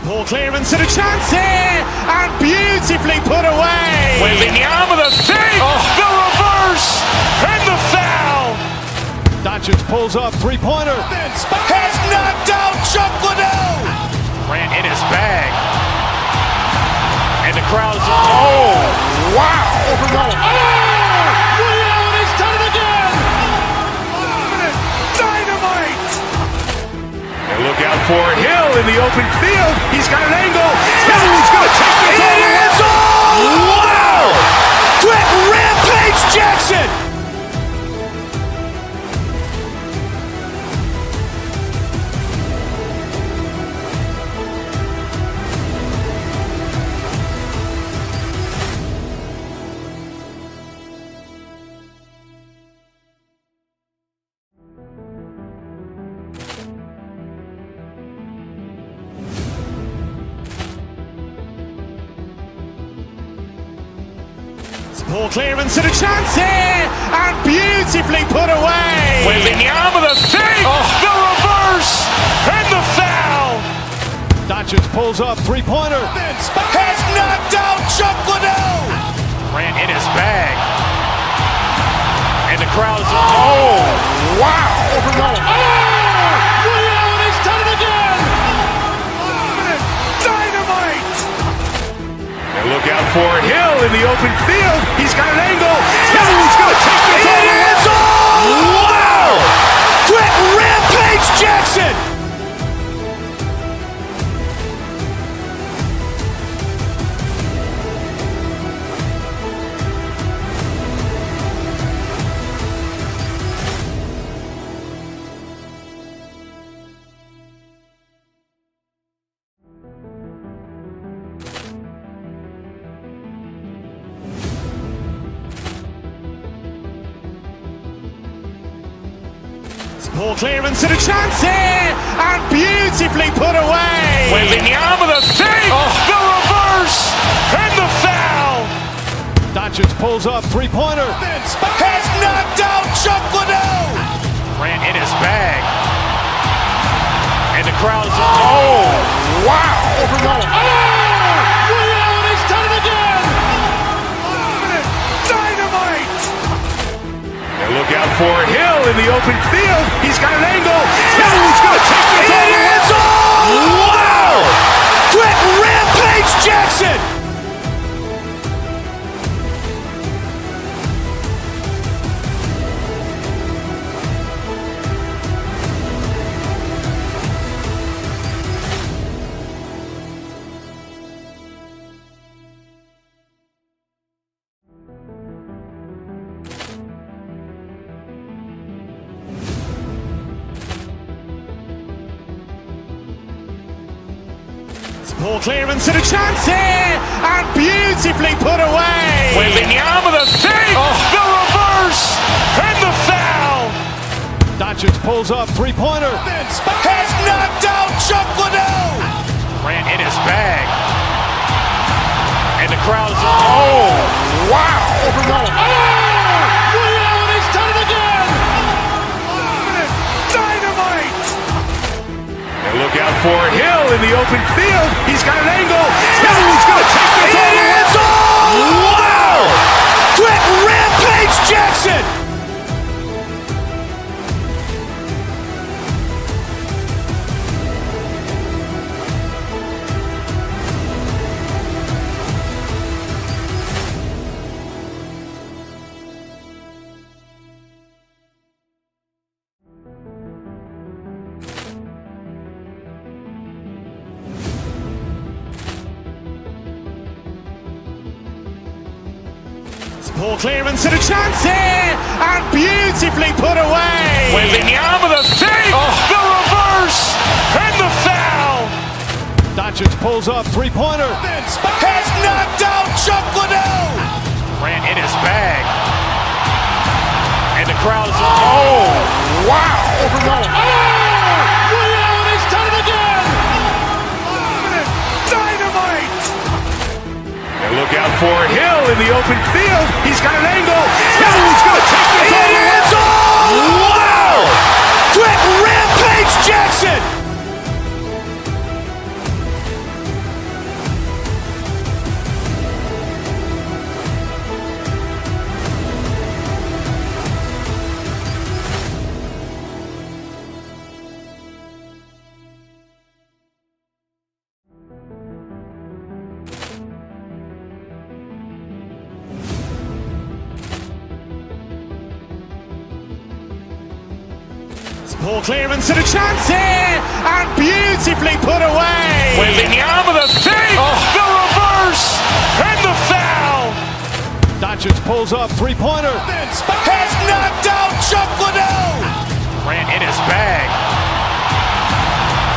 Ball clearance and a chance here, and beautifully put away. Wembanyama the fake, the reverse, and the foul. Doncic pulls up, three-pointer. Has knocked out Chuck Liddell. Grant in his bag. And the crowd is, oh, wow. He's done it again. Dynamite. And look out for Hill in the open field. He's got an angle. He's going to take this all the way. Wow. Quick Rampage Jackson. Ball clearance and a chance here, and beautifully put away. Wembanyama the fake, the reverse, and the foul. Doncic pulls up, three-pointer. Has knocked out Chuck Liddell. Grant in his bag. And the crowd is, oh, wow. He's done it again. Dynamite. And look out for Hill in the open field. He's got an angle. He's going to take this all the way. Wow. Quick Rampage Jackson. Ball clearance and a chance here, and beautifully put away. Wembanyama the fake, the reverse, and the foul. Doncic pulls up, three-pointer. Has knocked out Chuck Liddell. Grant in his bag. And the crowd is, oh, wow. He's done it again. Dynamite. And look out for Hill in the open field. He's got an angle. He's going to take this all the way. Wow. Quick Rampage Jackson. Ball clearance and a chance here, and beautifully put away. Wembanyama the fake, the reverse, and the foul. Doncic pulls up, three-pointer. Has knocked out Chuck Liddell. Grant in his bag. And the crowd is, oh, wow. He's done it again. Dynamite. And look out for Hill in the open field. He's got an angle. He's going to take this all the way. Wow. Quick Rampage Jackson. Ball clearance and a chance here, and beautifully put away. Wembanyama the fake, the reverse, and the foul. Doncic pulls up, three-pointer. Has knocked out Chuck Liddell. Grant in his bag. And the crowd is, oh, wow. He's done it again. Dynamite. And look out for Hill in the open field. He's got an angle. He's going to take this all the way. Wow. Quick Rampage Jackson. Ball clearance and a chance here, and beautifully put away. Wembanyama with a fake, the reverse, and the foul. Doncic pulls up, three-pointer. Has knocked out Chuck Liddell. Grant in his bag.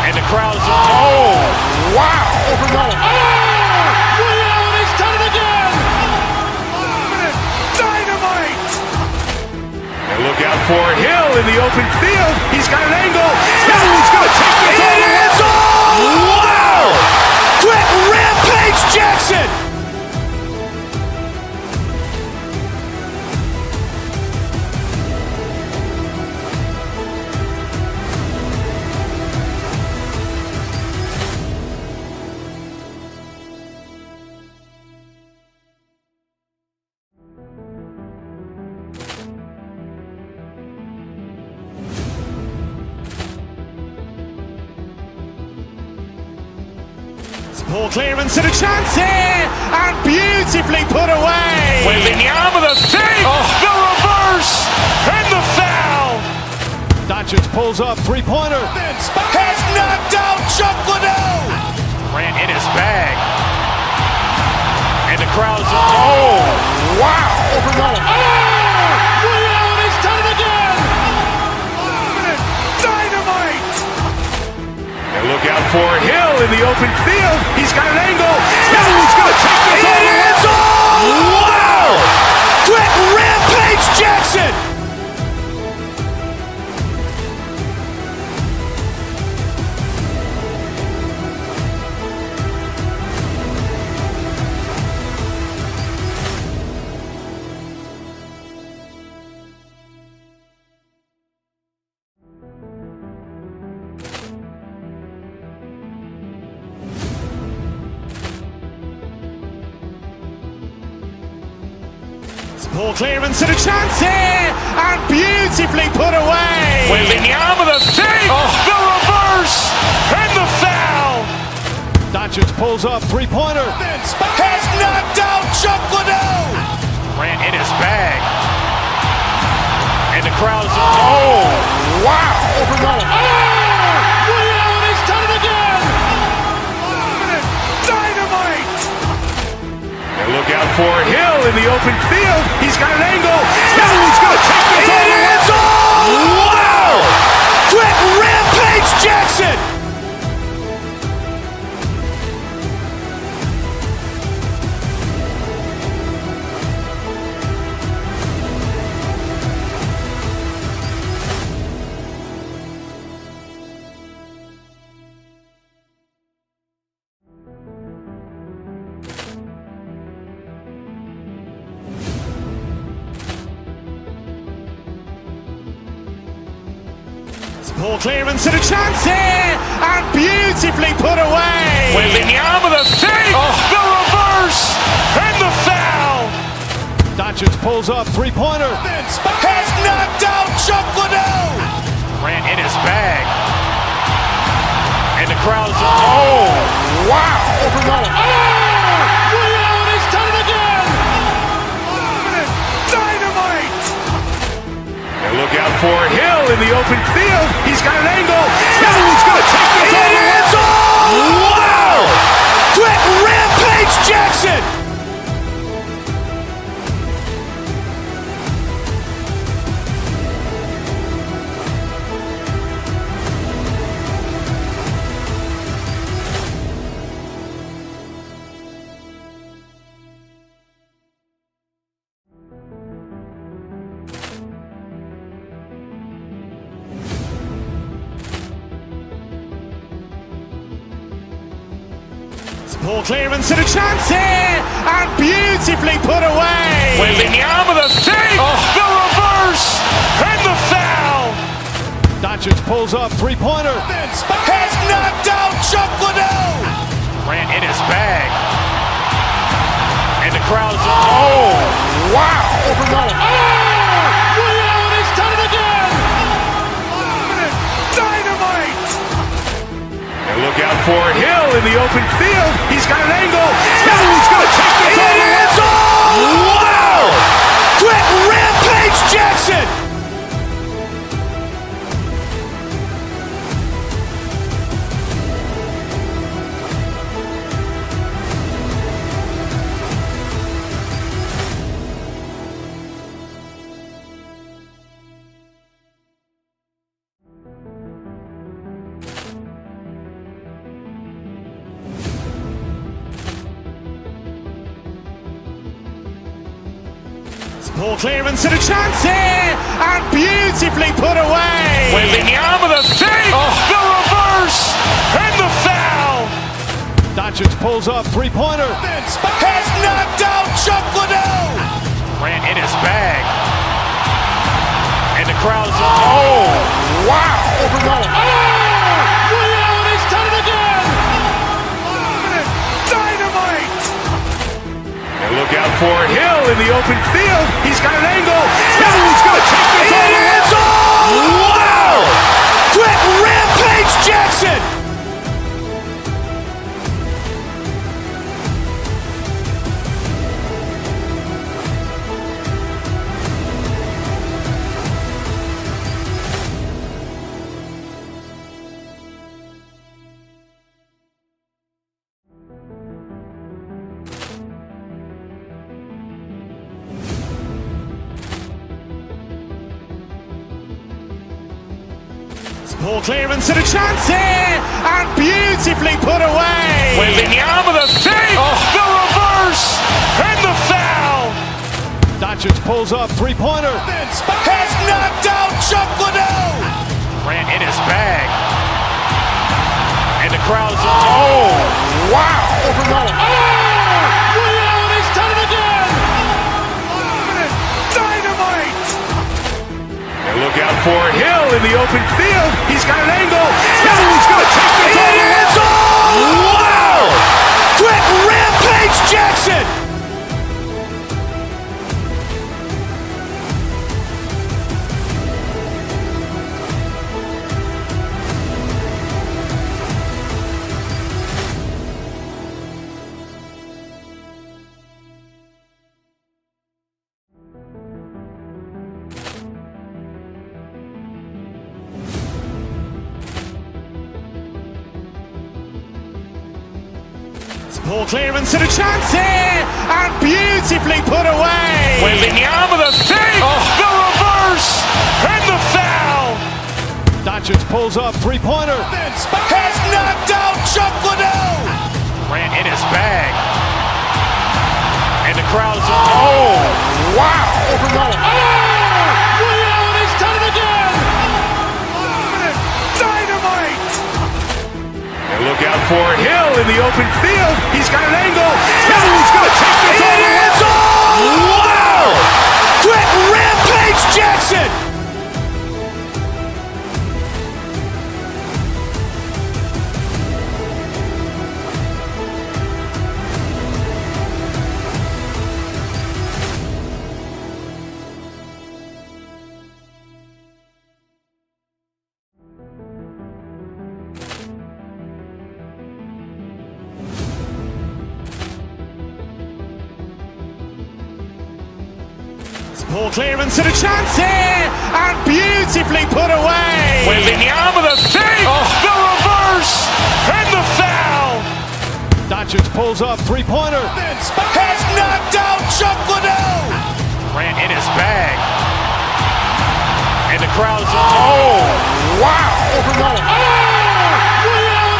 And the crowd's oh, wow. He's done it again. Dynamite. And look out for Hill in the open field. He's got an angle. He's going to take this all the way. Wow. Quick Rampage Jackson. Ball clearance and a chance here, and beautifully put away. Wembanyama with a fake, the reverse, and the foul. Doncic pulls up, three-pointer. Has knocked out Chuck Liddell. Grant in his bag. And the crowd's oh, wow. He's done it again. Dynamite. And look out for Hill in the open field. He's got an angle. He's going to take this all the way. Wow. Quick Rampage Jackson. Ball clearance and a chance here, and beautifully put away. Wembanyama with a fake, the reverse, and the foul. Doncic pulls up, three-pointer. Has knocked out Chuck Liddell. Grant in his bag. And the crowd's oh, wow. He's done it again. Dynamite. And look out for Hill in the open field. He's got an angle. He's going to take this all the way. Wow. Quick Rampage Jackson. Ball clearance and a chance here, and beautifully put away. Wembanyama with a fake, the reverse, and the foul. Doncic pulls up, three-pointer. Has knocked out Chuck Liddell. Grant in his bag. And the crowd's oh, wow. He's done it again. Dynamite. And look out for Hill in the open field. He's got an angle. He's going to take this all the way. Wow. Quick Rampage Jackson. Ball clearance and a chance here, and beautifully put away. Wembanyama with a fake, the reverse, and the foul. Doncic pulls up, three-pointer. Has knocked out Chuck Liddell. Grant in his bag. And the crowd's oh, wow. He's done it again. Dynamite. And look out for Hill in the open field. He's got an angle. He's going to take this all the way. Wow. Quick Rampage Jackson. Ball clearance and a chance here, and beautifully put away. Wembanyama the fake, the reverse, and the foul. Doncic pulls up, three-pointer. Has knocked out Chuck Liddell. Grant in his bag. And the crowd's wow. Overrun. He's done it again. Dynamite. And look out for Hill in the open field. He's got an angle. He's going to take this all the way. Wow. Quick Rampage Jackson. Ball clearance and a chance here, and beautifully put away. Wembanyama the fake, the reverse, and the foul. Doncic pulls up, three-pointer. Has knocked out Chuck Liddell. Grant in his bag. And the crowd's wow. Overrun. He's done it again. Dynamite. And look out for Hill in the open field. He's got an angle. He's going to take this all the way. Wow. Quick Rampage Jackson. Ball clearance and a chance here, and beautifully put away. Wembanyama the fake, the reverse, and the foul. Doncic pulls up, three-pointer. Has knocked out Chuck Liddell. Grant in his bag. And the crowd's wow. Overrun. He's done it again. Dynamite. And look out for Hill in the open field. He's got an angle. He's going to take this all the way. Wow. Quick Rampage Jackson. Ball clearance and a chance here, and beautifully put away. Wembanyama the fake, the reverse, and the foul. Doncic pulls up, three-pointer. Has knocked out Chuck Liddell. Grant in his bag. And the crowd's wow. Overrun.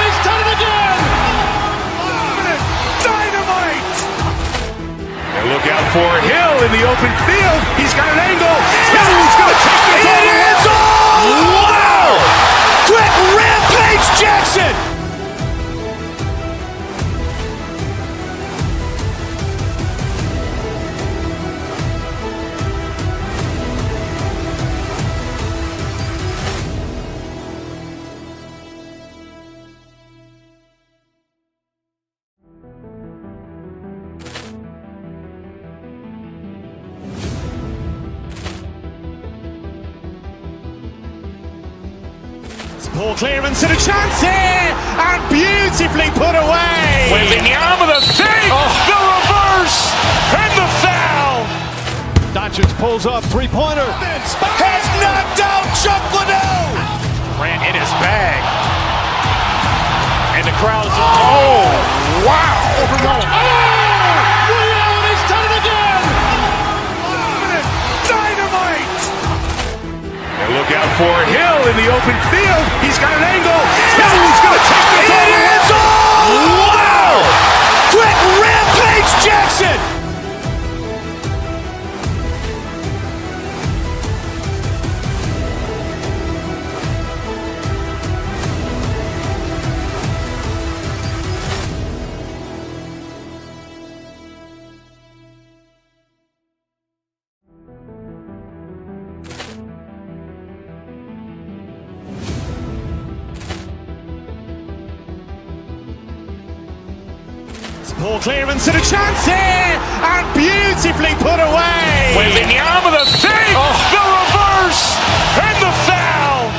He's done it again. Dynamite. And look out for Hill in the open field. He's got an angle. He's going to take this all the way. Wow. Quick Rampage Jackson. Ball clearance and a chance here, and beautifully put away. Wembanyama the fake, the reverse, and the foul. Doncic pulls up, three-pointer. Has knocked out Chuck Liddell. Grant in his bag. And the crowd's wow. Overrun. He's done it again. Dynamite. And look out for Hill in the open field. He's got an angle. He's going to take this all the way. Wow. Quick Rampage Jackson. Ball clearance and a chance here, and beautifully put away. Wembanyama the fake, the reverse, and the foul.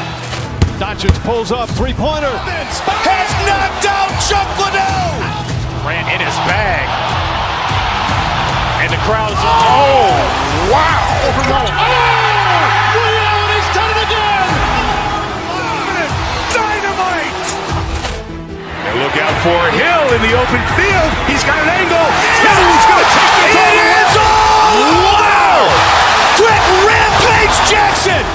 Doncic pulls up, three-pointer. Has knocked out Chuck Liddell. Grant in his bag. And the crowd is, wow. Ray Allen has done it again. Dynamite. And look out for Hill in the open field. He's got an angle. Hill's going to take this all the way. Wow. Quick Rampage Jackson.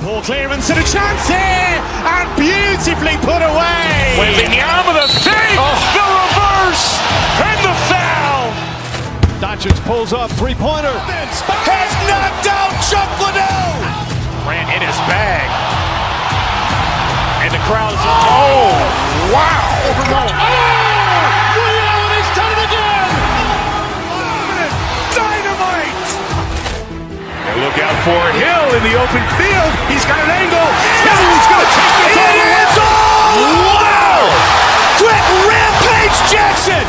Ball clearance and a chance here, and beautifully put away. Wembanyama the fake, the reverse, and the foul. Doncic pulls up, three-pointer. Has knocked out Chuck Liddell. Grant in his bag. And the crowd is, wow. Ray Allen has done it again. Dynamite. And look out for Hill in the open field. He's got an angle. Hill's going to take this all the way. Wow. Quick Rampage Jackson.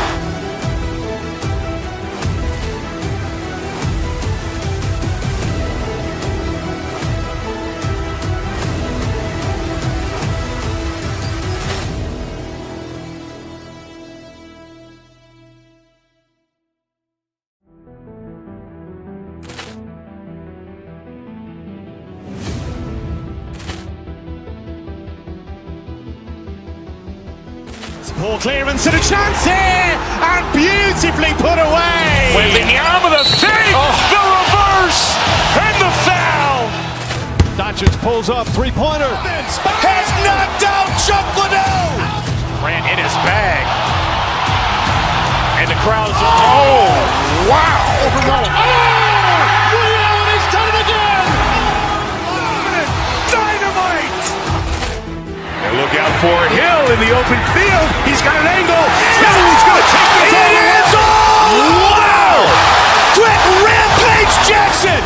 Ball clearance and a chance here, and beautifully put away. Wembanyama the fake, the reverse, and the foul. Doncic pulls up, three-pointer. Has knocked out Chuck Liddell. Grant in his bag. And the crowd is, wow. Ray Allen has done it again. Dynamite. And look out for Hill in the open field. He's got an angle. Hill's going to take this all the way. Wow. Quick Rampage Jackson.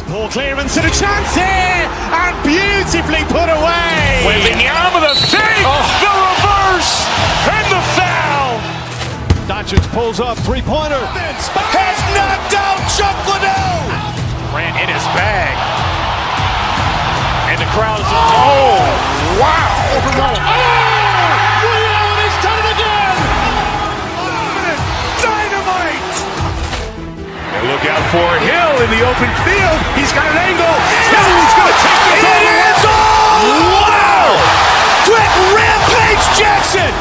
Ball clearance and a chance here, and beautifully put away. Wembanyama the fake, the reverse, and the foul. Doncic pulls up, three-pointer. Has knocked out Chuck Liddell. Grant in his bag. And the crowd is, wow. Ray Allen has done it again. Dynamite. And look out for Hill in the open field. He's got an angle. Hill's going to take this all the way. Wow. Quick Rampage Jackson.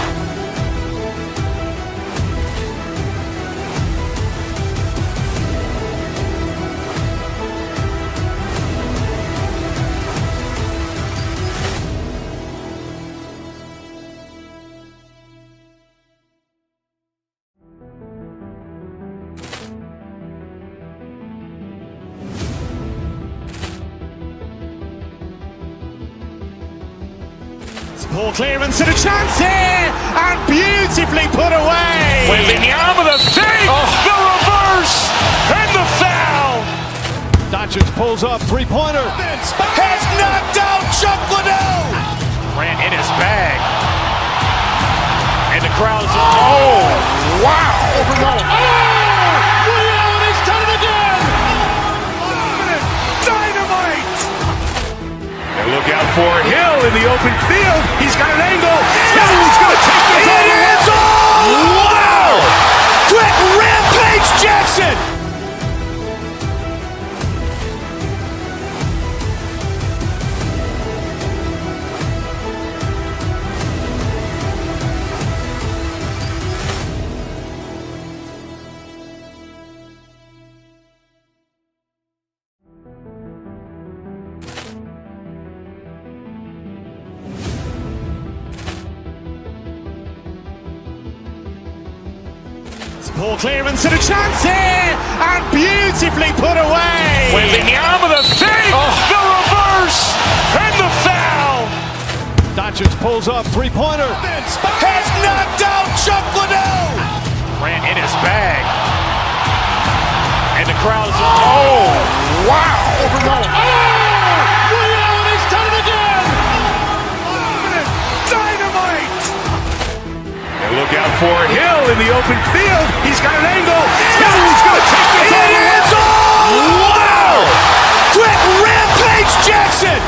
Ball clearance and a chance here, and beautifully put away. Wembanyama the fake, the reverse, and the foul. Doncic pulls up, three-pointer. Has knocked out Chuck Liddell. Grant in his bag. And the crowd is, wow. Ray Allen has done it again. Dynamite. And look out for Hill in the open field. He's got an angle. Hill's going to take this all the way. Wow. Quick Rampage Jackson. Ball clearance and a chance here, and beautifully put away. Waving the arm of the fake, the reverse, and the foul. Doncic pulls up, three-pointer. Has knocked out Chuck Liddell. Grant in his bag. And the crowd is, oh, wow. Ray Allen has done it again. Dynamite. And look out for Hill in the open field. He's got an angle. He's going to take this all the way. Wow. Quick Rampage Jackson.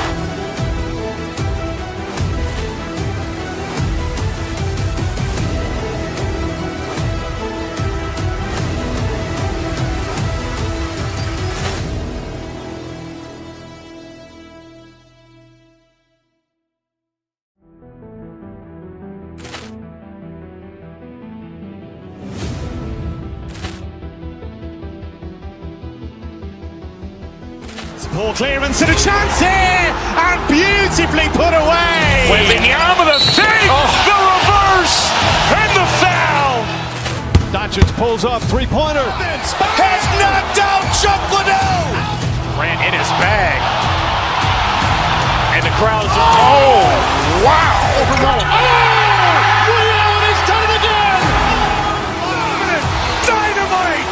Ball clearance and a chance here, and beautifully put away. Waving the arm of the fake, the reverse, and the foul. Doncic pulls up, three-pointer. Has knocked out Chuck Liddell. Grant in his bag. And the crowd is, oh, wow. Ray Allen has done it again. Dynamite.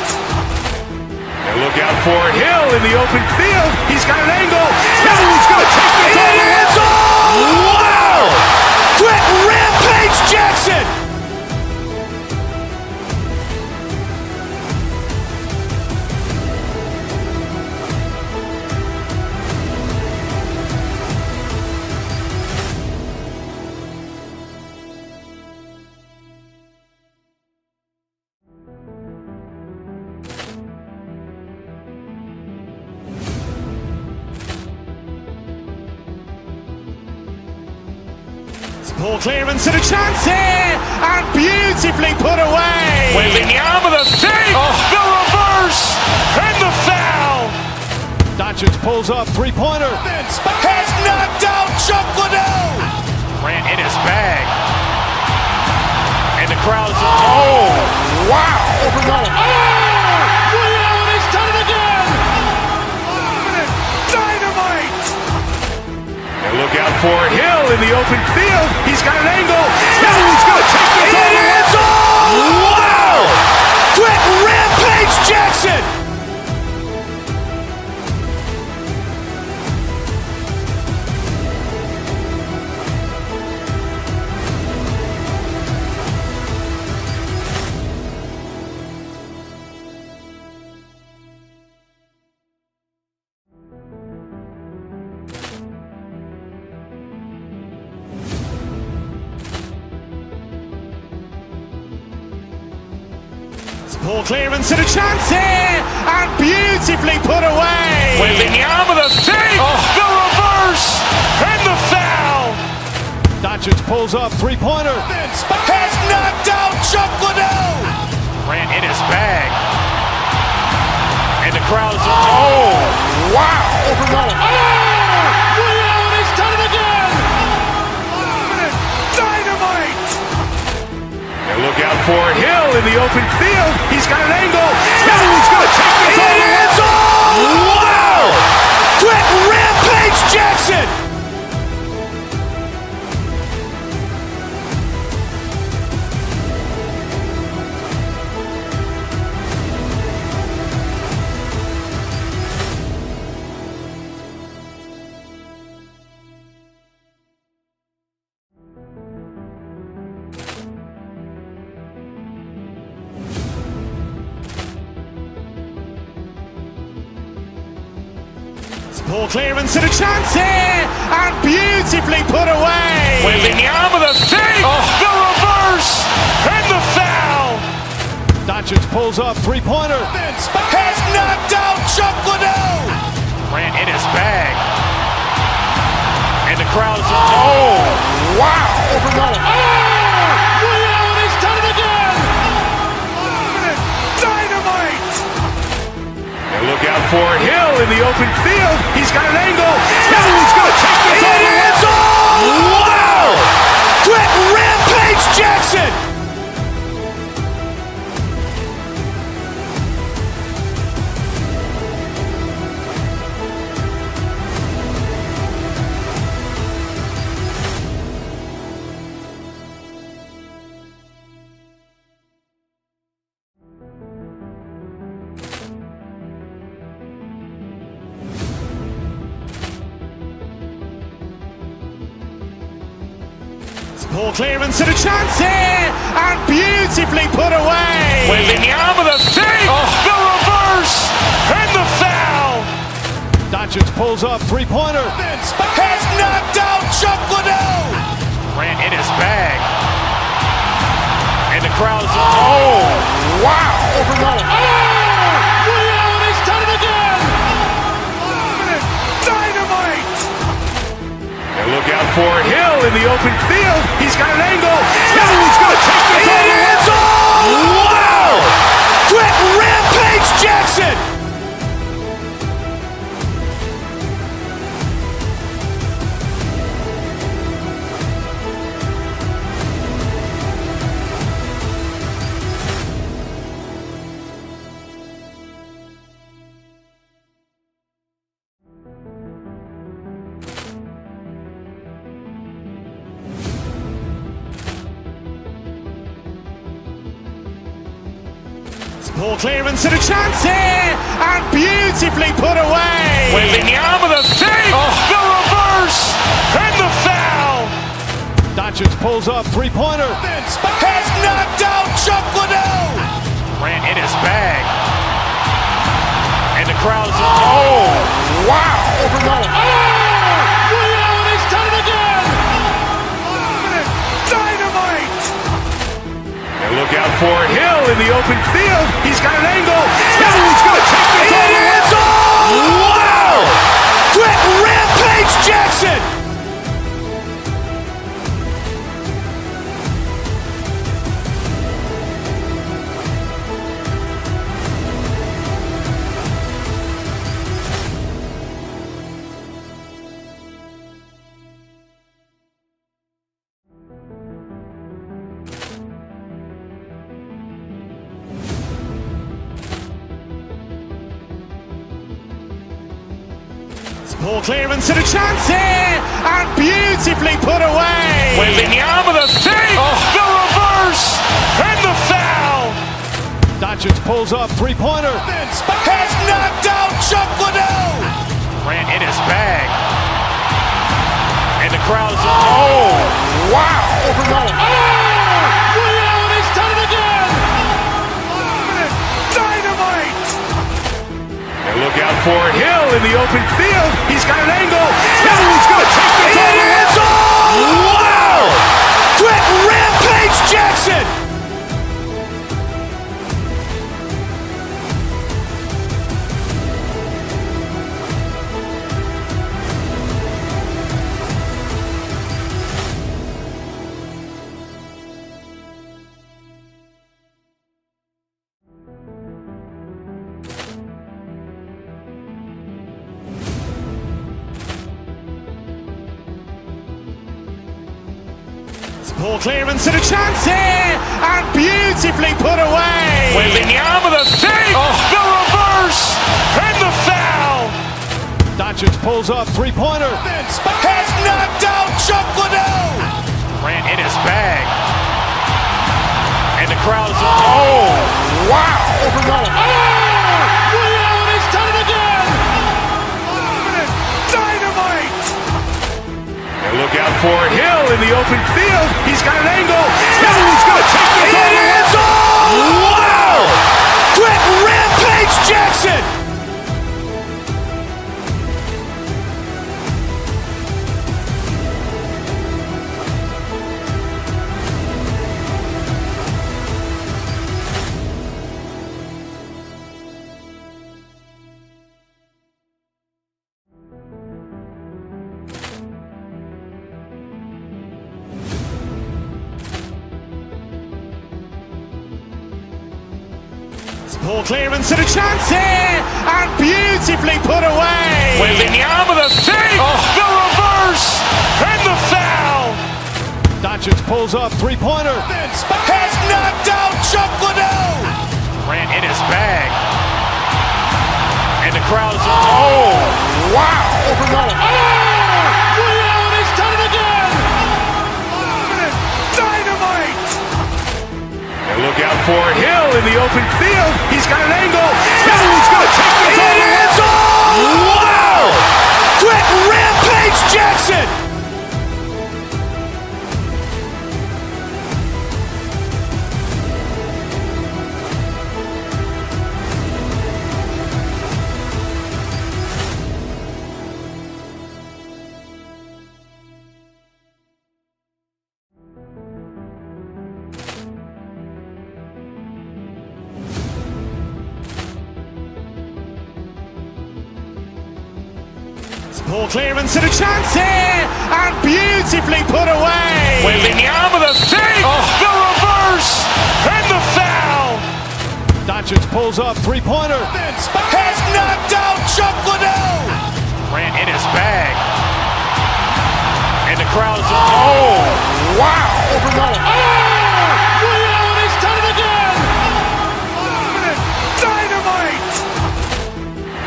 And look out for Hill in the open field. He's got an angle. He's going to take this all the way. Wow. Quick Rampage Jackson. Ball clearance and a chance here, and beautifully put away. Waving the arm of the fake, the reverse, and the foul. Doncic pulls up, three-pointer. Has knocked out Chuck Liddell. Grant in his bag. And the crowd is, oh, wow. Ray Allen has done it again. Dynamite. And look out for Hill in the open field. He's got an angle. He's going to take this all the way. Wow. Quick Rampage Jackson. Ball clearance and a chance here, and beautifully put away. Waving the arm of the fake, the reverse, and the foul. Doncic pulls up, three-pointer. Has knocked out Chuck Liddell. Grant in his bag. And the crowd is, oh, wow. Ray Allen has done it again. Dynamite. And look out for Hill in the open field. He's got an angle. He's going to take this all the way. Wow. Quick Rampage Jackson. Ball clearance and a chance here, and beautifully put away. Waving the arm of the fake, the reverse, and the foul. Doncic pulls up, three-pointer. Has knocked out Chuck Liddell. Grant in his bag. And the crowd is, oh, wow. Ray Allen has done it again. Dynamite. And look out for Hill in the open field. He's got an angle. He's going to take this all the way. Wow. Quick Rampage Jackson. Ball clearance and a chance here, and beautifully put away. Wembanyama with a fake, the reverse, and the foul. Doncic pulls up, three-pointer. Has knocked out Chuck Liddell. Ran in his bag. And the crowd's, wow. Ray Allen has done it again. Dynamite. And look out for Hill in the open field. He's got an angle. He's going to take this all the way. Wow. Quick Rampage Jackson. Ball clearance and a chance here, and beautifully put away. Wembanyama with a fake, the reverse, and the foul. Doncic pulls up, three-pointer. Has knocked out Chuck Liddell. Ran in his bag. And the crowd's, wow. Ray Allen has done it again. Dynamite. And look out for Hill in the open field. He's got an angle. He's going to take this all the way. Wow. Quick Rampage Jackson. Ball clearance and a chance here, and beautifully put away. Wembanyama with a fake, the reverse, and the foul. Doncic pulls up, three-pointer. Has knocked out Chuck Liddell. Ran in his bag. And the crowd's, wow. Ray Allen has done it again. Dynamite. And look out for Hill in the open field. He's got an angle. He's going to take this all the way. Wow. Quick Rampage Jackson. Ball clearance and a chance here, and beautifully put away. Wembanyama with a fake, the reverse, and the foul. Doncic pulls up, three-pointer. Has knocked out Chuck Liddell. Ran in his bag. And the crowd's, wow. Ray Allen has done it again. Dynamite. And look out for Hill in the open field. He's got an angle. He's going to take this all the way. Wow. Quick Rampage Jackson. Ball clearance and a chance here, and beautifully put away. Wembanyama with a fake, the reverse, and the foul. Doncic pulls up, three-pointer. Has knocked out Chuck Liddell. Ran in his bag. And the crowd's, wow. Ray Allen has done it again. Dynamite. And look out for Hill in the open field. He's got an angle. He's going to take this all the way. Wow. Quick Rampage Jackson. Poor clearance and a chance here, and beautifully put away. Wembanyama the fake, the reverse, and the foul. Doncic pulls up, three-pointer. Has knocked out Chuck Liddell. Ran in his bag. And the crowd is, oh, wow. Ray Allen has done it again. Dynamite.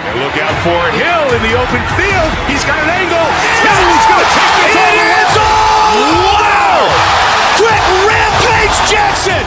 And look out for Hill in the open field. He's got an angle. He's going to take this all the way. Wow. Quick Rampage Jackson.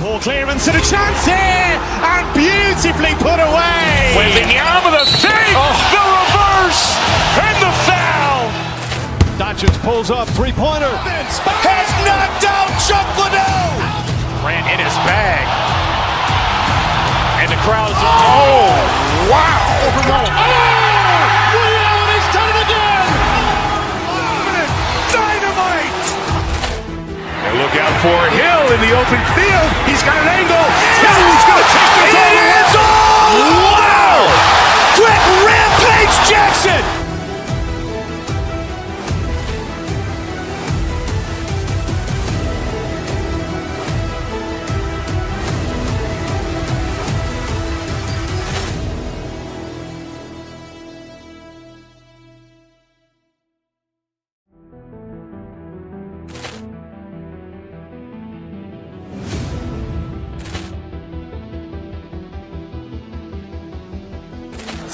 Poor clearance and a chance here, and beautifully put away. Wembanyama the fake, the reverse, and the foul. Doncic pulls up, three-pointer. Has knocked out Chuck Liddell. Ran in his bag. And the crowd is, oh, wow. Ray Allen has done it again. Dynamite. And look out for Hill in the open field. He's got an angle. He's going to take this all the way. Wow. Quick Rampage Jackson.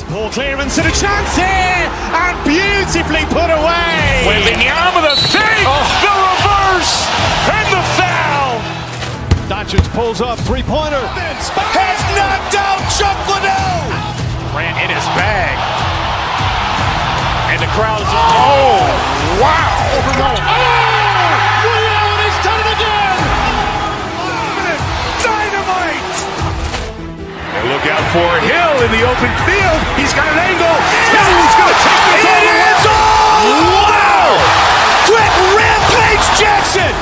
Poor clearance and a chance here, and beautifully put away. Wembanyama the fake, the reverse, and the foul. Doncic pulls up, three-pointer. Has knocked out Chuck Liddell. Ran in his bag. And the crowd is, oh, wow. Ray Allen has done it again. Dynamite. And look out for Hill in the open field. He's got an angle. He's going to take this all the way. Wow. Quick Rampage Jackson.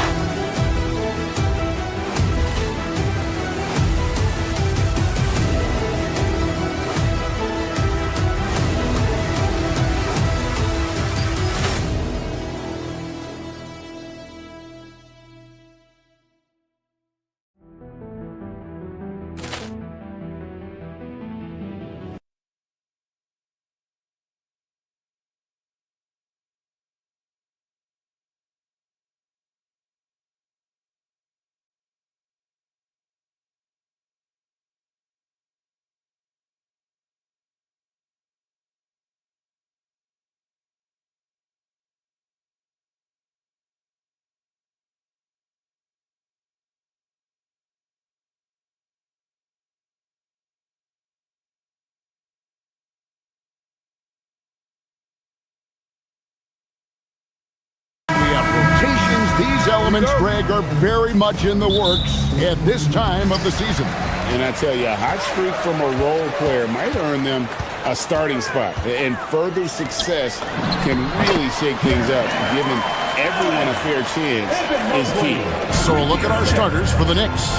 These elements, Greg, are very much in the works at this time of the season. And I tell you, a hot streak from a role player might earn them a starting spot. And further success can really shake things up. Giving everyone a fair chance is key. So a look at our starters for the Knicks.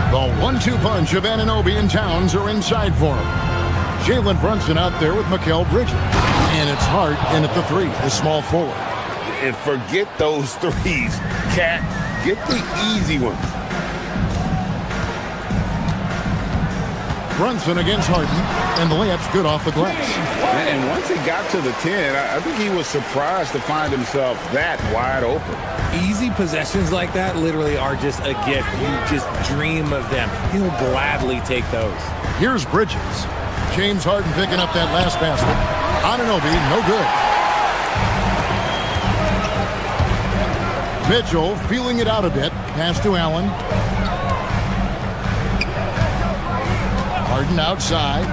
The 1-2 punch of Anunoby and Towns are inside for him. Jalen Brunson out there with Mikal Bridges. And it's Hart in at the 3, the small forward. And forget those threes, Cat. Get the easy ones. Brunson against Harden, and the layup's good off the glass. And once he got to the 10, I think he was surprised to find himself that wide open. Easy possessions like that literally are just a gift. You just dream of them. He'll gladly take those. Here's Bridges. James Harden picking up that last basket. Anunoby, no good. Mitchell feeling it out a bit. Pass to Allen. Harden outside.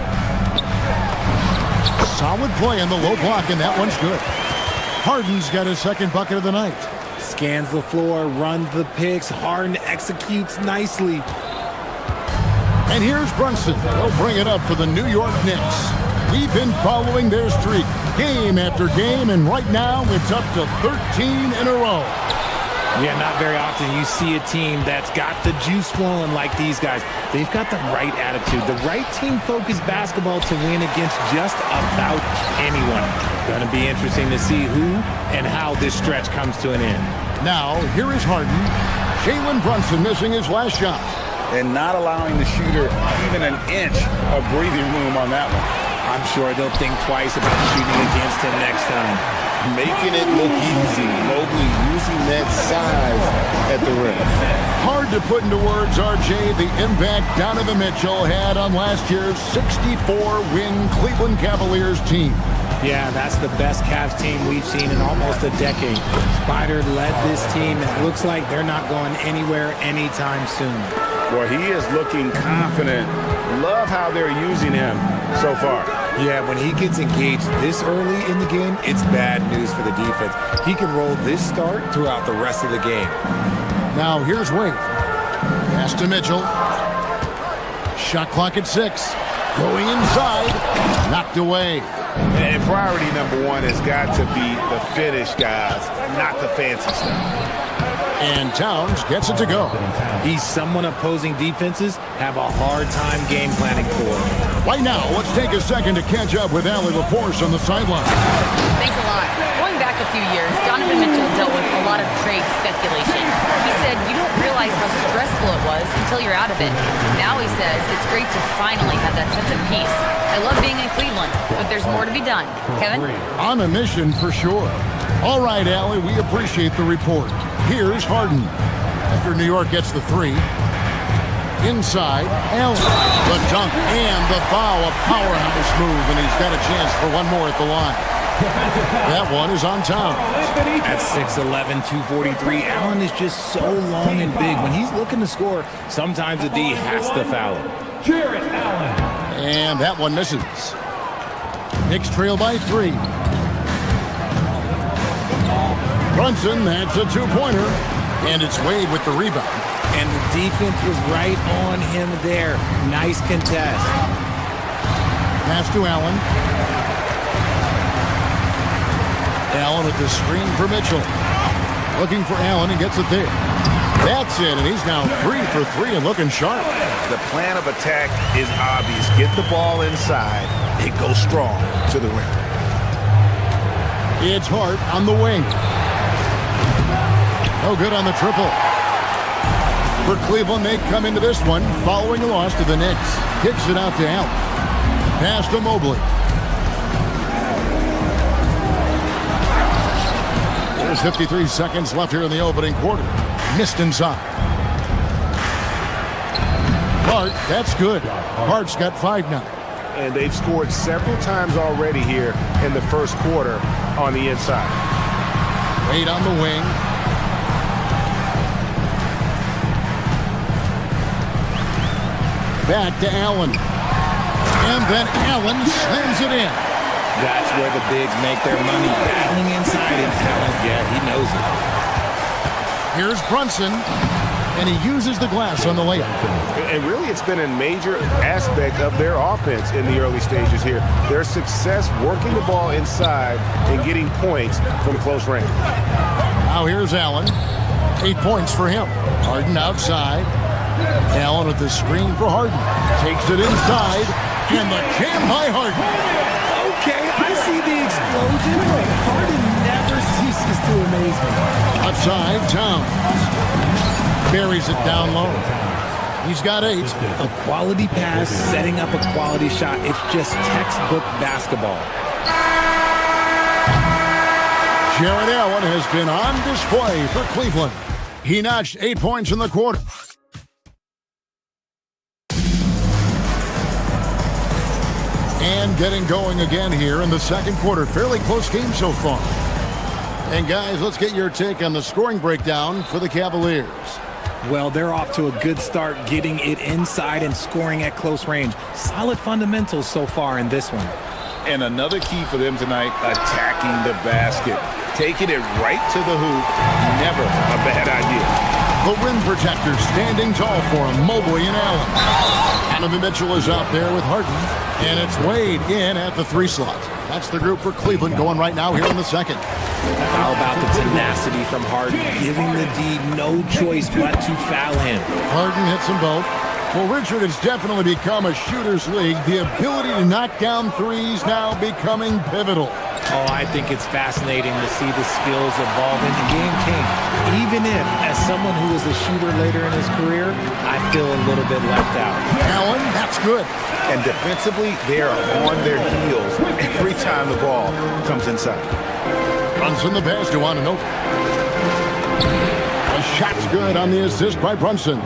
Solid play in the low block, and that one's good. Harden's got his second bucket of the night. Scans the floor, runs the picks. Harden executes nicely. And here's Brunson. He'll bring it up for the New York Knicks. We've been following their streak game after game, and right now it's up to 13 in a row. Yeah, not very often you see a team that's got the juice flowing like these guys. They've got the right attitude, the right team-focused basketball to win against just about anyone. Going to be interesting to see who and how this stretch comes to an end. Now, here is Harden. Jalen Brunson missing his last shot. And not allowing the shooter even an inch of breathing room on that one. I'm sure they'll think twice about shooting against him next time. Making it look easy. Mobley using that size at the rim. Hard to put into words, RJ, the impact Donovan Mitchell had on last year's 64-win Cleveland Cavaliers team. Yeah, that's the best Cavs team we've seen in almost a decade. Spider led this team, and it looks like they're not going anywhere anytime soon. Well, he is looking confident. Love how they're using him so far. Yeah, when he gets engaged this early in the game, it's bad news for the defense. He can roll this start throughout the rest of the game. Now here's Wade. Pass to Mitchell. Shot clock at 6. Going inside. Knocked away. And priority number one has got to be the finish, guys, not the fancy stuff. And Towns gets it to go. He's someone opposing defenses have a hard time game planning for. Right now, let's take a second to catch up with Allie LaForce on the sideline. Thanks a lot. Going back a few years, Donovan Mitchell dealt with a lot of trade speculation. He said you don't realize how stressful it was until you're out of it. Now he says it's great to finally have that sense of peace. I love being in Cleveland, but there's more to be done. Kevin? On a mission for sure. All right, Allie, we appreciate the report. Here's Harden. After New York gets the 3. Inside, Allen. The dunk and the foul. A powerhouse move, and he's got a chance for one more at the line. That one is on Towns. At 6'11", 243, Allen is just so long and big. When he's looking to score, sometimes the D has to foul him. And that one misses. Knicks trail by 3. Brunson, that's a 2-pointer. And it's Wade with the rebound. And the defense was right on him there. Nice contest. Pass to Allen. Allen with the screen for Mitchell. Looking for Allen and gets it there. That's it, and he's now 3 for 3 and looking sharp. The plan of attack is obvious. Get the ball inside and go strong to the rim. It's Hart on the wing. No good on the triple. For Cleveland, they come into this one following a loss to the Knicks. Kicks it out to Allen. Pass to Mobley. There's 53 seconds left here in the opening quarter. Missed inside. Hart, that's good. Hart's got 5 now. And they've scored several times already here in the first quarter on the inside. Wade on the wing. Back to Allen. And then Allen slams it in. That's where the bigs make their money, battling inside, and Allen, yeah, he knows it. Here's Brunson, and he uses the glass on the layup. And really, it's been a major aspect of their offense in the early stages here. Their success working the ball inside and getting points from close range. Now here's Allen. 8 points for him. Harden outside. Allen with the screen for Harden. Takes it inside, and the jam by Harden. Okay, I see the explosion, but Harden never ceases to amaze me. Outside, Towns. Buries it down low. He's got 8. A quality pass, setting up a quality shot. It's just textbook basketball. Jared Allen has been on display for Cleveland. He notched 8 points in the quarter. And getting going again here in the second quarter. Fairly close game so far. And guys, let's get your take on the scoring breakdown for the Cavaliers. Well, they're off to a good start getting it inside and scoring at close range. Solid fundamentals so far in this one. And another key for them tonight, attacking the basket. Taking it right to the hoop, never a bad idea. The rim protector standing tall for him, Mobley and Allen. Donovan Mitchell is out there with Harden, and it's Wade in at the 3 slot. That's the group for Cleveland going right now here in the second. How about the tenacity from Harden, giving the D no choice but to foul him. Harden hits them both. Well, Richard, it's definitely become a shooter's league. The ability to knock down threes now becoming pivotal. Oh, I think it's fascinating to see the skills evolve in the game, King. Even if, as someone who was a shooter later in his career, I feel a little bit left out. Allen, that's good. And defensively, they are on their heels every time the ball comes inside. Brunson the pass to Anunoby. A shot's good on the assist by Brunson.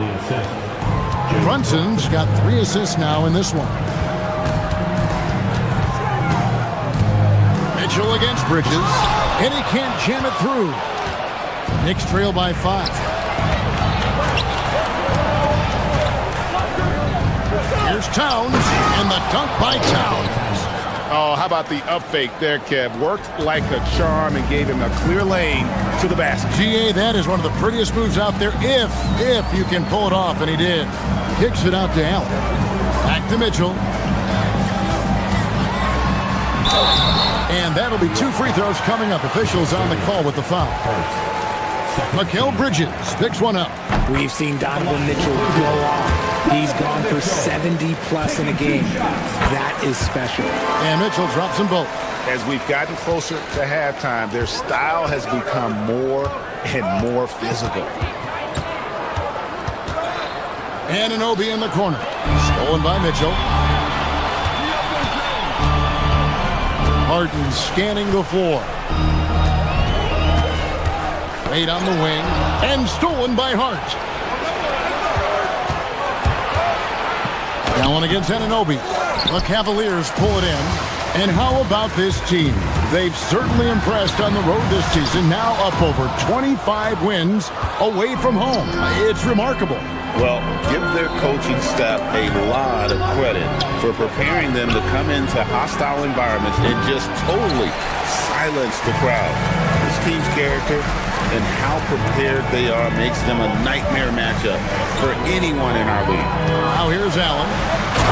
Brunson's got 3 assists now in this one. Mitchell against Bridges, and he can't jam it through. Knicks trail by 5. Here's Towns, and the dunk by Towns. Oh, how about the up fake there, Kev? Worked like a charm and gave him a clear lane to the basket. GA, that is one of the prettiest moves out there, if you can pull it off, and he did. Kicks it out to Allen. Back to Mitchell. And that'll be 2 free throws coming up. Officials on the call with the foul. Mikal Bridges picks one up. We've seen Donovan Mitchell go off. He's gone for 70-plus in a game. That is special. And Mitchell drops them both. As we've gotten closer to halftime, their style has become more and more physical. Anunoby in the corner. Stolen by Mitchell. Harden scanning the floor. Wade on the wing. And stolen by Hart. Allen against Anunoby. The Cavaliers pull it in. And how about this team? They've certainly impressed on the road this season. Now up over 25 wins away from home. It's remarkable. Well, give their coaching staff a lot of credit for preparing them to come into hostile environments and just totally silence the crowd. This team's character and how prepared they are makes them a nightmare matchup for anyone in our league. Now here's Allen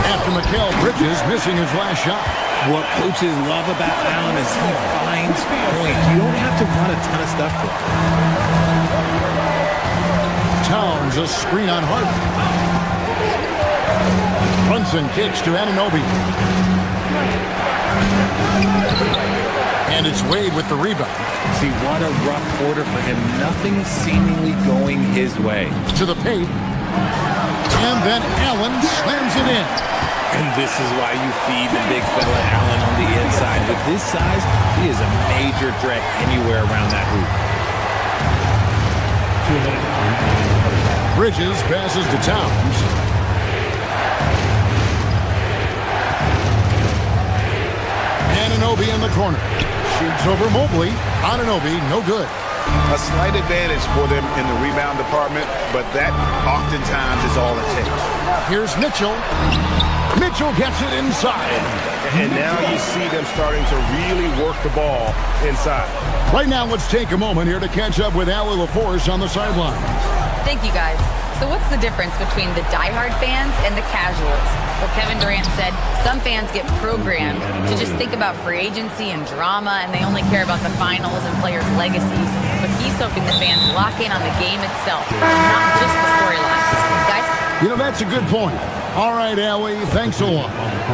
after Mikal Bridges missing his last shot. What coaches love about Allen is he finds points. You don't have to run a ton of stuff for him. Towns a screen on Harden. Brunson kicks to Anunoby. And it's Wade with the rebound. See, what a rough quarter for him. Nothing seemingly going his way. To the paint. And then Allen slams it in. And this is why you feed the big fella Allen on the inside. With his size, he is a major threat anywhere around that hoop. Bridges passes to Towns. Anunoby in the corner. Shoots over Mobley. Anunoby, no good. A slight advantage for them in the rebound department, but that oftentimes is all it takes. Here's Mitchell. Mitchell gets it inside. And now you see them starting to really work the ball inside. Right now, let's take a moment here to catch up with Allie LaForce on the sideline. Thank you, guys. So what's the difference between the diehard fans and the casuals? Well, Kevin Durant said some fans get programmed to just think about free agency and drama, and they only care about the finals and players' legacies. But he's hoping the fans lock in on the game itself, not just the storylines. Guys? You know, that's a good point. All right, Allie, thanks a lot.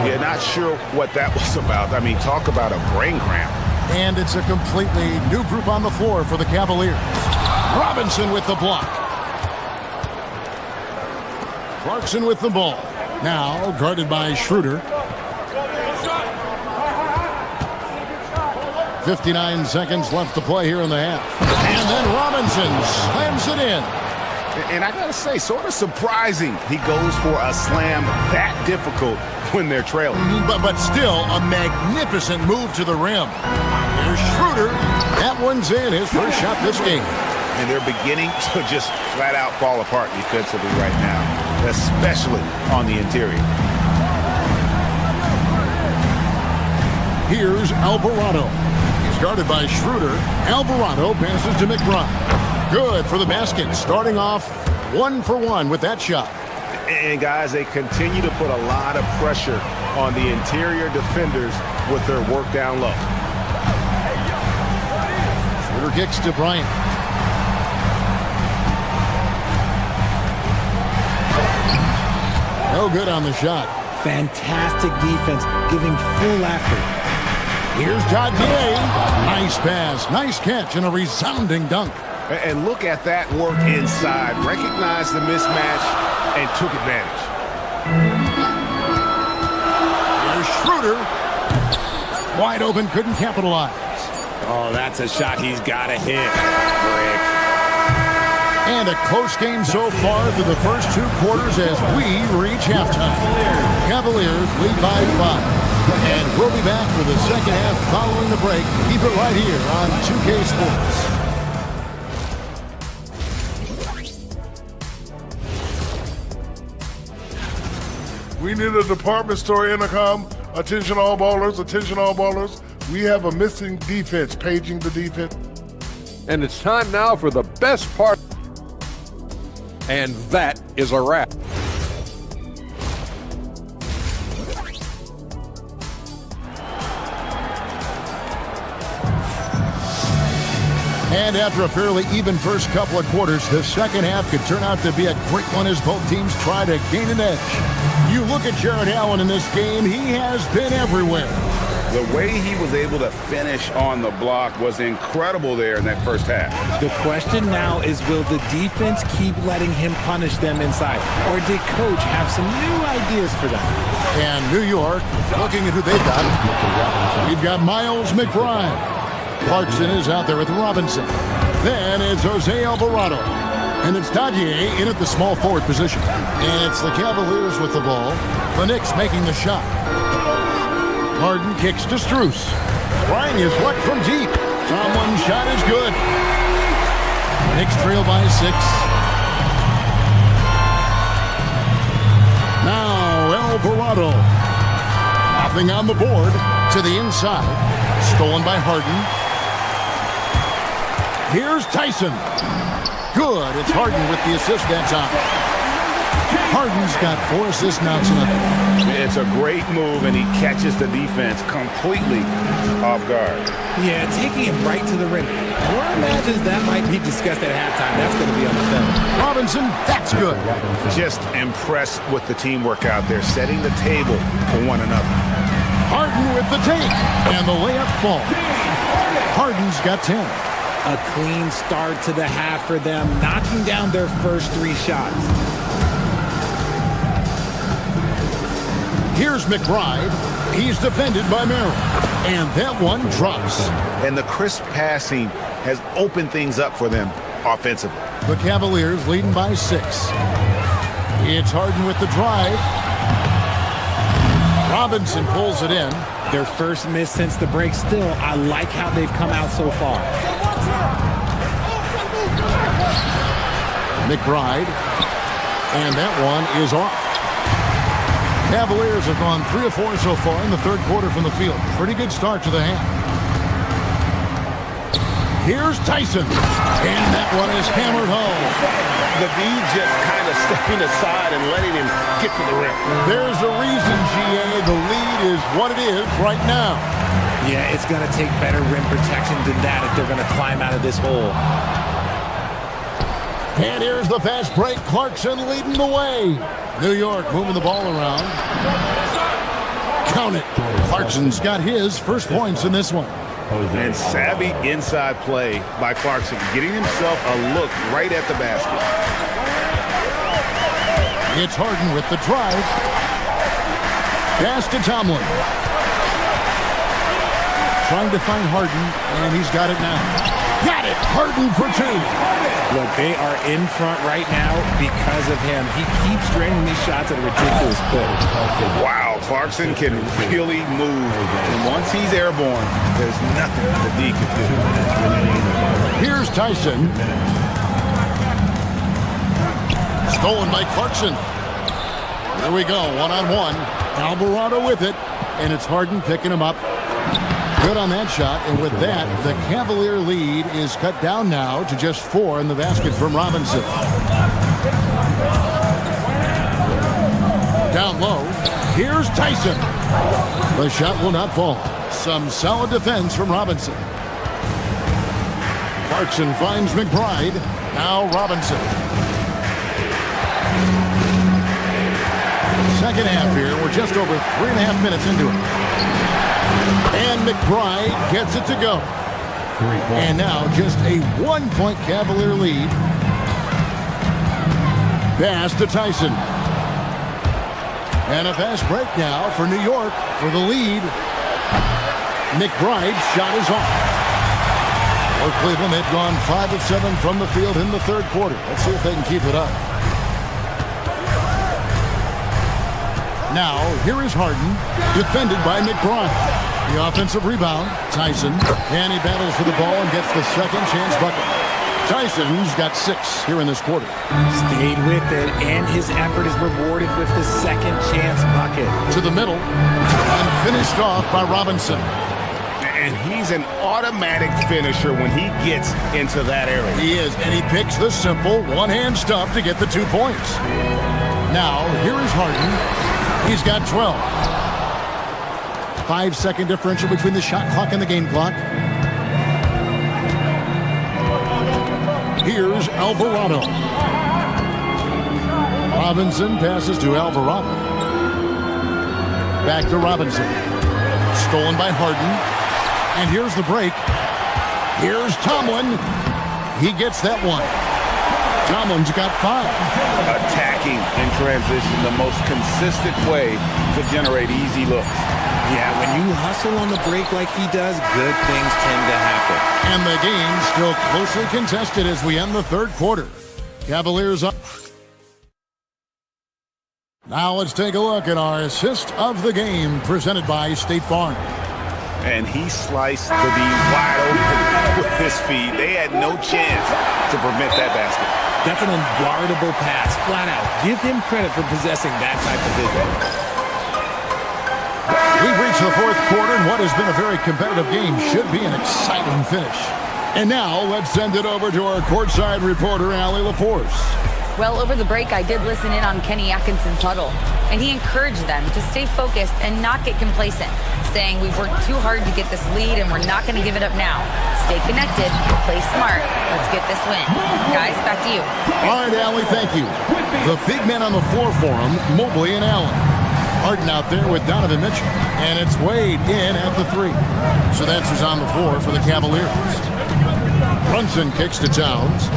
Yeah, not sure what that was about. I mean, talk about a brain cramp. And it's a completely new group on the floor for the Cavaliers. Robinson with the block. Clarkson with the ball. Now guarded by Schroeder. 59 seconds left to play here in the half. And then Robinson slams it in. And I got to say, sort of surprising he goes for a slam that difficult when they're trailing. But still a magnificent move to the rim. Here's Schroeder. That one's in, his first shot this game. And they're beginning to just flat out fall apart defensively right now, especially on the interior. Here's Alvarado. Guarded by Schroeder. Alvarado passes to McBride. Good for the basket. Starting off 1 for 1 with that shot. And guys, they continue to put a lot of pressure on the interior defenders with their work down low. Schroeder kicks to Bryant. No good on the shot. Fantastic defense, giving full effort. Here's Dodier. Nice pass, nice catch, and a resounding dunk. And look at that work inside. Recognized the mismatch and took advantage. There's Schroeder. Wide open, couldn't capitalize. Oh, that's a shot he's got to hit. Brick. And a close game so far through the first 2 quarters as we reach halftime. Cavaliers lead by 5. And we'll be back for the second half following the break. Keep it right here on 2K Sports. We need a department store intercom. Attention all ballers, attention all ballers. We have a missing defense, paging the defense. And it's time now for the best part. And that is a wrap. And after a fairly even first couple of quarters, the second half could turn out to be a great one as both teams try to gain an edge. You look at Jared Allen in this game, he has been everywhere. The way he was able to finish on the block was incredible there in that first half. The question now is, will the defense keep letting him punish them inside? Or did Coach have some new ideas for them? And New York, looking at who they've got, we've got Miles McBride. Clarkson is out there with Robinson. Then it's Jose Alvarado. And it's Dodier in at the small forward position. And it's the Cavaliers with the ball. The Knicks making the shot. Harden kicks to Strus. Trying his luck from deep. Someone's shot is good. Knicks trail by 6. Now Alvarado. Nothing on the board. To the inside. Stolen by Harden. Here's Tyson. Good. It's Harden with the assist that time. Harden's got 4 assists now tonight. It's a great move, and he catches the defense completely off guard. Yeah, taking him right to the rim. One imagines that might be discussed at halftime. That's going to be on the film. Robinson, that's good. Just impressed with the teamwork out there, setting the table for one another. Harden with the take, and the layup falls. Harden's got 10. A clean start to the half for them, knocking down their first 3 shots. Here's McBride. He's defended by Merrill. And that one drops. And the crisp passing has opened things up for them offensively. The Cavaliers leading by 6. It's Harden with the drive. Robinson pulls it in. Their first miss since the break. Still, I like how they've come out so far. McBride. And that one is off. Cavaliers have gone 3 of 4 so far in the third quarter from the field. Pretty good start to the half. Here's Tyson. And that one is hammered home. The D just kind of stepping aside and letting him get to the rim. There's a reason, GA. The lead is what it is right now. Yeah, it's going to take better rim protection than that if they're going to climb out of this hole. And here's the fast break. Clarkson leading the way. New York moving the ball around. Count it. Clarkson's got his first points in this one. And savvy inside play by Clarkson, getting himself a look right at the basket. It's Harden with the drive. Pass to Tomlin. Trying to find Harden, and he's got it now. Got it! Harden for 2. Look, they are in front right now because of him. He keeps draining these shots at a ridiculous clip. Wow, Clarkson can really move. And once he's airborne, there's nothing the D can do. Here's Tyson. Stolen by Clarkson. Here we go, one-on-one. Alvarado with it, and it's Harden picking him up. Good on that shot, and with that, the Cavalier lead is cut down now to just 4 in the basket from Robinson. Down low, here's Tyson. The shot will not fall. Some solid defense from Robinson. Clarkson finds McBride. Now Robinson. Second half here. We're just over 3.5 minutes into it. And McBride gets it to go. And now just a 1-point Cavalier lead. Pass to Tyson. And a fast break now for New York for the lead. McBride's shot is off. Or Cleveland had gone 5 of 7 from the field in the third quarter. Let's see if they can keep it up. Now, here is Harden, defended by McBride. The offensive rebound, Tyson. And he battles for the ball and gets the second chance bucket. Tyson's got 6 here in this quarter. Stayed with it, and his effort is rewarded with the second chance bucket. To the middle, and finished off by Robinson. And he's an automatic finisher when he gets into that area. He is, and he picks the simple one-hand stuff to get the 2 points. Now, here is Harden. He's got 12. 5-second differential between the shot clock and the game clock. Here's Alvarado. Robinson passes to Alvarado. Back to Robinson. Stolen by Harden. And here's the break. Here's Tomlin. He gets that one. Tomlin's got 5. Attacking in transition, the most consistent way to generate easy looks. Yeah, when you hustle on the break like he does, good things tend to happen. And the game still closely contested as we end the third quarter. Cavaliers up. Now let's take a look at our assist of the game presented by State Farm. And he sliced the D wide open with his feed. They had no chance to prevent that basket. That's an unguardable pass, flat out. Give him credit for possessing that type of vision. We've reached the fourth quarter, and what has been a very competitive game should be an exciting finish. And now, let's send it over to our courtside reporter, Allie LaForce. Well, over the break, I did listen in on Kenny Atkinson's huddle, and he encouraged them to stay focused and not get complacent, saying we've worked too hard to get this lead, and we're not going to give it up now. Stay connected, play smart. Let's get this win. Guys, back to you. All right, Allie, thank you. The big men on the floor for him, Mobley and Allen. Harden out there with Donovan Mitchell. And it's Wade in at the 3. So that's who's on the floor for the Cavaliers. Brunson kicks to Towns.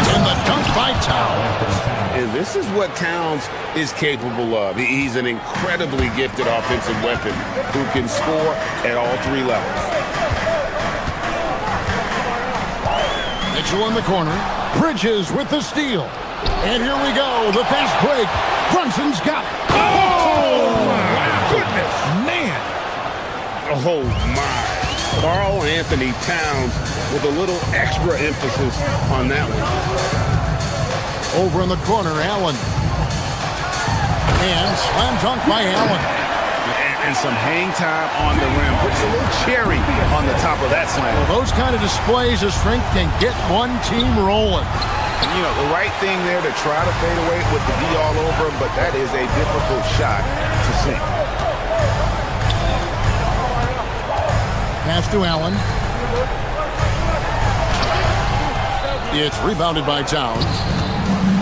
And the dunk by Towns. And this is what Towns is capable of. He's an incredibly gifted offensive weapon who can score at all 3 levels. Mitchell in the corner. Bridges with the steal. And here we go. The fast break. Brunson's got it. Oh, my goodness, man. Oh, my. Karl Anthony Towns with a little extra emphasis on that one. Over in the corner, Allen. And slam dunk by Allen. And some hang time on the rim. Puts a little cherry on the top of that slam. Well, those kind of displays of strength can get one team rolling. You know, the right thing there to try to fade away with the D all over him, but that is a difficult shot to sink. Pass to Allen. It's rebounded by Towns.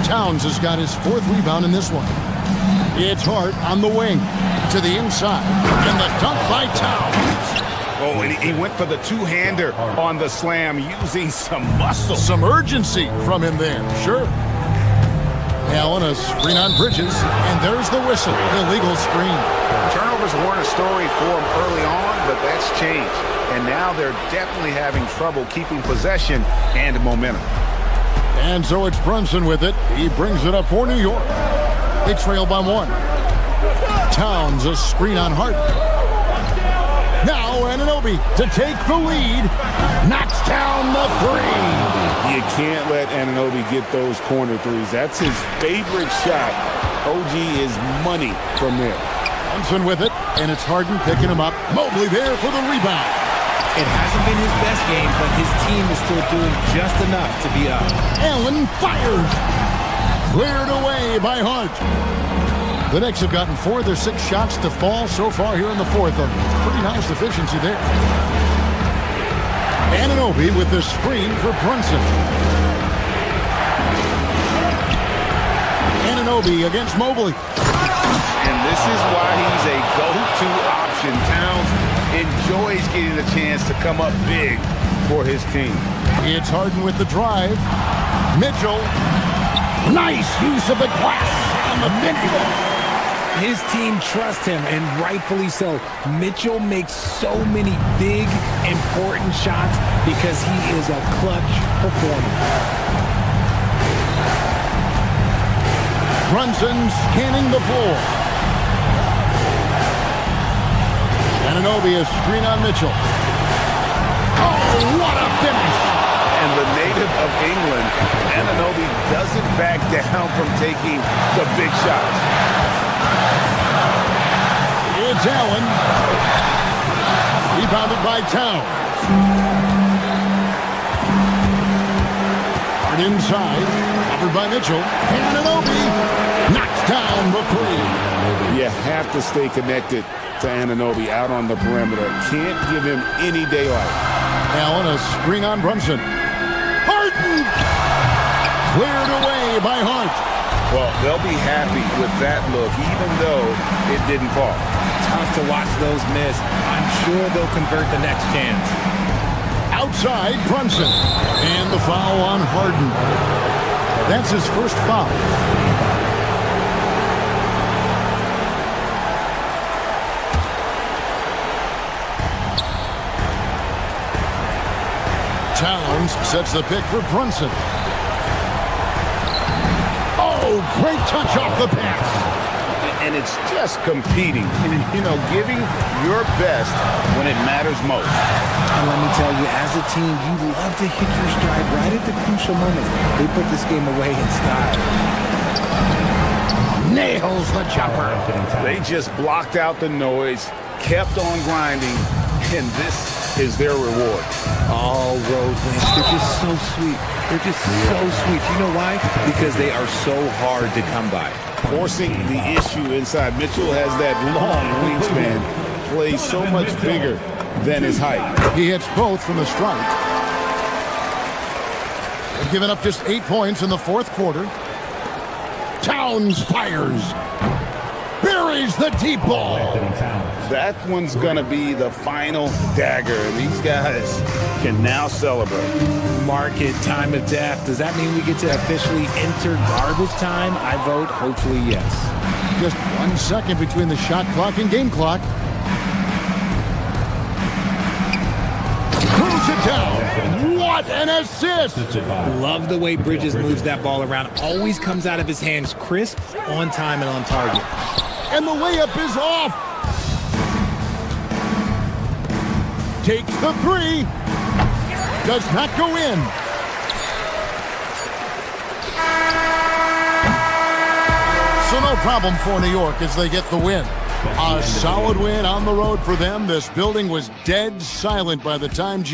Towns has got his 4th rebound in this one. It's Hart on the wing to the inside. And the dunk by Towns. Oh, and he went for the 2-hander on the slam using some muscle. Some urgency from him there, sure. Allen, a screen on Bridges, and there's the whistle, illegal screen. Turnovers weren't a story for him early on, but that's changed. And now they're definitely having trouble keeping possession and momentum. And so it's Brunson with it. He brings it up for New York. They trail by 1. Towns, a screen on Hart. Now Anunoby to take the lead. Knocks down the 3. You can't let Anunoby get those corner threes. That's his favorite shot. OG is money from there. Brunson with it, and it's Harden picking him up. Mobley there for the rebound. It hasn't been his best game, but his team is still doing just enough to be up. Allen fires. Cleared away by Hart. The Knicks have gotten 4 of their 6 shots to fall so far here in the fourth. A pretty nice efficiency there. Anunoby with the screen for Brunson. Anunoby against Mobley. And this is why he's a go-to option. Towns enjoys getting the chance to come up big for his team. It's Harden with the drive. Mitchell. Nice use of the glass on the finish. His team trusts him, and rightfully so. Mitchell makes so many big, important shots because he is a clutch performer. Brunson scanning the floor. Anunoby a screen on Mitchell. Oh, what a finish! And the native of England, Anunoby doesn't back down from taking the big shots. It's Allen. Rebounded by Towns. Hard inside. Covered by Mitchell. Anunoby knocks down the three. You have to stay connected to Anunoby out on the perimeter. Can't give him any daylight. Allen a screen on Brunson. Harden! Cleared away by Hart. Well, they'll be happy with that look, even though it didn't fall. Tough to watch those miss. I'm sure they'll convert the next chance. Outside Brunson. And the foul on Harden. That's his first foul. Towns sets the pick for Brunson. Oh, great touch off the pass. And it's just competing, you know, giving your best when it matters most. And let me tell you, as a team, you love to hit your stride right at the crucial moments. They put this game away in style. Nails the jumper. They just blocked out the noise, kept on grinding, and this is their reward. All road wins. They're just so sweet. They're just so sweet. You know why? Because they are so hard to come by. Forcing the issue inside. Mitchell has that long wingspan. Plays so much bigger than his height. He hits both from the stripe. They've given up just 8 points in the fourth quarter. Towns fires. Buries the deep ball. That one's going to be the final dagger. And these guys can now celebrate. Market time of death. Does that mean we get to officially enter garbage time? I vote hopefully yes. Just 1 second between the shot clock and game clock. Close it down. What an assist! Love the way Bridges moves that ball around. Always comes out of his hands crisp, on time, and on target. And the layup is off. Takes the three. Does not go in. So no problem for New York as they get the win. A solid win on the road for them. This building was dead silent by the time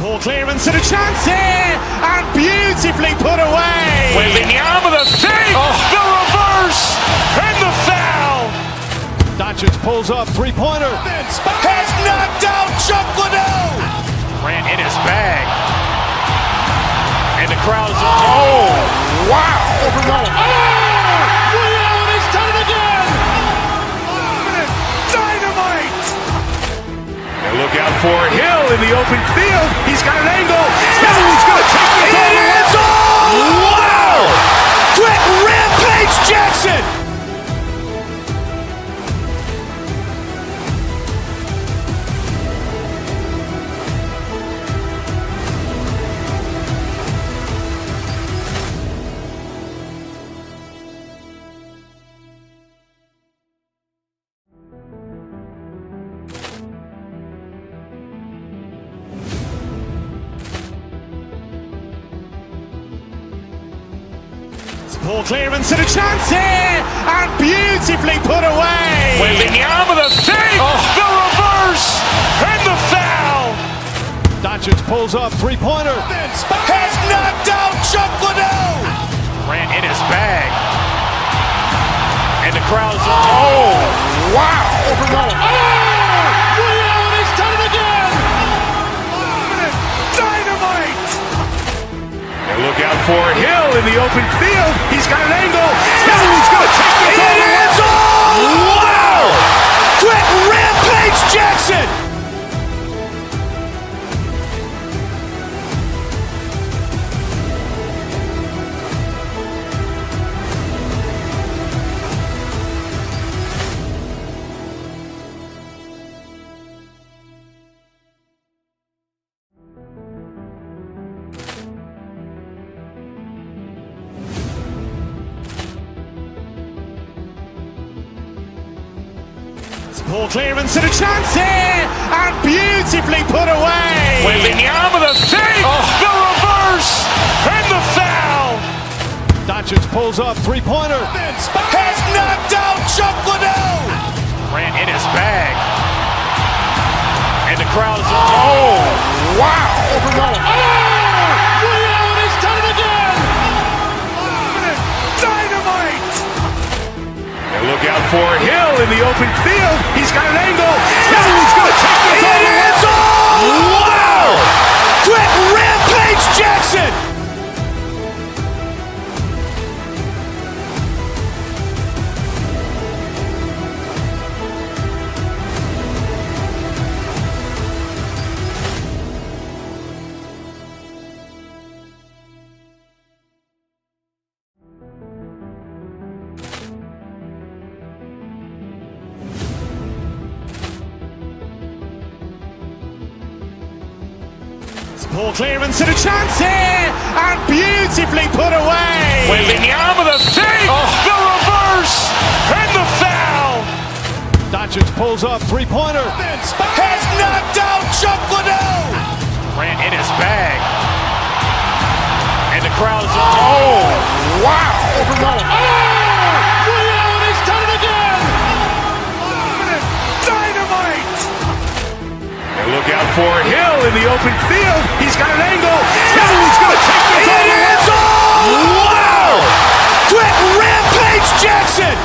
Ball clearance and a chance here, and beautifully put away. Wembanyama the fake, the reverse, and the foul. Doncic pulls up, three-pointer. Has knocked out Chuck Liddell. Ran in his bag. And the crowd is, oh, wow. Ray Allen has done it again. Dynamite. And look out for Hill in the open field. He's got an angle. He's going to take this all the way. Wow. Quick Rampage Jackson. Ball clearance and a chance here, and beautifully put away. Wembanyama the save, the reverse, and the foul. Doncic pulls up, three-pointer. Has knocked out Chuck Liddell. Ran in his bag. And the crowd's, oh, wow. Ray Allen has done it again. Dynamite. And look out for Hill in the open field. He's got an angle. He's going to take this all the way. Wow. Quick rampage Jackson. Ball clearance and a chance here, and beautifully put away. Wembanyama the save, the reverse, and the foul. Doncic pulls up, three-pointer. Has knocked out Chuck Liddell. Ran in his bag. And the crowd's, oh, wow. Ray Allen has done it again. Dynamite. And look out for Hill in the open field. He's got an angle. He's going to take this all the way. Wow. Quick rampage Jackson. Ball clearance and a chance here, and beautifully put away. Wembanyama the save, the reverse, and the foul. Doncic pulls up, three-pointer. Has knocked out Chuck Liddell. Ran in his bag. And the crowd's, oh, wow. Ray Allen has done it again. Dynamite. And look out for Hill in the open field. He's got an angle. He's going to take this all the way. Wow. Quick rampage Jackson.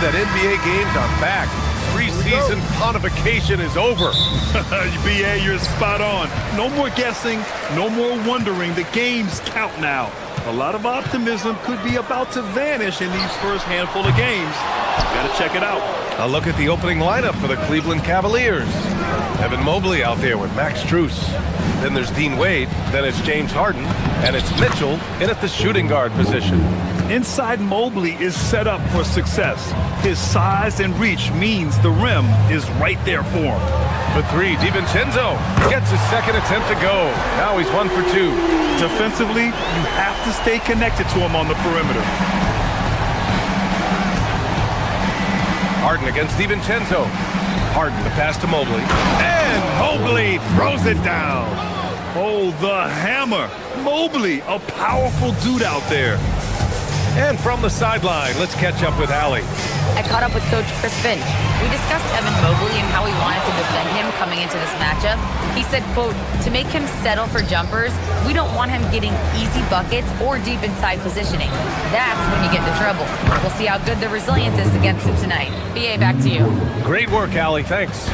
That NBA games are back. Preseason pontification is over. BA, you're spot on. No more guessing, no more wondering. The games count now. A lot of optimism could be about to vanish in these first handful of games. Gotta check it out. A look at the opening lineup for the Cleveland Cavaliers. Evan Mobley out there with Max Strus. Then there's Dean Wade. Then it's James Harden. And it's Mitchell in at the shooting guard position. Inside Mobley is set up for success. His size and reach means the rim is right there for him. For three, DiVincenzo gets his second attempt to go. Now he's 1 for 2. Defensively, you have to stay connected to him on the perimeter. Harden against DiVincenzo. Harden the pass to Mobley. And Mobley throws it down. Oh, the hammer. Mobley, a powerful dude out there. And from the sideline, let's catch up with Allie. I caught up with Coach Chris Finch. We discussed Evan Mobley and how he wanted to defend him coming into this matchup. He said, quote, to make him settle for jumpers, we don't want him getting easy buckets or deep inside positioning. That's when you get into trouble. We'll see how good the resilience is against him tonight. BA, back to you. Great work, Allie. Thanks.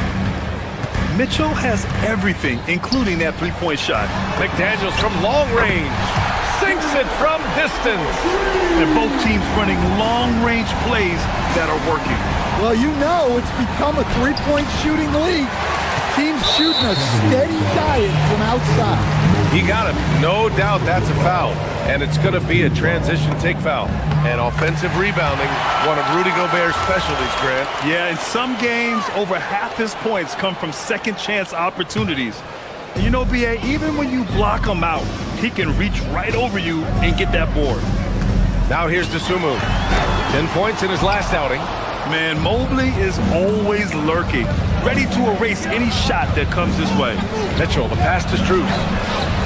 Mitchell has everything, including that three-point shot. McDaniels from long range. sinks it from distance. And both teams running long-range plays that are working. Well, you know it's become a three-point shooting league. Teams shooting a steady diet from outside. He got it. No doubt that's a foul. And it's going to be a transition take foul. And offensive rebounding, one of Rudy Gobert's specialties, Grant. Yeah, in some games, over half his points come from second-chance opportunities. And you know, B.A., even when you block him out, he can reach right over you and get that board. Now here's Dosunmu. 10 points in his last outing. Man, Mobley is always lurking, ready to erase any shot that comes his way. Mitchell, the pass to Strus.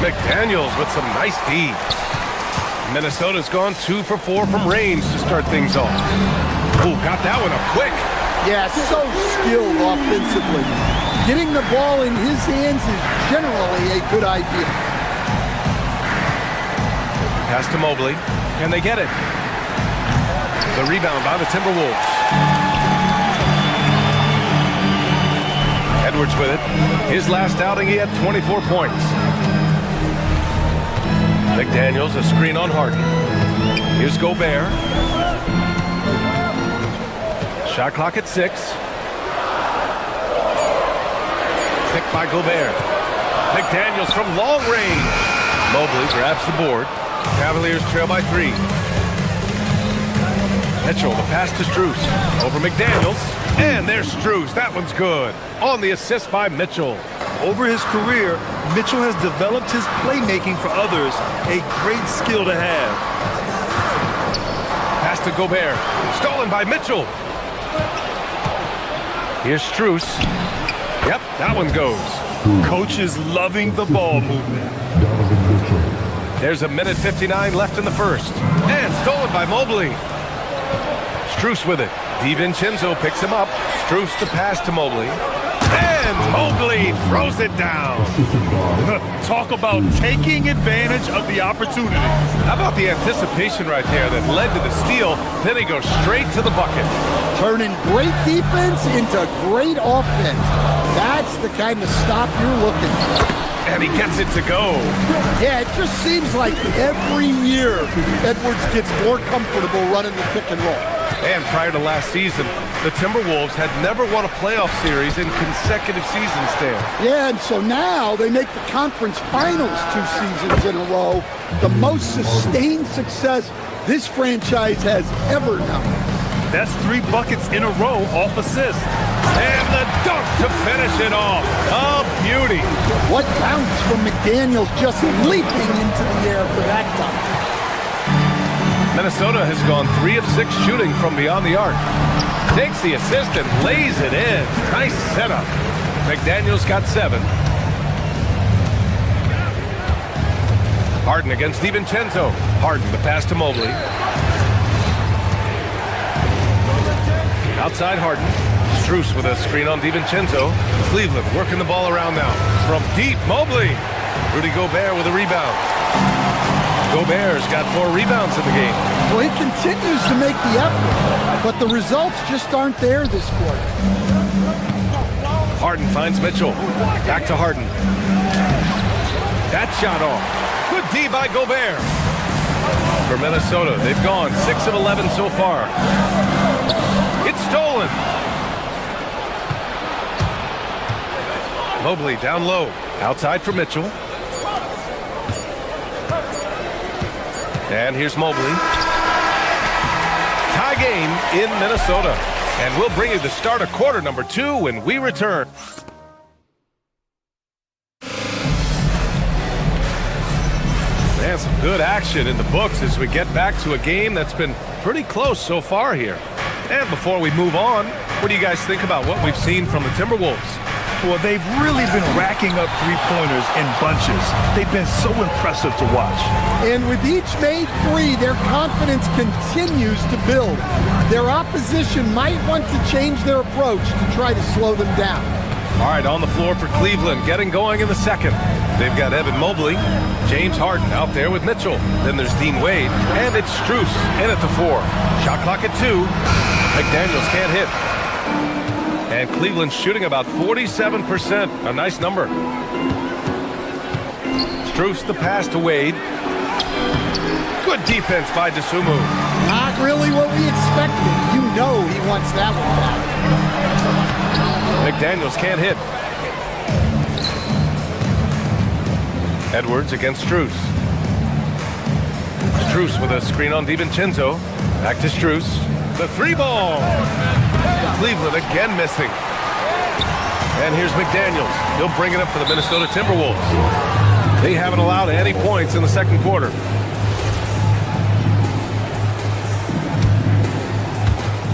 McDaniels with some nice D. Minnesota's gone 2 for 4 from range to start things off. Ooh, got that one up quick. Yeah, so skilled offensively. Getting the ball in his hands is generally a good idea. Pass to Mobley. Can they get it? The rebound by the Timberwolves. Edwards with it. His last outing, he had 24 points. McDaniels, a screen on Harden. Here's Gobert. Shot clock at 6. Picked by Gobert. McDaniels from long range. Mobley grabs the board. Cavaliers trail by 3. Mitchell, the pass to Strus. Over McDaniels. And there's Strus. That one's good. On the assist by Mitchell. Over his career, Mitchell has developed his playmaking for others, a great skill to have. Pass to Gobert. Stolen by Mitchell. Here's Strus. Yep, that one goes. Coach is loving the ball movement. There's a minute 59 left in the first. And stolen by Mobley. Strus with it. DiVincenzo picks him up. Strus the pass to Mobley. And Mobley throws it down. Talk about taking advantage of the opportunity. How about the anticipation right there that led to the steal? Then he goes straight to the bucket. Turning great defense into great offense. That's the kind of stop you're looking for. And he gets it to go. Yeah, it just seems like every year Edwards gets more comfortable running the pick and roll. And prior to last season, the Timberwolves had never won a playoff series in consecutive seasons, Dan. Yeah, and so now they make the conference finals 2 seasons in a row, the most sustained success this franchise has ever known. That's 3 buckets in a row off assist. And the dunk to finish it off. A beauty. What bounce from McDaniels, just leaping into the air for that dunk. Minnesota has gone 3 of 6 shooting from beyond the arc. Takes the assist and lays it in. Nice setup. McDaniels got 7. Harden against DiVincenzo. Harden, the pass to Mobley. Outside Harden. Strus with a screen on DiVincenzo. Cleveland working the ball around now. From deep, Mobley. Rudy Gobert with a rebound. Gobert's got 4 rebounds in the game. Well, he continues to make the effort, but the results just aren't there this quarter. Harden finds Mitchell. Back to Harden. That shot off. Good D by Gobert. For Minnesota, they've gone 6 of 11 so far. It's stolen. Mobley down low. Outside for Mitchell. And here's Mobley. Tie game in Minnesota. And we'll bring you the start of quarter number 2 when we return. Man, some good action in the books as we get back to a game that's been pretty close so far here. And before we move on, what do you guys think about what we've seen from the Timberwolves? Well, they've really been racking up three-pointers in bunches. They've been so impressive to watch. And with each made 3, their confidence continues to build. Their opposition might want to change their approach to try to slow them down. All right, on the floor for Cleveland, getting going in the second. They've got Evan Mobley, James Harden out there with Mitchell. Then there's Dean Wade, and it's Strus in at the 4. Shot clock at 2. McDaniels can't hit. And Cleveland's shooting about 47%. A nice number. Strus the pass to Wade. Good defense by DeSumo. Not really what we expected. You know he wants that one back. McDaniels can't hit. Edwards against Strus. Strus with a screen on DiVincenzo. Back to Strus. The 3-ball. Cleveland again missing. And here's McDaniels. He'll bring it up for the Minnesota Timberwolves. They haven't allowed any points in the second quarter.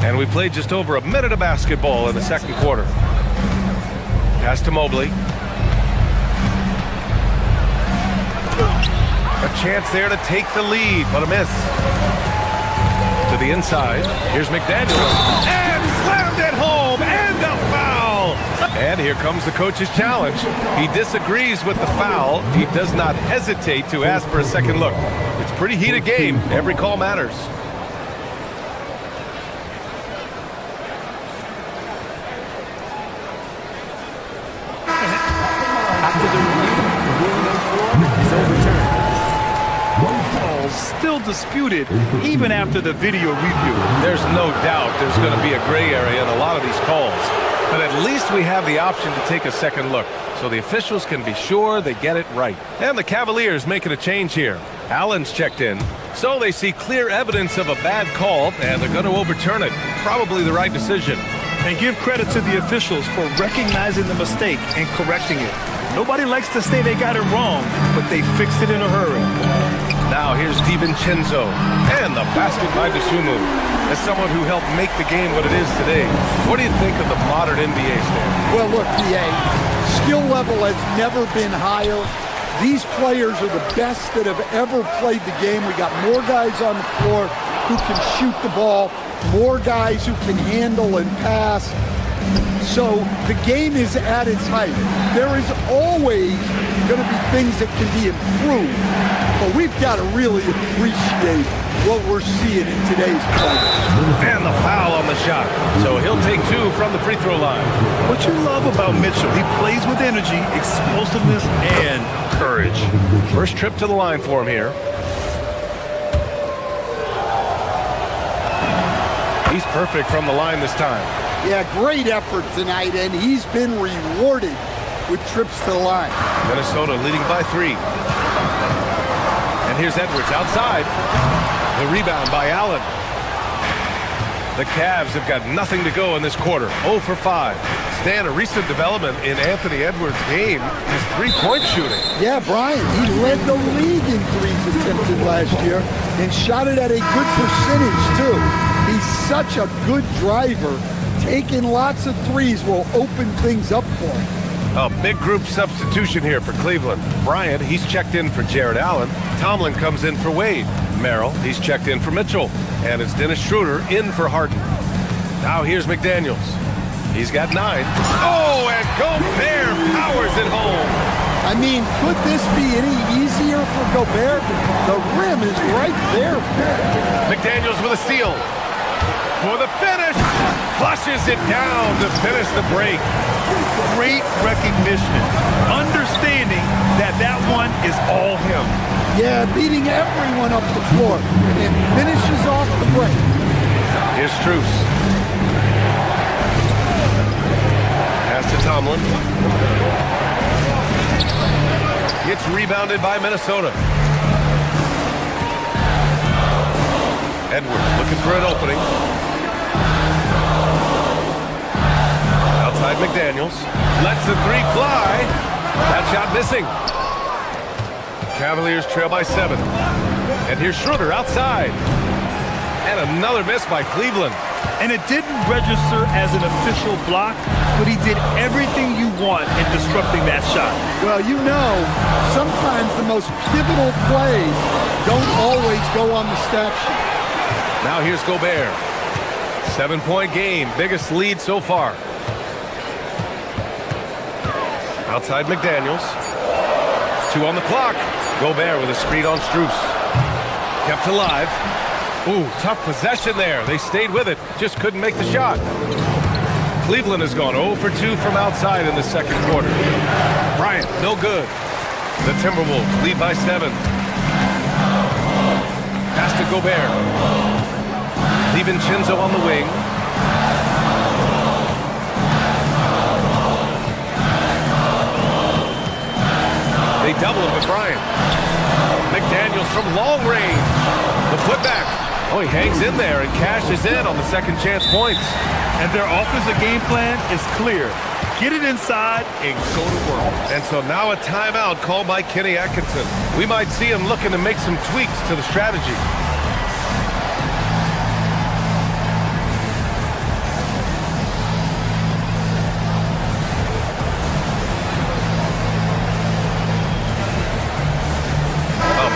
And we played just over a minute of basketball in the second quarter. Pass to Mobley. A chance there to take the lead, but a miss. To the inside. Here's McDaniels. And slammed it home. And a foul. And here comes the coach's challenge. He disagrees with the foul. He does not hesitate to ask for a second look. It's a pretty heated game. Every call matters. Still disputed even after the video review. There's no doubt there's going to be a gray area in a lot of these calls. But at least we have the option to take a second look, so the officials can be sure they get it right. And the Cavaliers making a change here. Allen's checked in, so they see clear evidence of a bad call, and they're going to overturn it. Probably the right decision. And give credit to the officials for recognizing the mistake and correcting it. Nobody likes to say they got it wrong, but they fixed it in a hurry. Now here's DiVincenzo, and the basket by DeSumo. As someone who helped make the game what it is today, what do you think of the modern NBA standard? Well, look, PA, skill level has never been higher. These players are the best that have ever played the game. We got more guys on the floor who can shoot the ball, more guys who can handle and pass. So the game is at its height. There is always going to be things that can be improved, but we've got to really appreciate what we're seeing in today's play. And the foul on the shot. So he'll take two from the free throw line. What you love about Mitchell, he plays with energy, explosiveness, and courage. First trip to the line for him here. He's perfect from the line this time. Yeah, great effort tonight, and he's been rewarded with trips to the line. Minnesota leading by 3. And here's Edwards outside. The rebound by Allen. The Cavs have got nothing to go in this quarter. 0 for 5. Stan, a recent development in Anthony Edwards' game is three-point shooting. Yeah, Brian, he led the league in threes attempted last year and shot it at a good percentage, too. He's such a good driver. Taking lots of threes will open things up for him. A big group substitution here for Cleveland. Bryant, he's checked in for Jared Allen. Tomlin comes in for Wade. Merrill, he's checked in for Mitchell. And it's Dennis Schroeder in for Harden. Now here's McDaniels. He's got 9. Oh, and Gobert powers it home. I mean, could this be any easier for Gobert? The rim is right there. McDaniels with a steal. For the finish. Flushes it down to finish the break. Great recognition. Understanding that that one is all him. Yeah, beating everyone up the floor and finishes off the break. Here's Strus. Pass to Tomlin. Gets rebounded by Minnesota. Edwards looking for an opening. Outside McDaniels. Lets the 3 fly. That shot missing. Cavaliers trail by 7. And here's Schroeder outside. And another miss by Cleveland. And it didn't register as an official block, but he did everything you want in disrupting that shot. Well, you know, sometimes the most pivotal plays don't always go on the stat sheet. Now here's Gobert. 7-point game, biggest lead so far. Outside McDaniels. 2 on the clock. Gobert with a screen on Strus. Kept alive. Ooh, tough possession there. They stayed with it. Just couldn't make the shot. Cleveland has gone 0 for 2 from outside in the second quarter. Bryant, no good. The Timberwolves lead by 7. Pass to Gobert. DiVincenzo on the wing. They double him with Bryant. McDaniels from long range. The putback. Oh, he hangs in there and cashes in on the second chance points. And their offensive game plan is clear. Get it inside and go to work. And so now a timeout called by Kenny Atkinson. We might see him looking to make some tweaks to the strategy.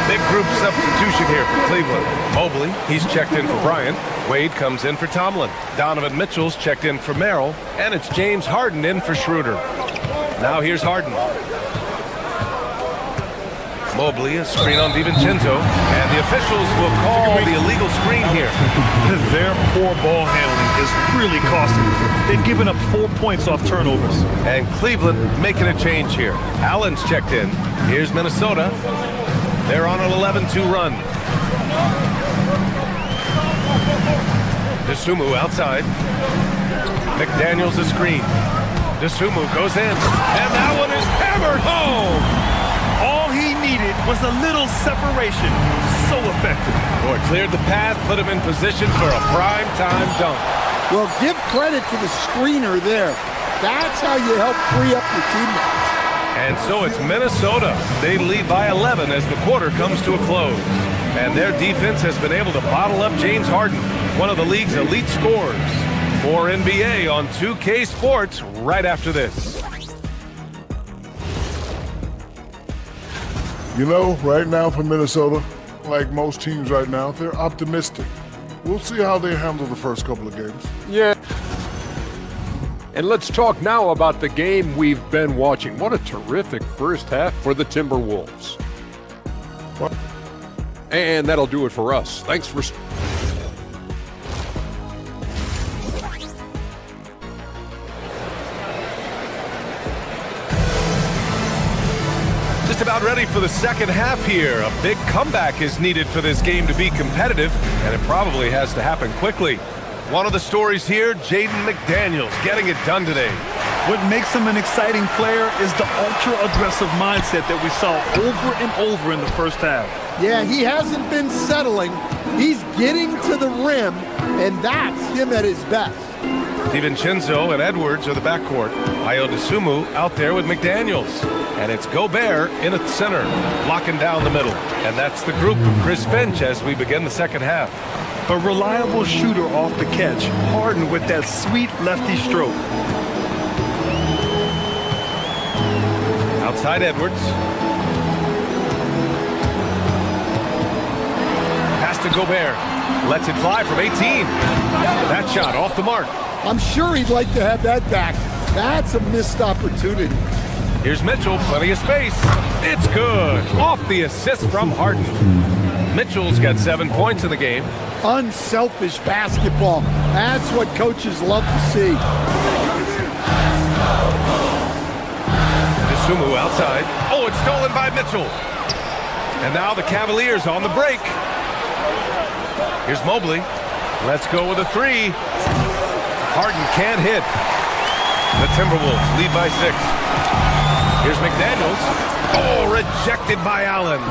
Big group substitution here for Cleveland. Mobley, he's checked in for Bryant. Wade comes in for Tomlin. Donovan Mitchell's checked in for Merrill. And it's James Harden in for Schroeder. Now here's Harden. Mobley, a screen on DiVincenzo. And the officials will call the illegal screen here. Their poor ball handling is really costing them. They've given up 4 points off turnovers. And Cleveland making a change here. Allen's checked in. Here's Minnesota. They're on an 11-2 run. Dosunmu outside. McDaniels a screen. Dosunmu goes in. And that one is hammered home. All he needed was a little separation. So effective. Boy, cleared the path, put him in position for a prime-time dunk. Well, give credit to the screener there. That's how you help free up your teammates. And so it's Minnesota. They lead by 11 as the quarter comes to a close. And their defense has been able to bottle up James Harden, one of the league's elite scorers. More NBA on 2K Sports right after this. You know, right now for Minnesota, like most teams right now, they're optimistic. We'll see how they handle the first couple of games. Yeah. And let's talk now about the game we've been watching. What a terrific first half for the Timberwolves. What? And that'll do it for us. Thanks for... Just about ready for the second half here. A big comeback is needed for this game to be competitive, and it probably has to happen quickly. One of the stories here, Jaden McDaniels getting it done today. What makes him an exciting player is the ultra-aggressive mindset that we saw over and over in the first half. Yeah, he hasn't been settling. He's getting to the rim, and that's him at his best. DiVincenzo and Edwards are the backcourt. Ayo Dosunmu out there with McDaniels. And it's Gobert in at center, blocking down the middle. And that's the group from Chris Finch as we begin the second half. A reliable shooter off the catch, Harden with that sweet lefty stroke. Outside Edwards. Pass to Gobert. Lets it fly from 18. That shot off the mark. I'm sure he'd like to have that back. That's a missed opportunity. Here's Mitchell, plenty of space. It's good. Off the assist from Harden. Mitchell's got 7 points in the game. Unselfish basketball. That's what coaches love to see. Dosunmu outside. Oh, it's stolen by Mitchell. And now the Cavaliers on the break. Here's Mobley. Let's go with a three. Harden can't hit. The Timberwolves lead by 6. Here's McDaniels. Oh, rejected by Allen.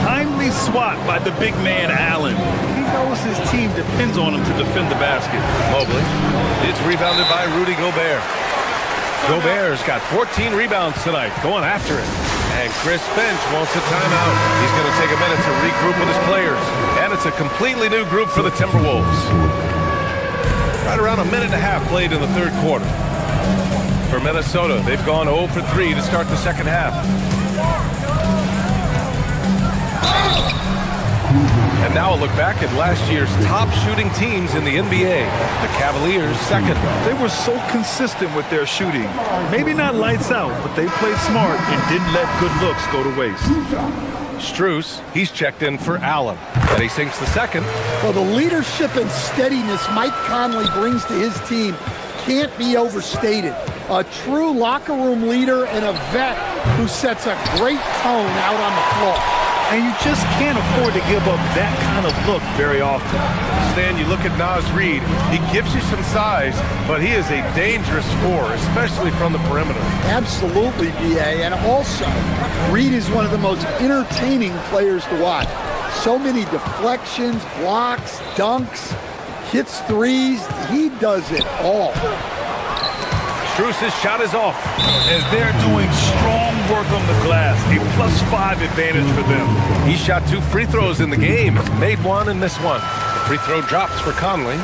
Timely swat by the big man, Allen. He knows his team depends on him to defend the basket. Mobley. It's rebounded by Rudy Gobert. Gobert's got 14 rebounds tonight, going after it. And Chris Finch wants a timeout. He's going to take a minute to regroup with his players. And it's a completely new group for the Timberwolves. Right around a minute and a half played in the third quarter. For Minnesota, they've gone 0 for 3 to start the second half. And now a look back at last year's top shooting teams in the NBA. The Cavaliers second. They were so consistent with their shooting. Maybe not lights out, but they played smart and didn't let good looks go to waste. Strus, he's checked in for Allen. And he sinks the second. Well, the leadership and steadiness Mike Conley brings to his team can't be overstated. A true locker room leader and a vet who sets a great tone out on the floor. and you just can't afford to give up that kind of look very often. Stan, you look at Naz Reid, he gives you some size, but he is a dangerous scorer, especially from the perimeter. Absolutely, B.A. And also, Reid is one of the most entertaining players to watch. So many deflections, blocks, dunks, hits threes. He does it all. Struce's shot is off. As they're doing strong work on the glass, a +5 advantage for them. He shot 2 free throws in the game, made 1 and missed 1. The free throw drops for Conley.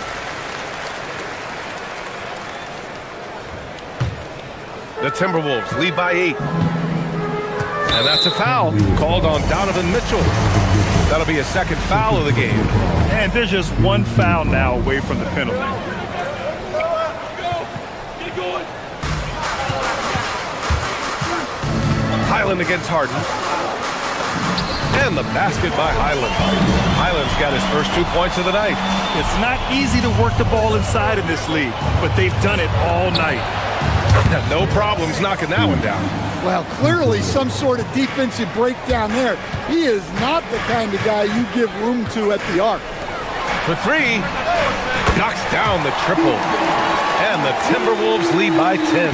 The Timberwolves lead by 8. And that's a foul called on Donovan Mitchell. That'll be a second foul of the game. And there's just one foul now away from the penalty. Highland against Harden. And the basket by Highland. Highland's got his first 2 points of the night. It's not easy to work the ball inside in this league, but they've done it all night. No problems knocking that one down. Well, clearly some sort of defensive breakdown there. He is not the kind of guy you give room to at the arc. For 3, knocks down the triple. And the Timberwolves lead by 10.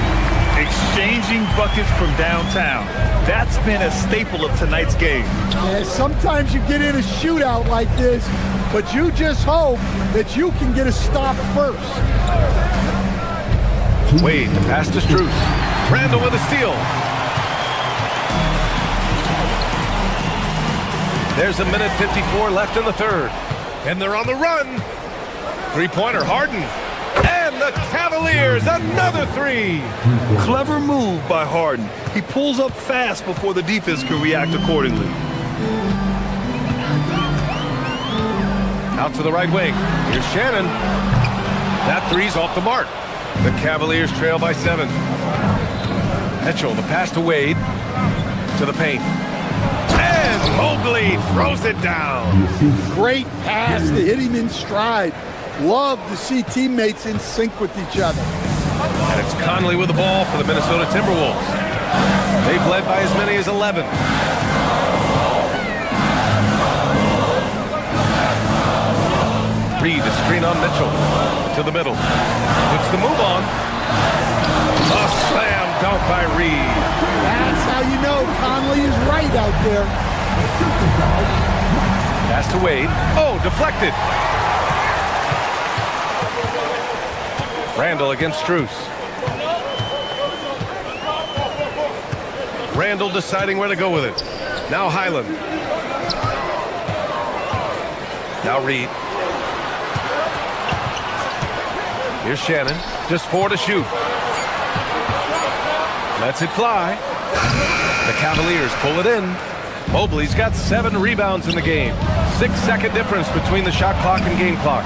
Exchanging buckets from downtown. That's been a staple of tonight's game. Yeah, sometimes you get in a shootout like this, but you just hope that you can get a stop first. Wade, the pass to Strus. Randall with a steal. There's a minute 54 left in the third. And they're on the run. Three-pointer, Harden. And the Cavaliers, another 3. Clever move by Harden. He pulls up fast before the defense can react accordingly. Out to the right wing. Here's Shannon. That 3's off the mark. The Cavaliers trail by 7. Mitchell, the pass to Wade. To the paint. And Mobley throws it down. Great pass to hit him in stride. Love to see teammates in sync with each other. And it's Conley with the ball for the Minnesota Timberwolves. They've led by as many as 11. Reid, a screen on Mitchell. To the middle. Puts the move on. A slam dunk by Reid. That's how you know Conley is right out there. Pass to Wade. Oh, deflected. Randall against Strus. Randall deciding where to go with it. Now Highland. Now Reid. Here's Shannon. Just 4 to shoot. Lets it fly. The Cavaliers pull it in. Mobley's got 7 rebounds in the game. 6-second difference between the shot clock and game clock.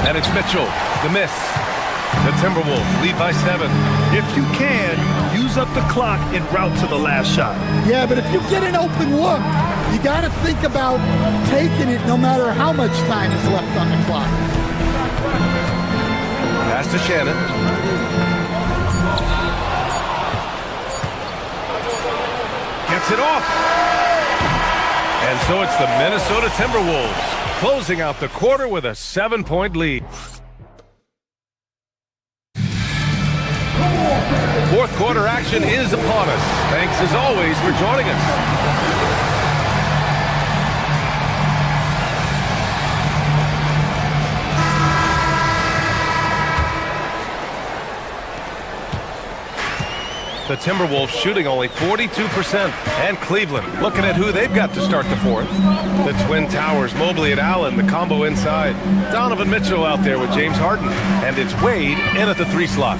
And it's Mitchell. The miss. The Timberwolves lead by 7. If you can, use up the clock en route to the last shot. Yeah, but if you get an open look, you got to think about taking it no matter how much time is left on the clock. Pass to Shannon. Gets it off. And so it's the Minnesota Timberwolves closing out the quarter with a 7-point lead. Fourth quarter action is upon us. Thanks as always for joining us. The Timberwolves shooting only 42%. And Cleveland looking at who they've got to start the fourth. The Twin Towers, Mobley and Allen, the combo inside. Donovan Mitchell out there with James Harden. And it's Wade in at the 3 slot.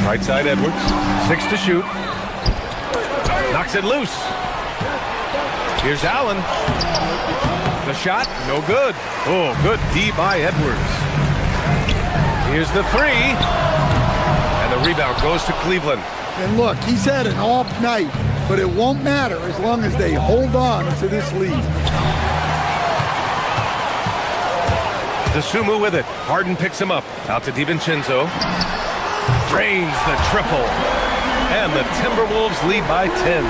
Right side Edwards, 6 to shoot. Knocks it loose. Here's Allen. The shot, no good. Oh, good D by Edwards. Here's the 3. And the rebound goes to Cleveland. And look, he's had an off night, but it won't matter as long as they hold on to this lead. DeSumo with it. Harden picks him up. Out to DiVincenzo. Drains the triple. And the Timberwolves lead by 10.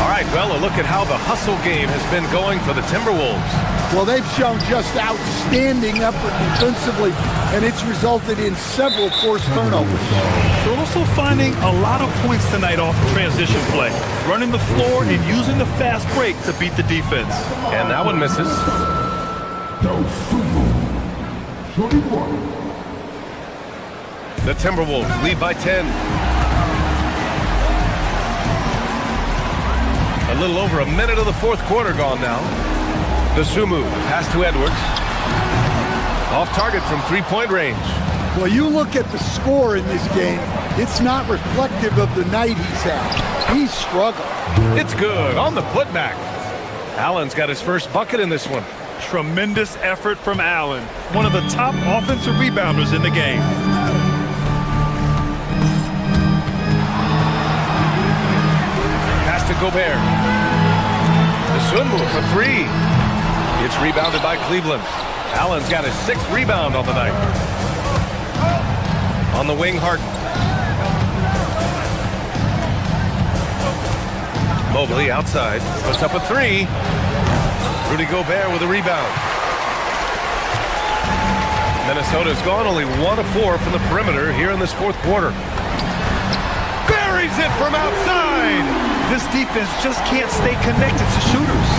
All right, well, a look at how the hustle game has been going for the Timberwolves. Well, they've shown just outstanding effort defensively, and it's resulted in several forced turnovers. They're also finding a lot of points tonight off of transition play, running the floor and using the fast break to beat the defense. And that one misses. The Timberwolves lead by 10. A little over a minute of the fourth quarter gone now. The Sumu pass to Edwards. Off target from three-point range. Well, you look at the score in this game, it's not reflective of the night he's had. He's struggled. It's good on the putback. Allen's got his first bucket in this one. Tremendous effort from Allen, one of the top offensive rebounders in the game. Pass to Gobert. The Sumu for three. It's rebounded by Cleveland. Allen's got his sixth rebound on the night. On the wing, Harden. Mobley outside. Puts up a three. Rudy Gobert with a rebound. Minnesota's gone only 1 of 4 from the perimeter here in this fourth quarter. Buries it from outside. This defense just can't stay connected to shooters.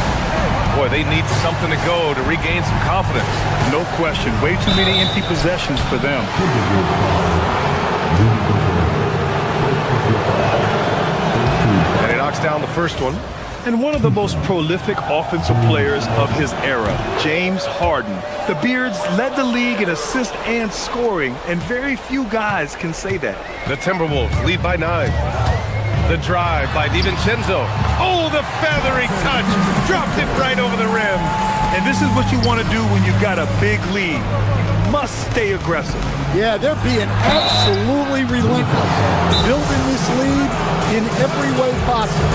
Boy, they need something to go to regain some confidence. No question. Way too many empty possessions for them. And he knocks down the first one. And one of the most prolific offensive players of his era, James Harden. The Beards led the league in assists and scoring, and very few guys can say that. The Timberwolves lead by 9. The drive by DiVincenzo. Oh, the feathery touch. Dropped it right over the rim. And this is what you want to do when you've got a big lead. You must stay aggressive. Yeah, they're being absolutely relentless, building this lead in every way possible.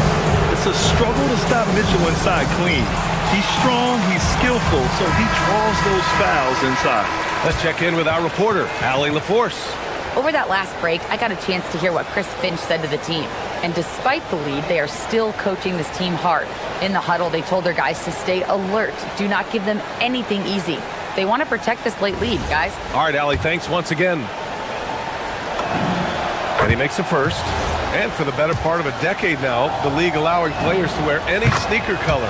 It's a struggle to stop Mitchell inside clean. He's strong, he's skillful, so he draws those fouls inside. Let's check in with our reporter, Allie LaForce. Over that last break, I got a chance to hear what Chris Finch said to the team. And despite the lead, they are still coaching this team hard. In the huddle, they told their guys to stay alert. Do not give them anything easy. They want to protect this late lead, guys. All right, Allie, thanks once again. And he makes a first. And for the better part of a decade now, the league allowing players to wear any sneaker color.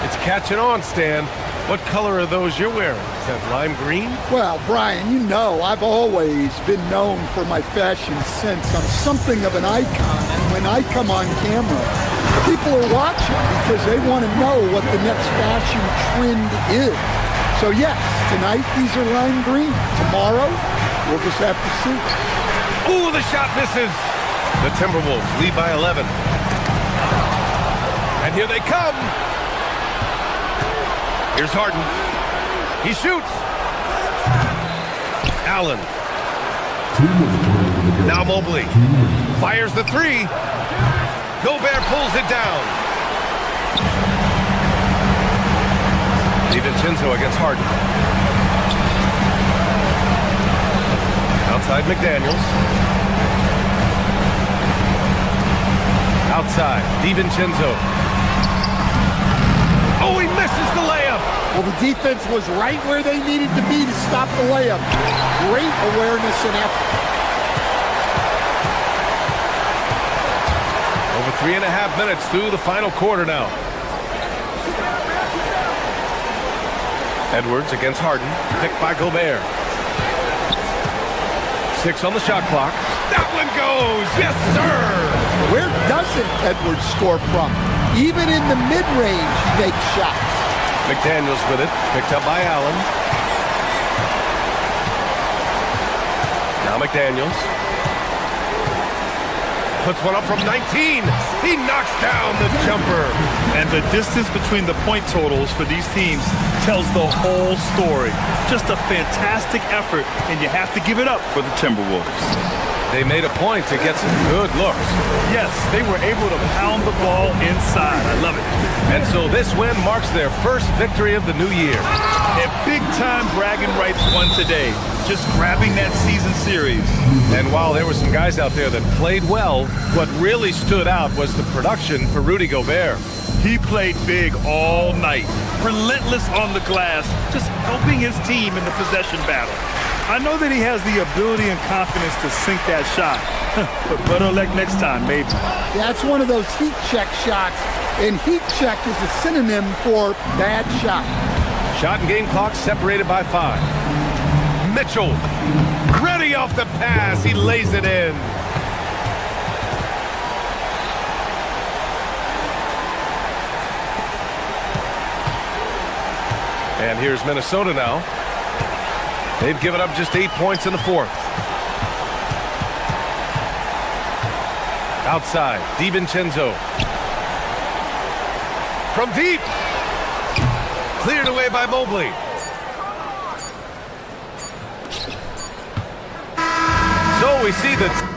It's catching on, Stan. What color are those you're wearing? Is that lime green? Well, Brian, you know I've always been known for my fashion sense. I'm something of an icon, and when I come on camera, people are watching because they want to know what the next fashion trend is. So yes, tonight these are lime green. Tomorrow, we'll just have to see. Ooh, the shot misses. The Timberwolves lead by 11. And here they come. Here's Harden. He shoots. Allen. Now Mobley. Fires the three. Gobert pulls it down. DiVincenzo against Harden. Outside McDaniels. Outside, DiVincenzo. Oh, he misses the layup. Well, the defense was right where they needed to be to stop the layup. Great awareness and effort. Over 3.5 minutes through the final quarter now. Edwards against Harden, picked by Gobert. 6 on the shot clock. That one goes, yes sir! Where doesn't Edwards score from? Even in the mid-range, he makes shots. McDaniels with it, picked up by Allen. Now McDaniels. Puts one up from 19. He knocks down the jumper. And the distance between the point totals for these teams tells the whole story. Just a fantastic effort, and you have to give it up for the Timberwolves. They made a point to get some good looks. Yes, they were able to pound the ball inside. I love it. And so this win marks their first victory of the new year. And big-time bragging rights won today. Just grabbing that season series. And while there were some guys out there that played well, what really stood out was the production for Rudy Gobert. He played big all night. Relentless on the glass, just helping his team in the possession battle. I know that he has the ability and confidence to sink that shot. But better luck next time, maybe. That's one of those heat check shots, and heat check is a synonym for bad shot. Shot and game clock separated by 5. Mitchell, ready off the pass. He lays it in. And here's Minnesota now. They've given up just 8 points in the fourth. Outside, DiVincenzo. From deep. Cleared away by Mobley. So we see that.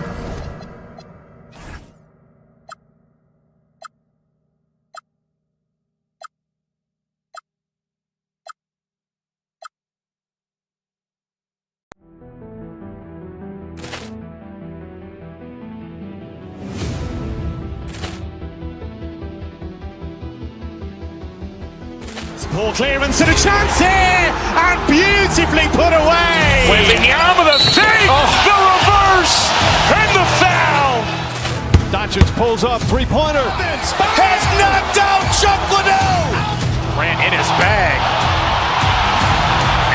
Ball clearance and a chance here, and beautifully put away. Wembanyama the fake, the reverse, and the foul. Doncic pulls up, three-pointer. Has knocked out Chuck Liddell. Ran in his bag.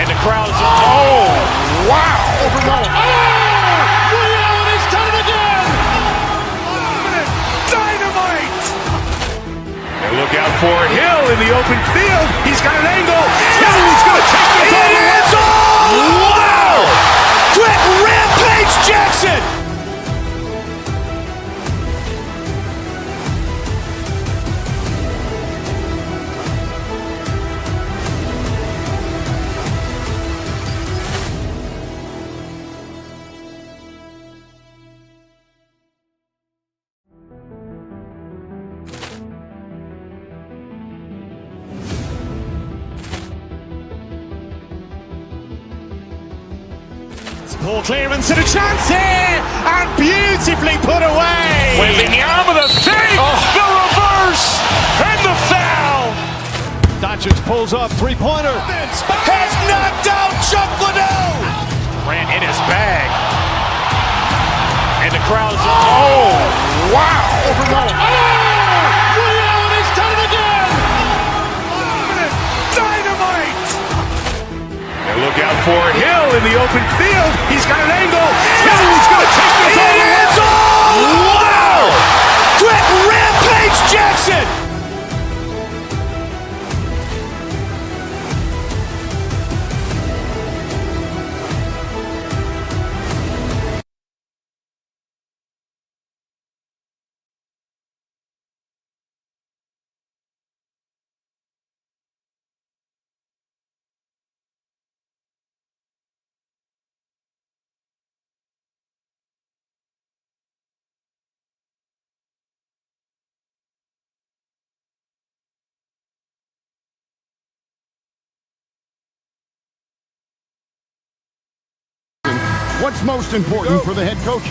And the crowd is... Oh, wow. overruled. Ray Allen has done it again. Dynamite. And look out for Hill in the open field. He's got an angle. He's going to take this all the way. Wow! Quick Rampage Jackson. Ball clearance and a chance here, and beautifully put away. Wembanyama the fake, the reverse, and the foul. Doncic pulls up, three-pointer. Has knocked out Chuck Liddell. Ran in his bag. And the crowd is... Oh, wow. overruled. Ray Allen has done it again. Dynamite. And look out for Hill in the open field. He's got an angle. He's going to take this all the way. Wow! Quick Rampage Jackson. What's most important for the head coach?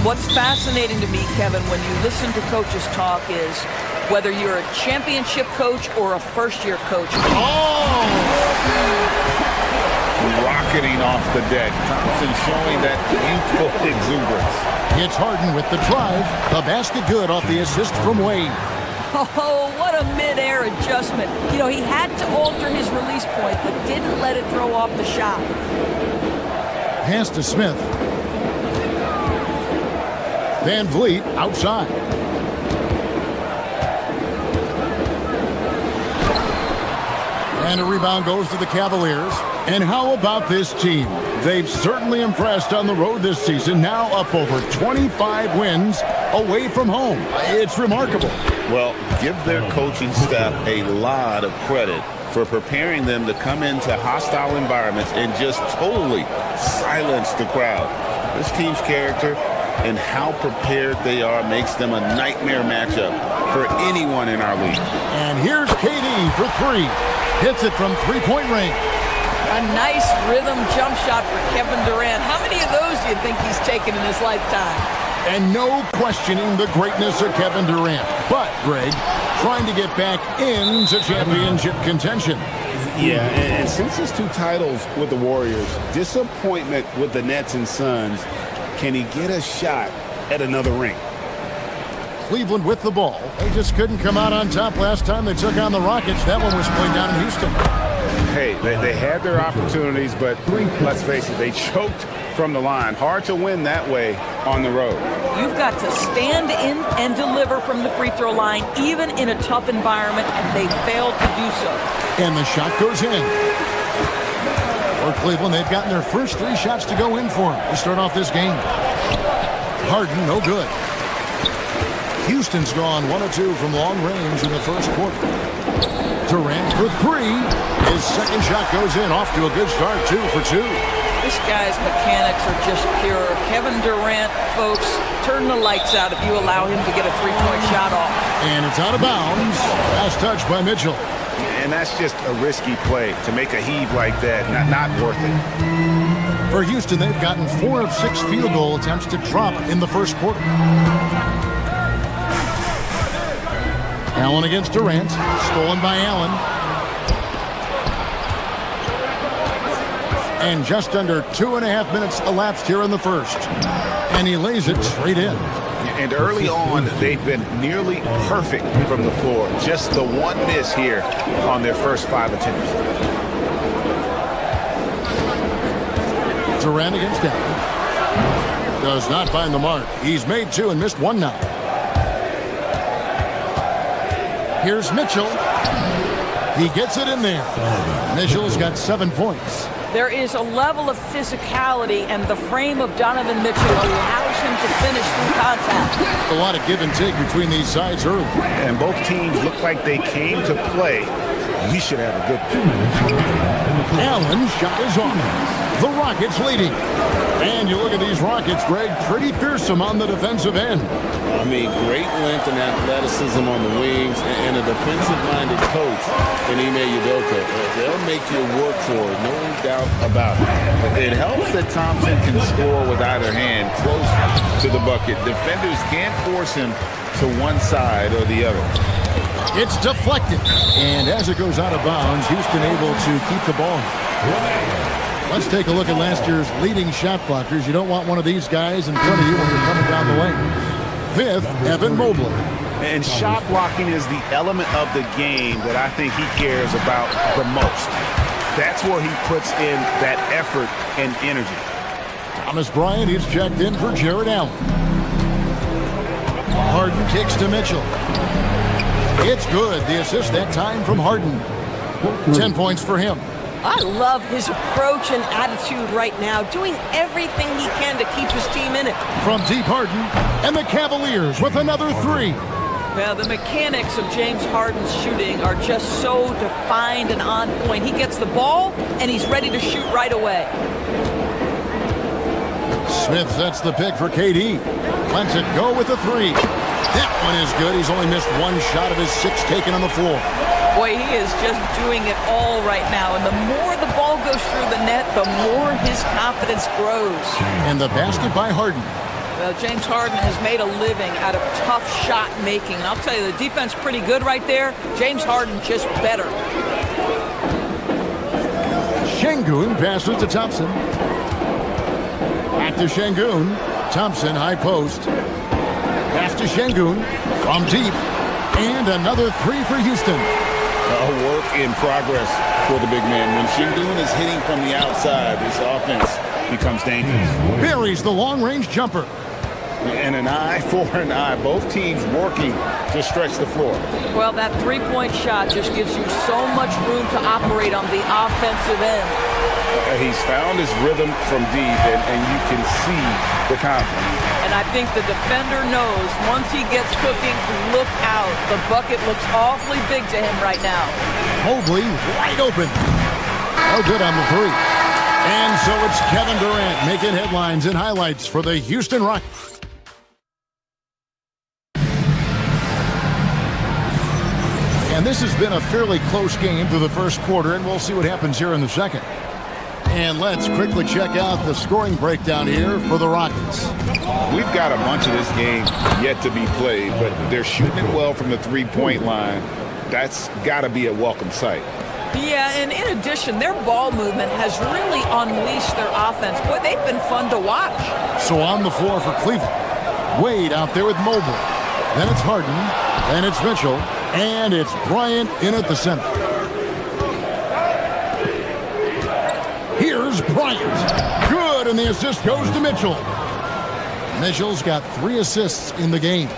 What's fascinating to me, Kevin, when you listen to coaches talk is whether you're a championship coach or a first-year coach. Rocketing off the deck. Thompson showing that youthful exuberance. It's Harden with the drive. The basket good off the assist from Wade. Oh, what a mid-air adjustment. You know, he had to alter his release point, but didn't let it throw off the shot. Pass to Smith. Van Vliet outside. And a rebound goes to the Cavaliers. And how about this team? They've certainly impressed on the road this season, now up over 25 wins away from home. It's remarkable. Well, give their coaching staff a lot of credit for preparing them to come into hostile environments and just totally silence the crowd. This team's character and how prepared they are makes them a nightmare matchup for anyone in our league. And here's KD for three. Hits it from three-point range. A nice rhythm jump shot for Kevin Durant. How many of those do you think he's taken in his lifetime? And no questioning the greatness of Kevin Durant. But, Greg, trying to get back into championship contention. Yeah, and since his 2 titles with the Warriors, disappointment with the Nets and Suns, can he get a shot at another ring? Cleveland with the ball. They just couldn't come out on top last time they took on the Rockets. That one was played down in Houston. Hey, they had their opportunities, but let's face it, they choked from the line. Hard to win that way on the road. You've got to stand in and deliver from the free throw line, even in a tough environment, and they failed to do so. And the shot goes in. For Cleveland, they've gotten their first 3 shots to go in for them to start off this game. Harden, no good. Houston's gone 1 of 2 from long range in the first quarter. Durant for 3. His second shot goes in, off to a good start, 2 for 2. This guy's mechanics are just pure. Kevin Durant, folks, turn the lights out if you allow him to get a 3-point shot off. And it's out of bounds. Last touch by Mitchell. And that's just a risky play to make a heave like that. Not worth it. For Houston, they've gotten 4 of 6 field goal attempts to drop in the first quarter. Allen against Durant. Stolen by Allen. And just under 2.5 minutes elapsed here in the first. And he lays it straight in. And early on, they've been nearly perfect from the floor. Just the one miss here on their first 5 attempts. Durant against Allen. Does not find the mark. He's made 2 and missed 1 now. Here's Mitchell. He gets it in there. Mitchell's got 7 points. There is a level of physicality, and the frame of Donovan Mitchell allows him to finish through contact. A lot of give and take between these sides early. And both teams look like they came to play. We should have a good Allen shot is on. The Rockets leading. And you look at these Rockets, Greg, pretty fearsome on the defensive end. I mean, great length and athleticism on the wings, and a defensive-minded coach in Ime Udoka. They'll make you work for it, no doubt about it. It helps that Thompson can score with either hand close to the bucket. Defenders can't force him to one side or the other. It's deflected. And as it goes out of bounds, Houston able to keep the ball. Let's take a look at last year's leading shot blockers. You don't want one of these guys in front of you when you're coming down the lane. 5th, Evan Mobley. And shot blocking is the element of the game that I think he cares about the most. That's where he puts in that effort and energy. Thomas Bryant is checked in for Jared Allen. Harden kicks to Mitchell. It's good. The assist that time from Harden. 10 points for him. I love his approach and attitude right now, doing everything he can to keep his team in it. From deep, Harden, and the Cavaliers with another 3. Well, the mechanics of James Harden's shooting are just so defined and on point. He gets the ball, and he's ready to shoot right away. Smith sets the pick for KD. Lets it go with the 3. That one is good. He's only missed 1 shot of his 6 taken on the floor. Boy, he is just doing it all right now. And the more the ball goes through the net, the more his confidence grows. And the basket by Harden. Well, James Harden has made a living out of tough shot making. And I'll tell you, the defense pretty good right there. James Harden just better. Şengün passes to Thompson. Back to Şengün. Thompson, high post. Pass to Şengün from deep. And another 3 for Houston. A work in progress for the big man. When Şengün is hitting from the outside, this offense becomes dangerous. Buries the long-range jumper. And an eye for an eye. Both teams working to stretch the floor. Well, that 3-point shot just gives you so much room to operate on the offensive end. He's found his rhythm from deep, and you can see the confidence. And I think the defender knows once he gets cooking, look out. The bucket looks awfully big to him right now. Mobley wide open. No good on the 3. And so it's Kevin Durant making headlines and highlights for the Houston Rockets. And this has been a fairly close game through the first quarter, and we'll see what happens here in the second. And let's quickly check out the scoring breakdown here for the Rockets. We've got a bunch of this game yet to be played, but they're shooting it well from the three-point line. That's got to be a welcome sight. Yeah, and in addition, their ball movement has really unleashed their offense. Boy, they've been fun to watch. So on the floor for Cleveland, Wade out there with Mobley. Then it's Harden, then it's Mitchell, and it's Bryant in at the center. Here's Bryant. Good, and the assist goes to Mitchell. Mitchell's got 3 assists in the game.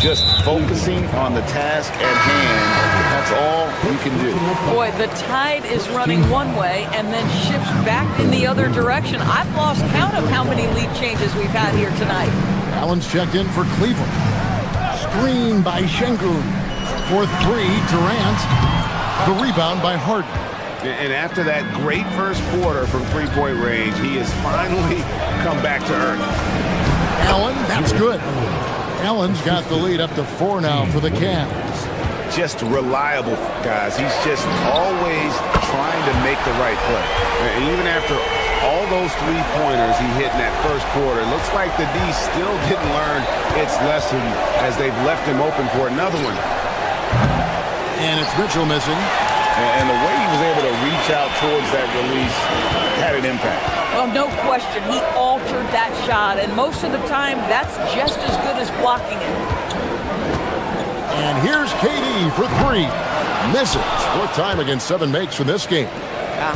Just focusing on the task at hand. That's all you can do. Boy, the tide is running one way and then shifts back in the other direction. I've lost count of how many lead changes we've had here tonight. Allen's checked in for Cleveland. Screen by Şengün. For 3, Durant. The rebound by Harden. And after that great first quarter from three-point range, he has finally come back to earth. Allen, that's good. Allen's got the lead up to 4 now for the Cavs. Just reliable, guys. He's just always trying to make the right play. And even after all those three-pointers he hit in that first quarter, it looks like the D still didn't learn its lesson as they've left him open for another one. And it's Mitchell missing. And the way he was able to reach out towards that release had an impact. Well, no question. He altered that shot, and most of the time, that's just as good as blocking it. And here's KD for 3. Misses. 4th time against 7 makes for this game.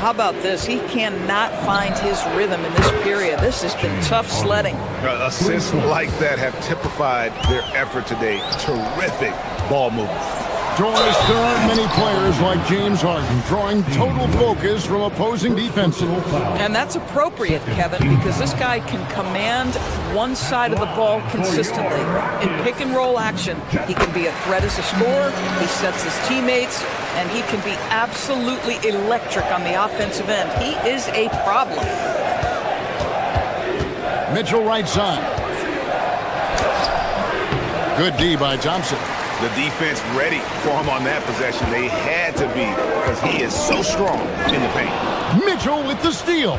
How about this? He cannot find his rhythm in this period. This has been tough sledding. Assists like that have typified their effort today. Terrific ball movement. Joyce, there aren't many players like James Harden drawing total focus from opposing defenses. And that's appropriate, Kevin, because this guy can command one side of the ball consistently. In pick-and-roll action, he can be a threat as a scorer, he sets his teammates, and he can be absolutely electric on the offensive end. He is a problem. Mitchell right side. Good D by Thompson. The defense ready for him on that possession. They had to be because he is so strong in the paint. Mitchell with the steal.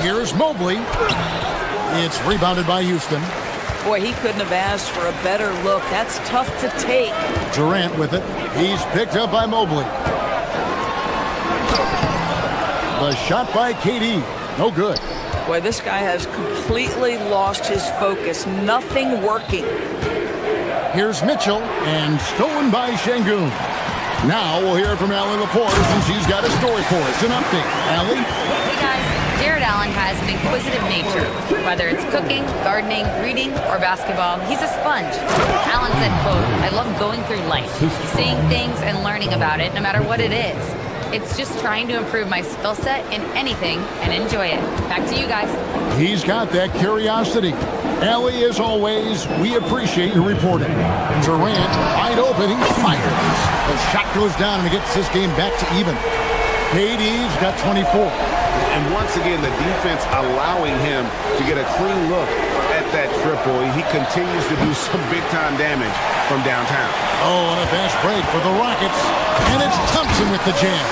Here's Mobley. It's rebounded by Houston. Boy, he couldn't have asked for a better look. That's tough to take. Durant with it. He's picked up by Mobley. The shot by KD. No good. Boy, this guy has completely lost his focus. Nothing working. Here's Mitchell, and stolen by Şengün. Now we'll hear from Allie LaForce, and she's got a story for us. An update. Allie? Hey, guys. Jared Allen has an inquisitive nature. Whether it's cooking, gardening, reading, or basketball, he's a sponge. Allen said, quote, "I love going through life, seeing things and learning about it, no matter what it is. It's just trying to improve my skill set in anything and enjoy it." Back to you guys. He's got that curiosity. Allie, as always, we appreciate your reporting. Durant, wide open, he fires. The shot goes down and he gets this game back to even. KD's got 24. And once again, the defense allowing him to get a clean look at that triple. He continues to do some big-time damage from downtown. Oh, and a fast break for the Rockets. And it's Thompson with the jam.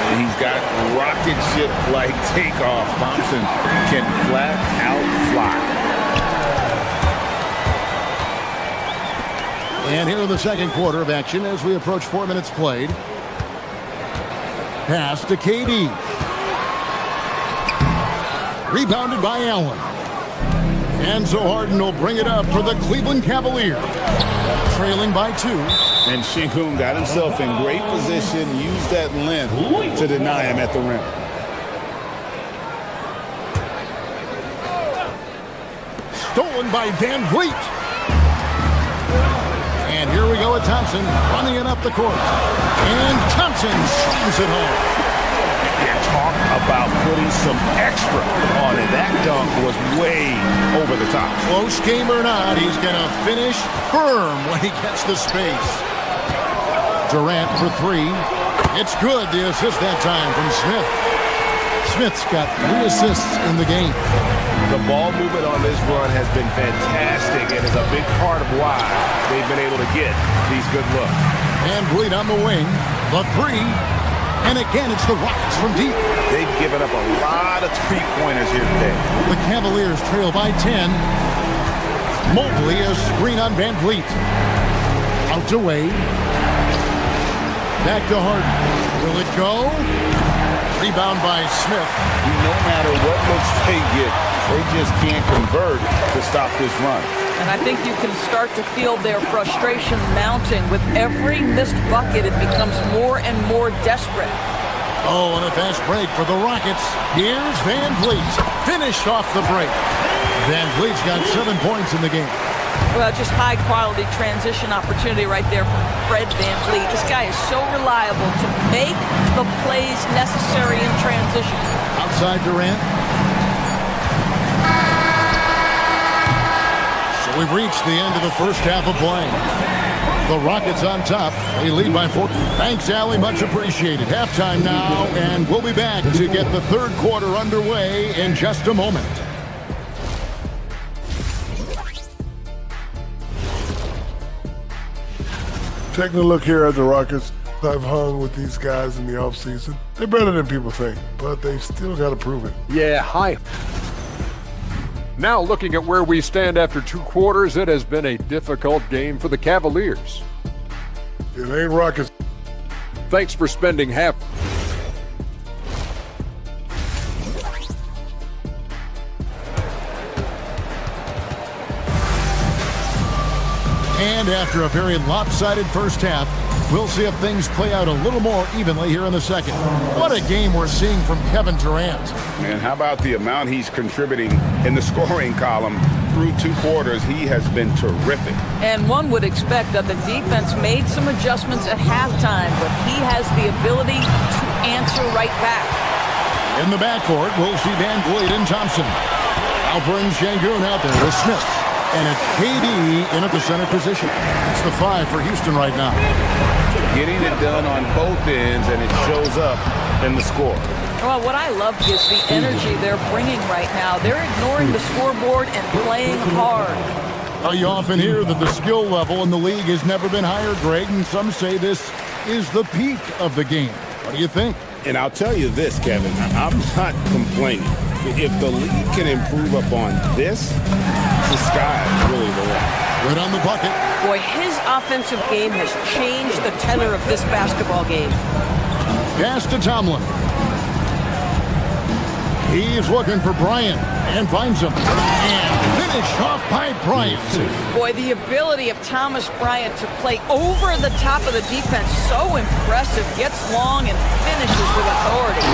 And he's got rocket ship-like takeoff. Thompson can flat out fly. And here in the second quarter of action as we approach 4 minutes played. Pass to KD. Rebounded by Allen. And so Harden will bring it up for the Cleveland Cavaliers. Trailing by 2. And Şengün got himself in great position, used that length to deny him at the rim. Stolen by Van Vliet. And here we go with Thompson running it up the court. And Thompson slams it home. And talk about putting some extra on it. That dunk was way over the top. Close game or not, he's going to finish firm when he gets the space. Durant for 3. It's good. The assist that time from Smith. Smith's got 3 assists in the game. The ball movement on this run has been fantastic and is a big big part of why they've been able to get these good looks. Van Vliet on the wing. The three. And again, it's the Rockets from deep. They've given up a lot of three-pointers here today. The Cavaliers trail by 10. Mobley, a screen on Van Vliet. Out to Wade. Back to Harden. Will it go? Rebound by Smith. No matter what looks they get, they just can't convert to stop this run. And I think you can start to feel their frustration mounting. With every missed bucket, it becomes more and more desperate. Oh, and a fast break for the Rockets. Here's Van Vliet. Finished off the break. Van Vliet's got 7 points in the game. Well, just high-quality transition opportunity right there from Fred Van Vliet. This guy is so reliable to make the plays necessary in transition. Outside Durant. So we've reached the end of the first half of play. The Rockets on top. They lead by 4. Thanks, Allie. Much appreciated. Halftime now, and we'll be back to get the third quarter underway in just a moment. Taking a look here at the Rockets, I've hung with these guys in the offseason. They're better than people think, but they still got to prove it. Yeah, hi. Now looking at where we stand after 2 quarters, it has been a difficult game for the Cavaliers. It ain't Rockets. Thanks for spending half. And after a very lopsided first half, we'll see if things play out a little more evenly here in the second. What a game we're seeing from Kevin Durant. Man, how about the amount he's contributing in the scoring column through 2 quarters? He has been terrific. And one would expect that the defense made some adjustments at halftime, but he has the ability to answer right back. In the backcourt, we'll see Van Vliet and Thompson. Alperen Şengün out there with Smith. And it's KD in at the center position. It's the 5 for Houston right now. Getting it done on both ends, and it shows up in the score. Well, what I love is the energy they're bringing right now. They're ignoring the scoreboard and playing hard. You often hear that the skill level in the league has never been higher, Greg, and some say this is the peak of the game. What do you think? And I'll tell you this, Kevin, I'm not complaining. If the league can improve upon this, the sky is really the limit. Right on the bucket. Boy, his offensive game has changed the tenor of this basketball game. Pass to Tomlin. He's looking for Bryant and finds him. And finished off by Bryant. Boy, the ability of Thomas Bryant to play over the top of the defense, so impressive. Gets long and finishes with authority.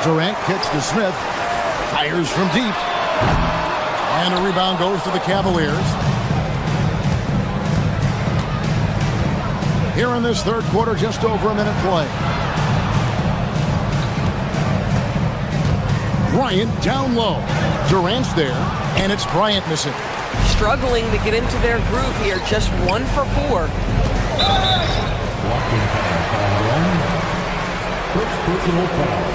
Durant kicks to Smith. Fires from deep. And a rebound goes to the Cavaliers. Here in this third quarter, just over a minute play. Bryant down low. Durant's there, and it's Bryant missing. Struggling to get into their groove here. Just 1 for 4. First personal foul.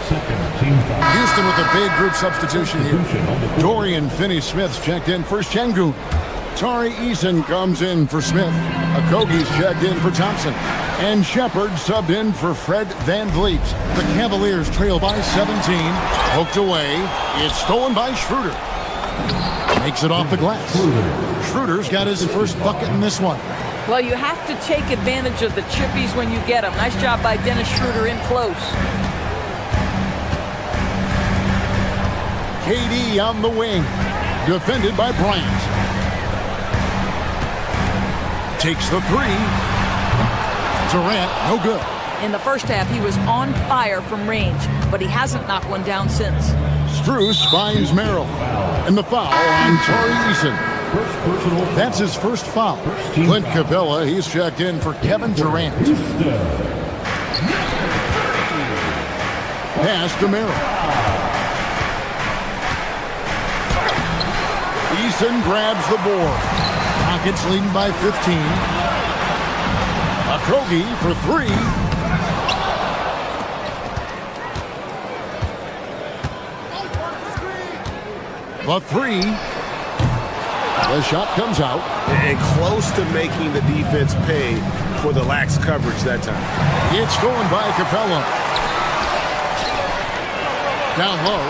Second team foul. Houston with a big group substitution here. Dorian Finney-Smith's checked in for Şengün. Tari Eason comes in for Smith. Okogie's checked in for Thompson. And Shepard subbed in for Fred Van Vliet. The Cavaliers trail by 17. Poked away. It's stolen by Schroeder. Makes it off the glass. Schroeder's got his first bucket in this one. Well, you have to take advantage of the chippies when you get them. Nice job by Dennis Schroeder in close. KD on the wing. Defended by Bryant. Takes the 3. Durant, no good. In the first half, he was on fire from range, but he hasn't knocked one down since. Strus finds Merrill. And the foul on Tari Eason. That's his first foul. Clint Capella, he's checked in for Kevin Durant. Pass to Merrill. Eason grabs the board. Rockets leading by 15. Okogie for 3. The 3. The shot comes out. And close to making the defense pay for the lax coverage that time. It's stolen by Capella. Down low.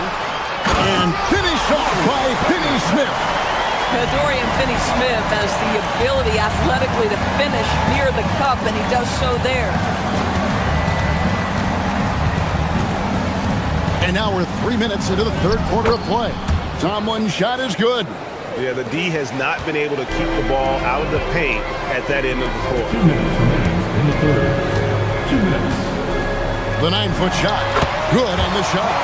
And finished off by Finney-Smith. Dorian Finney-Smith has the ability athletically to finish near the cup, and he does so there. And now we're 3 minutes into the third quarter of play. Tomlin's shot is good. Yeah, the D has not been able to keep the ball out of the paint at that end of the floor. 2 minutes in the third. 2 minutes. The 9-foot shot. Good on the shot.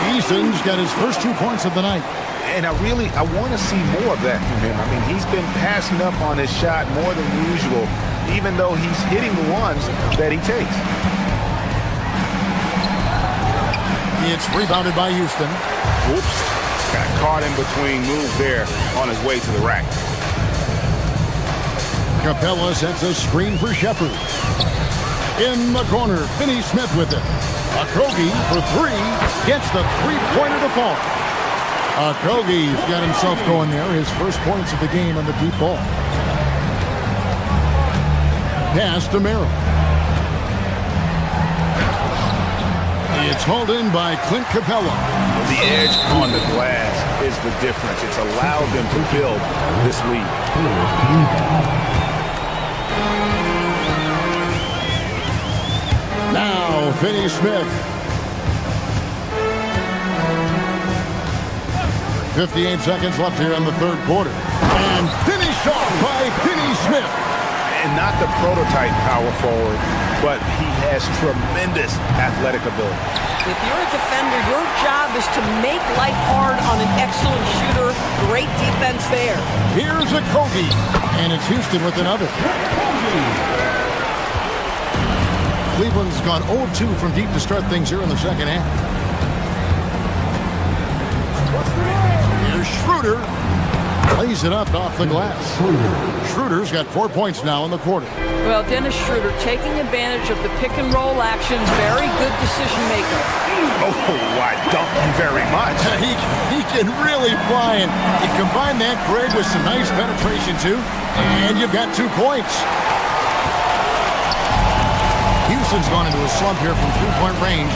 Eason's got his first 2 points of the night. And I want to see more of that from him. I mean, he's been passing up on his shot more than usual, even though he's hitting the ones that he takes. It's rebounded by Houston. Whoops. Got caught in between moves there on his way to the rack. Capella sets a screen for Shepard. In the corner, Finney-Smith with it. Okogie for 3. Gets the three-pointer to fall. Okogie's got himself going there. His first points of the game on the deep ball. Pass to Merrill. It's hauled in by Clint Capella. The edge on the glass is the difference. It's allowed them to build this lead. Now Finney-Smith. 58 seconds left here in the third quarter. And finished off by Finney-Smith. And not the prototype power forward, but he has tremendous athletic ability. If you're a defender, your job is to make life hard on an excellent shooter. Great defense there. Here's Okogie. And it's Houston with another. Cleveland's gone 0 of 2 from deep to start things here in the second half. Here's Schroeder. Lays it up off the glass. Schroeder's got 4 points now in the quarter. Well, Dennis Schroeder taking advantage of the pick and roll actions. Very good decision maker. Oh, I don't very much. He can really fly, and you combine that, Greg, with some nice penetration too, and you've got 2 points. Houston's gone into a slump here from 3-point range,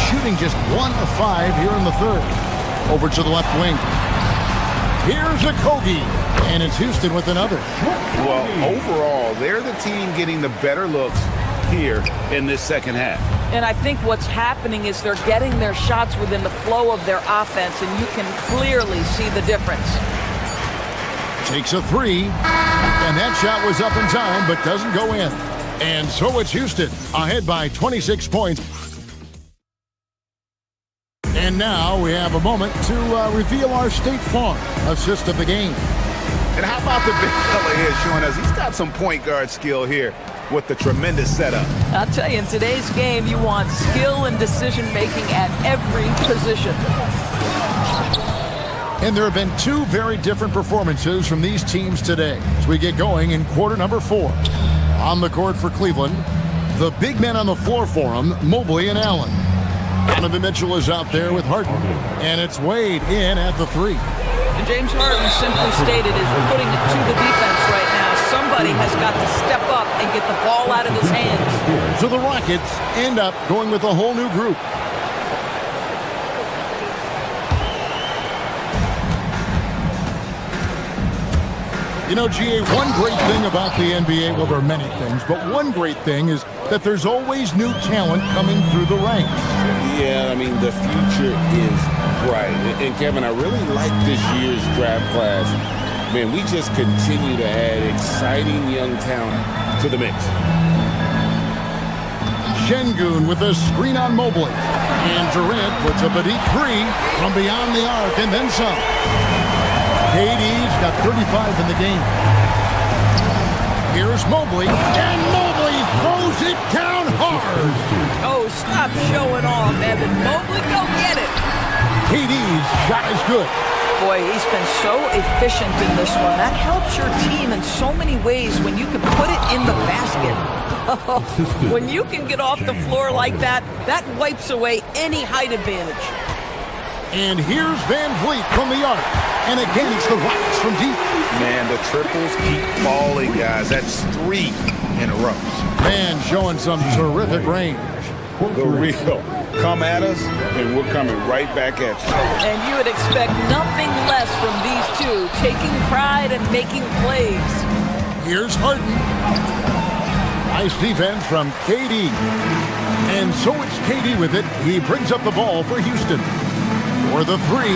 shooting just 1 of 5 here in the third. Over to the left wing. Here's Okogie, and it's Houston with another. Well, overall, they're the team getting the better looks here in this second half. And I think what's happening is they're getting their shots within the flow of their offense, and you can clearly see the difference. Takes a 3, and that shot was up in time, but doesn't go in. And so it's Houston, ahead by 26 points. And now we have a moment to reveal our State Farm assist of the game. And how about the big fella here showing us he's got some point guard skill here with the tremendous setup. I'll tell you, in today's game, you want skill and decision-making at every position. And there have been 2 very different performances from these teams today as we get going in quarter number 4. On the court for Cleveland, the big men on the floor for them, Mobley and Allen. Donovan Mitchell is out there with Harden, and it's Wade in at the 3. And James Harden simply stated is putting it to the defense right now. Somebody has got to step up and get the ball out of his hands. So the Rockets end up going with a whole new group. You know, GA, one great thing about the NBA, well, there are many things, but one great thing is that there's always new talent coming through the ranks. Yeah, I mean, the future is bright. And Kevin, I really like this year's draft class. Man, we just continue to add exciting young talent to the mix. Şengün with a screen on Mobley. And Durant puts up a deep 3 from beyond the arc and then some. KD's got 35 in the game. Here's Mobley, and Mobley throws it down hard. Oh, stop showing off, Evan. Mobley, go get it. KD's shot is good. Boy, he's been so efficient in this one. That helps your team in so many ways when you can put it in the basket. When you can get off the floor like that, that wipes away any height advantage. And here's Van Vliet from the arc. And again, it's the Rockets from deep. Man, the triples keep falling, guys. That's 3 in a row. Man showing some terrific range. The real. Come at us, and we're coming right back at you. And you would expect nothing less from these two, taking pride and making plays. Here's Harden. Nice defense from KD. And so it's KD with it. He brings up the ball for Houston. For the 3.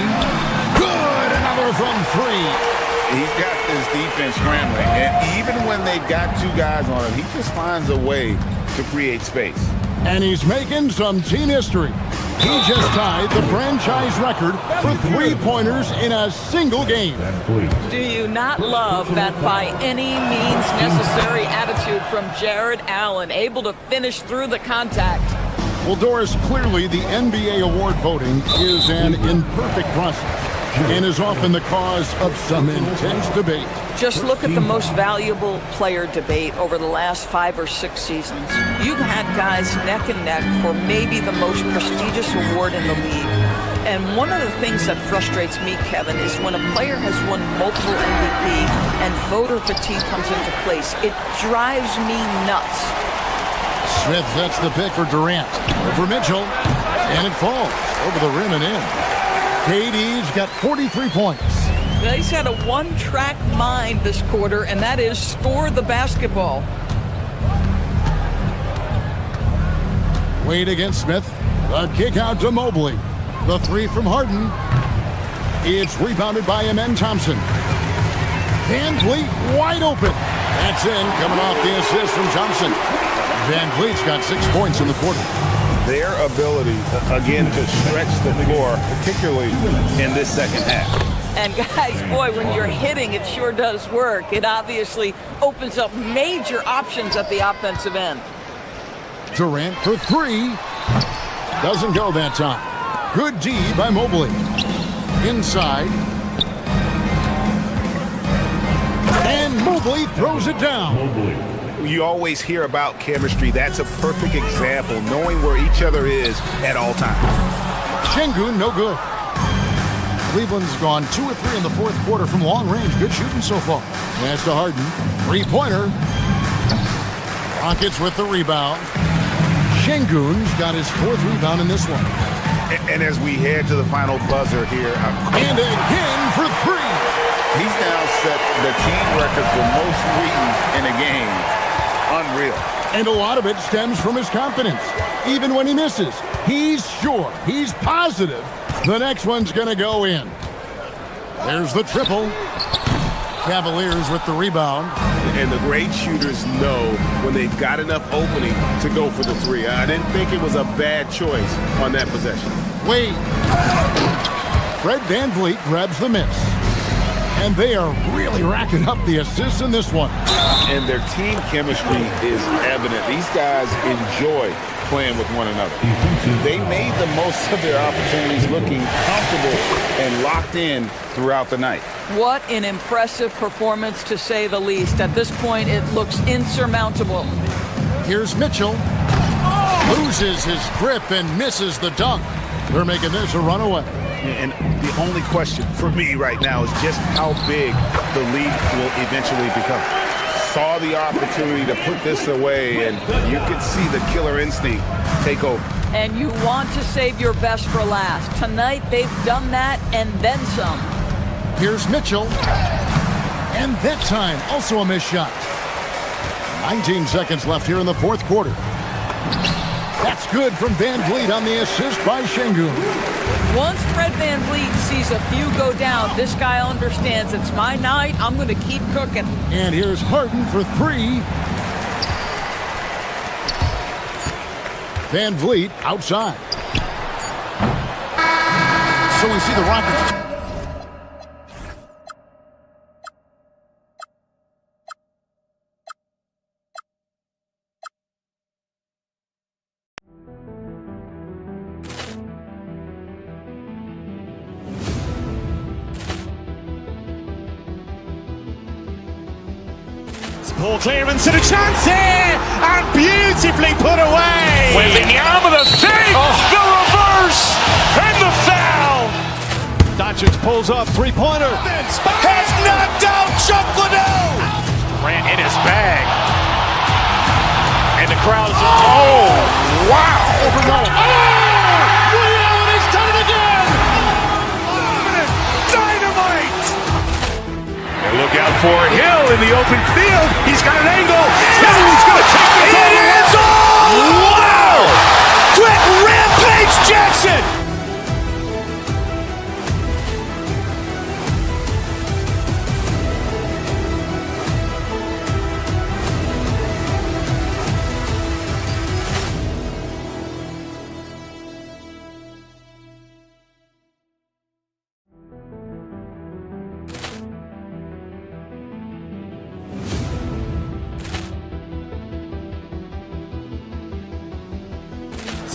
Good! Another from 3. He's got this defense scrambling, and even when they've got 2 guys on him, he just finds a way to create space. And he's making some team history. He just tied the franchise record for 3-pointers in a single game. Do you not love that by any means necessary attitude from Jared Allen, able to finish through the contact? Well, Doris, clearly the NBA award voting is an imperfect process and is often the cause of some intense debate. Just look at the most valuable player debate over the last 5 or 6 seasons. You've had guys neck and neck for maybe the most prestigious award in the league. And one of the things that frustrates me, Kevin, is when a player has won multiple MVP and voter fatigue comes into place. It drives me nuts. Smith sets the pick for Durant. For Mitchell, and it falls over the rim and in. KD's got 43 points. He's had a one-track mind this quarter, and that is score the basketball. Wade against Smith. The kick out to Mobley. The 3 from Harden. It's rebounded by Amen Thompson. Van Vliet wide open. That's in, coming off the assist from Thompson. Van Vliet's got 6 points in the quarter. Their ability, again, to stretch the floor, particularly in this second half. And guys, boy, when you're hitting, it sure does work. It obviously opens up major options at the offensive end. Durant for 3. Doesn't go that time. Good D by Mobley. Inside. And Mobley throws it down. You always hear about chemistry. That's a perfect example, knowing where each other is at all times. Şengün, no good. Cleveland's gone 2 or 3 in the 4th quarter from long range. Good shooting so far. Pass to Harden. 3-pointer. Rockets with the rebound. Şengün's got his 4th rebound in this one. And as we head to the final buzzer here. And again for 3. He's now set the team record for most threes in a game. Unreal. And a lot of it stems from his confidence. Even when he misses, he's sure, he's positive the next one's going to go in. There's the triple. Cavaliers with the rebound. And the great shooters know when they've got enough opening to go for the 3. I didn't think it was a bad choice on that possession. Wait. Fred VanVleet grabs the miss. And they are really racking up the assists in this one. And their team chemistry is evident. These guys enjoy playing with one another. They made the most of their opportunities, looking comfortable and locked in throughout the night. What an impressive performance, to say the least. At this point, it looks insurmountable. Here's Mitchell. Loses his grip and misses the dunk. They're making this a runaway. And the only question for me right now is just how big the league will eventually become. Saw the opportunity to put this away, and you could see the killer instinct take over. And you want to save your best for last. Tonight, they've done that and then some. Here's Mitchell. And that time, also a missed shot. 19 seconds left here in the 4th quarter. That's good from VanVleet on the assist by Şengün. Once Fred VanVleet sees a few go down, this guy understands it's my night. I'm going to keep cooking. And here's Harden for 3. VanVleet outside. So we see the Rockets. Ball clearance and a chance here, and beautifully put away. Wembanyama the fake, the reverse, and the foul. Doncic pulls up, 3-pointer. Has knocked out over Roll. Reality's done it again! Dynamite! And look out for Hill in the open field. He's got an angle. Hill is going to take this all the way. Wow! Quick Rampage Jackson!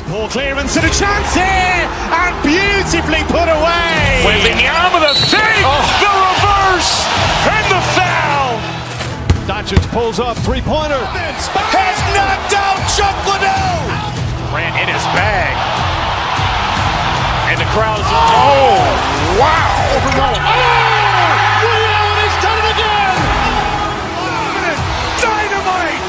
Ball clearance and a chance here, and beautifully put away. Wembanyama the fake, the reverse, and the foul. Doncic pulls up, three-pointer. Has knocked out Chuck Liddell. Ran in his bag. And the crowd is... Oh, wow. Over Roll. Reality's done it again. Dynamite.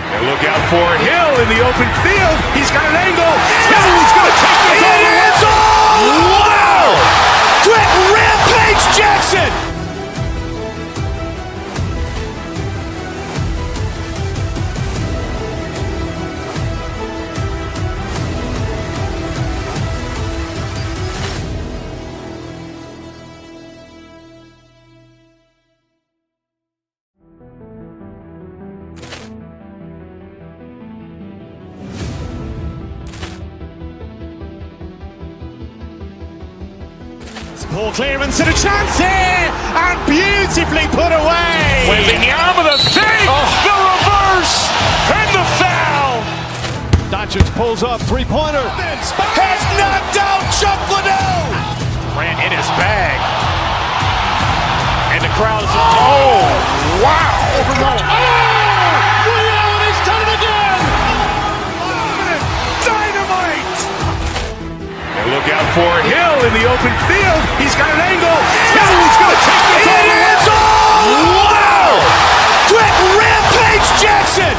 And look out for Hill in the open field. He's got an angle. Hill is going to take this all the way. Wow! Quick Rampage Jackson! Ball clearance and a chance here, and beautifully put away. Wembanyama the fake, the reverse, and the foul. Doncic pulls up, three-pointer. Has knocked out Chuck Liddell. Ran in his bag. And the crowd is... Oh, wow. Over Roll. Reality's done it again. Dynamite. And look out for Hill in the open field. He's got an angle. Hill is going to take this all the way. Wow! Quick Rampage Jackson!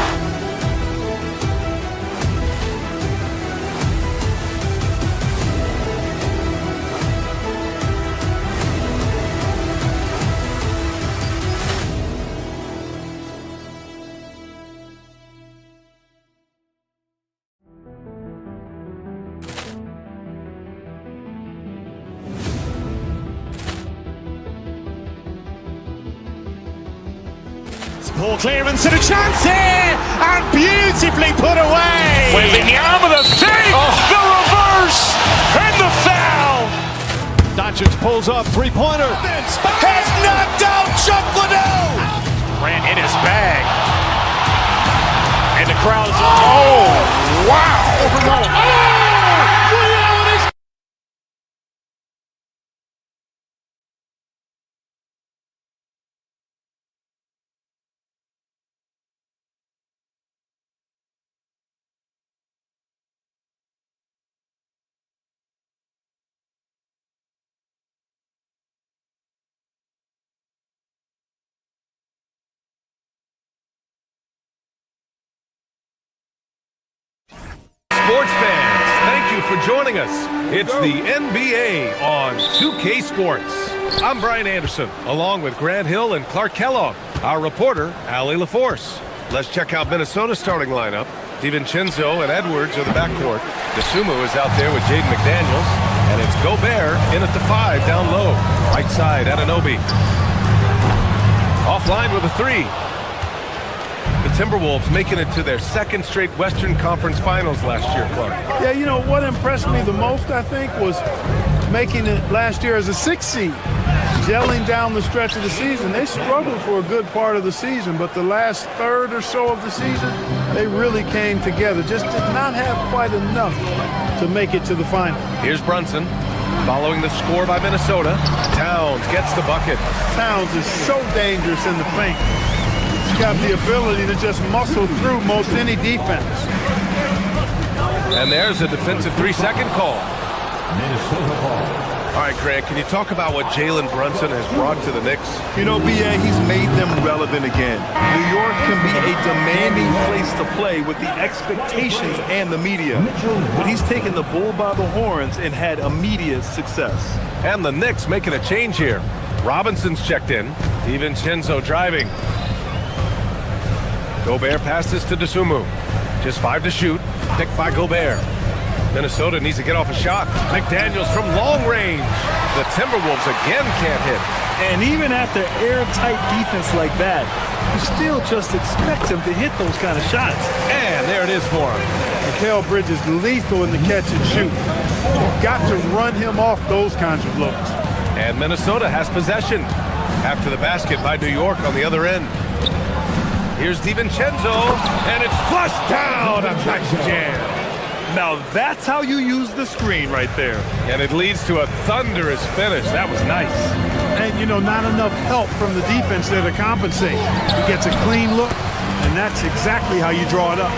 Ball clearance and a chance here, and beautifully put away. Wembanyama the fake, the reverse, and the foul. Doncic pulls up, three-pointer. Has knocked out Chuck Liddell. Ran in his bag. And the crowd is... Oh, wow. Over Roll. Reality's... Sports fans, thank you for joining us. It's the NBA on 2K Sports. I'm Brian Anderson, along with Grant Hill and Clark Kellogg. Our reporter, Allie LaForce. Let's check out Minnesota's starting lineup. DiVincenzo and Edwards are the backcourt. DeSumo is out there with Jaden McDaniels. And it's Gobert in at the 5 down low. Right side, Anunoby. Offline with a 3. The Timberwolves making it to their second straight Western Conference Finals last year, Clark. Yeah, you know, what impressed me the most, I think, was making it last year as a 6th seed, gelling down the stretch of the season. They struggled for a good part of the season, but the last third or so of the season, they really came together. Just did not have quite enough to make it to the final. Here's Brunson. Following the score by Minnesota, Towns gets the bucket. Towns is so dangerous in the paint. He's got the ability to just muscle through most any defense. And there's a defensive 3-second call. Minnesota ball. All right, Grant, can you talk about what Jalen Brunson has brought to the Knicks? You know, B.A., he's made them relevant again. New York can be a demanding place to play with the expectations and the media. But he's taken the bull by the horns and had immediate success. And the Knicks making a change here. Robinson's checked in. DiVincenzo driving. Gobert passes to Dosunmu. Just 5 to shoot. Picked by Gobert. Minnesota needs to get off a shot. McDaniels from long range. The Timberwolves again can't hit. And even after airtight defense like that, you still just expect him to hit those kind of shots. And there it is for him. Mikal Bridges lethal in the catch and shoot. You've got to run him off those kinds of looks. And Minnesota has possession after the basket by New York on the other end. Here's DiVincenzo, and it's flushed down. A nice jam. Now that's how you use the screen right there. And it leads to a thunderous finish. That was nice. And, you know, not enough help from the defense there to compensate. He gets a clean look, and that's exactly how you draw it up.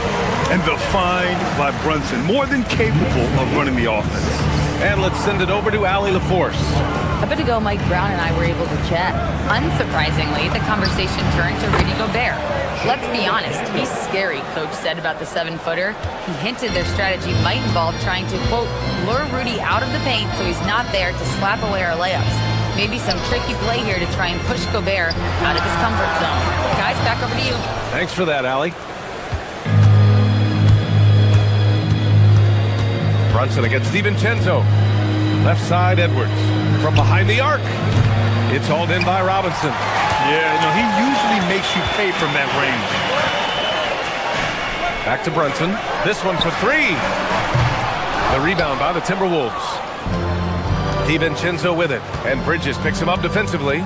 And the find by Brunson, more than capable of running the offense. And let's send it over to Allie LaForce. A bit ago, Mike Brown and I were able to chat. Unsurprisingly, the conversation turned to Rudy Gobert. Let's be honest, he's scary, Coach said about the 7-footer. He hinted their strategy might involve trying to, quote, lure Rudy out of the paint so he's not there to slap away our layups. Maybe some tricky play here to try and push Gobert out of his comfort zone. Guys, back over to you. Thanks for that, Allie. Brunson against DiVincenzo. Left side, Edwards. From behind the arc. It's hauled in by Robinson. Yeah, no, he usually makes you pay from that range. Back to Brunson. This one for 3. The rebound by the Timberwolves. DiVincenzo with it. And Bridges picks him up defensively.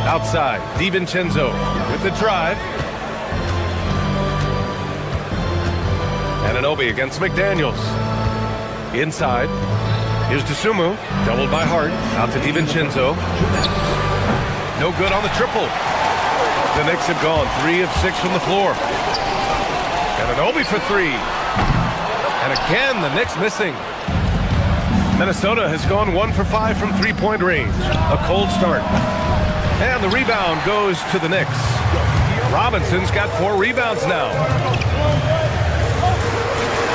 Outside, DiVincenzo with the drive. Anunoby against McDaniels. Inside. Here's Dosunmu. Doubled by Hart. Out to DiVincenzo. No good on the triple. The Knicks have gone 3 of 6 from the floor. Anunoby for 3. And again, the Knicks missing. Minnesota has gone 1 for 5 from 3-point range. A cold start. And the rebound goes to the Knicks. Robinson's got 4 rebounds now.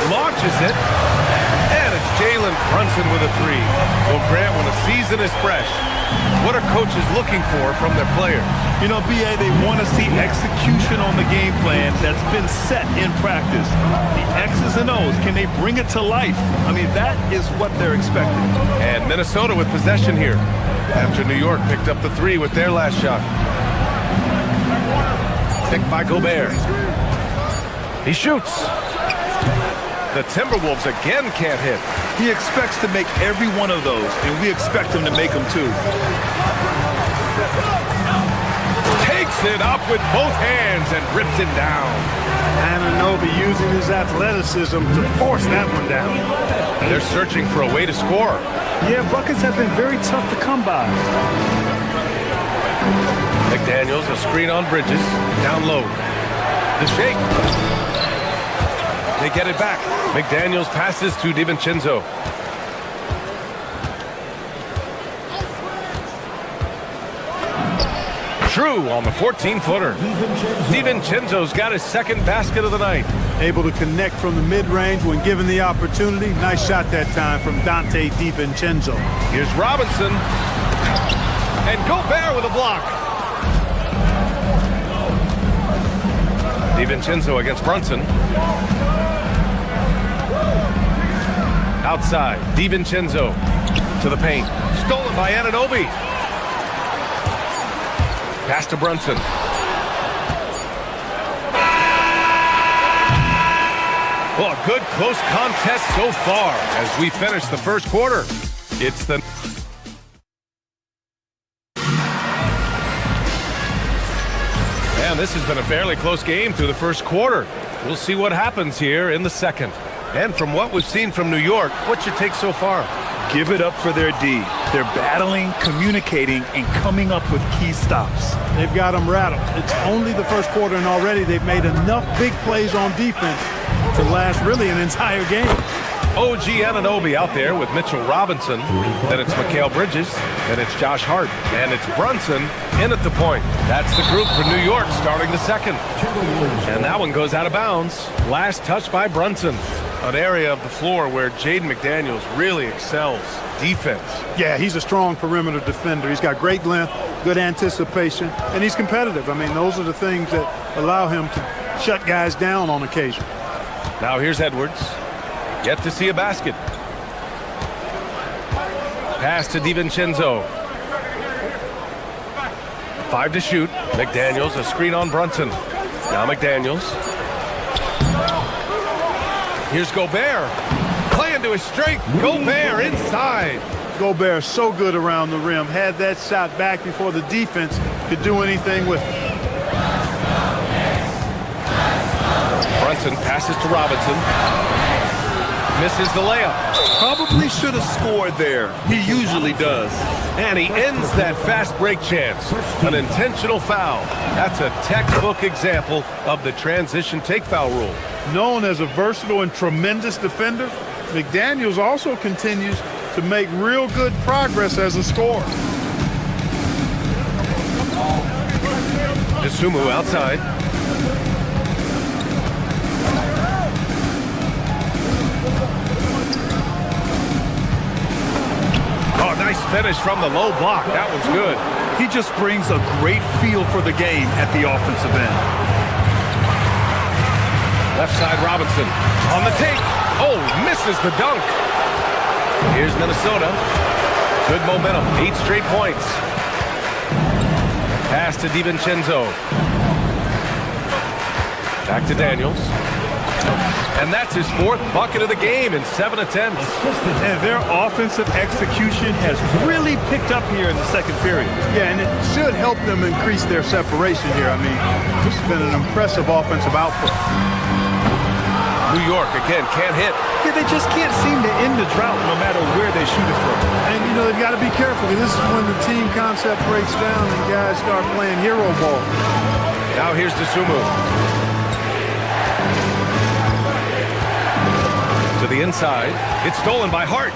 Launches it, and it's Jalen Brunson with a 3. Well, Grant, when the season is fresh, what are coaches looking for from their players? You know, B.A., they want to see execution on the game plan that's been set in practice. The X's and O's, can they bring it to life? I mean, that is what they're expecting. And Minnesota with possession here after New York picked up the 3 with their last shot. Picked by Gobert. He shoots. The Timberwolves again can't hit. He expects to make every one of those, and we expect him to make them too. Takes it up with both hands and rips it down. Anunoby using his athleticism to force that one down. They're searching for a way to score. Yeah, buckets have been very tough to come by. McDaniels, a screen on Bridges. Down low. The shake. They get it back. McDaniels passes to DiVincenzo. True on the 14-footer. DiVincenzo's got his second basket of the night. Able to connect from the mid-range when given the opportunity. Nice shot that time from Dante DiVincenzo. Here's Robinson. And Gobert with a block. DiVincenzo against Brunson. Outside, DiVincenzo to the paint. Stolen by Anunoby. Pass to Brunson. Well, a good close contest so far as we finish the first quarter. It's the... And this has been a fairly close game through the first quarter. We'll see what happens here in the second. And from what we've seen from New York, what's your take so far? Give it up for their D. They're battling, communicating, and coming up with key stops. They've got them rattled. It's only the first quarter, and already they've made enough big plays on defense to last really an entire game. OG Anunoby out there with Mitchell Robinson. Then it's Mikal Bridges. Then it's Josh Hart. And it's Brunson in at the point. That's the group for New York starting the second. And that one goes out of bounds. Last touch by Brunson. An area of the floor where Jaden McDaniels really excels. Defense. Yeah, he's a strong perimeter defender. He's got great length, good anticipation, and he's competitive. I mean, those are the things that allow him to shut guys down on occasion. Now here's Edwards. Yet to see a basket. Pass to DiVincenzo. 5 to shoot. McDaniels, a screen on Brunson. Now McDaniels. Here's Gobert. Playing to his strength. Gobert inside. Gobert so good around the rim. Had that shot back before the defense could do anything with it. Brunson passes to Robinson. Misses the layup. Probably should have scored there. He usually does. And he ends that fast break chance. An intentional foul. That's a textbook example of the transition take foul rule. Known as a versatile and tremendous defender, McDaniels also continues to make real good progress as a scorer. Dosunmu outside. Oh, nice finish from the low block. That was good. He just brings a great feel for the game at the offensive end. Left side Robinson on the take. Oh, misses the dunk. Here's Minnesota. Good momentum. 8 straight points. Pass to DiVincenzo. Back to Daniels. And that's his 4th bucket of the game in 7 attempts. And their offensive execution has really picked up here in the second period. Yeah, and it should help them increase their separation here. I mean, this has been an impressive offensive output. New York, again, can't hit. Yeah, they just can't seem to end the drought no matter where they shoot it from. And, you know, they've got to be careful. This is when the team concept breaks down and guys start playing hero ball. Now here's Dosunmu. To the inside. It's stolen by Hart.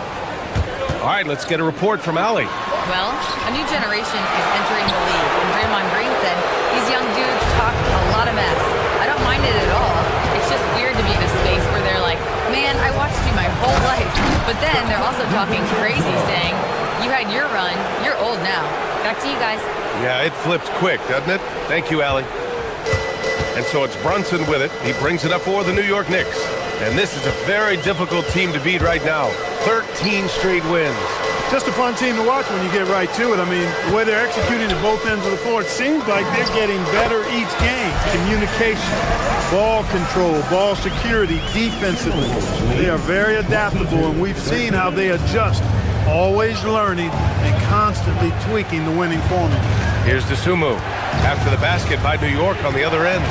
All right, let's get a report from Allie. Well, a new generation is entering the league, and Draymond Green said these young dudes talk a lot of mess. I don't mind it at all. It's just weird to be in a space where they're like, man, I watched you my whole life. But then they're also talking crazy, saying, you had your run, you're old now. Back to you guys. Yeah, it flipped quick, doesn't it? Thank you, Allie. And so it's Brunson with it. He brings it up for the New York Knicks. And this is a very difficult team to beat right now. 13 straight wins. Just a fun team to watch when you get right to it. I mean, the way they're executing at both ends of the floor, it seems like they're getting better each game. Communication, ball control, ball security, defensively. They are very adaptable, and we've seen how they adjust, always learning and constantly tweaking the winning formula. Here's Dosunmu. After the basket by New York on the other end.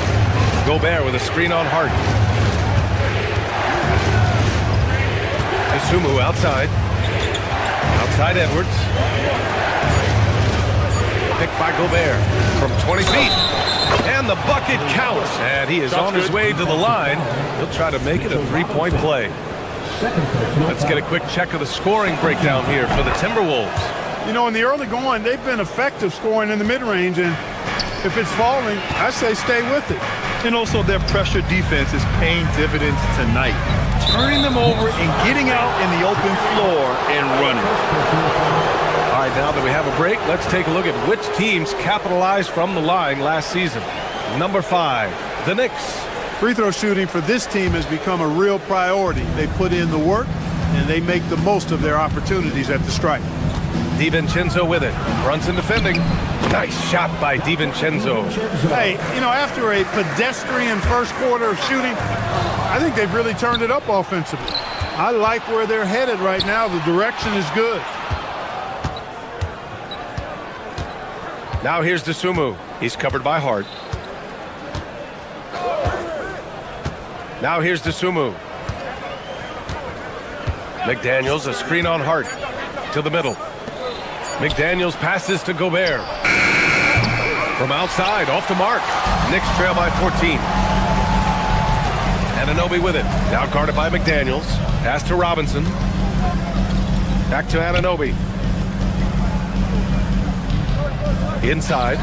Gobert with a screen on Hart. Dosunmu outside. Outside Edwards. Picked by Gobert from 20 feet. And the bucket counts. And he is on his way to the line. He'll try to make it a 3-point play. Let's get a quick check of the scoring breakdown here for the Timberwolves. You know, in the early going, they've been effective scoring in the mid-range. And if it's falling, I say stay with it. And also their pressure defense is paying dividends tonight. Turning them over and getting out in the open floor and running. All right, now that we have a break, let's take a look at which teams capitalized from the line last season. Number 5, the Knicks. Free throw shooting for this team has become a real priority. They put in the work, and they make the most of their opportunities at the stripe. DiVincenzo with it. Brunson defending. Nice shot by DiVincenzo. Hey, you know, after a pedestrian first quarter of shooting, I think they've really turned it up offensively. I like where they're headed right now. The direction is good. Now here's Dosunmu. He's covered by Hart. Now here's Dosunmu. McDaniels, a screen on Hart. To the middle. McDaniels passes to Gobert. From outside, off the mark. Knicks trail by 14. Anunoby with it. Now guarded by McDaniels. Pass to Robinson. Back to Anunoby. Inside.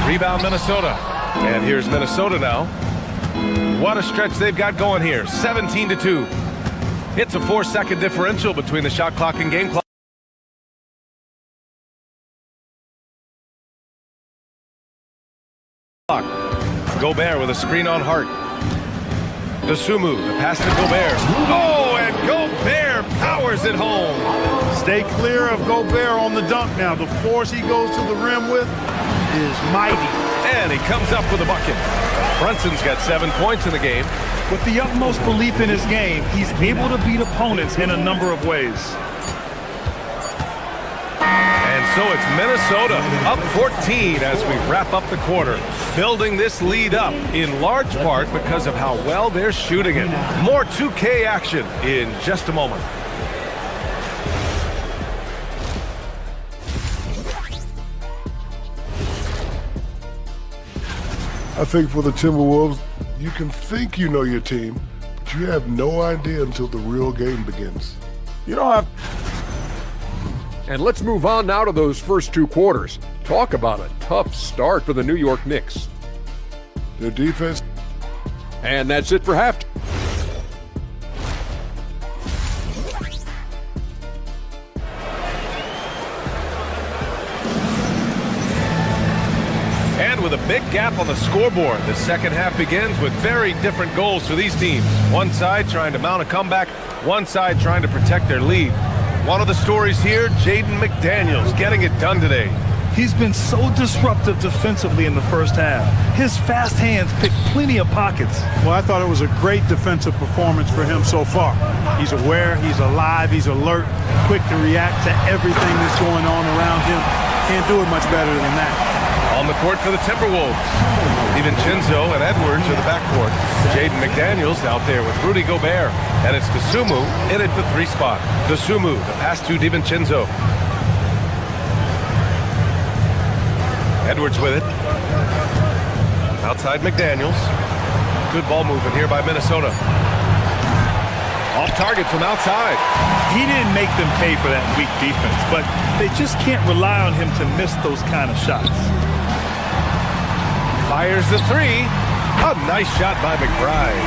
Rebound Minnesota. And here's Minnesota now. What a stretch they've got going here. 17-2. It's a 4-second differential between the shot clock and game clock. Gobert with a screen on Hart. Dosunmu, the pass to Gobert. Oh, and Gobert powers it home. Stay clear of Gobert on the dunk now. The force he goes to the rim with is mighty. And he comes up with a bucket. Brunson's got 7 points in the game. With the utmost belief in his game, he's able to beat opponents in a number of ways. And so it's Minnesota up 14 as we wrap up the quarter. Building this lead up in large part because of how well they're shooting it. More 2K action in just a moment. I think for the Timberwolves, you can think you know your team, but you have no idea until the real game begins. You don't have... And let's move on now to those first 2 quarters. Talk about a tough start for the New York Knicks. Their defense. And that's it for halftime. And with a big gap on the scoreboard, the second half begins with very different goals for these teams. One side trying to mount a comeback, one side trying to protect their lead. One of the stories here, Jaden McDaniels getting it done today. He's been so disruptive defensively in the first half. His fast hands pick plenty of pockets. Well, I thought it was a great defensive performance for him so far. He's aware, he's alive, he's alert, quick to react to everything that's going on around him. Can't do it much better than that. On the court for the Timberwolves, DiVincenzo and Edwards are the backcourt. Jaden McDaniels out there with Rudy Gobert. And it's Dosunmu in at the 3 spot. Dosunmu, the pass to DiVincenzo. Edwards with it. Outside McDaniels. Good ball movement here by Minnesota. Off target from outside. He didn't make them pay for that weak defense, but they just can't rely on him to miss those kind of shots. Fires the 3. A nice shot by McBride.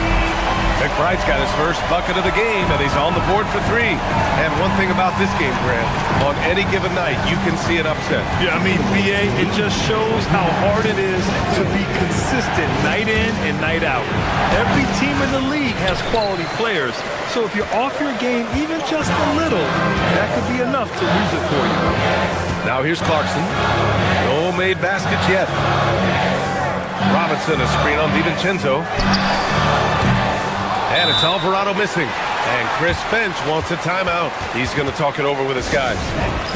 McBride's got his first bucket of the game, and he's on the board for 3. And one thing about this game, Grant, on any given night, you can see an upset. Yeah, I mean, BA, it just shows how hard it is to be consistent night in and night out. Every team in the league has quality players, so if you're off your game even just a little, that could be enough to lose it for you. Now here's Clarkson. No made baskets yet. Robinson, a screen on DiVincenzo. And it's Alvarado missing. And Chris Finch wants a timeout. He's going to talk it over with his guys.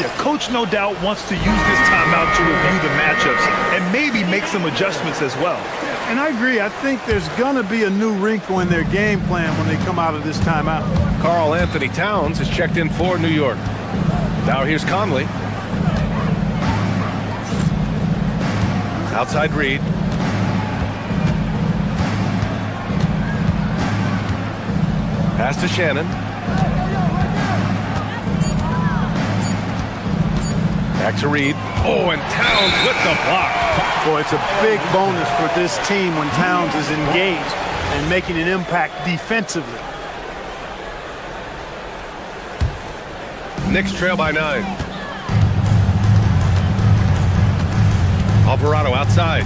Yeah, Coach no doubt wants to use this timeout to review the matchups and maybe make some adjustments as well. And I agree. I think there's going to be a new wrinkle in their game plan when they come out of this timeout. Karl Anthony Towns is checked in for New York. Now here's Conley. Outside Reed. Pass to Shannon. Back to Reed. Oh, and Towns with the block. Boy, it's a big bonus for this team when Towns is engaged and making an impact defensively. Knicks trail by 9. Alvarado outside.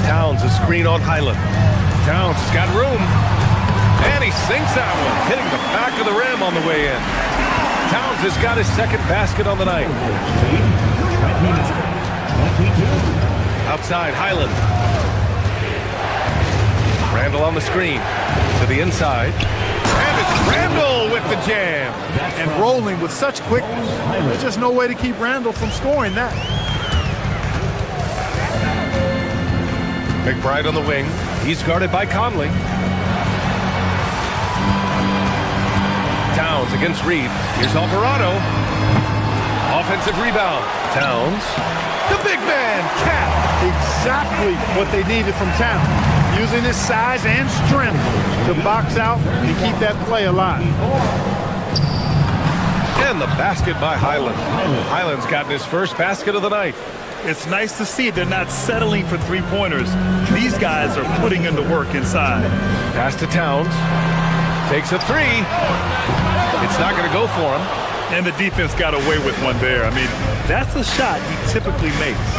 Towns a screen on Highland. Towns has got room. And he sinks that one, hitting the back of the rim on the way in. Towns has got his second basket on the night. Outside, Highland. Randall on the screen. To the inside. And it's Randall with the jam. And rolling with such quickness. There's just no way to keep Randall from scoring that. McBride on the wing. He's guarded by Conley. Towns against Reed. Here's Alvarado. Offensive rebound. Towns. The big man, Cat. Exactly what they needed from Towns. using his size and strength to box out and keep that play alive. And the basket by Highland. Highland's gotten his first basket of the night. It's nice to see they're not settling for three-pointers. These guys are putting in the work inside. Pass to Towns. Takes a three. It's not going to go for him. And the defense got away with one there. I mean, that's a shot he typically makes.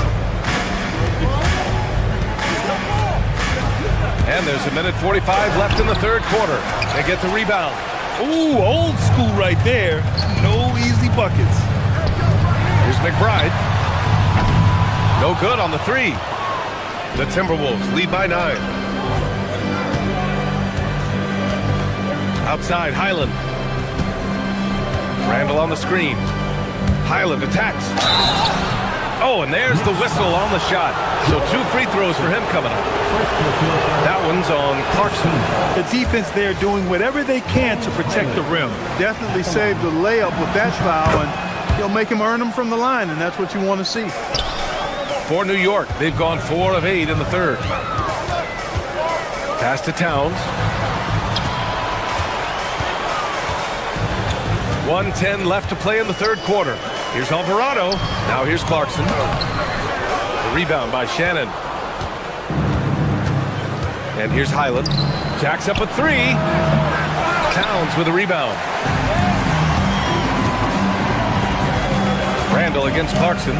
And there's a minute 45 left in the third quarter. They get the rebound. Ooh, old school right there. No easy buckets. Here's McBride. No good on the three. The Timberwolves lead by 9. Outside, Highland. Randall on the screen. Highland attacks. Oh, and there's the whistle on the shot. So 2 free throws for him coming up. That one's on Clarkson. The defense there doing whatever they can to protect the rim. Definitely saved the layup with that foul, and he'll make him earn them from the line, and that's what you want to see. For New York, they've gone 4 of 8 in the third. Pass to Towns. 1:10 left to play in the third quarter. Here's Alvarado. Now here's Clarkson. The rebound by Shannon. And here's Highland. Jacks up a three. Towns with a rebound. Randall against Clarkson.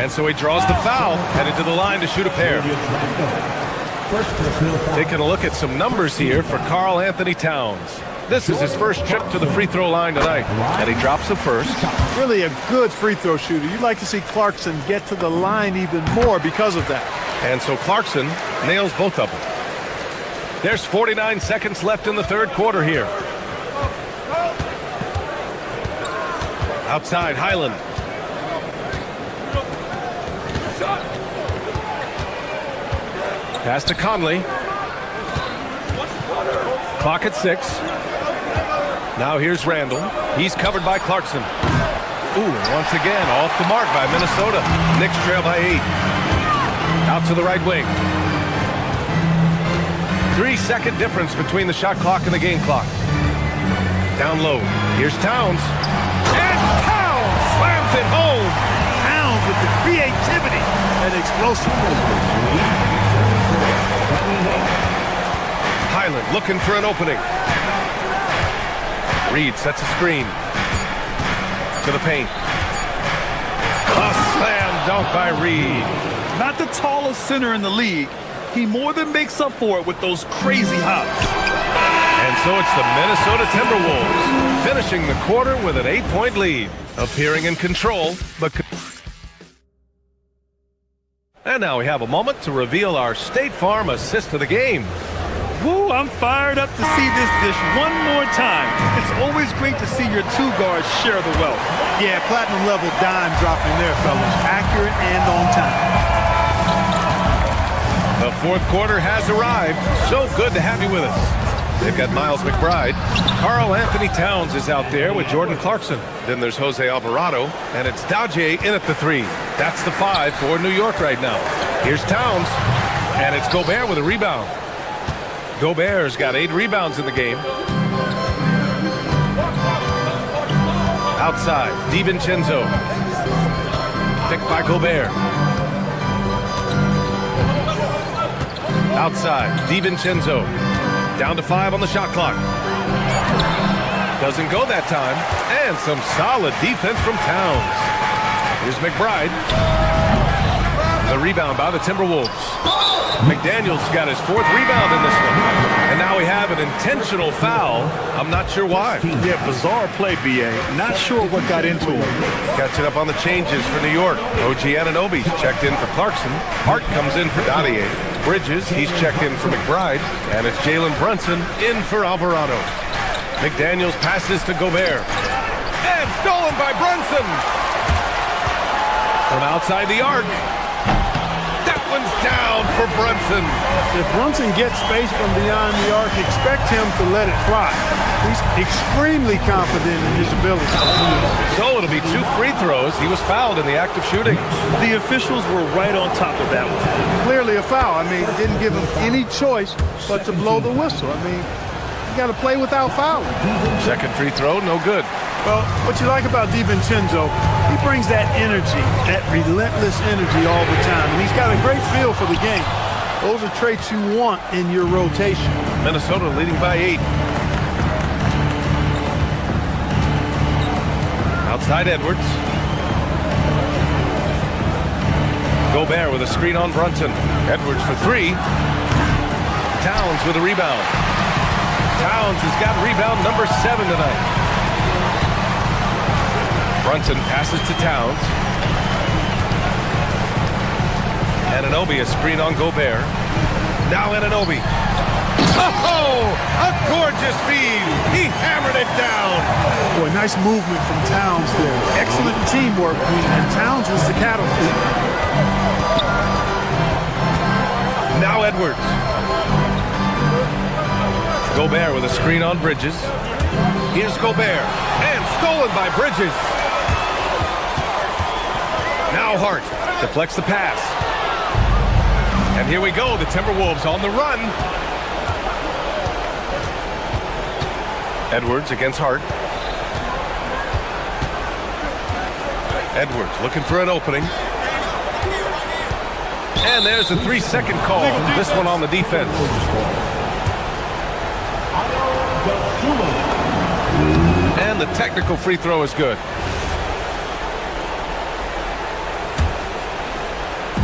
And so he draws the foul, headed to the line to shoot a pair. Taking a look at some numbers here for Karl Anthony Towns. This is his first trip to the free throw line tonight, and he drops the first. Really a good free throw shooter. You'd like to see Clarkson get to the line even more because of that. And so Clarkson nails both of them. There's 49 seconds left in the third quarter here. Outside, Highland. Pass to Conley. Clock at 6. Now here's Randall. He's covered by Clarkson. Ooh, once again, off the mark by Minnesota. Knicks trail by 8. Out to the right wing. 3-second difference between the shot clock and the game clock. Down low. Here's Towns. And Towns slams it home. Towns with the creativity and explosiveness. Highland looking for an opening. Reed sets a screen. To the paint. A slam dunk by Reed. Not the tallest center in the league. He more than makes up for it with those crazy hops. And so it's the Minnesota Timberwolves finishing the quarter with an 8-point lead. Appearing in control, but... And now we have a moment to reveal our State Farm assist of the game. Woo, I'm fired up to see this dish one more time. It's always great to see your two guards share the wealth. Yeah, platinum level dime dropping there, fellas. Accurate and on time. The fourth quarter has arrived. So good to have you with us. They've got Miles McBride. Karl Anthony Towns is out there with Jordan Clarkson. Then there's Jose Alvarado, and it's Daje in at the 3. That's the 5 for New York right now. Here's Towns, and it's Gobert with a rebound. Gobert's got 8 rebounds in the game. Outside, DiVincenzo. Picked by Gobert. Outside, DiVincenzo. Down to 5 on the shot clock. Doesn't go that time. And some solid defense from Towns. Here's McBride. The rebound by the Timberwolves. McDaniels got his 4th rebound in this one. And now we have an intentional foul. I'm not sure why. Yeah, bizarre play, B.A. Not sure what got into him. Catching up on the changes for New York. OG Anunoby checked in for Clarkson. Hart comes in for Daje. Bridges, he's checked in for McBride. And it's Jalen Brunson in for Alvarado. McDaniels passes to Gobert. And stolen by Brunson. From outside the arc. That one's down for Brunson. If Brunson gets space from beyond the arc, expect him to let it fly. He's extremely confident in his ability. So it'll be 2 free throws. He was fouled in the act of shooting. The officials were right on top of that one. Clearly a foul. I mean, didn't give him any choice but to blow the whistle. I mean, you got to play without fouling. Second free throw, no good. Well, what you like about DiVincenzo, he brings that energy, that relentless energy all the time. And he's got a great feel for the game. Those are traits you want in your rotation. Minnesota leading by 8. Outside Edwards. Gobert with a screen on Brunson. Edwards for 3. Towns with a rebound. Towns has got rebound number 7 tonight. Brunson passes to Towns. Anunoby a screen on Gobert. Now Anunoby. Oh, a gorgeous feed. He hammered it down. Boy, nice movement from Towns there. Excellent teamwork, and Towns was the catalyst. Now Edwards. Gobert with a screen on Bridges. Here's Gobert. And stolen by Bridges. Now Hart deflects the pass. And here we go, the Timberwolves on the run. Edwards against Hart. Edwards looking for an opening. And there's a 3-second call. This one on the defense. And the technical free throw is good.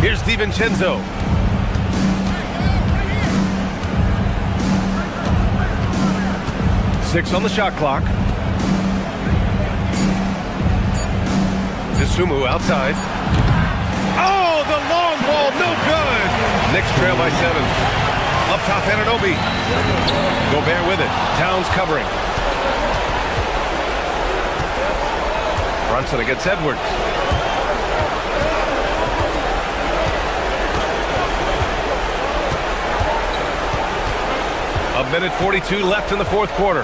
Here's DiVincenzo. Six on the shot clock. Dosunmu outside. Oh, the long ball, no good. Knicks trail by 7. Up top, Anunoby. Gobert with it. Towns covering. Brunson against Edwards. A minute 42 left in the fourth quarter.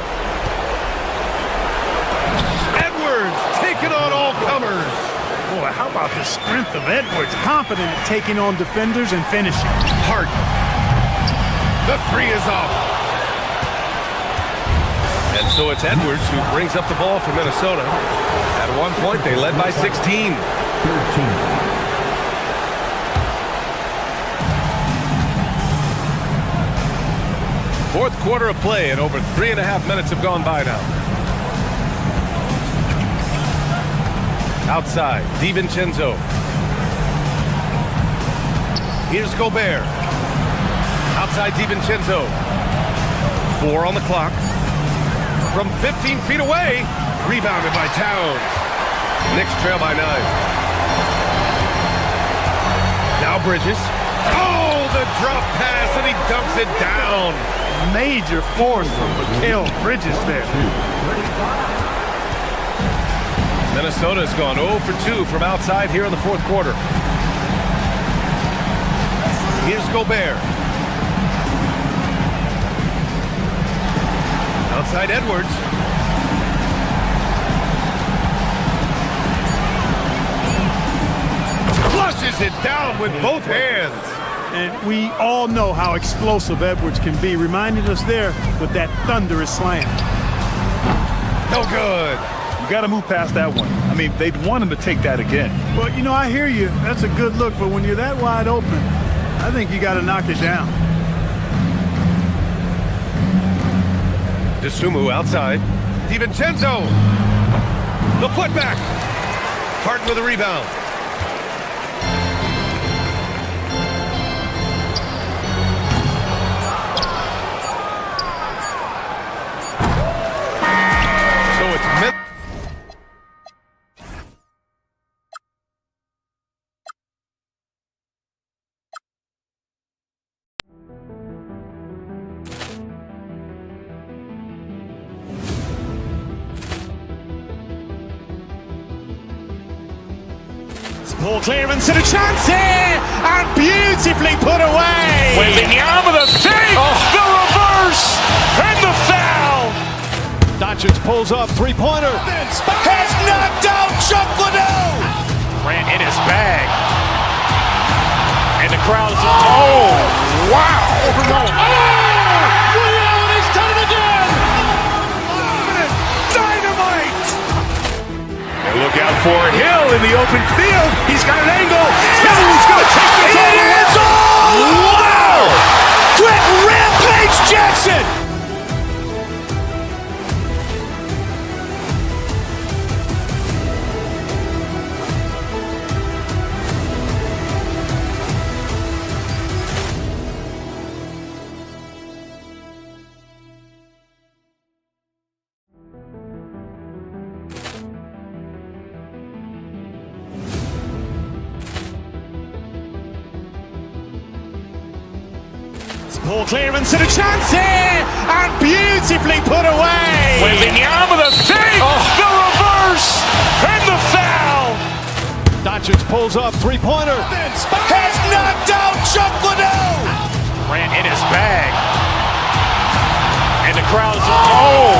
Edwards taking on all comers. Boy, how about the strength of Edwards? Confident at taking on defenders and finishing. Hart. The 3 is off. And so it's Edwards who brings up the ball for Minnesota. At one point, they led by 16. 13. Fourth quarter of play, and over 3.5 minutes have gone by now. Outside, DiVincenzo. Here's Gobert. Outside DiVincenzo. 4 on the clock. From 15 feet away, rebounded by Towns. Knicks trail by 9. Now Bridges. Oh, the drop pass, and he dumps it down. Major force from Mikal Bridges there. Minnesota's gone 0 for 2 from outside here in the fourth quarter. Here's Gobert. Outside Edwards. Flushes it down with both hands. And we all know how explosive Edwards can be, reminding us there with that thunderous slam. No good. You got to move past that one. I mean, they'd want him to take that again. Well, you know, I hear you. That's a good look, but when you're that wide open, I think you got to knock it down. Dosunmu outside. DiVincenzo. The putback. Hart with a rebound. So it's mid. Ball clearance and a chance here, and beautifully put away. Wembanyama the save, the reverse, and the foul. Doncic pulls up, three-pointer. Has knocked out Chuck Liddell. Grant in his bag. And the crowd is... Oh, wow. He's done it again. Dynamite. And look out for Hill in the open field. He's got an angle. Hill's going to take this all the way. Wow. Quick Rampage Jackson. Ball clearance and a chance here, and beautifully put away. Wembanyama the save, the reverse, and the foul. Doncic pulls up, three-pointer. Has knocked out Chuck Liddell. Grant in his bag. And the crowd is... Oh,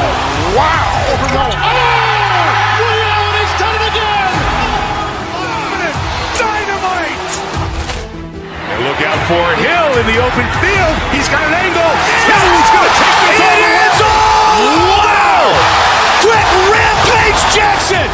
wow. He's done it again. Dynamite. And look out for Hill in the open field. He's got an angle. Hill's going to take this all the way. Wow. Quick Rampage Jackson.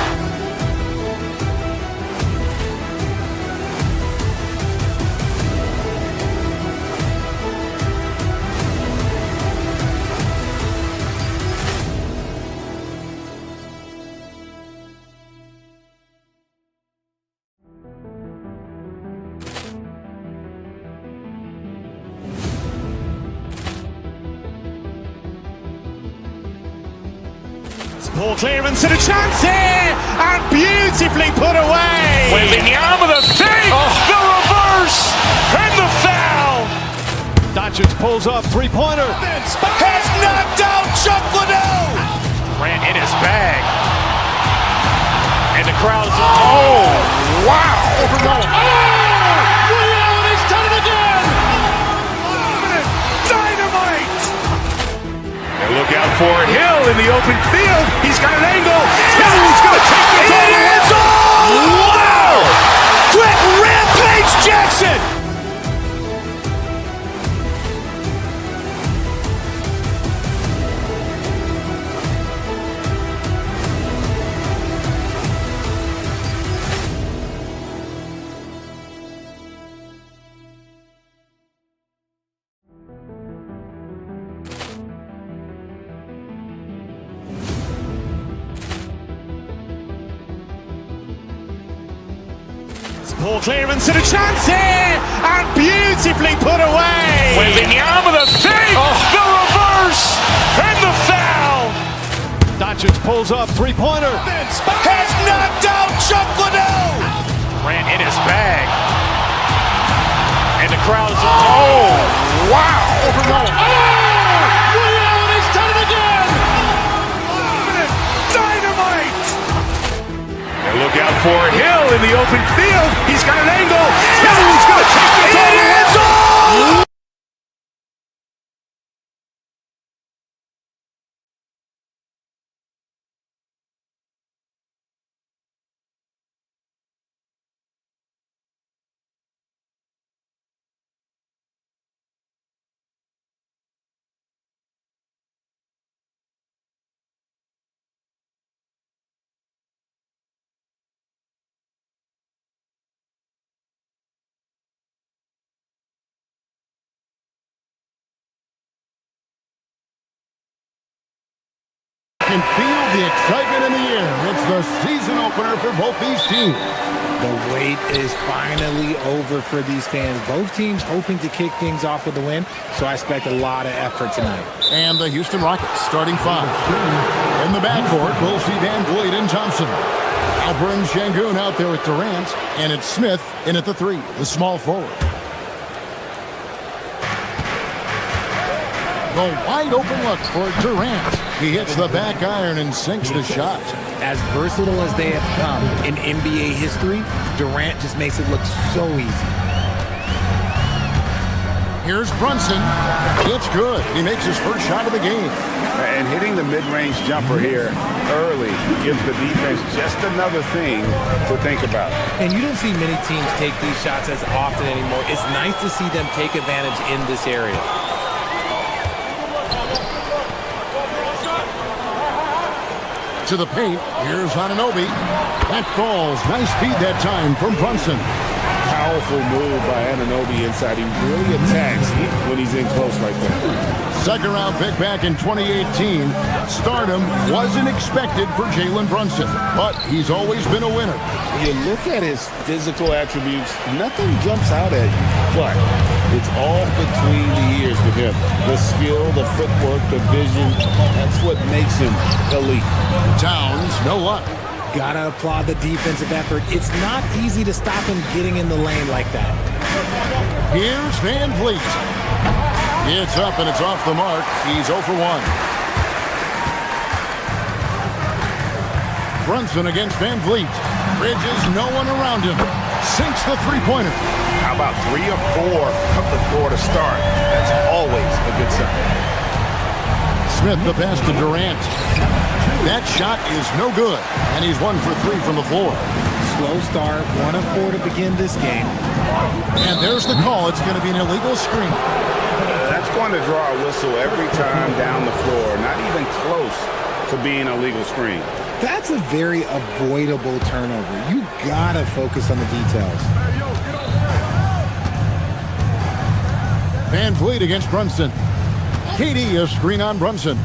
Ball clearance and a chance here, and beautifully put away. Wembanyama the save, the reverse, and the foul. Doncic pulls up, three-pointer. Has knocked out Chuck Liddell. Grant in his bag. And the crowd is... Oh, wow. He's done it again. Dynamite. And look out for Hill in the open field. He's got an angle. Hill's going to take this all the way. Wow. Quick Rampage Jackson. Ball clearance and a chance here, and beautifully put away. Wembanyama the save, the reverse, and the foul. Doncic pulls up, three-pointer. Has knocked out Chuck Liddell. Grant in his bag. And the crowd is... Oh, wow. He's done it again. Dynamite. And look out for Hill in the open field. He's got an angle. Hill's going to take this all the way. Can feel the excitement in the air. It's the season opener for both these teams. The wait is finally over for these fans. Both teams hoping to kick things off with a win, so I expect a lot of effort tonight. And the Houston Rockets starting five. In the backcourt, we'll see Van Vliet and Thompson. Alperen Sengun out there with Durant, and it's Smith in at the three, the small forward. The wide open look for Durant. He hits the back iron and sinks the shot. As versatile as they have come in NBA history, Durant just makes it look so easy. Here's Brunson. It's good. He makes his first shot of the game. And hitting the mid-range jumper here early gives the defense just another thing to think about. And you don't see many teams take these shots as often anymore. It's nice to see them take advantage in this area. To the paint. Here's Anunoby. That falls. Nice feed that time from Brunson. Powerful move by Anunoby inside. He really attacks when he's in close like that. Second round pick back in 2018. Stardom wasn't expected for Jalen Brunson, but he's always been a winner. You look at his physical attributes, nothing jumps out at you, but it's all between the ears with him. The skill, the footwork, the vision, that's what makes him elite. Towns, no luck. Gotta applaud the defensive effort. It's not easy to stop him getting in the lane like that. Here's Van Vliet. It's up and it's off the mark. He's 0 for 1. Brunson against Van Vliet. Bridges, no one around him. Sinks the three-pointer. How about 3 or 4 from the floor to start? That's always a good sign. Smith the pass to Durant. That shot is no good, and he's 1 for 3 from the floor. Slow start, 1 of 4 to begin this game. And there's the call. It's going to be an illegal screen. That's going to draw a whistle every time down the floor. Not even close to being a legal screen. That's a very avoidable turnover. You gotta focus on the details. Van Vliet against Brunson. KD a screen on Brunson.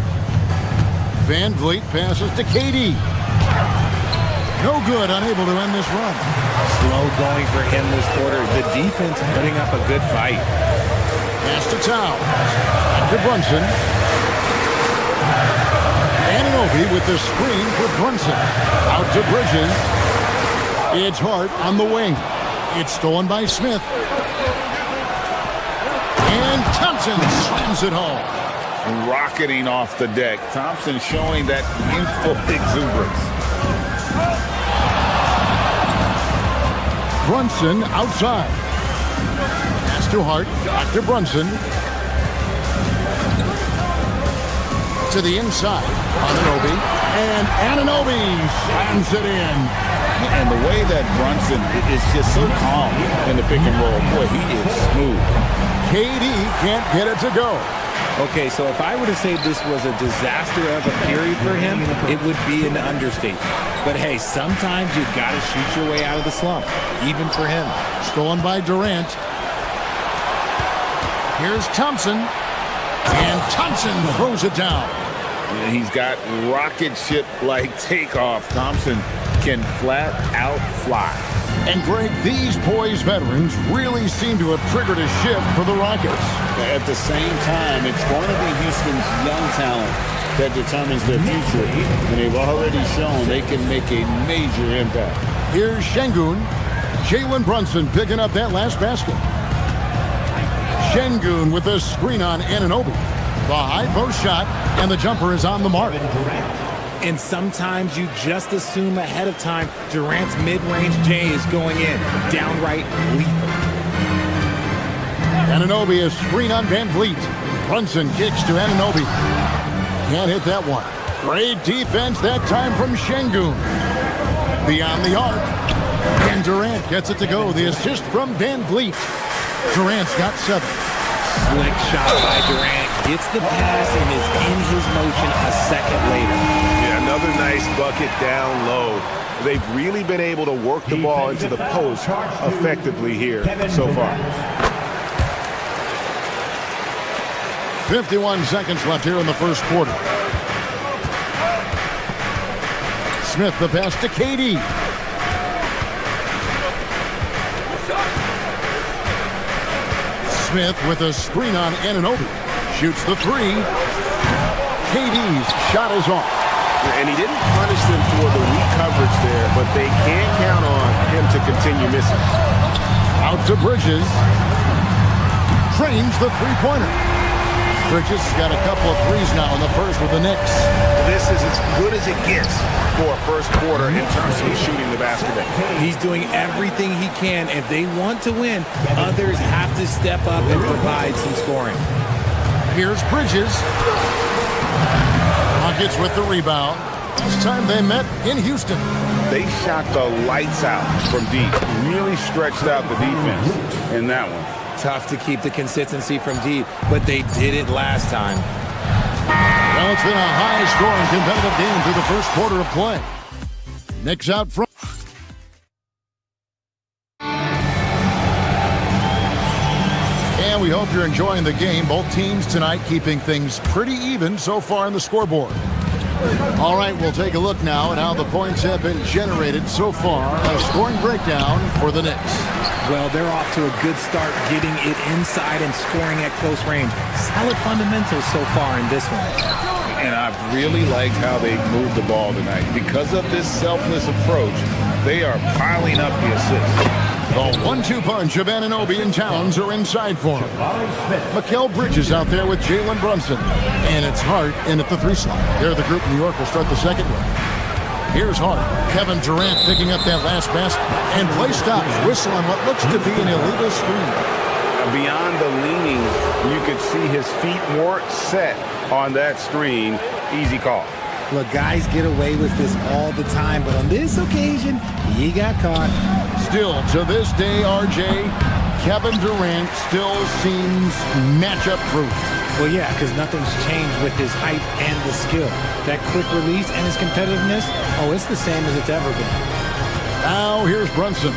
Van Vliet passes to KD. No good, unable to end this run. Slow going for him this quarter. The defense putting up a good fight. Pass to Towns. To Brunson. Anunoby with the screen for Brunson. Out to Bridges. It's Hart on the wing. It's stolen by Smith. And Thompson slams it home. Rocketing off the deck. Thompson showing that youthful exuberance. Brunson outside. Pass to Hart. Back to Brunson. To the inside. Anunoby. And Anunoby slams it in. And the way that Brunson is just so calm in the pick and roll. Boy, he is smooth. KD can't get it to go. Okay, so if I were to say this was a disaster of a period for him, it would be an understatement. But hey, sometimes you gotta shoot your way out of the slump, even for him. Stolen by Durant. Here's Thompson. And Thompson throws it down. And he's got rocket ship-like takeoff. Thompson can flat out fly. And Greg, these poised veterans really seem to have triggered a shift for the Rockets. At the same time, it's going to be Houston's young talent that determines their future. And they've already shown they can make a major impact. Here's Şengün. Jalen Brunson picking up that last basket. Şengün with a screen on Anunoby. The high post shot, and the jumper is on the mark. And sometimes you just assume ahead of time Durant's mid-range J is going in. Downright lethal. Anunoby a screen on Van Vliet. Brunson kicks to Anunoby. Can't hit that one. Great defense that time from Şengün. Beyond the arc. And Durant gets it to go. The assist from Van Vliet. Durant's got 7. Slick shot by Durant. Gets the pass and is in his motion a second later. Yeah, another nice bucket down low. They've really been able to work the ball into the post effectively here so far. 51 seconds left here in the first quarter. Smith the pass to KD. Smith with a screen on Anunoby. Shoots the 3. KD's shot is off. And he didn't punish them for the weak coverage there, but they can't count on him to continue missing. Out to Bridges. Trains the three-pointer. Bridges has got a couple of threes now in the first with the Knicks. This is as good as it gets for a first quarter in terms of shooting the basketball. He's doing everything he can. If they want to win, others have to step up and provide some scoring. Here's Bridges. Rockets with the rebound. Last time they met in Houston. They shot the lights out from deep. Really stretched out the defense in that one. Tough to keep the consistency from deep, but they did it last time. Well, it's been a high-scoring competitive game through the first quarter of play. Knicks out front. And we hope you're enjoying the game. Both teams tonight keeping things pretty even so far in the scoreboard. All right, we'll take a look now at how the points have been generated so far. A scoring breakdown for the Knicks. Well, they're off to a good start getting it inside and scoring at close range. Solid fundamentals so far in this one. And I've really liked how they moved the ball tonight. Because of this selfless approach, they are piling up the assists. The 1-2 punch of Anunoby and Towns are inside for him. Mikal Bridges out there with Jalen Brunson. And it's Hart in at the 3 slot. They're the group New York will start the second with. Here's Hart. Kevin Durant picking up that last basket. And play stops. Whistle on what looks to be an illegal screen. Beyond the leaning, you could see his feet weren't set on that screen. Easy call. Look, guys get away with this all the time, but on this occasion, he got caught. Still, to this day, RJ, Kevin Durant still seems matchup proof. Well, yeah, because nothing's changed with his height and the skill. That quick release and his competitiveness, oh, it's the same as it's ever been. Now, here's Brunson.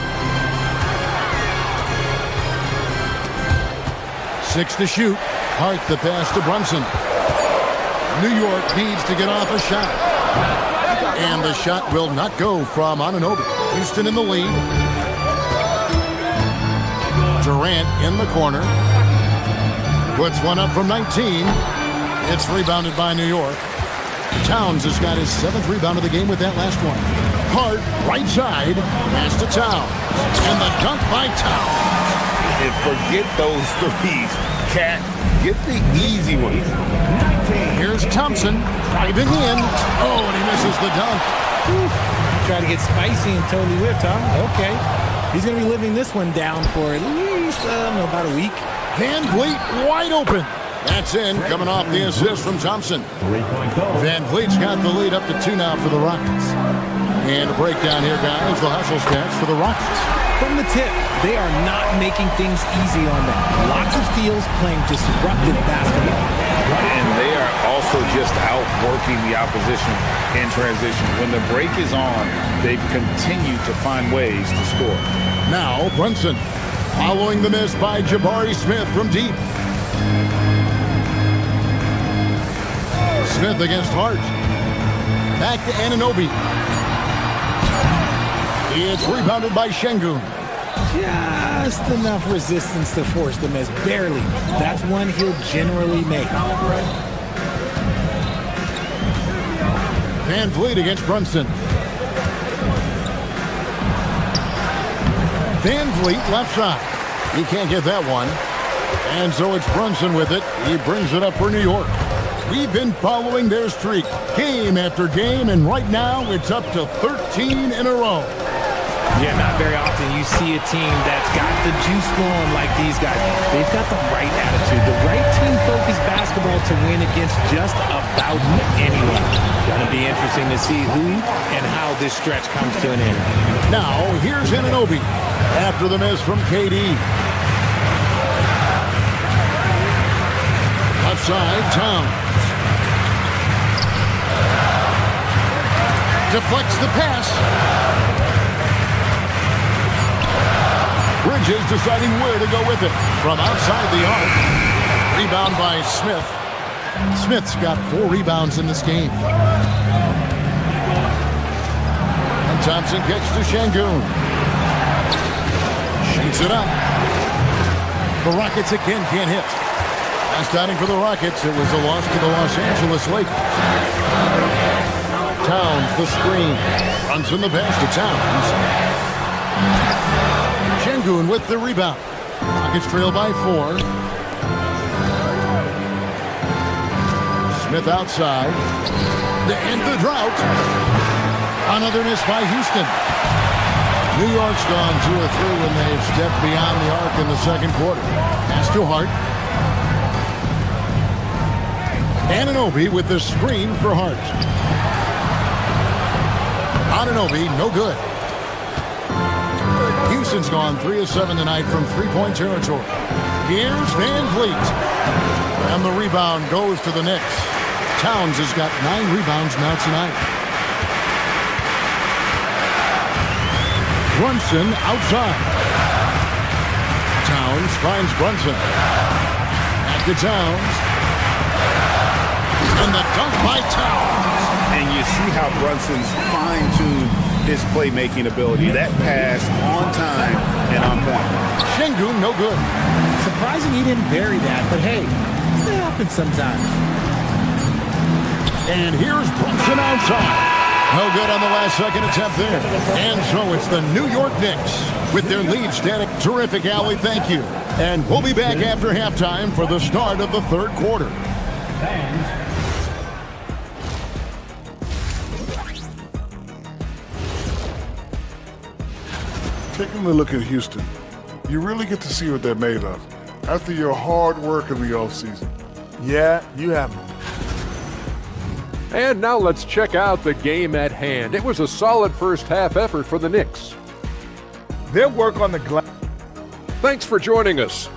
6 to shoot. Hart the pass to Brunson. New York needs to get off a shot. And the shot will not go from Anunoby. Houston in the lead. Durant in the corner. Puts one up from 19. It's rebounded by New York. Towns has got his 7th rebound of the game with that last one. Hart, right side, pass to Towns. And the dunk by Towns. And forget those threes. Cat, get the easy ones. Here's Thompson driving in. Oh, and he misses the dunk. Try to get spicy and totally whipped, huh? Okay. He's going to be living this one down for at least, about a week. Van Vliet wide open. That's in, coming off the assist from Thompson. Van Vliet's got the lead up to 2 now for the Rockets. And a breakdown here, guys. The hustle stats for the Rockets. From the tip, they are not making things easy on them. Lots of steals, playing disruptive basketball. And they are also just outworking the opposition in transition. When the break is on, they've continued to find ways to score. Now, Brunson, following the miss by Jabari Smith from deep. Smith against Hart. Back to Anunoby. It's rebounded by Şengün. Just enough resistance to force the miss. Barely. That's one he'll generally make. Van Vliet against Brunson. Van Vliet left side. He can't get that one. And so it's Brunson with it. He brings it up for New York. We've been following their streak game after game, and right now it's up to 13 in a row. Yeah, not very often you see a team that's got the juice flowing like these guys. They've got the right attitude, the right team-focused basketball to win against just about anyone. Gonna be interesting to see who and how this stretch comes to an end. Now, here's Anunoby after the miss from KD. Left side, Towns. Deflects the pass. Bridges deciding where to go with it. From outside the arc. Rebound by Smith. Smith's got 4 rebounds in this game. And Thompson gets to Şengün. Shoots it up. The Rockets again can't hit. Last outing for the Rockets, it was a loss to the Los Angeles Lakers. Towns, the screen. Runs in the pass to Towns. Şengün with the rebound. Rockets trail by 4. Smith outside. To end the drought. Another miss by Houston. New York's gone 2 or 3 when they've stepped beyond the arc in the second quarter. Pass to Hart. Anunoby with the screen for Hart. Anunoby, no good. Houston's gone 3 of 7 tonight from three-point territory. Here's Van Vliet. And the rebound goes to the Knicks. Towns has got 9 rebounds now tonight. Brunson outside. Towns finds Brunson. Back to Towns. And the dunk by Towns. And you see how Brunson's fine-tuned his playmaking ability. That pass on time and on point. Şengün, no good. Surprising he didn't bury that, but hey, it happens sometimes. And here's Brunson outside. No good on the last second attempt there. And so it's the New York Knicks with their lead static. Terrific, Allie. Thank you. And we'll be back after halftime for the start of the third quarter. Taking a look at Houston, you really get to see what they're made of after your hard work in the offseason. Yeah, you have. And now let's check out the game at hand. It was a solid first half effort for the Knicks. Their work on the glass. Thanks for joining us.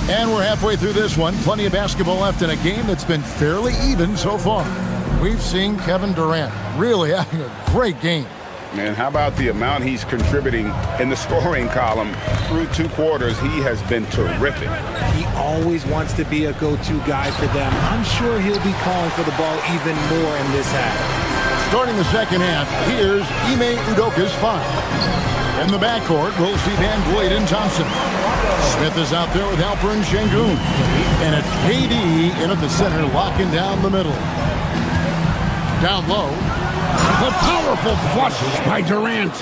And we're halfway through this one. Plenty of basketball left in a game that's been fairly even so far. We've seen Kevin Durant really having a great game. And how about the amount he's contributing in the scoring column through 2 quarters? He has been terrific. He always wants to be a go-to guy for them. I'm sure he'll be calling for the ball even more in this half. Starting the second half, here's Ime Udoka's 5. In the backcourt, we'll see Van Vliet and Thompson. Smith is out there with Alper and Şengün. And it's KD in at the center, locking down the middle. Down low. The powerful flush by Durant.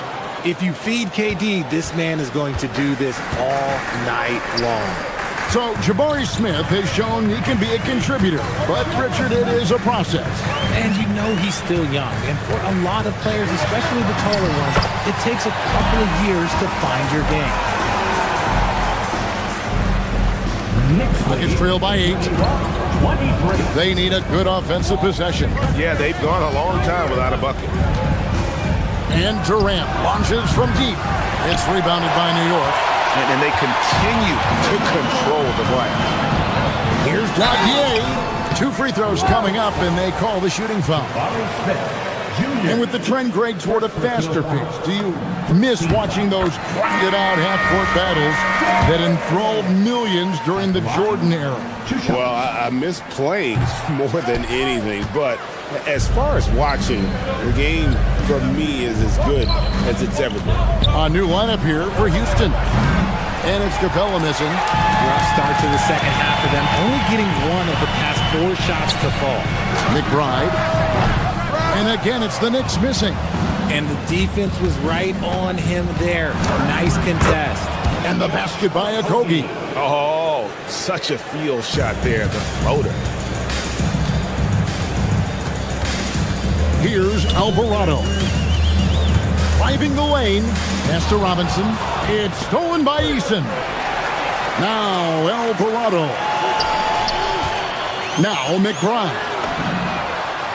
If you feed KD, this man is going to do this all night long. So Jabari Smith has shown he can be a contributor, but Richard, it is a process. And you know he's still young, and for a lot of players, especially the taller ones, it takes a couple of years to find your game. Nuggets trail by 8. They need a good offensive possession. Yeah, they've gone a long time without a bucket. And Durant launches from deep. It's rebounded by New York. And they continue to control the glass. Here's Dadier. 2 free throws coming up, and they call the shooting foul. And with the trend, Greg, toward a faster pace, do you miss watching those grinded-out half-court battles that enthralled millions during the Jordan era? Well, I miss playing more than anything, but as far as watching, the game for me is as good as it's ever been. A new lineup here for Houston. And it's Capella missing. Rough start to the second half for them, only getting 1 of the past 4 shots to fall. McBride. And again, it's the Knicks missing. And the defense was right on him there. Nice contest. And the basket by Okogie. Oh, such a field shot there, the floater. Here's Alvarado. Driving the lane. Pass to Robinson. It's stolen by Eason. Now Alvarado. Now McBride.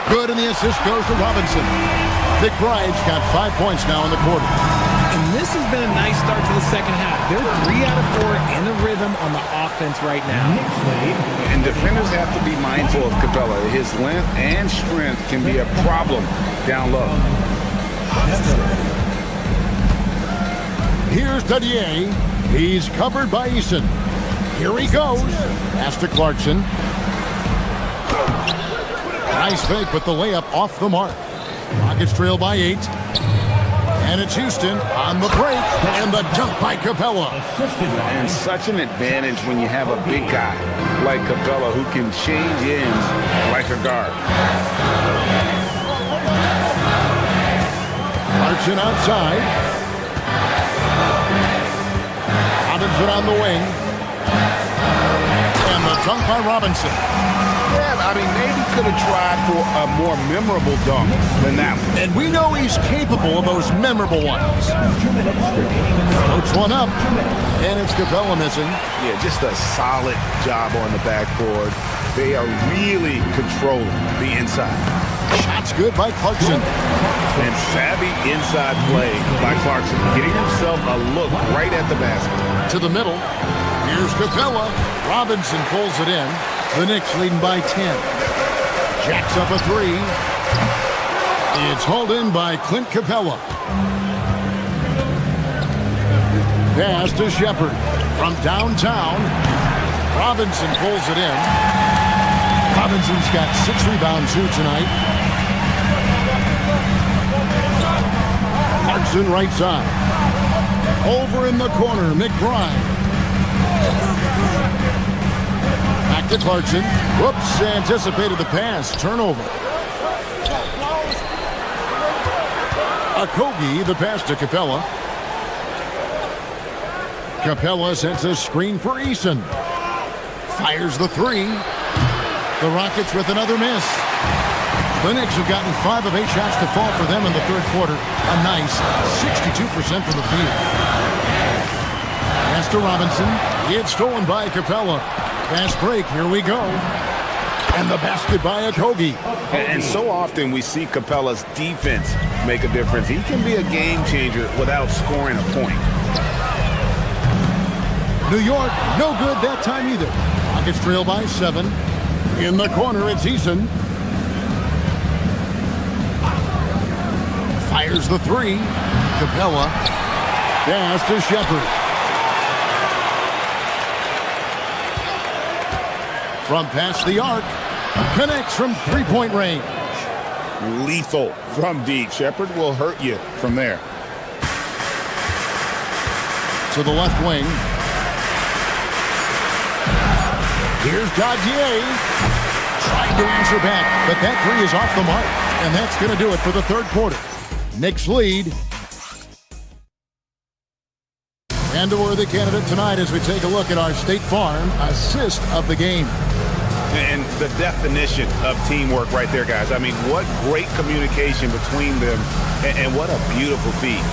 Good, and the assist goes to Robinson. McBride's got 5 points now in the quarter. And this has been a nice start to the second half. They're 3 out of 4 in the rhythm on the offense right now. And defenders have to be mindful of Capella. His length and strength can be a problem down low. Here's Dadier. He's covered by Eason. Here he goes. Pass to Clarkson. Nice fake, but the layup off the mark. Rockets trail by 8. And it's Houston on the break. And the dunk by Capella. And such an advantage when you have a big guy like Capella who can change ends like a guard. Clarkson outside. Robinson on the wing. And the dunk by Robinson. Yeah, I mean, maybe could have tried for a more memorable dunk than that one. And we know he's capable of those memorable ones. Floats one up, and it's Capella missing. Yeah, just a solid job on the backboard. They are really controlling the inside. Shot's good by Clarkson. And savvy inside play by Clarkson, getting himself a look right at the basket. To the middle. Here's Capella. Robinson pulls it in. The Knicks leading by 10. Jacks up a three. It's hauled in by Clint Capella. Pass to Shepard from downtown. Robinson pulls it in. Robinson's got 6 rebounds here tonight. Clarkson right side. Over in the corner, McBride. Back to Clarkson. Whoops, anticipated the pass. Turnover. Okogie, the pass to Capella. Capella sends a screen for Eason. Fires the three. The Rockets with another miss. The Knicks have gotten 5 of 8 shots to fall for them in the third quarter. A nice 62% from the field. Pass to Robinson. It's stolen by Capella. Fast break. Here we go. And the basket by Okogie. And so often we see Capella's defense make a difference. He can be a game changer without scoring a point. New York, no good that time either. Rockets trail by 7. In the corner, it's Eason. Fires the three. Capella. Pass to Shepard. From past the arc. Connects from three-point range. Lethal from deep. Shepard will hurt you from there. To the left wing. Here's Gaudier. Trying to answer back, but that three is off the mark. And that's going to do it for the third quarter. Knicks lead. And a worthy candidate tonight as we take a look at our State Farm assist of the game. And the definition of teamwork right there, guys. I mean, what great communication between them, and what a beautiful feat.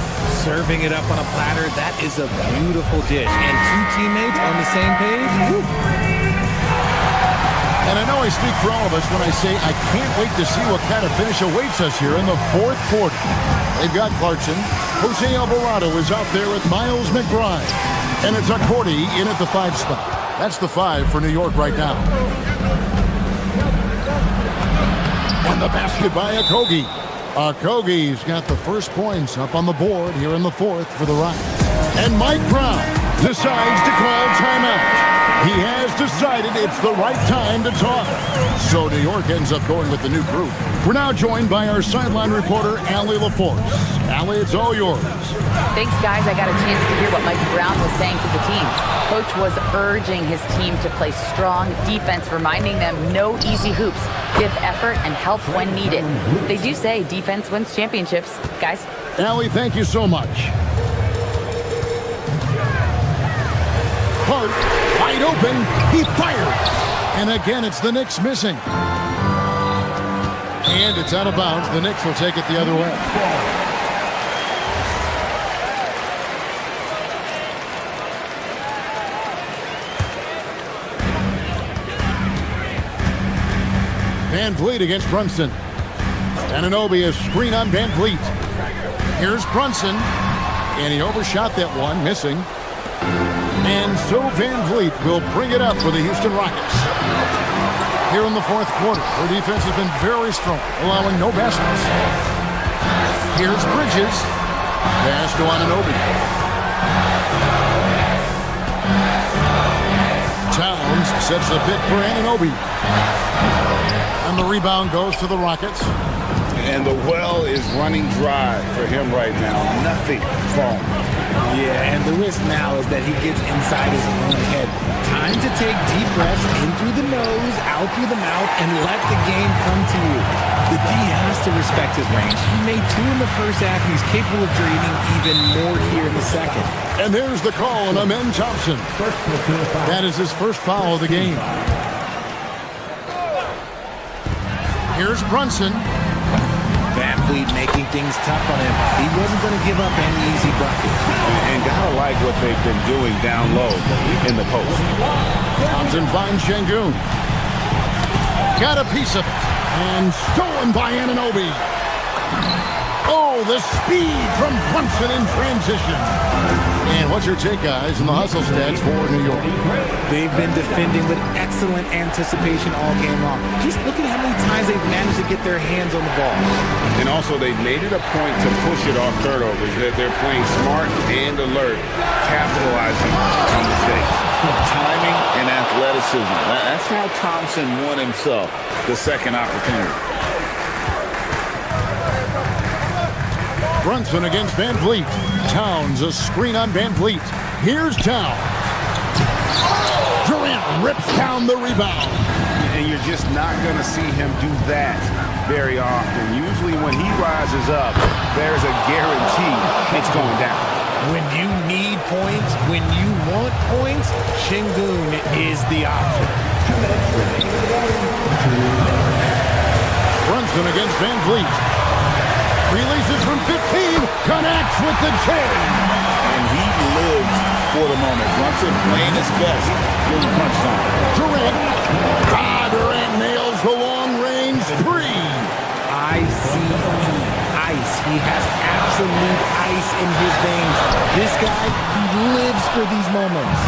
Serving it up on a platter, that is a beautiful dish. And 2 teammates on the same page. Woo. And I know I speak for all of us when I say I can't wait to see what kind of finish awaits us here in the fourth quarter. They've got Clarkson. Jose Alvarado is out there with Miles McBride. And it's Accordi in at the 5 spot. That's the 5 for New York right now. And the basket by Okogie. Okogie's got the first points up on the board here in the fourth for the Rockets. And Mike Brown decides to call timeout. He has decided it's the right time to talk. So New York ends up going with the new group. We're now joined by our sideline reporter, Allie LaForce. Allie, it's all yours. Thanks, guys. I got a chance to hear what Mike Brown was saying to the team. Coach was urging his team to play strong defense, reminding them no easy hoops, give effort, and help when needed. They do say defense wins championships, guys. Allie, thank you so much. Hart, wide open, he fires. And again, it's the Knicks missing. And it's out of bounds. The Knicks will take it the other way. Van Vliet against Brunson. Anunoby a screen on Van Vliet. Here's Brunson. And he overshot that one, missing. And so Van Vliet will bring it up for the Houston Rockets. Here in the fourth quarter, their defense has been very strong, allowing no baskets. Here's Bridges. Pass to Anunoby. Towns sets the pick for Anunoby. And the rebound goes to the Rockets. And the well is running dry for him right now. Nothing falling. Yeah, and the risk now is that he gets inside his own head. Time to take deep breaths in through the nose, out through the mouth, and let the game come to you. The D has to respect his range. He made 2 in the first half, and he's capable of draining even more here in the second. And there's the call on Amen Thompson. That is his first foul of the game. Here's Brunson. Van Fleet making things tough on him. He wasn't going to give up any easy buckets. And gotta like what they've been doing down low in the post. Thompson finds Şengün. Got a piece of it. And stolen by Anunoby. Oh, the speed from Brunson in transition. And what's your take, guys, in the hustle stats for New York? They've been defending with excellent anticipation all game long. Just look at how many times they've managed to get their hands on the ball. And also, they've made it a point to push it off turnovers. They're playing smart and alert, capitalizing on mistakes. Timing and athleticism. That's how Thompson won himself the second opportunity. Brunson against Van Vliet. Towns, a screen on Van Vliet. Here's Towns. Durant rips down the rebound. And you're just not going to see him do that very often. Usually when he rises up, there's a guarantee it's going down. When you need points, when you want points, Şengün is the option. Brunson against Van Vliet. Releases from 15, connects with the chain. And he lives for the moment. Brunson playing his best during crunch time. Durant. Durant nails the long-range three. Ice. He has absolute ice in his veins. This guy, he lives for these moments.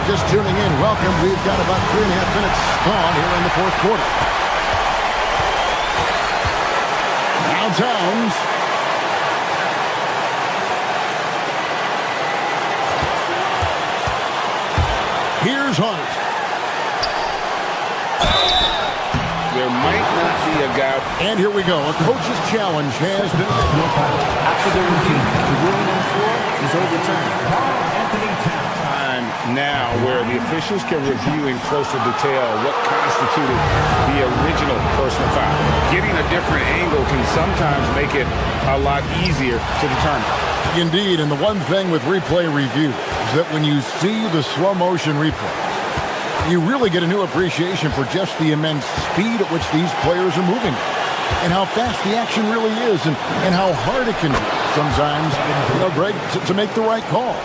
Just tuning in, welcome. We've got about 3.5 minutes gone here in the fourth quarter. Now Towns. Here's Hunt. There might not be a gap. And here we go. A coach's challenge has been after the review. The ruling on the floor is overturned. Now where the officials can review in closer detail what constituted the original personal foul. Getting a different angle can sometimes make it a lot easier to determine. Indeed, and the one thing with replay review is that when you see the slow motion replay, you really get a new appreciation for just the immense speed at which these players are moving and how fast the action really is and how hard it can be sometimes, Greg, to make the right call.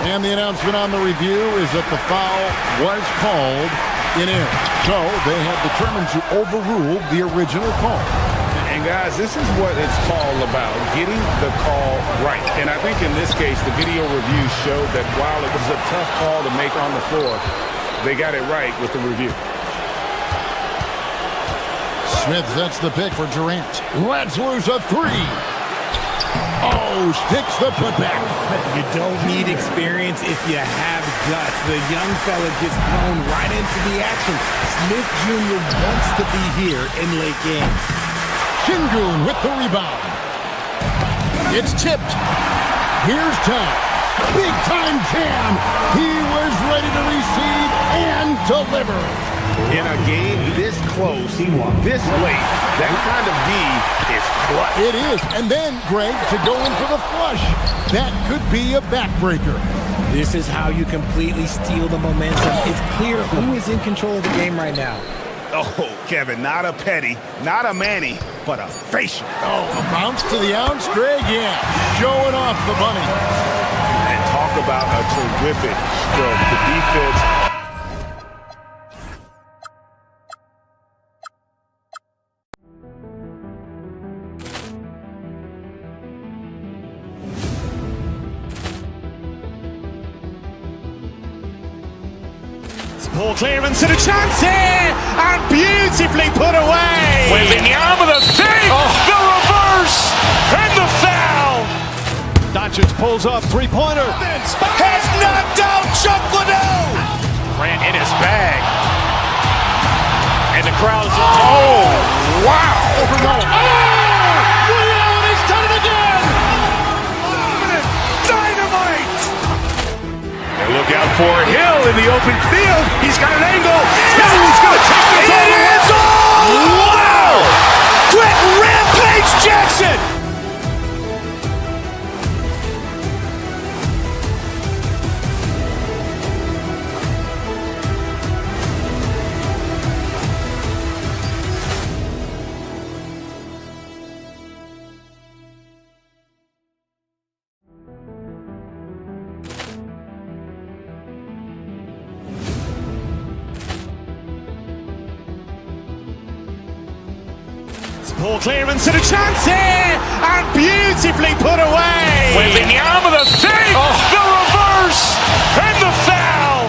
And the announcement on the review is that the foul was called in error. So they have determined to overrule the original call. And guys, this is what it's all about, getting the call right. And I think in this case, the video review showed that while it was a tough call to make on the floor, they got it right with the review. Smith sets the pick for Durant. Let's lose a three. Oh, sticks the putback. You don't need experience if you have guts. The young fella gets thrown right into the action. Smith Jr. wants to be here in late games. Şengün with the rebound. It's tipped. Here's Towns. Big time jam. He was ready to receive and deliver. In a game this close, this late, that kind of D is clutch. It is. And then, Greg, to go in for the flush. That could be a backbreaker. This is how you completely steal the momentum. It's clear who is in control of the game right now. Oh, Kevin, not a petty, not a Manny, but a facial. Oh, a bounce to the ounce, Greg? Yeah, showing off the money. And talk about a terrific stroke. The defense. Ball clearance and a chance here, and beautifully put away. Wembanyama the save, the reverse, and the foul. Doncic pulls up, three-pointer. Has knocked out Chuck Liddell. Ran in his bag, and the crowd is. Oh, wow! Liddell has done it again. Dynamite! And look out for Hill in the open field. He's got an angle. Hill is going to take this all the way. Wow! Ball clearance and a chance here, and beautifully put away. Wembanyama the save, the reverse, and the foul.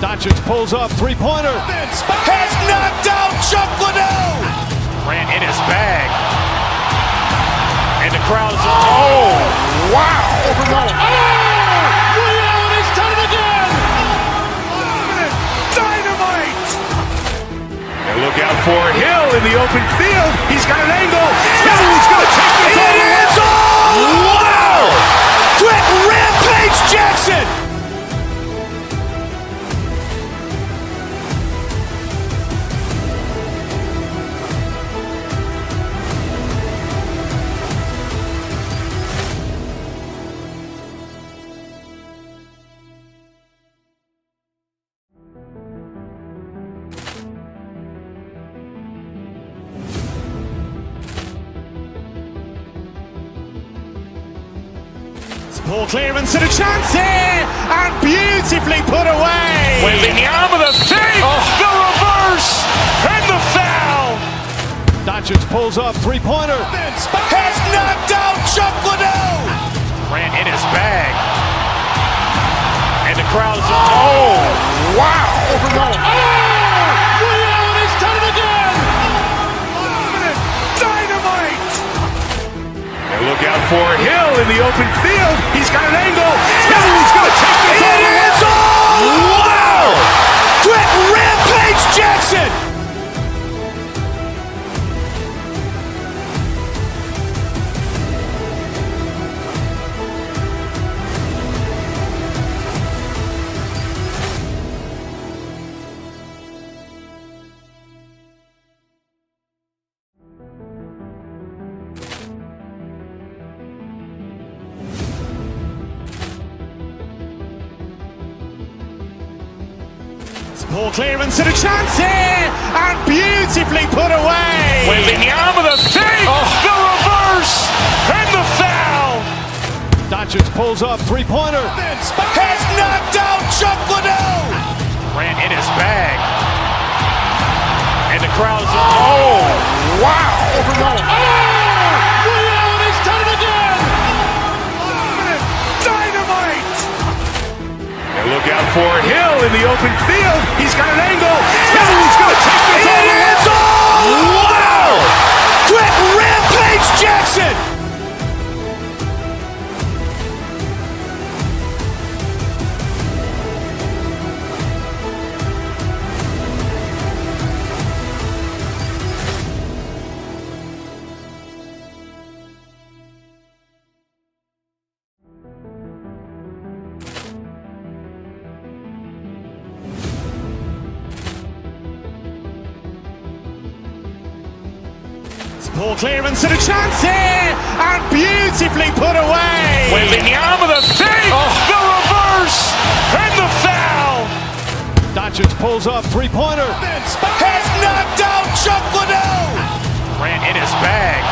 Doncic pulls up, three-pointer. Has knocked out Chuck Liddell. Grant in his bag. And the crowd is, wow. He's done it again. Dynamite. And look out for Hill in the open field. He's got an angle. He's going to take this all the way. Wow. Quick Rampage Jackson. Ball clearance and a chance here, and beautifully put away. Wembanyama the save, the reverse, and the foul. Doncic pulls up, three-pointer. Has knocked out Chuck Liddell. Grant in his bag. And the crowd is, wow. He's done it again. Dynamite. And look out for Hill in the open field. He's got an angle. He's going to take this all the way. Wow. Quick Rampage Jackson. Ball clearance and a chance here, and beautifully put away. Wembanyama the save, the reverse, and the foul. Doncic pulls up, three-pointer. Has knocked out Chuck Liddell. Grant in his bag. And the crowd is, wow. He's done it again. Dynamite. And look out for Hill in the open field. He's got an angle. He's going to take this all the way. Wow. Quick Rampage Jackson. Ball clearance and a chance here, and beautifully put away. Wembanyama the save, the reverse, and the foul. Doncic pulls up, three-pointer. Has knocked out Chuck Liddell. Grant in his bag.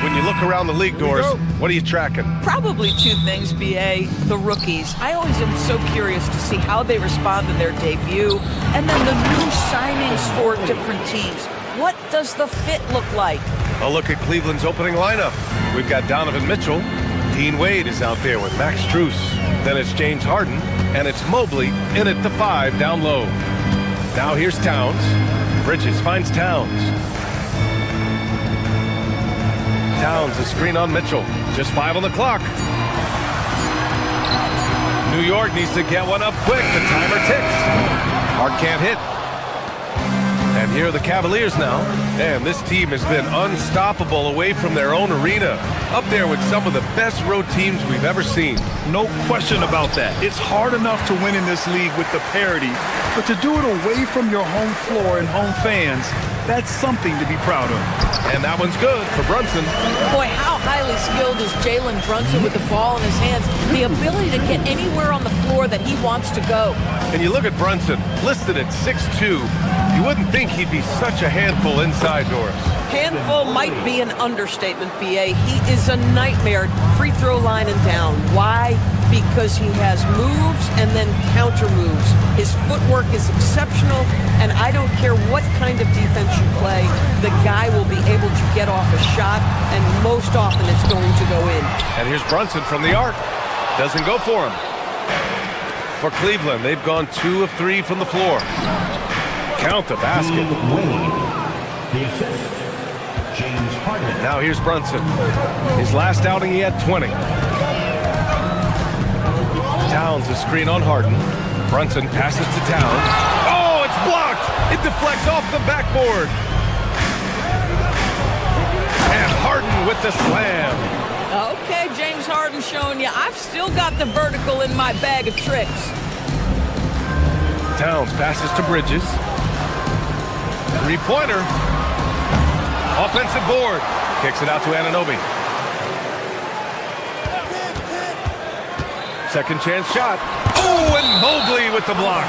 When you look around the league doors, what are you tracking? Probably two things, BA. The rookies. I always am so curious to see how they respond in their debut. And then the new signings for different teams. What does the fit look like? A look at Cleveland's opening lineup. We've got Donovan Mitchell. Dean Wade is out there with Max Strus. Then it's James Harden. And it's Mobley in at the 5 down low. Now here's Towns. Bridges finds Towns. Towns, a screen on Mitchell. Just 5 on the clock. New York needs to get one up quick. The timer ticks. Hart can't hit. And here are the Cavaliers now. And this team has been unstoppable away from their own arena. Up there with some of the best road teams we've ever seen. No question about that. It's hard enough to win in this league with the parity, but to do it away from your home floor and home fans, that's something to be proud of. And that one's good for Brunson. Boy, how highly skilled is Jalen Brunson with the ball in his hands? The ability to get anywhere on the floor that he wants to go. And you look at Brunson, listed at 6'2". You wouldn't think he'd be such a handful inside doors. Handful might be an understatement, B.A. He is a nightmare free throw line and down. Why? Because he has moves and then counter moves. His footwork is exceptional, and I don't care what kind of defense you play, the guy will be able to get off a shot, and most often it's going to go in. And here's Brunson from the arc. Doesn't go for him. For Cleveland, they've gone 2 of 3 from the floor. Count the basket. The assist, James Harden. Now here's Brunson. His last outing, he had 20. Towns, a screen on Harden. Brunson passes to Towns. Oh, it's blocked! It deflects off the backboard. And Harden with the slam. Okay, James Harden showing you, I've still got the vertical in my bag of tricks. Towns passes to Bridges. Three-pointer. Offensive board. Kicks it out to Anunoby. Second chance shot. Oh, and Mobley with the block.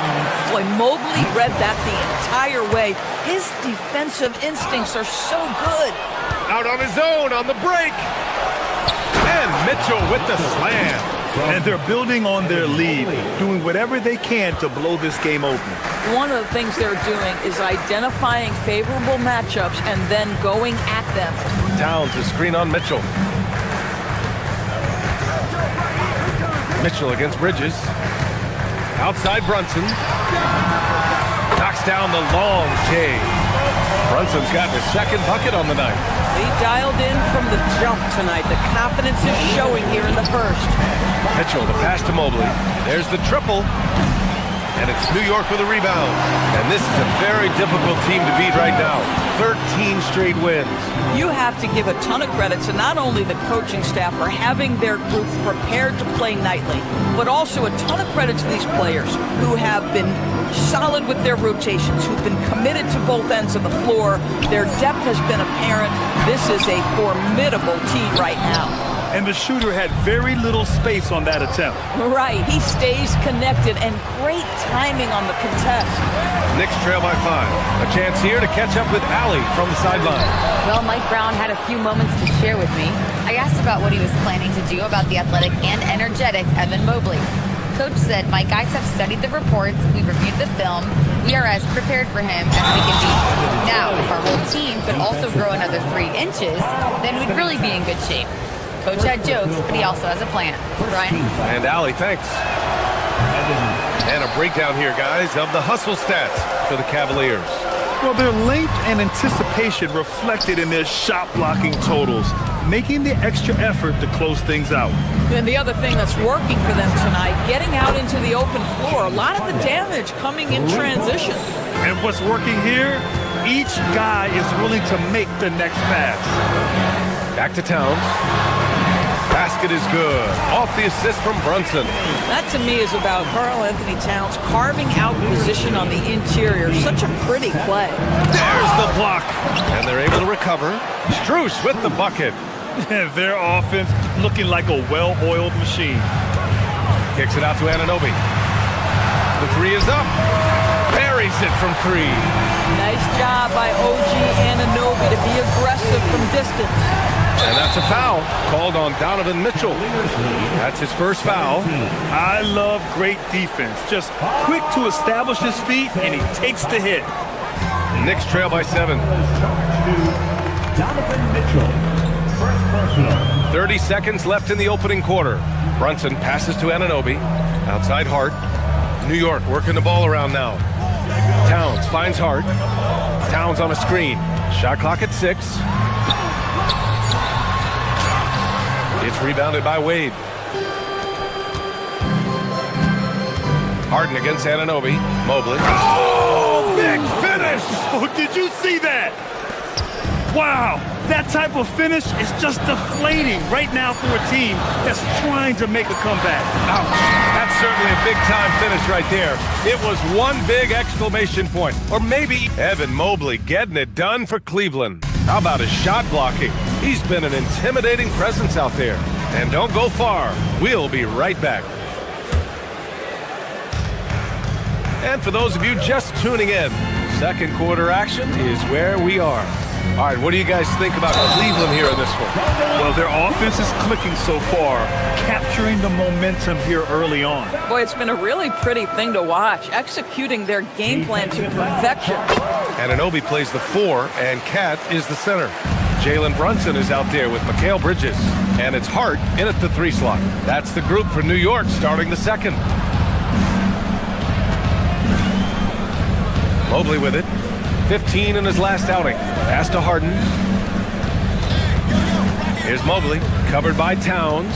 Boy, Mobley read that the entire way. His defensive instincts are so good. Out on his own on the break. And Mitchell with the slam. And they're building on their lead, doing whatever they can to blow this game open. One of the things they're doing is identifying favorable matchups and then going at them. Towns, a screen on Mitchell. Mitchell against Bridges. Outside Brunson. Knocks down the long J. Brunson's got his second bucket on the night. He dialed in from the jump tonight. The confidence is showing here in the first. Mitchell, the pass to Mobley. There's the triple. And it's New York with a rebound. And this is a very difficult team to beat right now. 13 straight wins. You have to give a ton of credit to not only the coaching staff for having their group prepared to play nightly, but also a ton of credit to these players who have been solid with their rotations, who've been committed to both ends of the floor. Their depth has been apparent. This is a formidable team right now. And the shooter had very little space on that attempt. Right, he stays connected, and great timing on the contest. Knicks trail by 5. A chance here to catch up with Allie from the sideline. Well, Mike Brown had a few moments to share with me. I asked about what he was planning to do about the athletic and energetic Evan Mobley. Coach said, my guys have studied the reports, we've reviewed the film, we are as prepared for him as we can be. Now, if our whole team could also grow another 3 inches, then we'd really be in good shape. Coach had jokes, but he also has a plan. Ryan? And Allie, thanks. And a breakdown here, guys, of the hustle stats for the Cavaliers. Well, their length and anticipation reflected in their shot blocking totals, making the extra effort to close things out. And the other thing that's working for them tonight, getting out into the open floor, a lot of the damage coming in transition. And what's working here? Each guy is willing to make the next pass. Back to Towns. Basket is good. Off the assist from Brunson. That to me is about Karl Anthony Towns carving out position on the interior. Such a pretty play. There's the block. And they're able to recover. Strus with the bucket. Their offense looking like a well-oiled machine. Kicks it out to Anunoby. The 3 is up. Buries it from 3. Nice job by OG Anunoby to be aggressive from distance. And that's a foul called on Donovan Mitchell. That's his first foul. I love great defense. Just quick to establish his feet, and he takes the hit. Knicks trail by 7. Donovan Mitchell. First personal. 30 seconds left in the opening quarter. Brunson passes to Anunoby. Outside Hart. New York working the ball around now. Towns finds Hart. Towns on a screen. Shot clock at 6. It's rebounded by Wade. Harden against Anunoby. Mobley. Oh, big finish! finish! Oh, did you see that? Wow, that type of finish is just deflating right now for a team that's trying to make a comeback. Ouch. That's certainly a big-time finish right there. It was one big exclamation point. Or maybe Evan Mobley getting it done for Cleveland. How about his shot blocking? He's been an intimidating presence out there. And don't go far. We'll be right back. And for those of you just tuning in, second quarter action is where we are. All right, what do you guys think about Cleveland here in this one? Well, their offense is clicking so far, capturing the momentum here early on. Boy, it's been a really pretty thing to watch, executing their game plan to perfection. Anunoby plays the 4, and Cat is the center. Jalen Brunson is out there with Mikal Bridges, and it's Hart in at the 3 slot. That's the group for New York starting the second. Mobley with it. 15 in his last outing. Pass to Harden. Here's Mobley, covered by Towns.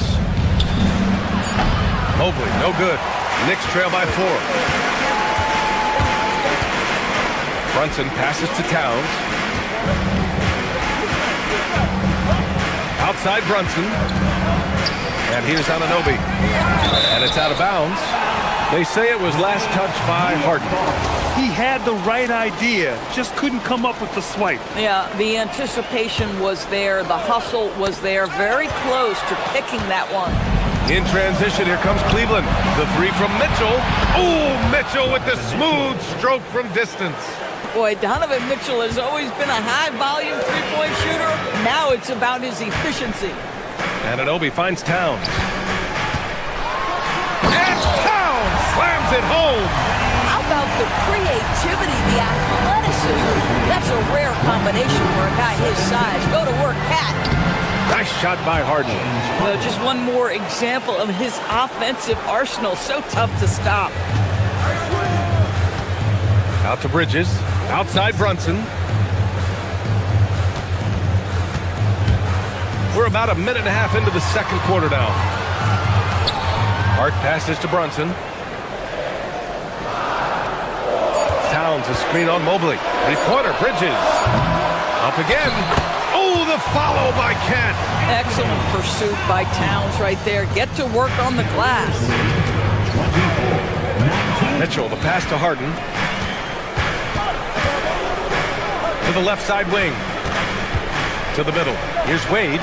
Mobley, no good. Knicks trail by 4. Brunson passes to Towns. Outside Brunson. And here's Anunoby. And it's out of bounds. They say it was last touched by Harden. He had the right idea, just couldn't come up with the swipe. Yeah, the anticipation was there, the hustle was there, very close to picking that one. In transition, here comes Cleveland. The 3 from Mitchell. Oh, Mitchell with the smooth stroke from distance. Boy, Donovan Mitchell has always been a high-volume three-point shooter. Now it's about his efficiency. Anunoby finds Towns. And Towns slams it home. How about the creativity, the athleticism? That's a rare combination for a guy his size. Go to work, Cat. Nice shot by Harden. Well, just one more example of his offensive arsenal. So tough to stop. Out to Bridges. Outside Brunson. We're about a minute and a half into the second quarter now. Hart passes to Brunson. Towns a screen on Mobley. 3-pointer, Bridges. Up again. Oh, the follow by Cat. Excellent pursuit by Towns right there. Get to work on the glass. Mitchell, the pass to Harden. To the left side wing. To the middle. Here's Wade.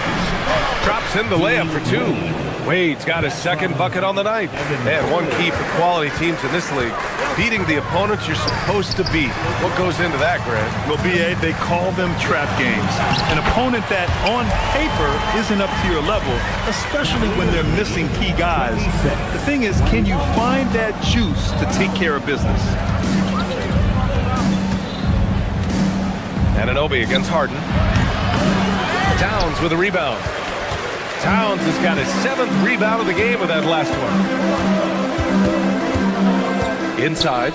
Drops in the layup for 2. Wade's got his second bucket on the night. And one key for quality teams in this league, beating the opponents you're supposed to beat. What goes into that, Grant? Well, B.A., they call them trap games. An opponent that, on paper, isn't up to your level, especially when they're missing key guys. The thing is, can you find that juice to take care of business? Anunoby against Harden. Towns with a rebound. Towns has got his 7th rebound of the game with that last one. Inside.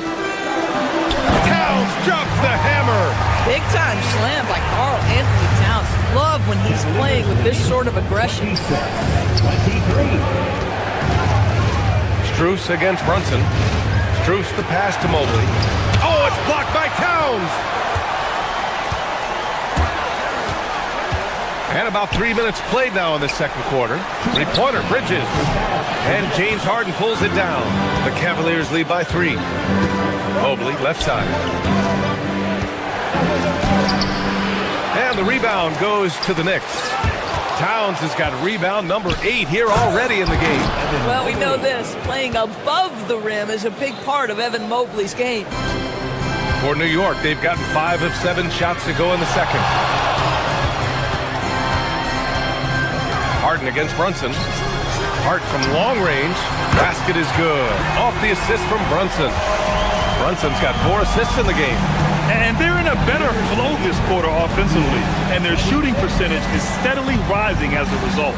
Towns drops the hammer. Big time slam by Karl Anthony Towns. Love when he's playing with this sort of aggression. Strus against Brunson. Strus the pass to Mobley. Oh, it's blocked by Towns. And about 3 minutes played now in the second quarter. 3-pointer, Bridges. And James Harden pulls it down. The Cavaliers lead by 3. Mobley, left side. And the rebound goes to the Knicks. Towns has got rebound number 8 here already in the game. Well, we know this. Playing above the rim is a big part of Evan Mobley's game. For New York, they've gotten 5 of 7 shots to go in the second. Harden against Brunson. Hart from long range. Basket is good. Off the assist from Brunson. Brunson's got 4 assists in the game. And they're in a better flow this quarter offensively. And their shooting percentage is steadily rising as a result.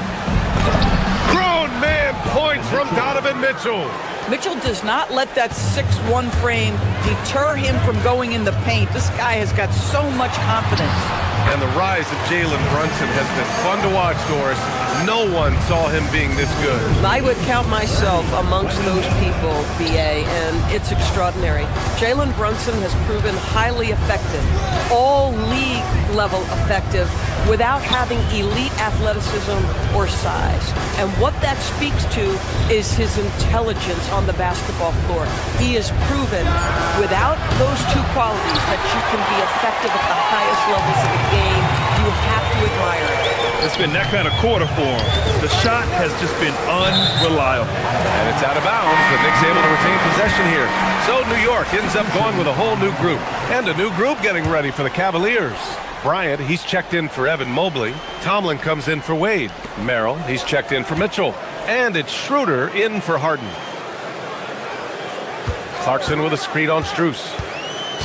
Grown man points from Donovan Mitchell. Mitchell does not let that 6'1" frame deter him from going in the paint. This guy has got so much confidence. And the rise of Jalen Brunson has been fun to watch, Doris. No one saw him being this good. I would count myself amongst those people, BA, and it's extraordinary. Jalen Brunson has proven highly effective, all league level effective, without having elite athleticism or size. And what that speaks to is his intelligence on the basketball floor. He has proven without those two qualities that you can be effective at the highest levels of the game. You have to admire it. It's been that kind of quarter for him. The shot has just been unreliable. And it's out of bounds. The Knicks able to retain possession here. So New York ends up going with a whole new group. And a new group getting ready for the Cavaliers. Bryant, he's checked in for Evan Mobley. Tomlin comes in for Wade. Merrill, he's checked in for Mitchell. And it's Schroeder in for Harden. Clarkson with a screen on Strus.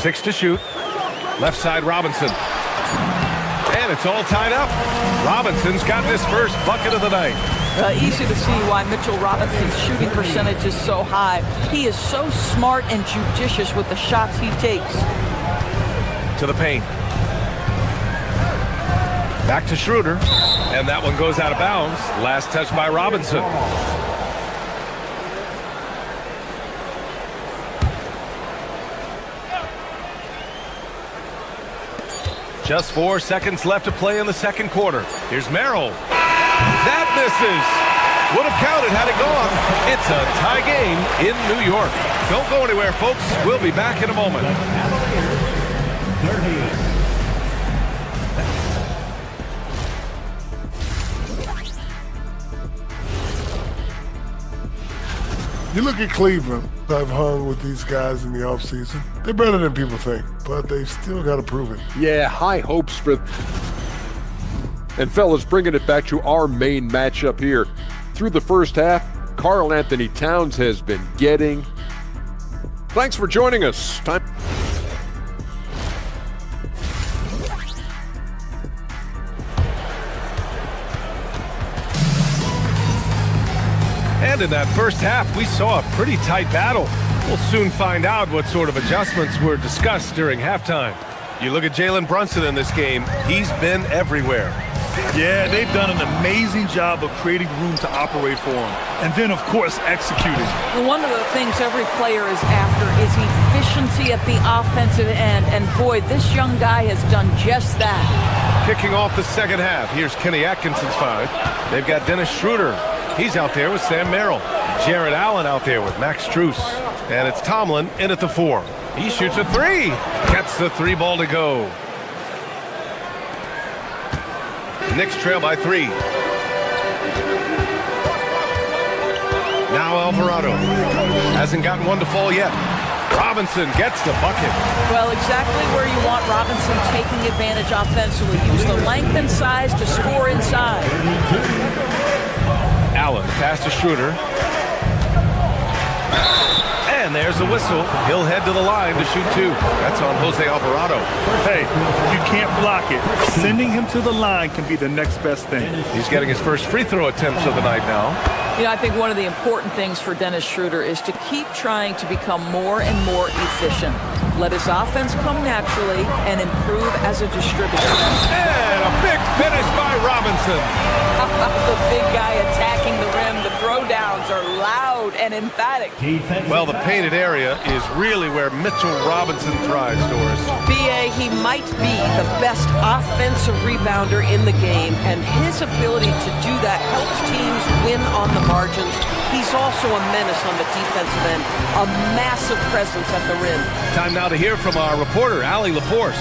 6 to shoot. Left side Robinson. And it's all tied up. Robinson's got his first bucket of the night. Easy to see why Mitchell Robinson's shooting percentage is so high. He is so smart and judicious with the shots he takes. To the paint. Back to Schroeder. And that one goes out of bounds. Last touch by Robinson. Just 4 seconds left to play in the second quarter. Here's Merrill. That misses. Would have counted had it gone. It's a tie game in New York. Don't go anywhere, folks. We'll be back in a moment. You look at Cleveland. I've hung with these guys in the offseason. They're better than people think, but they still got to prove it. Yeah, high hopes for... And fellas, bringing it back to our main matchup here. Through the first half, Karl Anthony Towns has been getting... Thanks for joining us. Time... And in that first half, we saw a pretty tight battle. We'll soon find out what sort of adjustments were discussed during halftime. You look at Jalen Brunson in this game, he's been everywhere. Yeah, they've done an amazing job of creating room to operate for him. And then, of course, executing. One of the things every player is after is efficiency at the offensive end. And boy, this young guy has done just that. Kicking off the second half, here's Kenny Atkinson's 5. They've got Dennis Schroeder. He's out there with Sam Merrill. Jared Allen out there with Max Strus. And it's Tomlin in at the 4. He shoots a 3. Gets the 3 ball to go. Knicks trail by 3. Now Alvarado. Hasn't gotten one to fall yet. Robinson gets the bucket. Well, exactly where you want Robinson taking advantage offensively. Use the length and size to score inside. Allen, pass to Schroeder. And there's the whistle. He'll head to the line to shoot 2. That's on Jose Alvarado. Hey, you can't block it. Sending him to the line can be the next best thing. He's getting his first free throw attempts of the night now. You know, I think one of the important things for Dennis Schroeder is to keep trying to become more and more efficient. Let his offense come naturally and improve as a distributor. And a big finish by Robinson. The big guy attacking the rim. The throwdowns are loud and emphatic. Well, the painted area is really where Mitchell Robinson thrives, Doris. BA, he might be the best offensive rebounder in the game, and his ability to do that helps teams win on the margins. He's also a menace on the defensive end, a massive presence at the rim. Time now to hear from our reporter, Allie LaForce.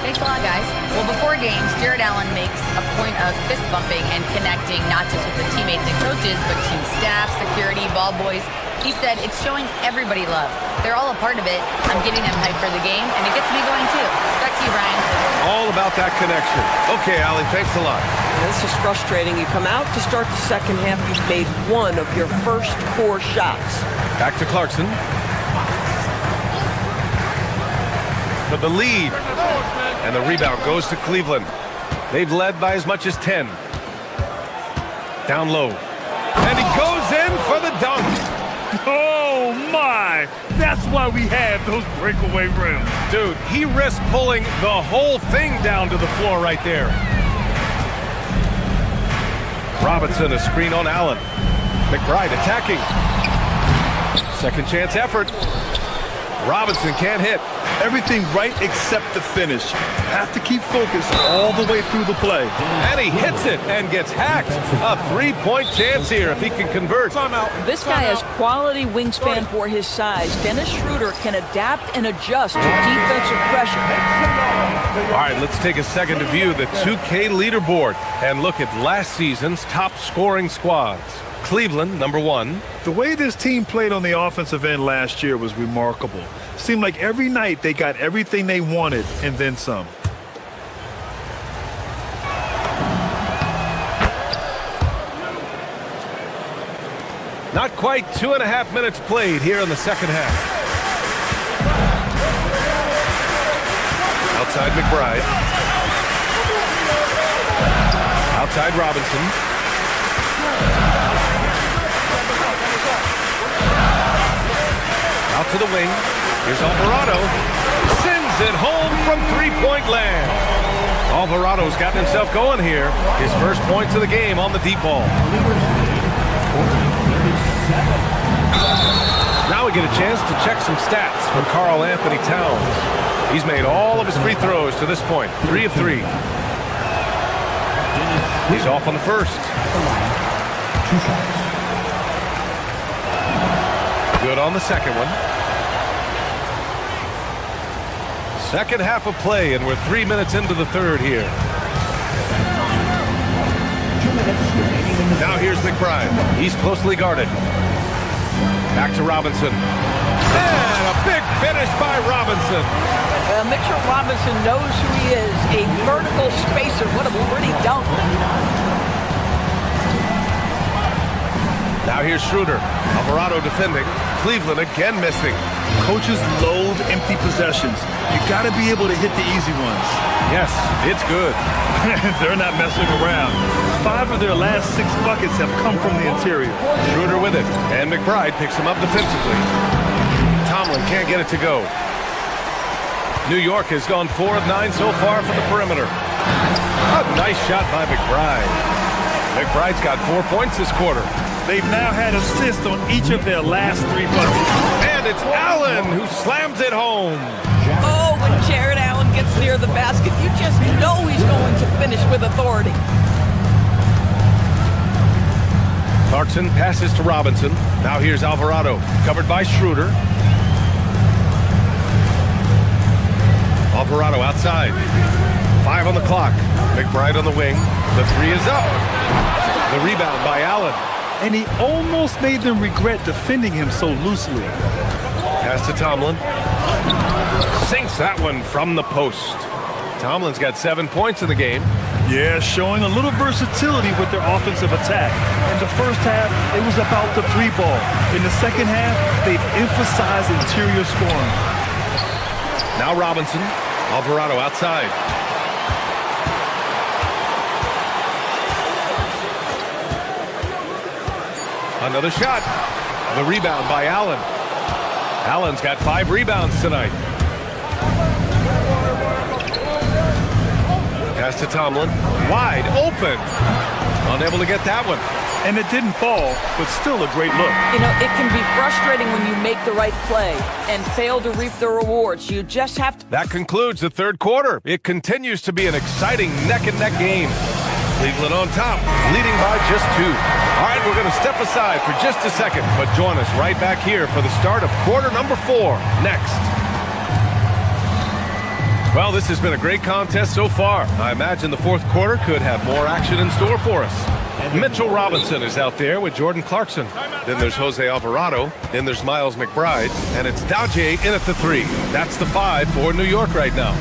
Thanks a lot, guys. Well, before games, Jared Allen makes a point of fist bumping and connecting not just with the teammates and coaches, but team staff, security, ball boys. He said it's showing everybody love. They're all a part of it. I'm getting them hyped for the game, and it gets me going too. Back to you, Brian. All about that connection. Okay, Allie, thanks a lot. This is frustrating. You come out to start the second half, you've made one of your first 4 shots. Back to Clarkson. For the lead. And the rebound goes to Cleveland. They've led by as much as 10. Down low. And he goes in for the dunk. Oh, my. That's why we have those breakaway rims. Dude, he risked pulling the whole thing down to the floor right there. Robinson, a screen on Allen. McBride attacking. Second chance effort. Robinson can't hit. Everything right except the finish. Have to keep focused all the way through the play. And he hits it and gets hacked. A three-point chance here if he can convert. This guy has quality wingspan for his size. Dennis Schroeder can adapt and adjust to defensive pressure. All right, let's take a second to view the 2K leaderboard and look at last season's top scoring squads. Cleveland, number 1. The way this team played on the offensive end last year was remarkable. Seemed like every night they got everything they wanted and then some. Not quite 2.5 minutes played here in the second half. Outside McBride. Outside Robinson. Out to the wing. Here's Alvarado. Sends it home from three-point land. Alvarado's gotten himself going here. His first points of the game on the deep ball. Now we get a chance to check some stats from Karl Anthony Towns. He's made all of his free throws to this point. 3 of 3. He's off on the first. Good on the second one. Second half of play, and we're 3 minutes into the third here. Now here's McBride. He's closely guarded. Back to Robinson. And a big finish by Robinson. Mitchell Robinson knows who he is. A vertical spacer. What a pretty dunk. Now here's Schroeder. Alvarado defending. Cleveland again missing. Coaches loathe empty possessions. You got to be able to hit the easy ones. Yes, it's good. They're not messing around. 5 of their last 6 buckets have come from the interior. Schroeder with it, and McBride picks him up defensively. Tomlin can't get it to go. New York has gone 4 of 9 so far from the perimeter. A nice shot by McBride. McBride's got 4 points this quarter. They've now had assists on each of their last 3 buckets. And it's Allen who slams it home. Oh, when Jared Allen gets near the basket, you just know he's going to finish with authority. Clarkson passes to Robinson. Now here's Alvarado, covered by Schroeder. Alvarado outside. 5 on the clock. McBride on the wing. The 3 is up. The rebound by Allen. And he almost made them regret defending him so loosely. Pass to Tomlin. Sinks that one from the post. Tomlin's got 7 points in the game. Yeah, showing a little versatility with their offensive attack. In the first half, it was about the 3 ball. In the second half, they've emphasized interior scoring. Now Robinson. Alvarado outside. Another shot. The rebound by Allen. Allen's got 5 rebounds tonight. Pass to Tomlin. Wide open. Unable to get that one. And it didn't fall, but still a great look. You know, it can be frustrating when you make the right play and fail to reap the rewards. You just have to... That concludes the third quarter. It continues to be an exciting neck-and-neck game. Cleveland on top, leading by just 2. All right, we're going to step aside for just a second, but join us right back here for the start of quarter number 4 next. Well, this has been a great contest so far. I imagine the fourth quarter could have more action in store for us. Mitchell Robinson is out there with Jordan Clarkson. Then there's Jose Alvarado. Then there's Miles McBride. And it's Dowjay in at the 3. That's the 5 for New York right now.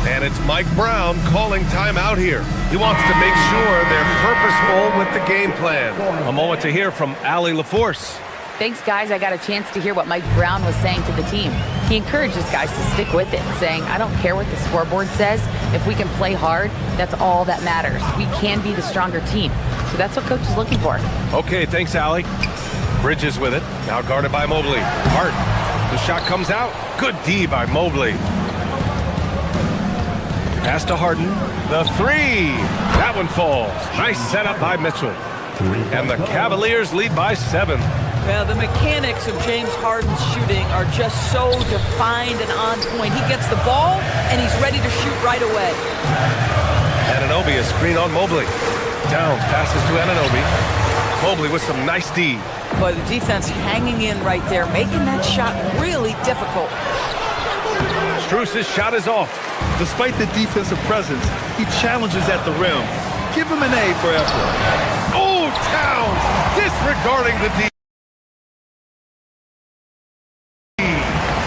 And it's Mike Brown calling timeout here. He wants to make sure they're purposeful with the game plan. A moment to hear from Allie LaForce. Thanks, guys. I got a chance to hear what Mike Brown was saying to the team. He encourages guys to stick with it, saying, I don't care what the scoreboard says. If we can play hard, that's all that matters. We can be the stronger team. So that's what Coach is looking for. Okay, thanks, Allie. Bridges with it. Now guarded by Mobley. Hart. The shot comes out. Good D by Mobley. Pass to Harden. The 3. That one falls. Nice setup by Mitchell. And the Cavaliers lead by 7. Yeah, the mechanics of James Harden's shooting are just so defined and on point. He gets the ball, and he's ready to shoot right away. Anunoby, a screen on Mobley. Towns passes to Anunoby. Mobley with some nice D. But the defense hanging in right there, making that shot really difficult. Strus's shot is off. Despite the defensive presence, he challenges at the rim. Give him an A for effort. Oh, Towns disregarding the D.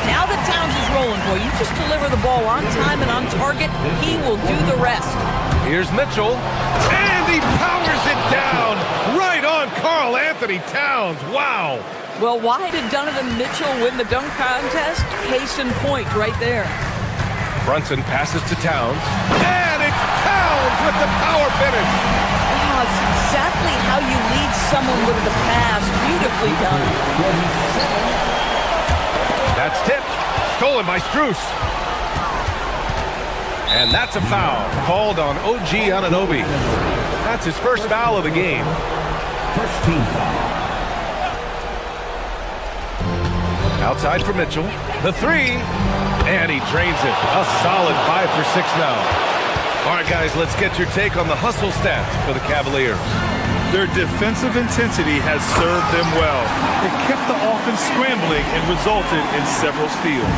Now that Towns is rolling, boy, you just deliver the ball on time and on target, he will do the rest. Here's Mitchell, and he powers it down right on Karl Anthony Towns. Wow. Well, why did Donovan Mitchell win the dunk contest? Case in point right there. Brunson passes to Towns, and it's Towns with the power finish. Wow, it's exactly how you lead someone with the pass. Beautifully done. That's tipped, stolen by Strus. And that's a foul called on OG Anunoby. That's his first foul of the game. First team foul. Outside for Mitchell. The three. And he drains it. A solid 5 for 6 now. All right, guys, let's get your take on the hustle stats for the Cavaliers. Their defensive intensity has served them well. It kept the offense scrambling and resulted in several steals.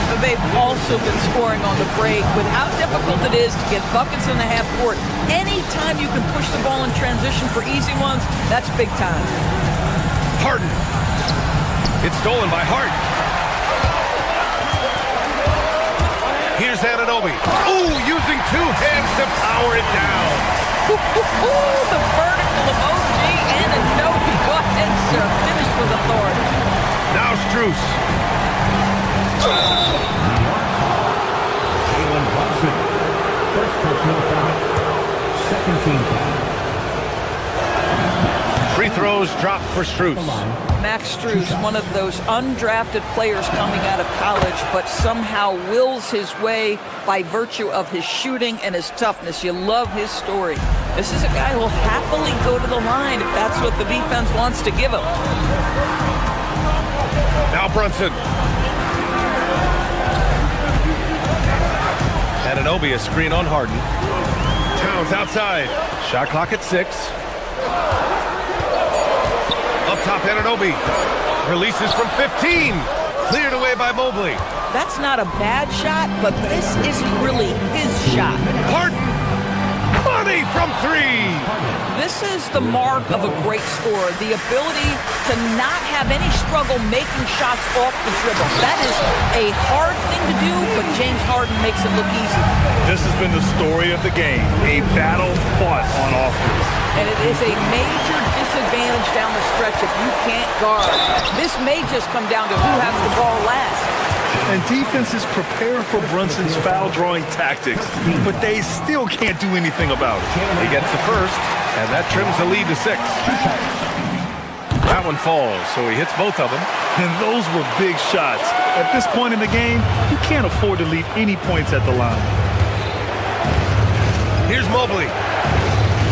But they've also been scoring on the break with how difficult it is to get buckets in the half court. Anytime you can push the ball in transition for easy ones, that's big time. Harden. It's stolen by Harden. Here's Anunoby. Ooh, using 2 hands to power it down. The vertical of OG Anunoby. Go ahead, sir. Finish with authority. Now Strus. Jalen Brunson. First personal foul. Second team foul. Free throws dropped for Strus. Max Strus, one of those undrafted players coming out of college, but somehow wills his way by virtue of his shooting and his toughness. You love his story. This is a guy who will happily go to the line if that's what the defense wants to give him. Now Brunson. Anunoby, a screen on Harden. Towns outside. Shot clock at 6. Up top, Anunoby. Releases from 15. Cleared away by Mobley. That's not a bad shot, but this isn't really his shot. Harden. Money from 3. This is the mark of a great scorer, the ability to not have any struggle making shots off the dribble. That is a hard thing to do, but James Harden makes it look easy. This has been the story of the game, a battle fought on offense. And it is a major disadvantage down the stretch if you can't guard. This may just come down to who has the ball last. And defenses prepare for Brunson's foul-drawing tactics, but they still can't do anything about it. He gets the first, and that trims the lead to 6. That one falls, so he hits both of them. And those were big shots. At this point in the game, you can't afford to leave any points at the line. Here's Mobley.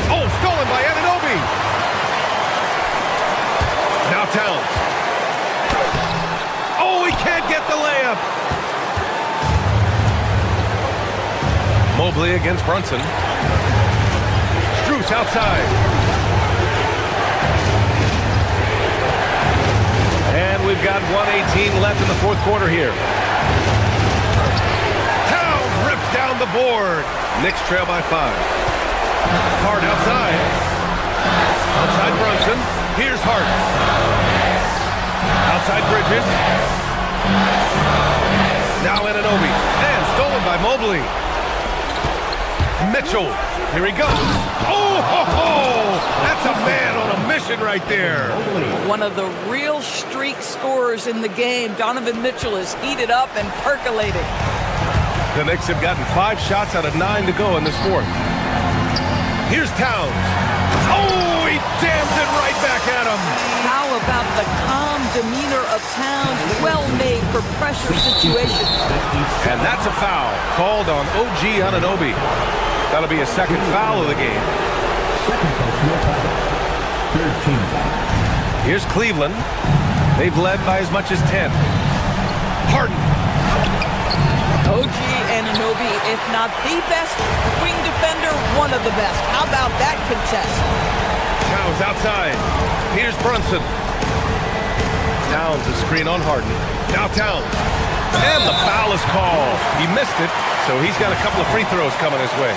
Oh, stolen by Anunoby. Now Towns. Oh, he can't get the layup. Mobley against Brunson. Strus outside. And we've got 1:18 left in the fourth quarter here. Towns rips down the board. Knicks trail by 5. Hard outside. Outside Brunson. Here's Hart. Outside Bridges. Now Anunoby. And stolen by Mobley. Mitchell. Here he goes. Oh, ho, ho! That's a man on a mission right there. One of the real streak scorers in the game. Donovan Mitchell is heated up and percolating. The Knicks have gotten 5 shots out of 9 to go in this fourth. Here's Towns. Oh, he jams it right back at him. How about the calm demeanor of Towns? Well made for pressure situations. And that's a foul called on OG Anunoby. That'll be a second foul of the game. Here's Cleveland. They've led by as much as 10. Harden. OG Anunoby, if not the best wing defender, one of the best. How about that contest? Towns outside. Here's Brunson. Towns is screen on Harden. Now Towns. And the foul is called. He missed it, so he's got a couple of free throws coming his way.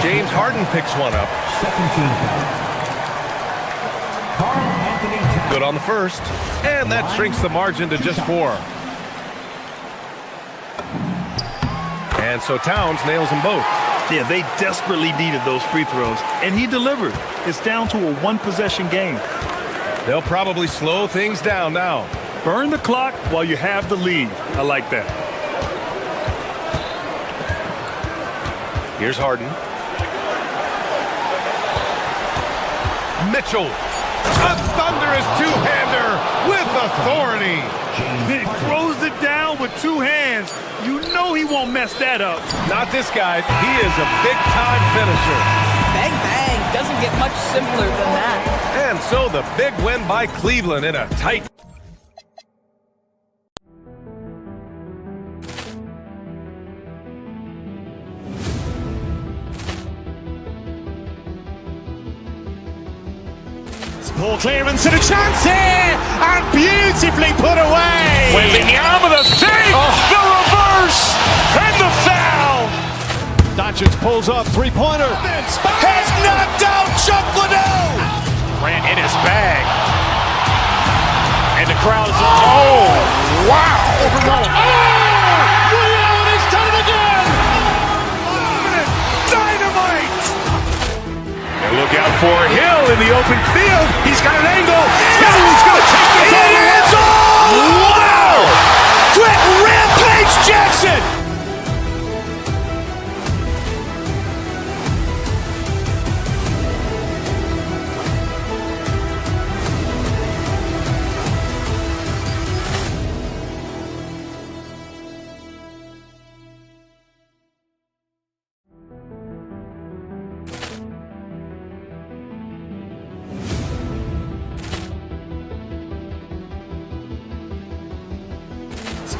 James Harden picks one up. Good on the first. And that shrinks the margin to just 4. And so Towns nails them both. Yeah, they desperately needed those free throws, and he delivered. It's down to a one-possession game. They'll probably slow things down now. Burn the clock while you have the lead. I like that. Here's Harden. Mitchell. A thunderous two-hander with authority. He throws it down with 2 hands. You know he won't mess that up. Not this guy. He is a big-time finisher. Bang, bang. Doesn't get much simpler than that. And so the big win by Cleveland in a tight... Ball clearance and a chance here, and beautifully put away. Wembanyama the save, the reverse, and the foul. Doncic pulls up, three-pointer. Has knocked out Chuck Liddell. Grant in his bag, and the crowd is. Oh, wow! Leon has done it again. Dynamite! And look out for Hill in the open field. He's got an angle. He's going to take this all the way. Wow! Quick Rampage Jackson!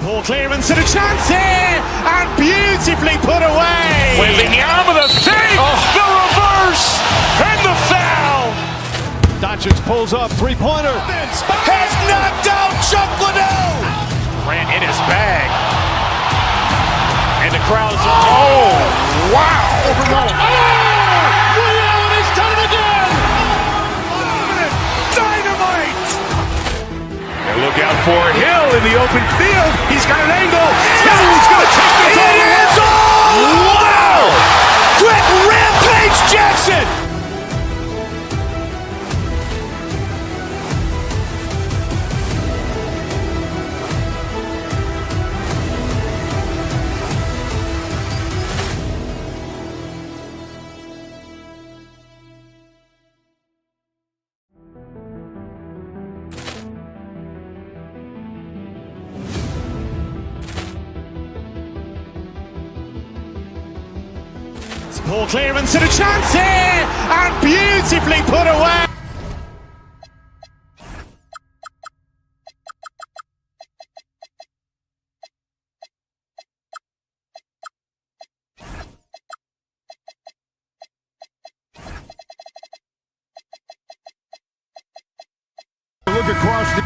Ball clearance and a chance here, and beautifully put away. Wembanyama the save, the reverse, and the foul. Doncic pulls up, three-pointer. Has knocked out Chuck Liddell. Grant in his bag, and the crowd is. Oh, wow! Leon has done it again. Dynamite! And look out for Hill in the open field. He's got an angle. He's going to take this all the way. Wow! Quick Rampage Jackson! Ball clearance and a chance here, and beautifully put away. Look across the...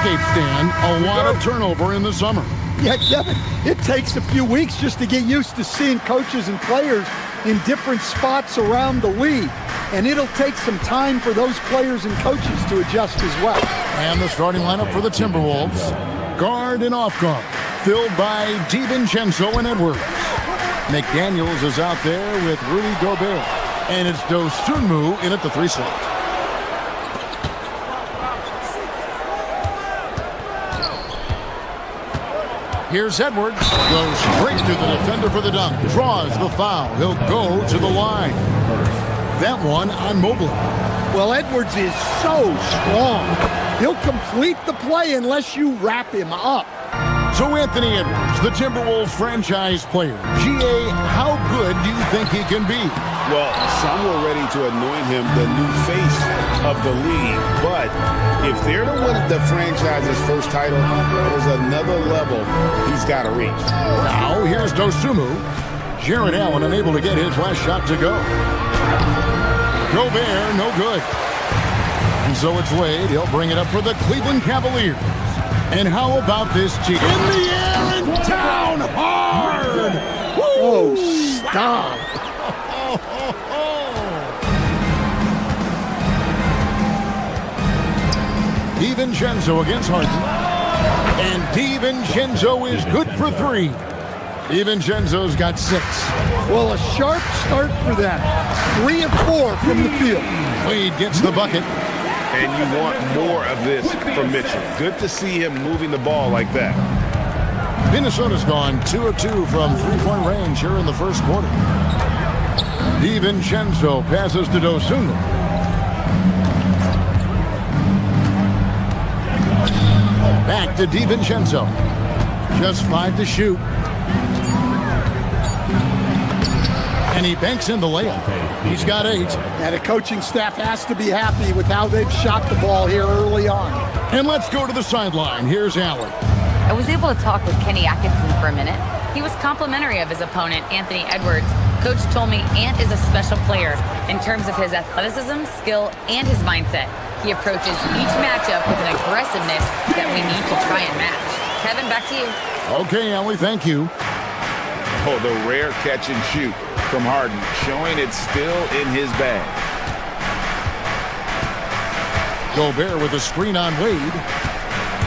stand, a lot of turnover in the summer. Yeah, Kevin, it takes a few weeks just to get used to seeing coaches and players in different spots around the league. And it'll take some time for those players and coaches to adjust as well. And the starting lineup for the Timberwolves. Guard and off guard, filled by DiVincenzo and Edwards. McDaniels is out there with Rudy Gobert. And it's Dosunmu in at the 3 slot. Here's Edwards. Goes straight to the defender for the dunk. Draws the foul. He'll go to the line. That one on Mobley. Well, Edwards is so strong. He'll complete the play unless you wrap him up. So Anthony Edwards, the Timberwolves franchise player. GA, how good do you think he can be? Well, some were ready to anoint him the new face of the league. But if they're to win the franchise's first title, there's another level he's got to reach. Now, here's Dosunmu. Jarrett Allen unable to get his last shot to go. Gobert, no good. And so it's Wade. He'll bring it up for the Cleveland Cavaliers. And how about this team? In the air and down hard! Woo! Oh, stop. DiVincenzo against Harden. And DiVincenzo is good for 3. DiVincenzo's got 6. Well, a sharp start for them. 3 of 4 from the field. Wade gets the bucket. And you want more of this from Mitchell. Good to see him moving the ball like that. Minnesota's gone 2 of 2 from three-point range here in the first quarter. DiVincenzo passes to Dosunmu. Back to DiVincenzo. Just 5 to shoot. And he banks in the layup. He's got 8. And the coaching staff has to be happy with how they've shot the ball here early on. And let's go to the sideline. Here's Allen. I was able to talk with Kenny Atkinson for a minute. He was complimentary of his opponent, Anthony Edwards. Coach told me Ant is a special player in terms of his athleticism, skill, and his mindset. He approaches each matchup with an aggressiveness that we need to try and match. Kevin, back to you. Okay, Ellie, thank you. Oh, the rare catch and shoot from Harden, showing it's still in his bag. Gobert with a screen on Wade.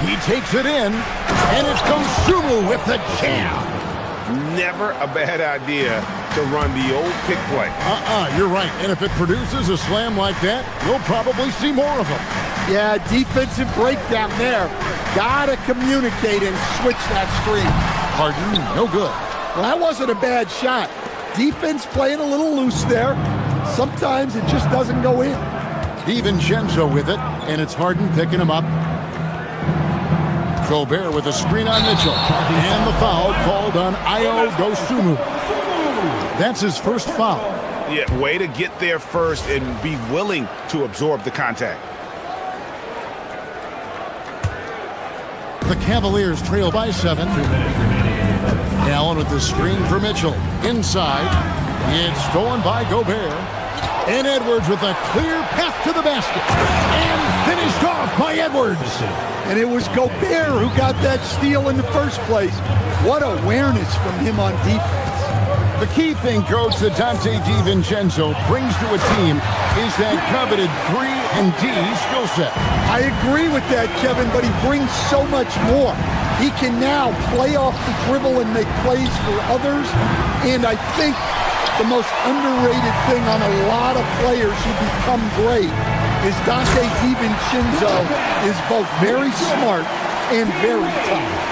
He takes it in, and it's Dosunmu with the jam. Never a bad idea to run the old pick play. You're right. And if it produces a slam like that, we'll probably see more of them. Yeah, defensive breakdown there. Gotta communicate and switch that screen. Harden, no good. Well, that wasn't a bad shot. Defense playing a little loose there. Sometimes it just doesn't go in. DiVincenzo with it, and it's Harden picking him up. Gobert with a screen on Mitchell. And the foul called on Ayo Dosunmu. That's his first foul. Yeah, way to get there first and be willing to absorb the contact. The Cavaliers trail by 7. Allen with the screen for Mitchell. Inside. It's stolen by Gobert. And Edwards with a clear path to the basket. And finished off by Edwards. And it was Gobert who got that steal in the first place. What awareness from him on defense. The key thing, Coach, that Dante DiVincenzo brings to a team is that coveted 3-and-D skill set. I agree with that, Kevin, but he brings so much more. He can now play off the dribble and make plays for others. And I think the most underrated thing on a lot of players who become great is Dante DiVincenzo is both very smart and very tough.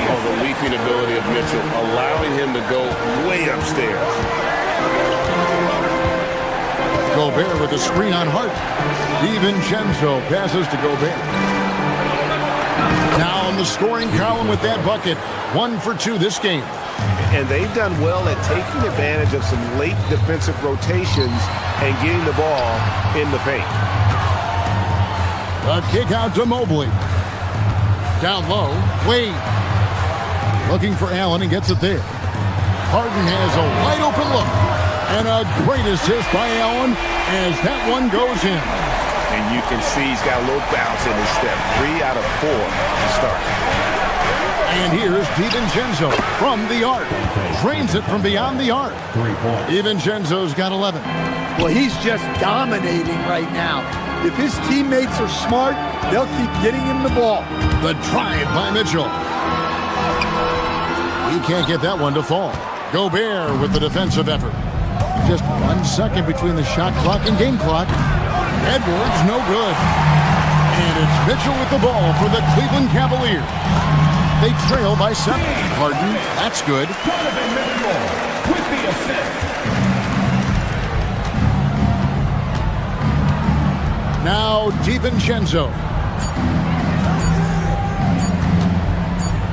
Oh, the leaping ability of Mitchell, allowing him to go way upstairs. Gobert with a screen on Hart. DiVincenzo passes to Gobert. Now in the scoring column with that bucket. 1 for 2 this game. And they've done well at taking advantage of some late defensive rotations and getting the ball in the paint. A kick out to Mobley. Down low, Wade. Looking for Allen and gets it there. Harden has a wide open look. And a great assist by Allen as that one goes in. And you can see he's got a little bounce in his step. 3 out of 4 to start. And here's DiVincenzo from the arc. Drains it from beyond the arc. DiVincenzo's got 11. Well, he's just dominating right now. If his teammates are smart, they'll keep getting him the ball. The drive by Mitchell. He can't get that one to fall. Gobert with the defensive effort. Just 1 second between the shot clock and game clock. Edwards, no good. And it's Mitchell with the ball for the Cleveland Cavaliers. They trail by 7. Harden, that's good. With the assist. Now DiVincenzo.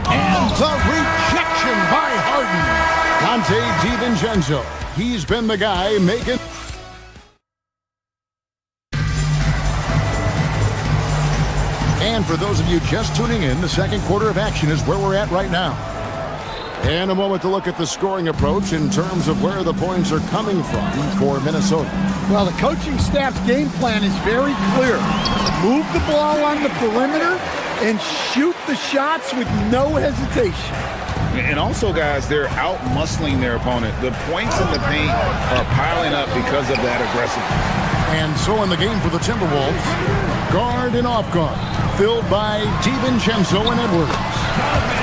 And the rejection by Harden. Dante DiVincenzo. He's been the guy making... And for those of you just tuning in, the second quarter of action is where we're at right now. And a moment to look at the scoring approach in terms of where the points are coming from for Minnesota. Well, the coaching staff's game plan is very clear. Move the ball on the perimeter and shoot the shots with no hesitation. And also, guys, they're out-muscling their opponent. The points in the paint are piling up because of that aggressiveness. And so in the game for the Timberwolves, guard and off guard, filled by DiVincenzo and Edwards.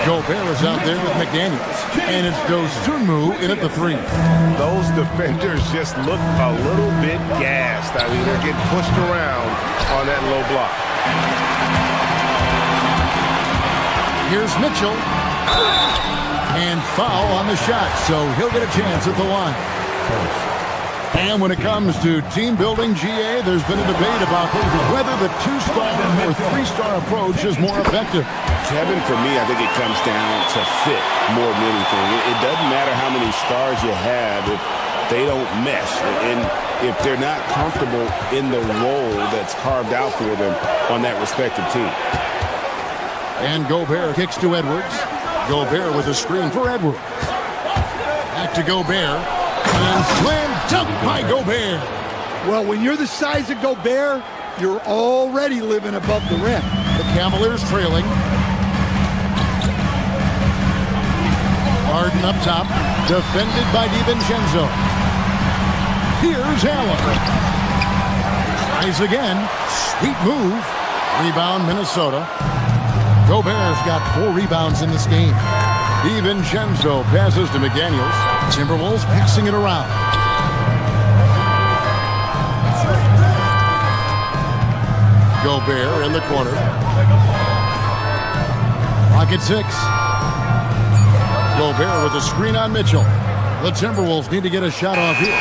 Gobert is out there with McDaniels, and it's Dosunmu in at the 3. Those defenders just look a little bit gassed. I mean, they're getting pushed around on that low block. Here's Mitchell. And foul on the shot, so he'll get a chance at the line. And when it comes to team building, GA, there's been a debate about whether the 2-star or 3-star approach is more effective. Kevin, for me, I think it comes down to fit more than anything. It doesn't matter how many stars you have if they don't mesh. And if they're not comfortable in the role that's carved out for them on that respective team. And Gobert kicks to Edwards. Gobert with a screen for Edwards. Back to Gobert. And slam dunk by Gobert. Well, when you're the size of Gobert, you're already living above the rim. The Cavaliers trailing. Harden up top. Defended by DiVincenzo. Here's Allen. Tries again. Sweet move. Rebound, Minnesota. Gobert's got 4 rebounds in this game. DiVincenzo passes to McDaniels. Timberwolves passing it around. Gobert in the corner. Rocket 6. Gobert with a screen on Mitchell. The Timberwolves need to get a shot off here.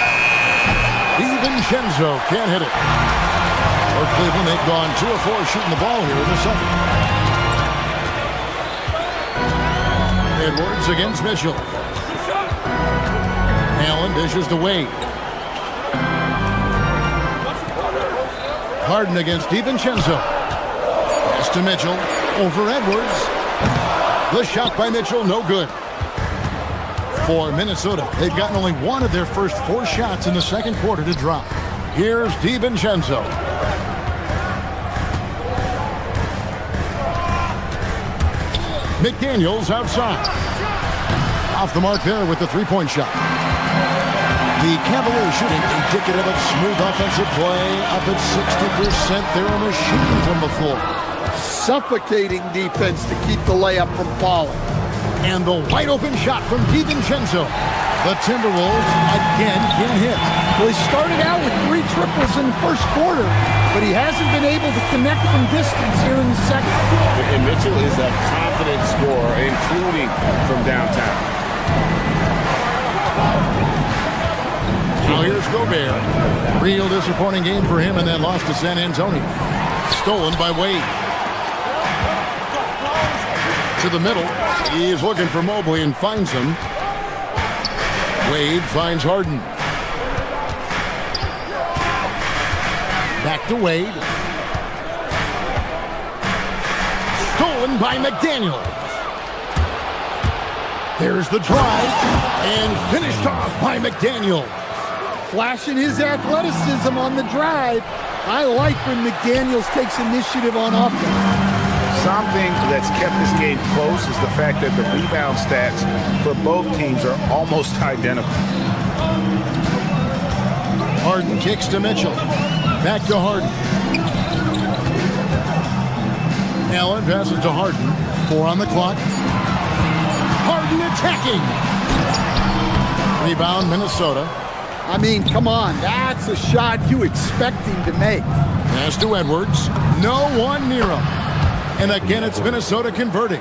DiVincenzo can't hit it. For Cleveland, they've gone 2 of 4 shooting the ball here in the second. Edwards against Mitchell. Allen dishes to Wade. Harden against DiVincenzo. Pass to Mitchell. Over Edwards. The shot by Mitchell, no good. For Minnesota, they've gotten only 1 of their first 4 shots in the second quarter to drop. Here's DiVincenzo. McDaniels outside. Off the mark there with the 3-point shot. The Cavaliers shooting indicative of smooth offensive play. Up at 60%. They're a machine from the floor. Suffocating defense to keep the layup from falling. And the wide open shot from DiVincenzo. The Timberwolves again can't hit. Well, he started out with 3 triples in the first quarter, but he hasn't been able to connect from distance here in the second. And Mitchell is a confident scorer, including from downtown. Now here's Gobert. Real disappointing game for him and then lost to San Antonio. Stolen by Wade. To the middle. He is looking for Mobley and finds him. Wade finds Harden. Back to Wade. Stolen by McDaniels. There's the drive. And finished off by McDaniels. Flashing his athleticism on the drive. I like when McDaniels takes initiative on offense. Something that's kept this game close is the fact that the rebound stats for both teams are almost identical. Harden kicks to Mitchell. Back to Harden. Allen passes to Harden. 4 on the clock. Harden attacking. Rebound, Minnesota. I mean, come on. That's a shot you expect him to make. Pass to Edwards. No one near him. And again, it's Minnesota converting.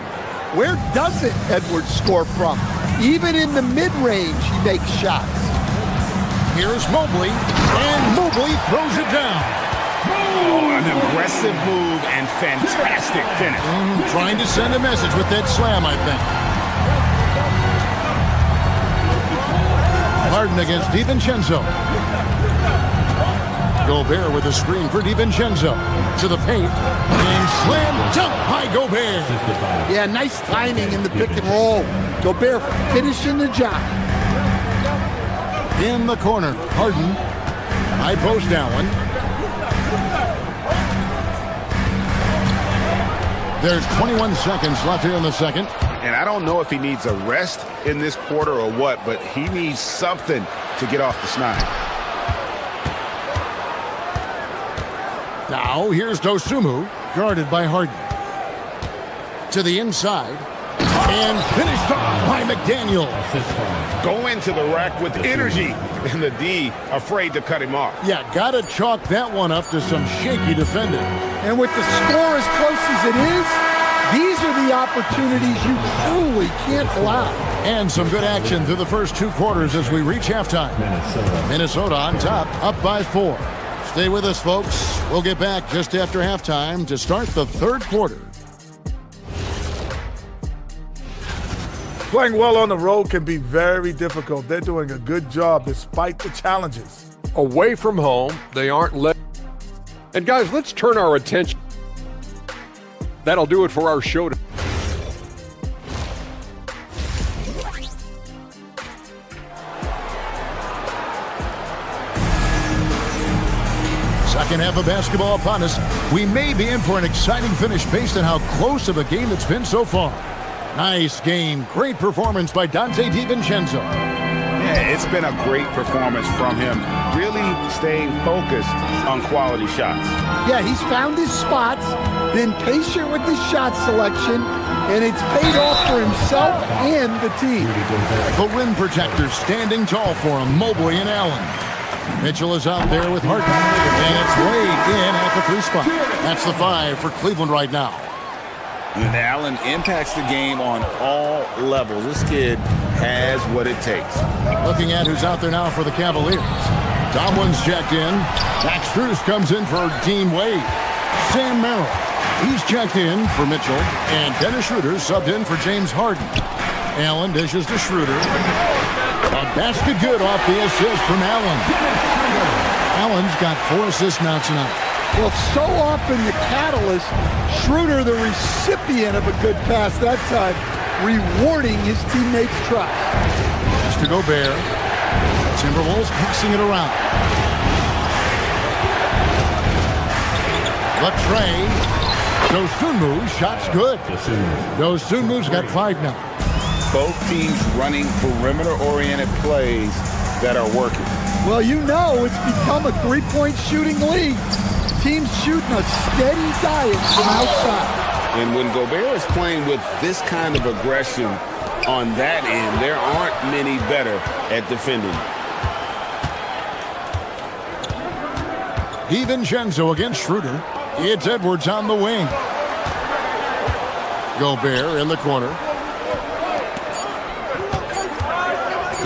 Where doesn't Edwards score from? Even in the mid-range, he makes shots. Here's Mobley, and Mobley throws it down. Oh, an aggressive move and fantastic finish. Trying to send a message with that slam, I think. Harden against DiVincenzo. Gobert with a screen for DiVincenzo. To the paint. And slam dunk by Gobert. Yeah, nice timing in the pick and roll. Gobert finishing the job. In the corner, Harden. High post Allen. There's 21 seconds left here in the second. And I don't know if he needs a rest in this quarter or what, but he needs something to get off the snide. Now, here's Dosunmu, guarded by Harden. To the inside. And finished off by McDaniel. Go into the rack with energy, and the D afraid to cut him off. Yeah, gotta chalk that one up to some shaky defending. And with the score as close as it is, these are the opportunities you truly can't allow. And some good action through the first two quarters as we reach halftime. Minnesota on top, up by 4. Stay with us, folks. We'll get back just after halftime to start the third quarter. Playing well on the road can be very difficult. They're doing a good job despite the challenges. Away from home, they aren't let. And guys, let's turn our attention. That'll do it for our show. Second half of basketball upon us. We may be in for an exciting finish based on how close of a game it's been so far. Nice game. Great performance by Dante DiVincenzo. Yeah, it's been a great performance from him. Really staying focused on quality shots. Yeah, he's found his spots, been patient with his shot selection, and it's paid off for himself and the team. The rim protectors standing tall for him, Mobley and Allen. Mitchell is out there with Harden, and it's Wade in at the 3 spot. That's the 5 for Cleveland right now. And Allen impacts the game on all levels. This kid has what it takes. Looking at who's out there now for the Cavaliers. Tomlin's checked in. Max Strus comes in for Dean Wade. Sam Merrill, he's checked in for Mitchell. And Dennis Schroeder subbed in for James Harden. Allen dishes to Schroeder. A basket good off the assist from Allen. Allen's got 4 assists now tonight. Well, so often the catalyst, Schroeder, the recipient of a good pass that time, rewarding his teammates' trust. Pass to Gobert. Timberwolves passing it around. Latrey. Dosunmu, shot's good. Dosunmu's got 5 now. Both teams running perimeter-oriented plays that are working. Well, you know it's become a three-point shooting league. Teams shooting a steady diet from outside. And when Gobert is playing with this kind of aggression on that end, there aren't many better at defending. DiVincenzo against Schroeder. It's Edwards on the wing. Gobert in the corner.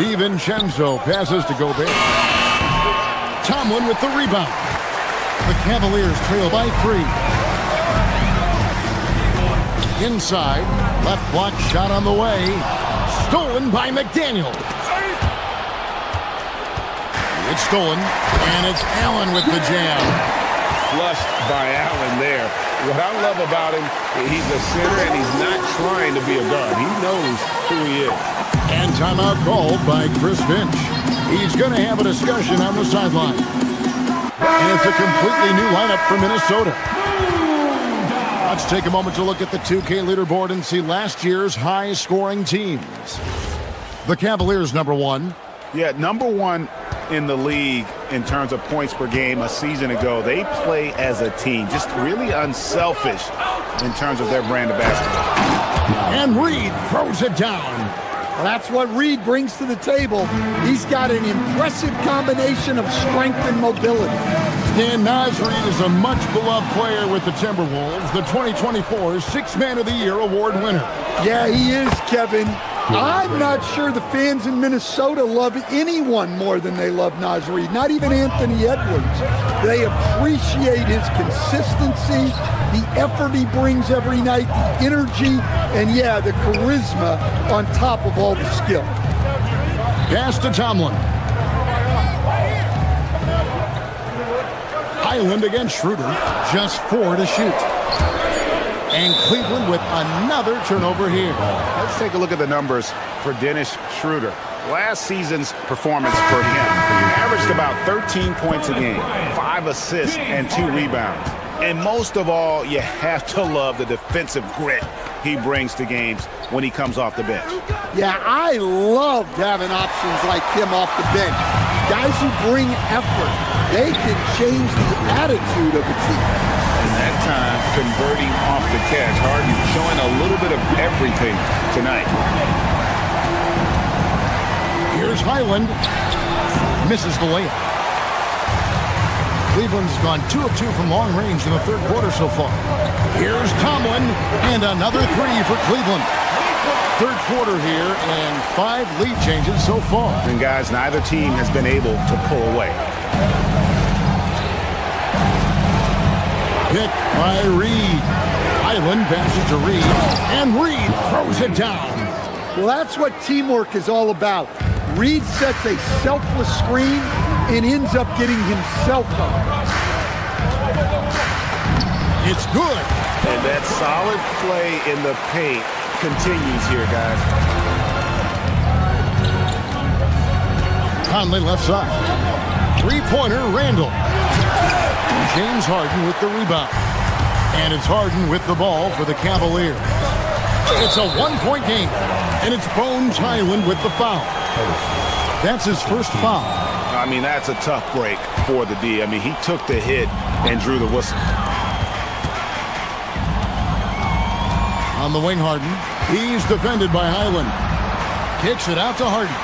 DiVincenzo passes to Gobert. Tomlin with the rebound. The Cavaliers trail by 3. Inside, left block shot on the way. Stolen by McDaniel. It's stolen, and it's Allen with the jam. Flushed by Allen there. What I love about him, he's a center and he's not trying to be a guard. He knows who he is. And timeout called by Chris Finch. He's going to have a discussion on the sideline. And it's a completely new lineup for Minnesota. Let's take a moment to look at the 2K leaderboard and see last year's high-scoring teams. The Cavaliers, number 1. Yeah, number 1 in the league in terms of points per game a season ago. They play as a team, just really unselfish in terms of their brand of basketball. And Reed throws it down. Well, that's what Reed brings to the table. He's got an impressive combination of strength and mobility. Dan Naz Reid is a much-beloved player with the Timberwolves, the 2024 Sixth Man of the Year award winner. Yeah, he is, Kevin. I'm not sure the fans in Minnesota love anyone more than they love Naz Reid, not even Anthony Edwards. They appreciate his consistency, the effort he brings every night, the energy, and yeah, the charisma on top of all the skill. Pass to Tomlin. Highland against Schroeder, just 4 to shoot. And Cleveland with another turnover here. Let's take a look at the numbers for Dennis Schroeder. Last season's performance for him averaged about 13 points a game, 5 assists, and 2 rebounds. And most of all, you have to love the defensive grit he brings to games when he comes off the bench. Yeah, I loved having options like him off the bench. Guys who bring effort. They can change the attitude of a team. And that time, converting off the catch. Harden showing a little bit of everything tonight. Here's Highland. Misses the layup. Cleveland's gone 2 of 2 from long range in the third quarter so far. Here's Tomlin, and another 3 for Cleveland. Third quarter here, and 5 lead changes so far. And guys, neither team has been able to pull away. Pick by Reed. Highland passes to Reed, and Reed throws it down. Well, that's what teamwork is all about. Reed sets a selfless screen and ends up getting himself up. It's good. And that solid play in the paint continues here, guys. Conley left side. Three-pointer, Randall. James Harden with the rebound. And it's Harden with the ball for the Cavaliers. It's a 1-point game. And it's Bones Highland with the foul. That's his first foul. I mean, that's a tough break for the D. I mean, he took the hit and drew the whistle. On the wing, Harden. He's defended by Highland. Kicks it out to Harden.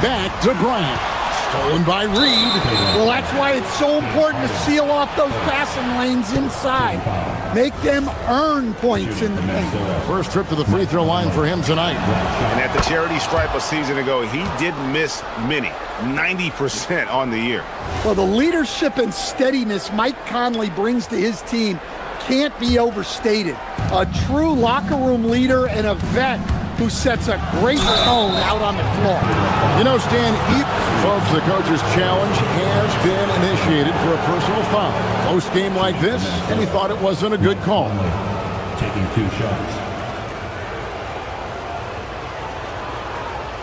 Back to Bryant. Stolen by Reed. Well, that's why it's so important to seal off those passing lanes inside. Make them earn points in the paint. First trip to the free throw line for him tonight. And at the charity stripe a season ago, he didn't miss many. 90% on the year. Well, the leadership and steadiness Mike Conley brings to his team can't be overstated. A true locker room leader and a vet who sets a great tone out on the floor. You know, Stan, folks, the coach's challenge has been initiated for a personal foul. Close game like this, and he thought it wasn't a good call. Taking 2 shots.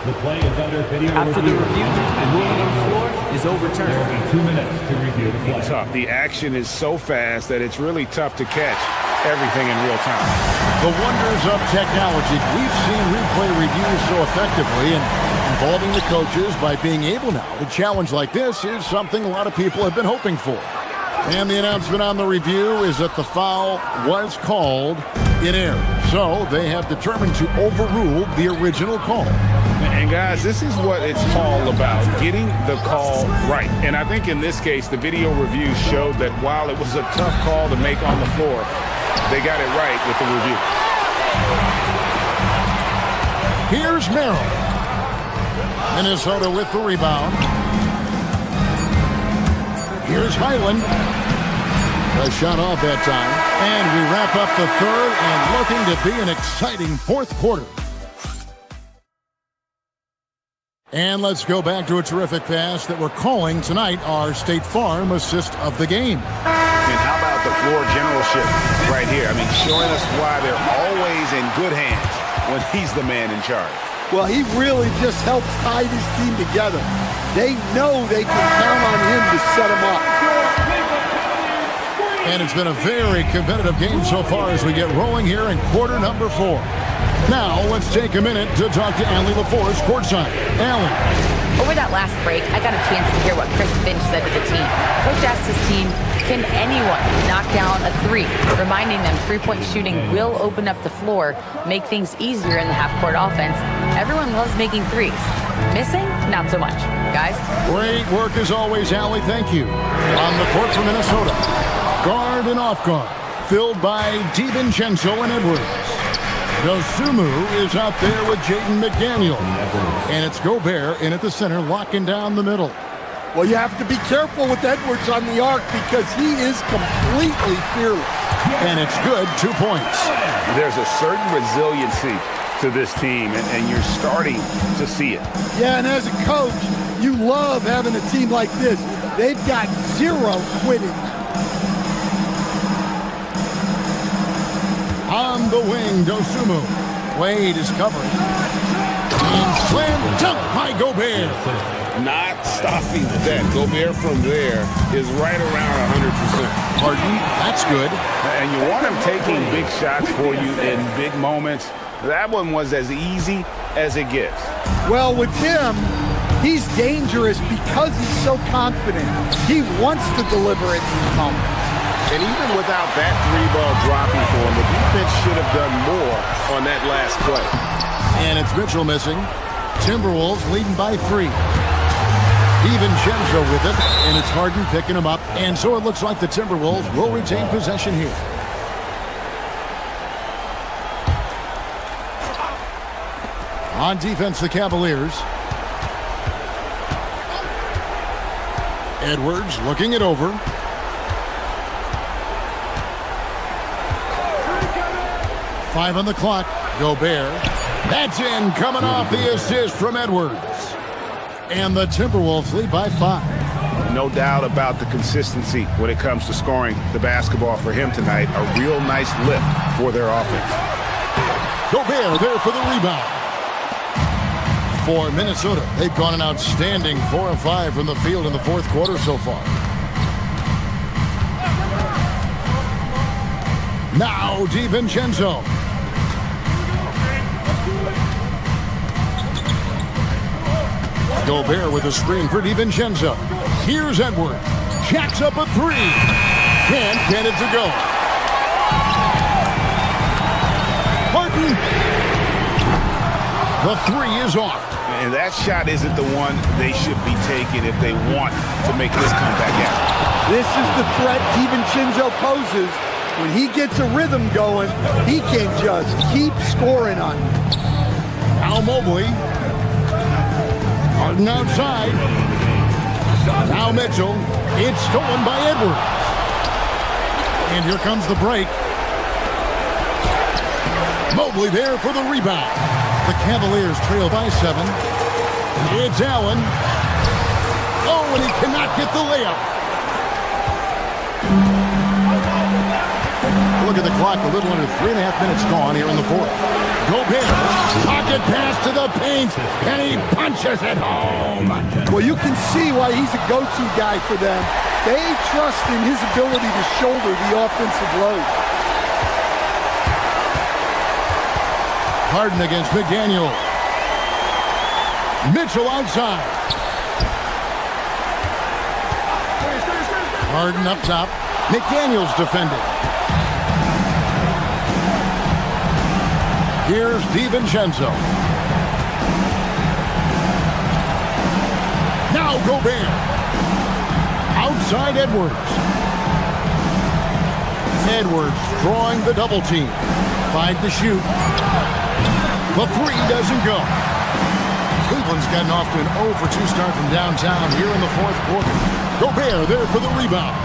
The play is under video After review. the review, the movement on the floor is overturned. There will be 2 minutes to review the play. Tough. The action is so fast that it's really tough to catch everything in real time. The wonders of technology. We've seen replay reviews so effectively, and involving the coaches by being able now to challenge like this is something a lot of people have been hoping for. And the announcement on the review is that the foul was called in error. So they have determined to overrule the original call. And guys, this is what it's all about, getting the call right. And I think in this case, the video review showed that while it was a tough call to make on the floor, they got it right with the review. Here's Merrill. Minnesota with the rebound. Here's Highland. A shot off that time. And we wrap up the third and looking to be an exciting fourth quarter. And let's go back to a terrific pass that we're calling tonight our State Farm assist of the game. And how about the floor generalship right here? I mean, showing us why they're always in good hands when he's the man in charge. Well, he really just helps tie this team together. They know they can count on him to set them up. And it's been a very competitive game so far as we get rolling here in quarter number 4. Now, let's take a minute to talk to Allie LaForce courtside. Allie. Over that last break, I got a chance to hear what Chris Finch said to the team. Coach asked his team, can anyone knock down a three? Reminding them three-point shooting will open up the floor, make things easier in the half-court offense. Everyone loves making threes. Missing? Not so much. Guys? Great work as always, Allie. Thank you. On the court for Minnesota, guard and off guard, filled by DiVincenzo and Edwards. Dosumu is out there with Jaden McDaniel. And it's Gobert in at the center, locking down the middle. Well, you have to be careful with Edwards on the arc because he is completely fearless. And it's good, 2 points. There's a certain resiliency to this team, and you're starting to see it. Yeah, and as a coach, you love having a team like this. They've got zero quitting. On the wing, Dosumu. Wade is covering. And slam dunk by Gobert. Not stopping that. Gobert from there is right around 100%. Harden, that's good. And you want him taking big shots for you in big moments. That one was as easy as it gets. Well, with him, he's dangerous because he's so confident. He wants to deliver at these moments. And even without that three ball dropping for him, the defense should have done more on that last play. And it's Mitchell missing. Timberwolves leading by 3. DiVincenzo with it, and it's Harden picking him up. And so it looks like the Timberwolves will retain possession here. On defense, the Cavaliers. Edwards looking it over. Five on the clock. Gobert. That's in, coming off the assist from Edwards. And the Timberwolves lead by 5. No doubt about the consistency when it comes to scoring the basketball for him tonight. A real nice lift for their offense. Gobert there for the rebound. For Minnesota, they've gone an outstanding 4 of 5 from the field in the fourth quarter so far. Now DiVincenzo. Gobert with a screen for DiVincenzo. Here's Edwards. Jacks up a 3. Can't get it to go. Harden. The 3 is off. And that shot isn't the one they should be taking if they want to make this comeback out. This is the threat DiVincenzo poses. When he gets a rhythm going, he can just keep scoring on you. Now Mobley. Harden outside. Now Mitchell. It's stolen by Edwards. And here comes the break. Mobley there for the rebound. The Cavaliers trail by 7. It's Allen. Oh, and he cannot get the layup. Look at the clock, a little under 3.5 minutes gone here in the fourth. Gobert, pocket pass to the paint, and he punches it home. Well, you can see why he's a go-to guy for them. They trust in his ability to shoulder the offensive load. Harden against McDaniel. Mitchell outside. Harden up top. McDaniel's defending. Here's DiVincenzo. Now Gobert. Outside Edwards. Edwards drawing the double team. 5 to shoot. The 3 doesn't go. Cleveland's gotten off to an 0 for 2 start from downtown here in the fourth quarter. Gobert there for the rebound.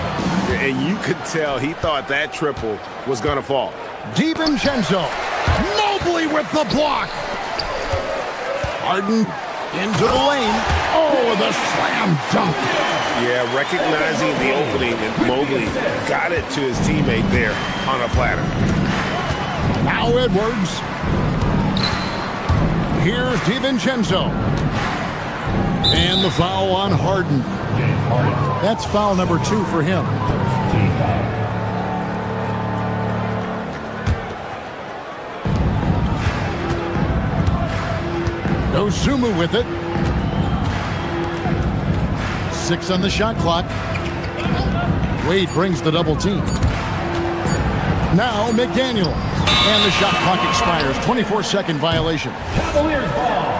And you could tell he thought that triple was going to fall. DiVincenzo. Mobley with the block. Harden into the lane. Oh, the slam dunk. Yeah, recognizing the opening, and Mobley got it to his teammate there on a platter. Now Edwards. Here's DiVincenzo. And the foul on Harden. That's foul number 2 for him. Dosumu with it. 6 on the shot clock. Wade brings the double team. Now McDaniel. And the shot clock expires. 24-second violation. Cavaliers ball.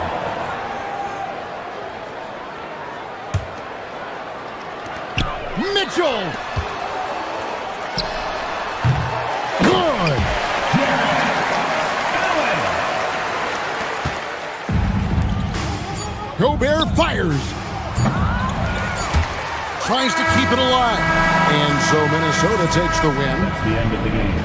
Mitchell. Good. Gobert fires. Tries to keep it alive. And so Minnesota takes the win. That's the end of the game.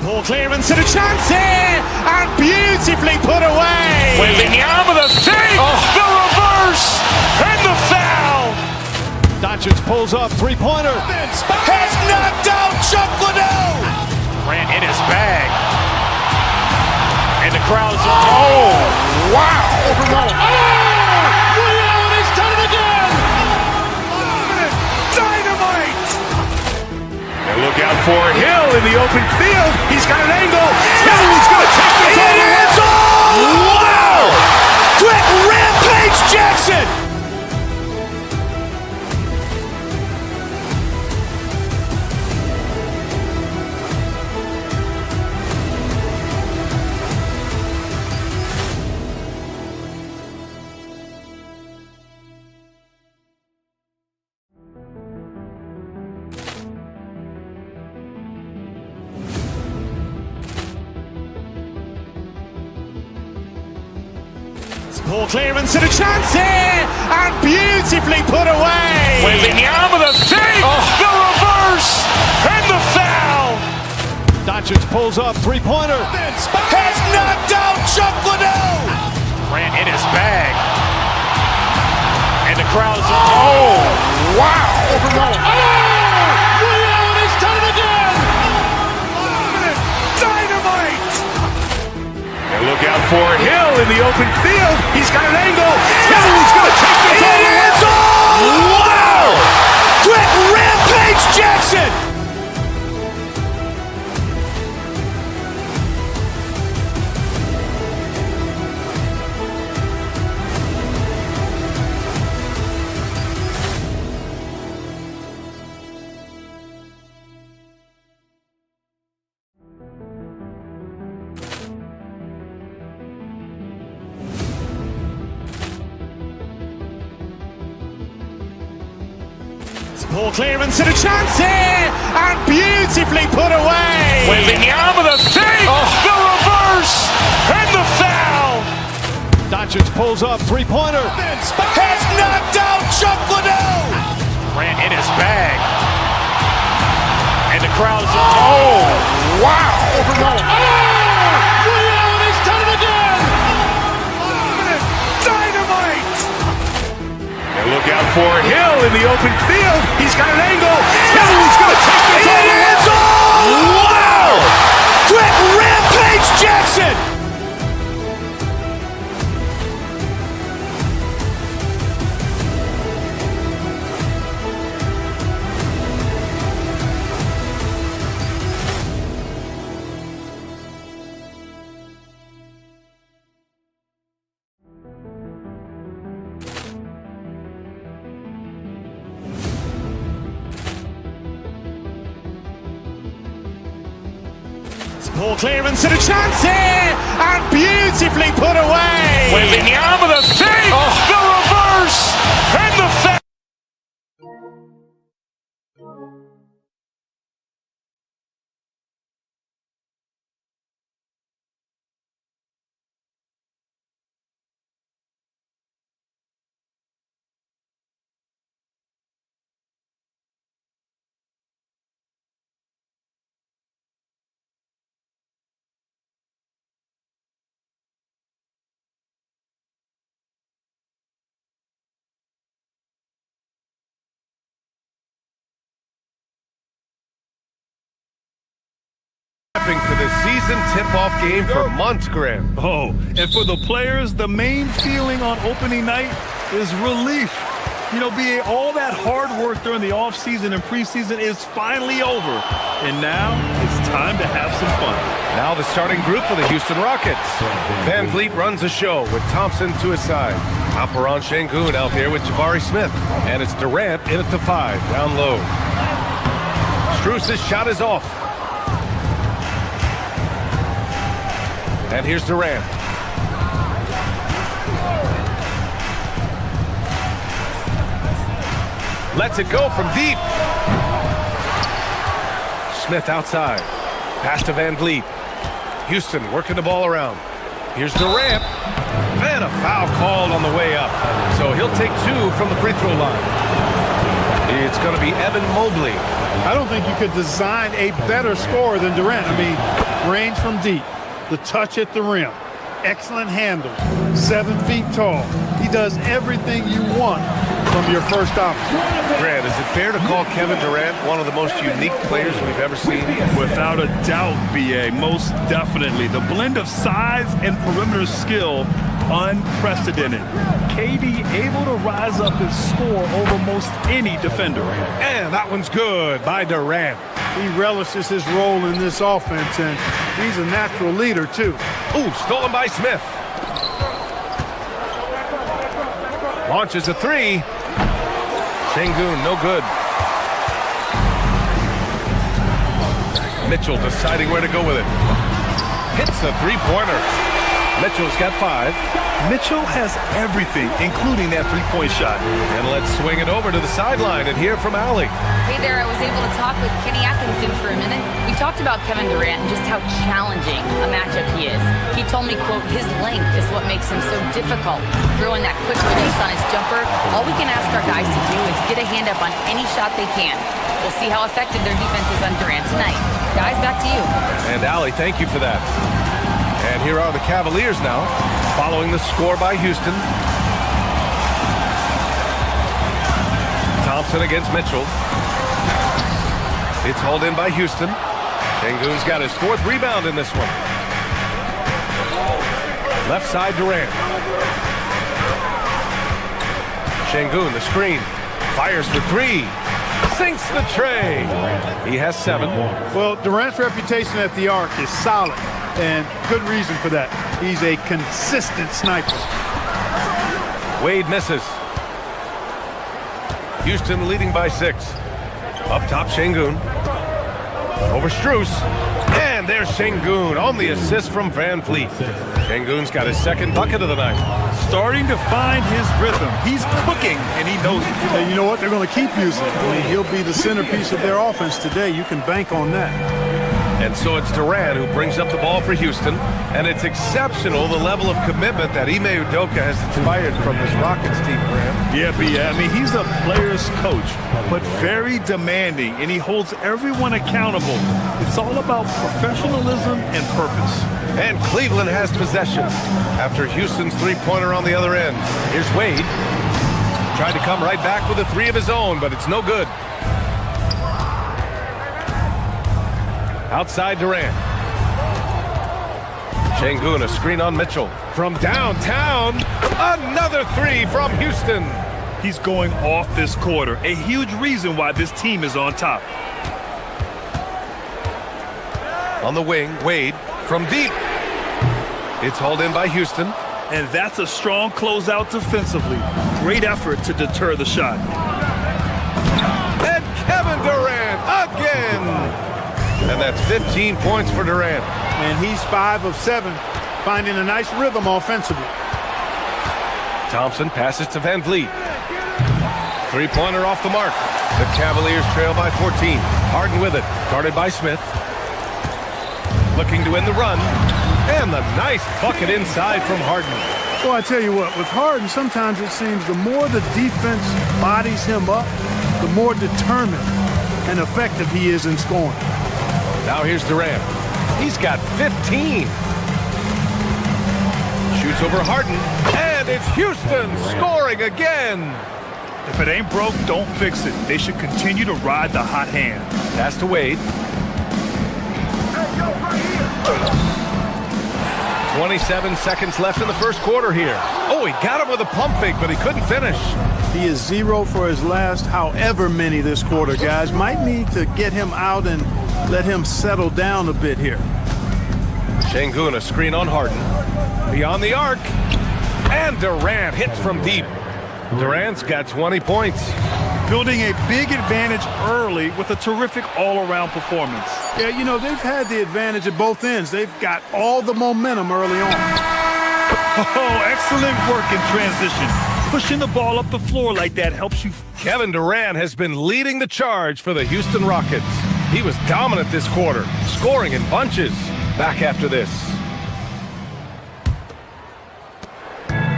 Ball clearance and a chance here, and beautifully put away. Wembanyama the fake, the reverse, and the foul. Doncic pulls up, three-pointer. Has knocked out Chuck Liddell. Ran in his bag. And the crowd's, oh, wow. He's done it again. Dynamite. And look out for Hill in the open field. He's got an angle. He's going to take this all the way. Wow! Quick rampage Jackson. Ball clearance and a chance here, and beautifully put away. Wembanyama the fake, the reverse, and the foul. Doncic pulls up, three-pointer. Has knocked out Chuck Liddell. Ran in his bag. And the crowd's, oh, wow. He's done it again. Dynamite. And look out for Hill in the open field. He's got an angle. He's going to take this all the way. Wow! Quick rampage Jackson. Ball clearance and a chance here, and beautifully put away. Wembanyama the fake, the reverse, and the foul. Doncic pulls up, three-pointer. Has knocked out Chuck Liddell. Ran in his bag. And the crowd's, oh, wow. He's done it again. Dynamite. And look out for Hill in the open field. He's got an angle. He's going to take this all the way. Wow! Quick rampage Jackson. Ball clearance and a chance here, and beautifully put away. Wembanyama the fake, the reverse, and the foul. For the season tip-off game for months, Graham. Oh, and for the players, the main feeling on opening night is relief. You know, BA, all that hard work work during the offseason and preseason is finally over. And now it's time to have some fun. Now the starting group for the Houston Rockets. Van Vliet runs the show with Thompson to his side. Alperon Şengün out there with Jabari Smith. And it's Durant in at the 5, down low. Strus's shot is off. And here's Durant. Lets it go from deep. Smith outside. Pass to Van Vliet. Houston working the ball around. Here's Durant. And a foul called on the way up. So he'll take 2 from the free throw line. It's going to be Evan Mobley. I don't think you could design a better scorer than Durant. I mean, range from deep, the touch at the rim, excellent handle, 7 feet tall. He does everything you want from your first option. Grant, is it fair to call Kevin Durant one of the most unique players we've ever seen? Without a doubt, B.A., most definitely. The blend of size and perimeter skill, unprecedented. KD able to rise up and score over most any defender. And that one's good by Durant. He relishes his role in this offense, and he's a natural leader, too. Ooh, stolen by Smith. Launches a 3. Şengün, no good. Mitchell deciding where to go with it. Hits a 3-pointer. Mitchell's got 5. Mitchell has everything, including that three-point shot. And let's swing it over to the sideline and hear from Allie. Hey there, I was able to talk with Kenny Atkinson for a minute. We talked about Kevin Durant and just how challenging a matchup he is. He told me, quote, his length is what makes him so difficult. Throwing that quick release on his jumper, all we can ask our guys to do is get a hand up on any shot they can. We'll see how effective their defense is on Durant tonight. Guys, back to you. And Allie, thank you for that. And here are the Cavaliers now, following the score by Houston. Thompson against Mitchell. It's hauled in by Houston. Şengün's got his 4th rebound in this one. Left side Durant. Şengün, the screen. Fires for 3. Sinks the tray. He has 7. Well, Durant's reputation at the arc is solid, and good reason for that. He's a consistent sniper. Wade misses. Houston leading by 6. Up top, Şengün. Over Strus. And there's Şengün on the assist from Van Vliet. Şengün's got his 2nd bucket of the night. Starting to find his rhythm. He's cooking, and he knows it. And you know what? They're going to keep using it. I mean, he'll be the centerpiece of their offense today. You can bank on that. And so it's Durant who brings up the ball for Houston. And it's exceptional, the level of commitment that Ime Udoka has inspired from this Rockets team, Graham. Yeah, I mean, he's a player's coach, but very demanding, and he holds everyone accountable. It's all about professionalism and purpose. And Cleveland has possession after Houston's 3-pointer on the other end. Here's Wade. Tried to come right back with a 3 of his own, but it's no good. Outside Durant. Şengün, a screen on Mitchell. From downtown, another 3 from Houston. He's going off this quarter, a huge reason why this team is on top. On the wing, Wade from deep. It's hauled in by Houston. And that's a strong closeout defensively. Great effort to deter the shot. And Kevin Durant again. And that's 15 points for Durant. And he's 5 of 7, finding a nice rhythm offensively. Thompson passes to Van Vliet. 3-pointer off the mark. The Cavaliers trail by 14. Harden with it, guarded by Smith. Looking to end the run. And the nice bucket inside from Harden. Well, I tell you what, with Harden, sometimes it seems the more the defense bodies him up, the more determined and effective he is in scoring. Now here's Durant. He's got 15. Shoots over Harden. And it's Houston scoring again. If it ain't broke, don't fix it. They should continue to ride the hot hand. Pass to Wade. 27 seconds left in the first quarter here. Oh, he got him with a pump fake, but he couldn't finish. He is 0 for his last however many this quarter, guys. Might need to get him out and let him settle down a bit here. Şengün, a screen on Harden. Beyond the arc. And Durant hits from deep. Durant's got 20 points. Building a big advantage early with a terrific all-around performance. Yeah, you know, they've had the advantage at both ends. They've got all the momentum early on. Oh, excellent work in transition. Pushing the ball up the floor like that helps you. Kevin Durant has been leading the charge for the Houston Rockets. He was dominant this quarter, scoring in bunches. Back after this.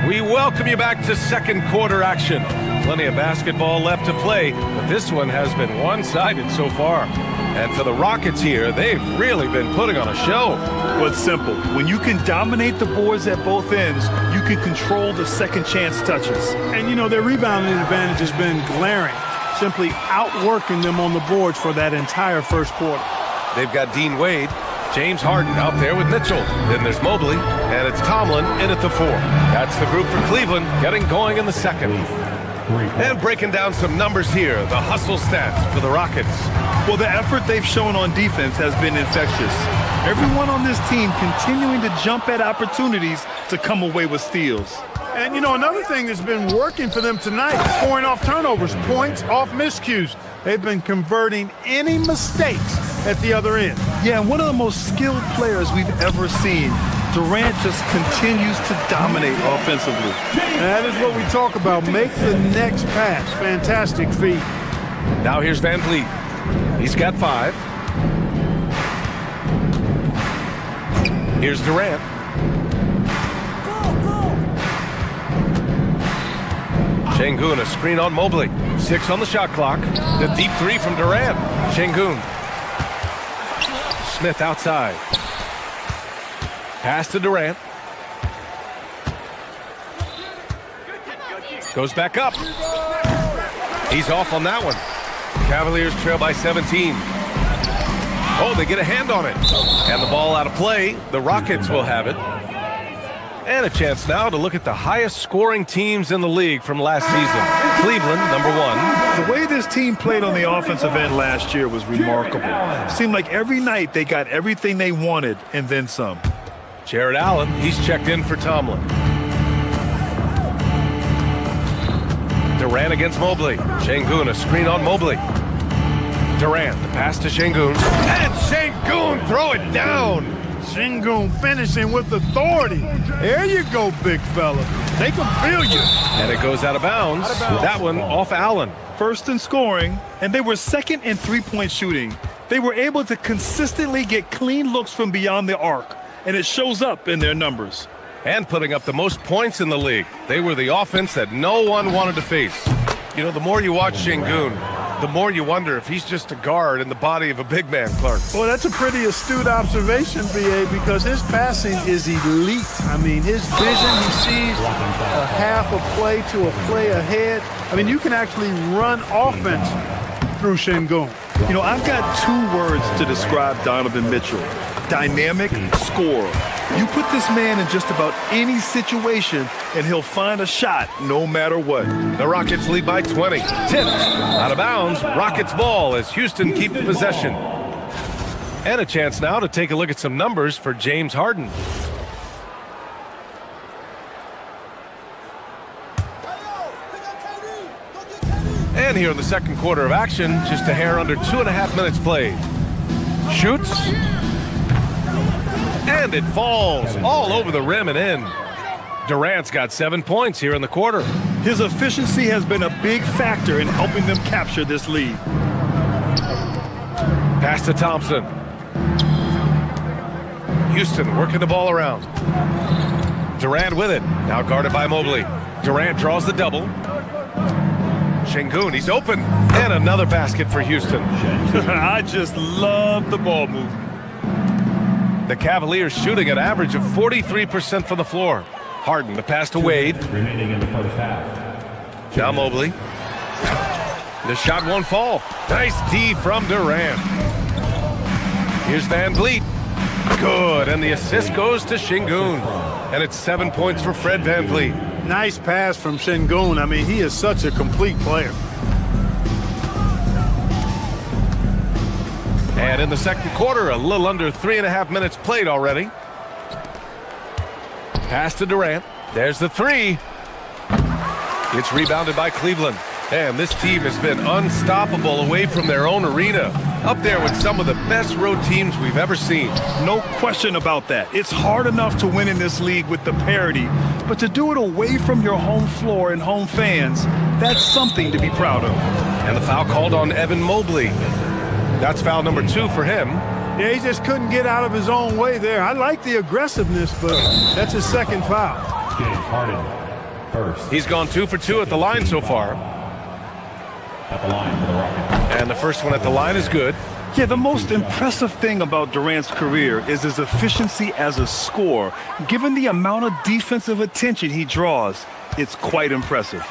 We welcome you back to second quarter action. Plenty of basketball left to play, but this one has been one-sided so far. And for the Rockets here, they've really been putting on a show. Well, it's simple. When you can dominate the boards at both ends, you can control the second chance touches. And, you know, their rebounding advantage has been glaring, simply outworking them on the boards for that entire first quarter. They've got Dean Wade, James Harden out there with Mitchell. Then there's Mobley, and it's Tomlin in at the 4. That's the group for Cleveland, getting going in the second. And breaking down some numbers here, the hustle stats for the Rockets. Well, the effort they've shown on defense has been infectious. Everyone on this team continuing to jump at opportunities to come away with steals. And, you know, another thing that's been working for them tonight, scoring off turnovers, points off miscues. They've been converting any mistakes at the other end. Yeah, and one of the most skilled players we've ever seen. Durant just continues to dominate offensively. And that is what we talk about. Make the next pass. Fantastic feat. Now here's Van Vliet. He's got 5. Here's Durant. Şengün, a screen on Mobley. 6 on the shot clock. The deep 3 from Durant. Şengün. Smith outside. Pass to Durant. Goes back up. He's off on that one. Cavaliers trail by 17. Oh, they get a hand on it. And the ball out of play. The Rockets will have it. And a chance now to look at the highest scoring teams in the league from last season. Cleveland, number 1. The way this team played on the offensive end last year was remarkable. Seemed like every night they got everything they wanted and then some. Jared Allen, he's checked in for Tomlin. Durant against Mobley. Şengün, a screen on Mobley. Durant, the pass to Şengün. And Şengün, throw it down. Şengün finishing with authority. There you go, big fella. They can feel you. And it goes out of bounds. That one off Allen. First in scoring, and they were second in three-point shooting. They were able to consistently get clean looks from beyond the arc, and it shows up in their numbers. And putting up the most points in the league. They were the offense that no one wanted to face. You know, the more you watch Şengün, the more you wonder if he's just a guard in the body of a big man, Clark. Well, that's a pretty astute observation, B.A., because his passing is elite. I mean, his vision, he sees a half a play to a play ahead. I mean, you can actually run offense through Şengün. You know, I've got 2 words to describe Donovan Mitchell. Dynamic scorer. You put this man in just about any situation, and he'll find a shot no matter what. The Rockets lead by 20. Tipped. Out of bounds. Rockets ball as Houston keep possession. And a chance now to take a look at some numbers for James Harden. And here in the second quarter of action, just a hair under 2.5 minutes played. Shoots. And it falls all over the rim and in. Durant's got 7 points here in the quarter. His efficiency has been a big factor in helping them capture this lead. Pass to Thompson. Houston working the ball around. Durant with it. Now guarded by Mobley. Durant draws the double. Şengün, he's open. And another basket for Houston. I just love the ball movement. The Cavaliers shooting an average of 43% from the floor. Harden, the pass to Wade. Remaining in the first half. Now Mobley. The shot won't fall. Nice D from Durant. Here's Van Vliet. Good, and the assist goes to Şengün. And it's 7 points for Fred VanVleet. Nice pass from Şengün. I mean, he is such a complete player. And in the second quarter, a little under 3.5 minutes played already. Pass to Durant. There's the three. It's rebounded by Cleveland. And this team has been unstoppable away from their own arena. Up there with some of the best road teams we've ever seen. No question about that. It's hard enough to win in this league with the parity, but to do it away from your home floor and home fans, that's something to be proud of. And the foul called on Evan Mobley. That's foul number 2 for him. Yeah, he just couldn't get out of his own way there. I like the aggressiveness, but that's his second foul. James Harden, first. He's gone 2 for 2 at the line so far. At the line for the Rockets. And the first one at the line is good. Yeah, the most impressive thing about Durant's career is his efficiency as a scorer. Given the amount of defensive attention he draws, it's quite impressive.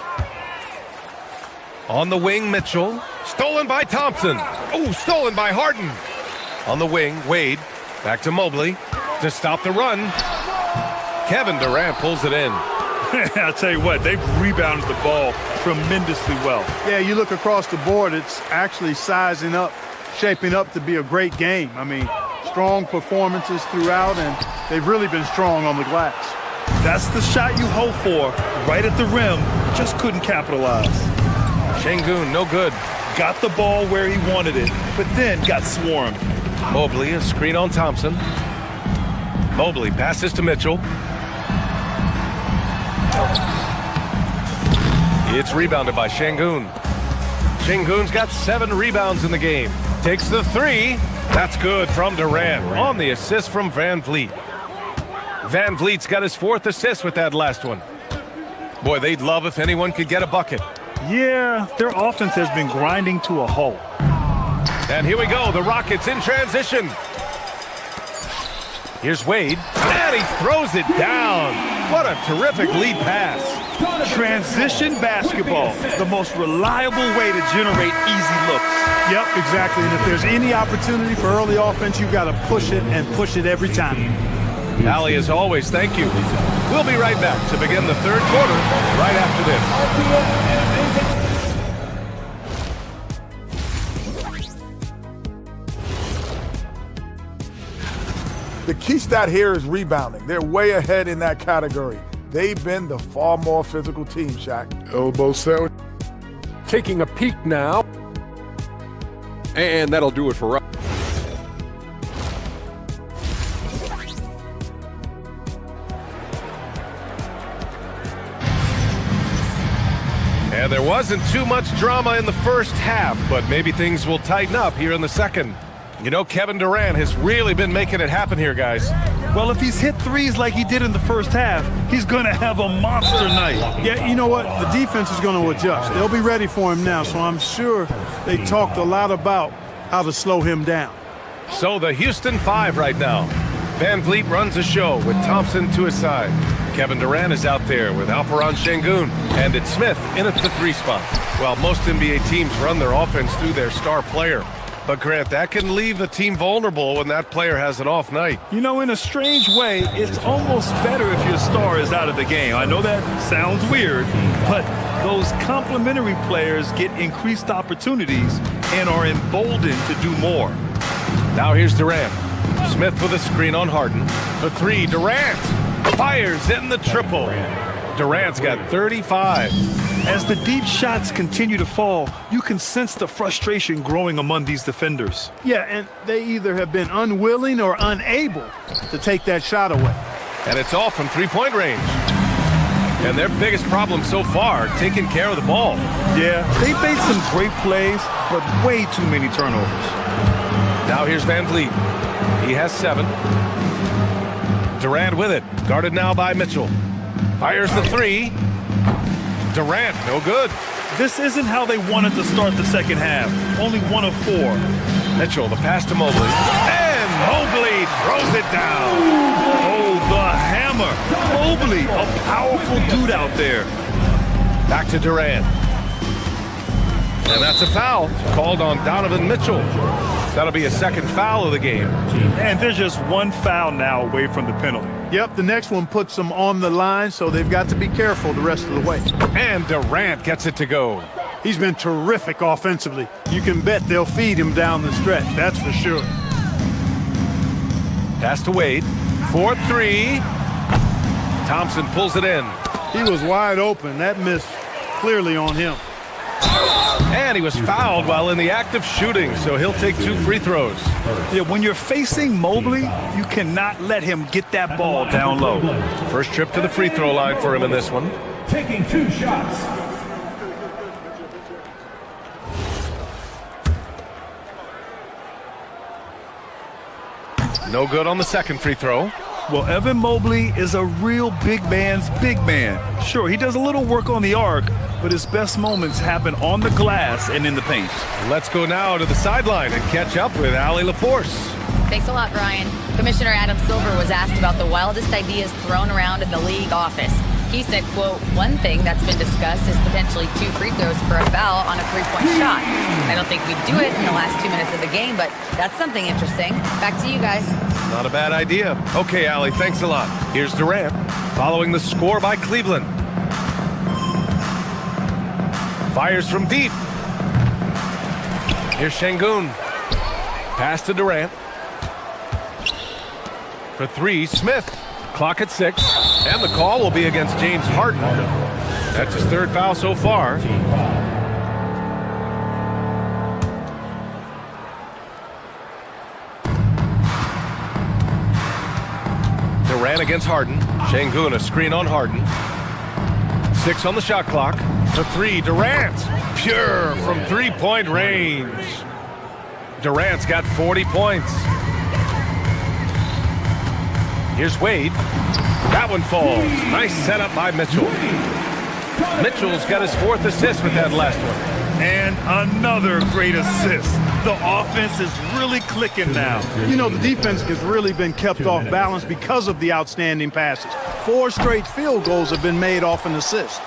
On the wing, Mitchell. Stolen by Thompson. Oh, stolen by Harden. On the wing, Wade. Back to Mobley to stop the run. Kevin Durant pulls it in. I'll tell you what, they've rebounded the ball tremendously well. Yeah, you look across the board, it's actually sizing up, shaping up to be a great game. I mean, strong performances throughout, and they've really been strong on the glass. That's the shot you hope for, right at the rim, just couldn't capitalize. Şengün, no good. Got the ball where he wanted it, but then got swarmed. Mobley, a screen on Thompson. Mobley passes to Mitchell. It's rebounded by Şengün. Şengün's got 7 rebounds in the game. Takes the 3. That's good from Durant on the assist from VanVleet. VanVleet's got his 4th assist with that last one. Boy, they'd love if anyone could get a bucket. Yeah, their offense has been grinding to a halt. And here we go, the Rockets in transition. Here's Wade, and he throws it down. What a terrific lead pass. Transition basketball, the most reliable way to generate easy looks. Yep, exactly. And if there's any opportunity for early offense, you've got to push it and push it every time. Allie, as always, thank you. We'll be right back to begin the third quarter right after this. The key stat here is rebounding. They're way ahead in that category. They've been the far more physical team, Shaq. Elbow sandwich. Taking a peek now. And that'll do it for us. And there wasn't too much drama in the first half, but maybe things will tighten up here in the second. You know, Kevin Durant has really been making it happen here, guys. Well, if he's hit threes like he did in the first half, he's going to have a monster night. Yeah, you know what? The defense is going to adjust. They'll be ready for him now, so I'm sure they talked a lot about how to slow him down. So the Houston 5 right now. VanVleet runs a show with Thompson to his side. Kevin Durant is out there with Alperen Şengün, and it's Smith in at the 3 spot. While most NBA teams run their offense through their star player. But Grant, that can leave a team vulnerable when that player has an off night. You know, in a strange way, it's almost better if your star is out of the game. I know that sounds weird, but those complementary players get increased opportunities and are emboldened to do more. Now here's Durant. Smith with a screen on Harden. For 3, Durant fires in the triple. Durant's got 35. As the deep shots continue to fall, you can sense the frustration growing among these defenders. Yeah, and they either have been unwilling or unable to take that shot away. And it's off from 3-point range. And their biggest problem so far, taking care of the ball. Yeah, they've made some great plays, but way too many turnovers. Now here's VanVleet. He has 7. Durant with it, guarded now by Mitchell. Fires the 3. Durant, no good. This isn't how they wanted to start the second half. Only 1 of 4. Mitchell, the pass to Mobley. And Mobley throws it down. Oh, the hammer. Mobley, a powerful dude out there. Back to Durant. And that's a foul called on Donovan Mitchell. That'll be a second foul of the game. And there's just one foul now away from the penalty. Yep, the next one puts them on the line, so they've got to be careful the rest of the way. And Durant gets it to go. He's been terrific offensively. You can bet they'll feed him down the stretch, that's for sure. Pass to Wade. 4-3. Thompson pulls it in. He was wide open. That miss clearly on him. And he was fouled while in the act of shooting, so he'll take 2 free throws. Yeah, when you're facing Mobley, you cannot let him get that ball down low. First trip to the free throw line for him in this one. Taking 2 shots. No good on the second free throw. Well, Evan Mobley is a real big man's big man. Sure, he does a little work on the arc, but his best moments happen on the glass and in the paint. Let's go now to the sideline and catch up with Allie LaForce. Thanks a lot, Brian. Commissioner Adam Silver was asked about the wildest ideas thrown around in the league office. He said, quote, one thing that's been discussed is potentially 2 free throws for a foul on a 3-point shot. I don't think we'd do it in the last 2 minutes of the game, but that's something interesting. Back to you guys. Not a bad idea. Okay, Allie, thanks a lot. Here's Durant, following the score by Cleveland. Fires from deep. Here's Şengün. Pass to Durant. For 3, Smith. Clock at 6. And the call will be against James Harden. That's his 3rd foul so far. Durant against Harden. Şengün, a screen on Harden. 6 on the shot clock. For 3, Durant. Pure from 3-point range. Durant's got 40 points. Here's Wade. That one falls. Nice setup by Mitchell. Mitchell's got his 4th assist with that last one. And another great assist. The offense is really clicking now. You know, the defense has really been kept off balance because of the outstanding passes. 4 straight field goals have been made off an assist.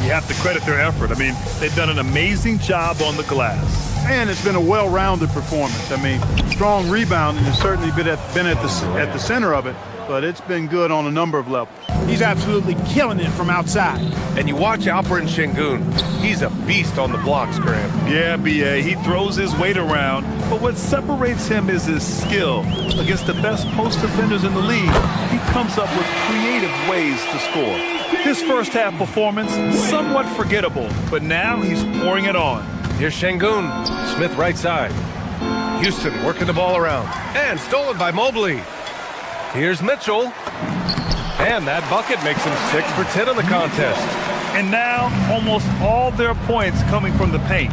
You have to credit their effort. I mean, they've done an amazing job on the glass. And it's been a well-rounded performance. I mean, strong rebounding has certainly been at the center of it, but it's been good on a number of levels. He's absolutely killing it from outside. And you watch Alperen Şengün. He's a beast on the blocks, Graham. Yeah, B.A. He throws his weight around, but what separates him is his skill. Against the best post defenders in the league, he comes up with creative ways to score. His first half performance, somewhat forgettable, but now he's pouring it on. Here's Şengün. Smith right side. Houston working the ball around. And stolen by Mobley. Here's Mitchell. And that bucket makes him 6 for 10 in the contest. And now, almost all their points coming from the paint.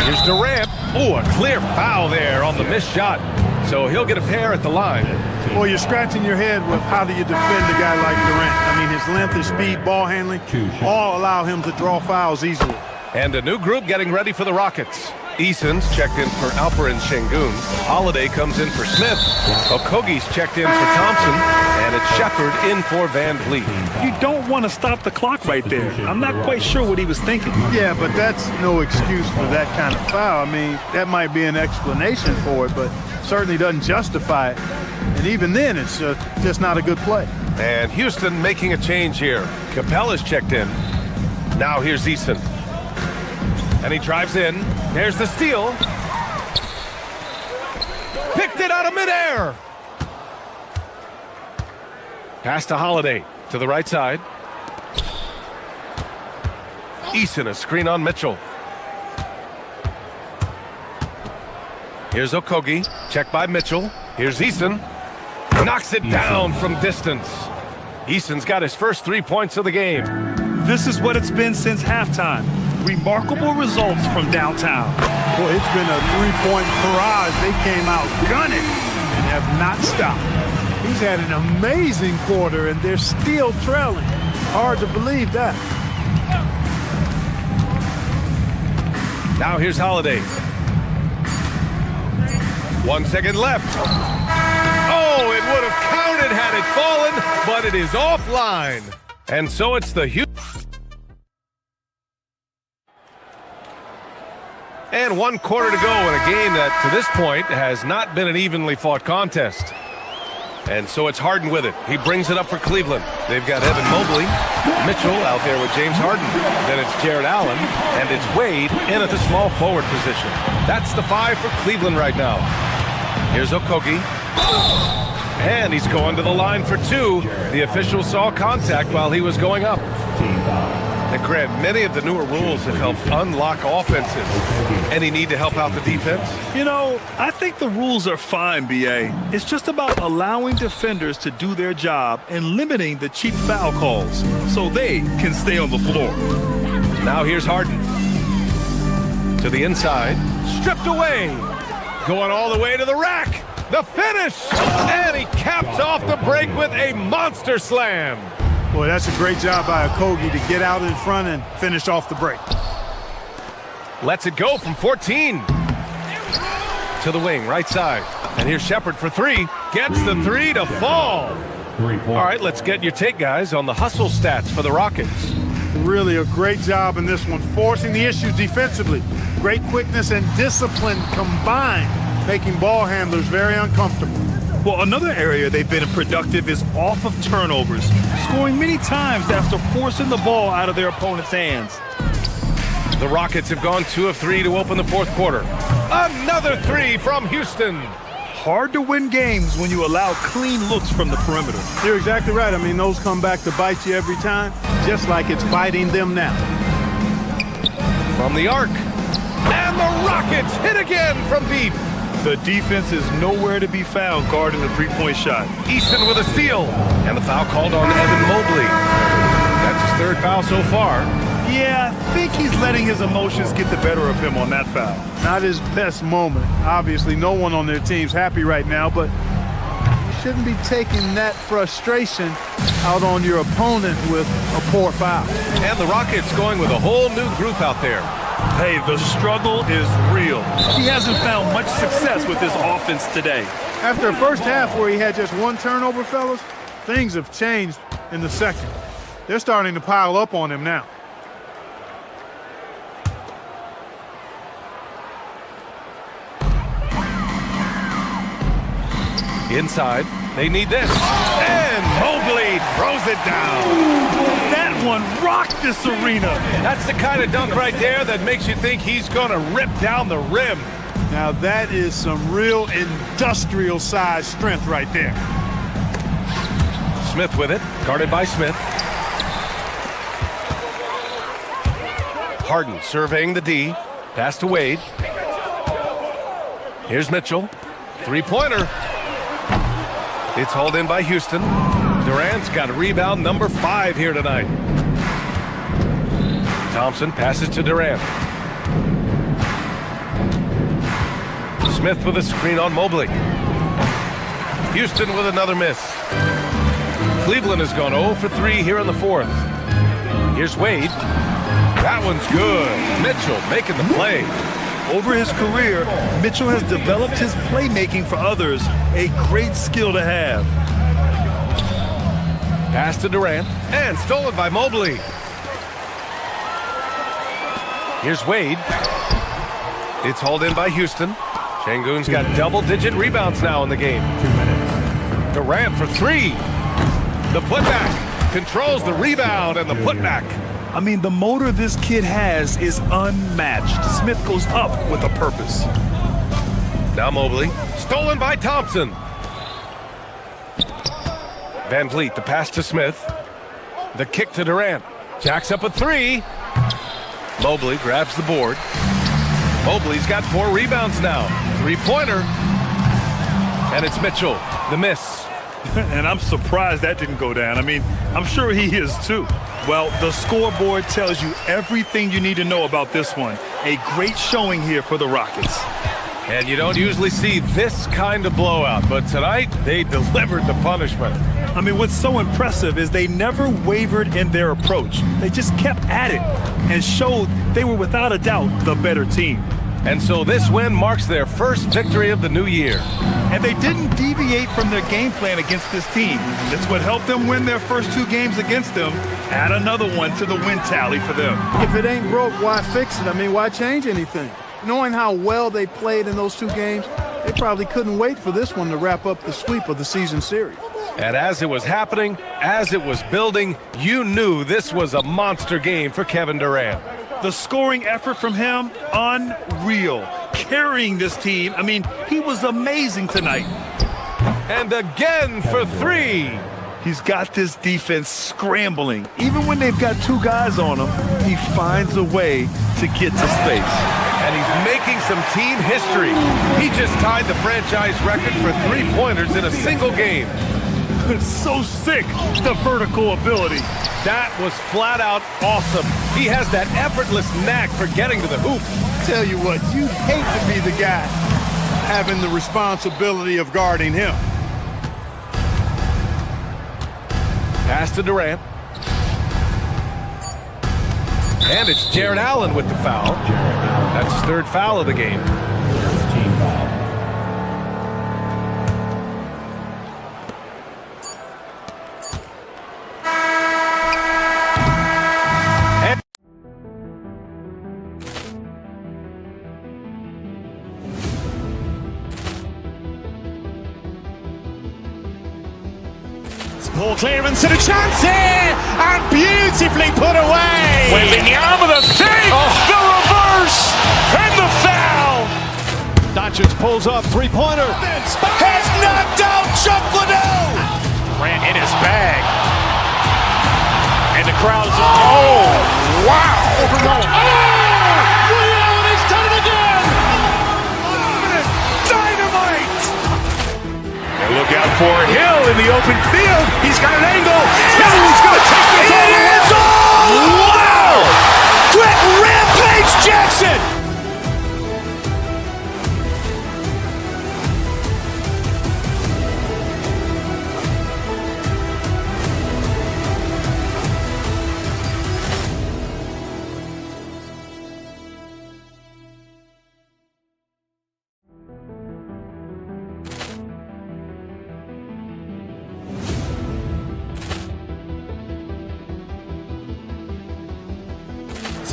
Here's Durant. Oh, a clear foul there on the missed shot. So he'll get a pair at the line. Well, you're scratching your head with how do you defend a guy like Durant. I mean, his length, his speed, ball handling, all allow him to draw fouls easily. And a new group getting ready for the Rockets. Eason's checked in for Alperen Şengün. Holiday comes in for Smith. Okogie's checked in for Thompson. And it's Shepard in for Van Vliet. You don't want to stop the clock right there. I'm not quite sure what he was thinking. Yeah, but that's no excuse for that kind of foul. I mean, that might be an explanation for it, but certainly doesn't justify it. And even then, it's just not a good play. And Houston making a change here. Capella's checked in. Now here's Eason. And he drives in. There's the steal. Picked it out of midair. Pass to Holiday to the right side. Eason, a screen on Mitchell. Here's Okogie. Checked by Mitchell. Here's Eason. Knocks it down from distance. Eason's got his first 3 points of the game. This is what it's been since halftime. Remarkable results from downtown. Well, it's been a 3-point barrage. They came out gunning and have not stopped. He's had an amazing quarter, and they're still trailing. Hard to believe that. Now here's Holiday. 1 second left. Oh, it would have counted had it fallen, but it is offline. And so it's the And 1 quarter to go in a game that, to this point, has not been an evenly fought contest. And so it's Harden with it. He brings it up for Cleveland. They've got Evan Mobley, Mitchell out there with James Harden. Then it's Jared Allen, and it's Wade in at the small forward position. That's the 5 for Cleveland right now. Here's Okogie. And he's going to the line for 2. The official saw contact while he was going up. And Grant, many of the newer rules have helped unlock offenses. Any need to help out the defense? You know, I think the rules are fine, B.A. It's just about allowing defenders to do their job and limiting the cheap foul calls so they can stay on the floor. Now here's Harden. To the inside. Stripped away. Going all the way to the rack. The finish. And he caps off the break with a monster slam. Boy, that's a great job by Okogie to get out in front and finish off the break. Lets it go from 14. To the wing, right side. And here's Shepard for 3. Gets the 3 to fall. All right, let's get your take, guys, on the hustle stats for the Rockets. Really a great job in this one, forcing the issue defensively. Great quickness and discipline combined, making ball handlers very uncomfortable. Well, another area they've been productive is off of turnovers, scoring many times after forcing the ball out of their opponent's hands. The Rockets have gone 2 of 3 to open the 4th quarter. Another 3 from Houston. Hard to win games when you allow clean looks from the perimeter. You're exactly right. I mean, those come back to bite you every time, just like it's biting them now. From the arc. And the Rockets hit again from deep. The defense is nowhere to be found guarding the three-point shot. Easton with a steal. And the foul called on Evan Mobley. That's his 3rd foul so far. Yeah, I think he's letting his emotions get the better of him on that foul. Not his best moment. Obviously, no one on their team's happy right now, but you shouldn't be taking that frustration out on your opponent with a poor foul. And the Rockets going with a whole new group out there. Hey, the struggle is real. He hasn't found much success with his offense today. After a first half where he had just 1 turnover, fellas, things have changed in the second. They're starting to pile up on him now. Inside, they need this. And Mobley throws it down. That one rocked this arena. That's the kind of dunk right there that makes you think he's going to rip down the rim. Now that is some real industrial size strength right there. Smith with it, guarded by Smith. Harden surveying the D. Pass to Wade. Here's Mitchell. 3-pointer. It's hauled in by Houston. Durant's got a rebound number 5 here tonight. Thompson passes to Durant. Smith with a screen on Mobley. Houston with another miss. Cleveland has gone 0 for 3 here in the 4th. Here's Wade. That one's good. Mitchell making the play. Over his career, Mitchell has developed his playmaking for others, a great skill to have. Pass to Durant, and stolen by Mobley. Here's Wade. It's hauled in by Houston. Şengün's got double-digit rebounds now in the game. Durant for 3. The putback controls the rebound and the putback. I mean, the motor this kid has is unmatched. Smith goes up with a purpose. Now Mobley, stolen by Thompson. Van Vliet, the pass to Smith. The kick to Durant. Jacks up a 3. Mobley grabs the board. Mobley's got 4 rebounds now. 3-pointer. And it's Mitchell, the miss. And I'm surprised that didn't go down. I mean, I'm sure he is too. Well, the scoreboard tells you everything you need to know about this one. A great showing here for the Rockets. And you don't usually see this kind of blowout, but tonight they delivered the punishment. I mean, what's so impressive is they never wavered in their approach. They just kept at it and showed they were without a doubt the better team. And so this win marks their first victory of the new year. And they didn't deviate from their game plan against this team. That's what helped them win their first 2 games against them. Add another one to the win tally for them. If it ain't broke, why fix it? I mean, why change anything? knowing how well they played in those 2 games, they probably couldn't wait for this one to wrap up the sweep of the season series. And as it was happening, as it was building, you knew this was a monster game for Kevin Durant. The scoring effort from him, unreal. Carrying this team, I mean, he was amazing tonight. And again for 3. He's got this defense scrambling. Even when they've got 2 guys on him, he finds a way to get to space. And he's making some team history. He just tied the franchise record for 3-pointers in a single game. It's so sick, the vertical ability. That was flat out awesome. He has that effortless knack for getting to the hoop. Tell you what, you'd hate to be the guy having the responsibility of guarding him. Pass to Durant. And it's Jared Allen with the foul. That's his 3rd foul of the game. Team foul. Ball clearance and a chance here, and beautifully put away. Wembanyama the save, the reverse, and the foul. Doncic pulls up, 3-pointer. Has knocked out Chuck Liddell. Grant in his bag. And the crowd is, oh, wow. Ray Allen has done it again. Dynamite. And look out for Hill in the open field. He's got an angle. Hill's going to take this all the way. Wow. Quick Rampage Jackson.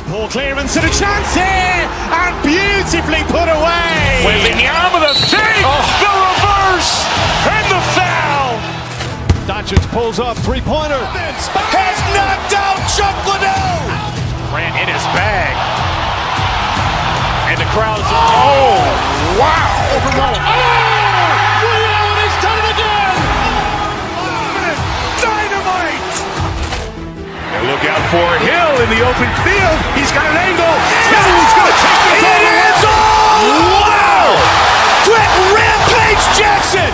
Ball clearance and a chance here, and beautifully put away. Wembanyama the save, the reverse, and the foul. Doncic pulls up, 3-pointer. Has knocked out Chuck Liddell. Grant in his bag. And the crowd is, oh, wow. Ray Allen has done it again. Dynamite. And look out for Hill in the open field. He's got an angle. Hill's going to take this all the way. Wow. Quick Rampage Jackson.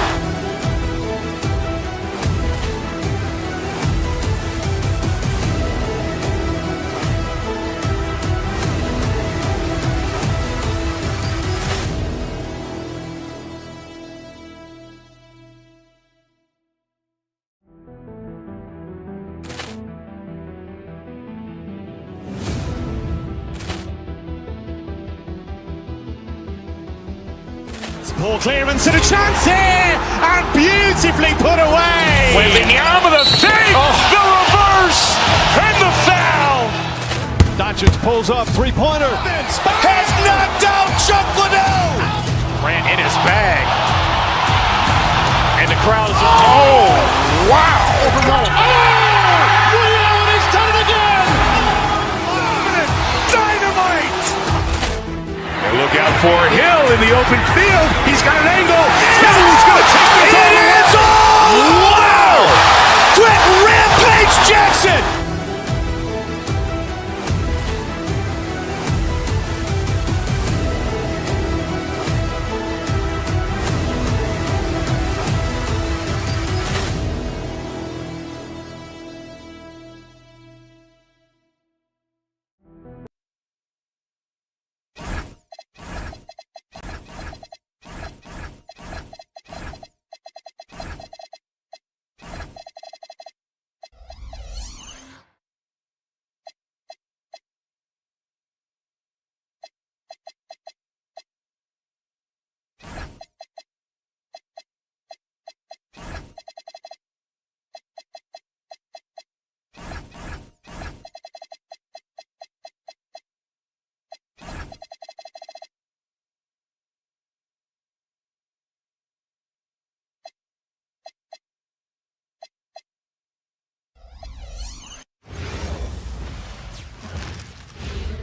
Ball clearance and a chance here, and beautifully put away. Wembanyama the save, the reverse, and the foul. Doncic pulls up, 3-pointer. Has knocked out Chuck Liddell. Grant in his bag. And the crowd is, oh, wow. Ray Allen has done it again. Dynamite. And look out for Hill in the open field. He's got an angle. Hill's going to take this all the way. Wow. Quick Rampage Jackson.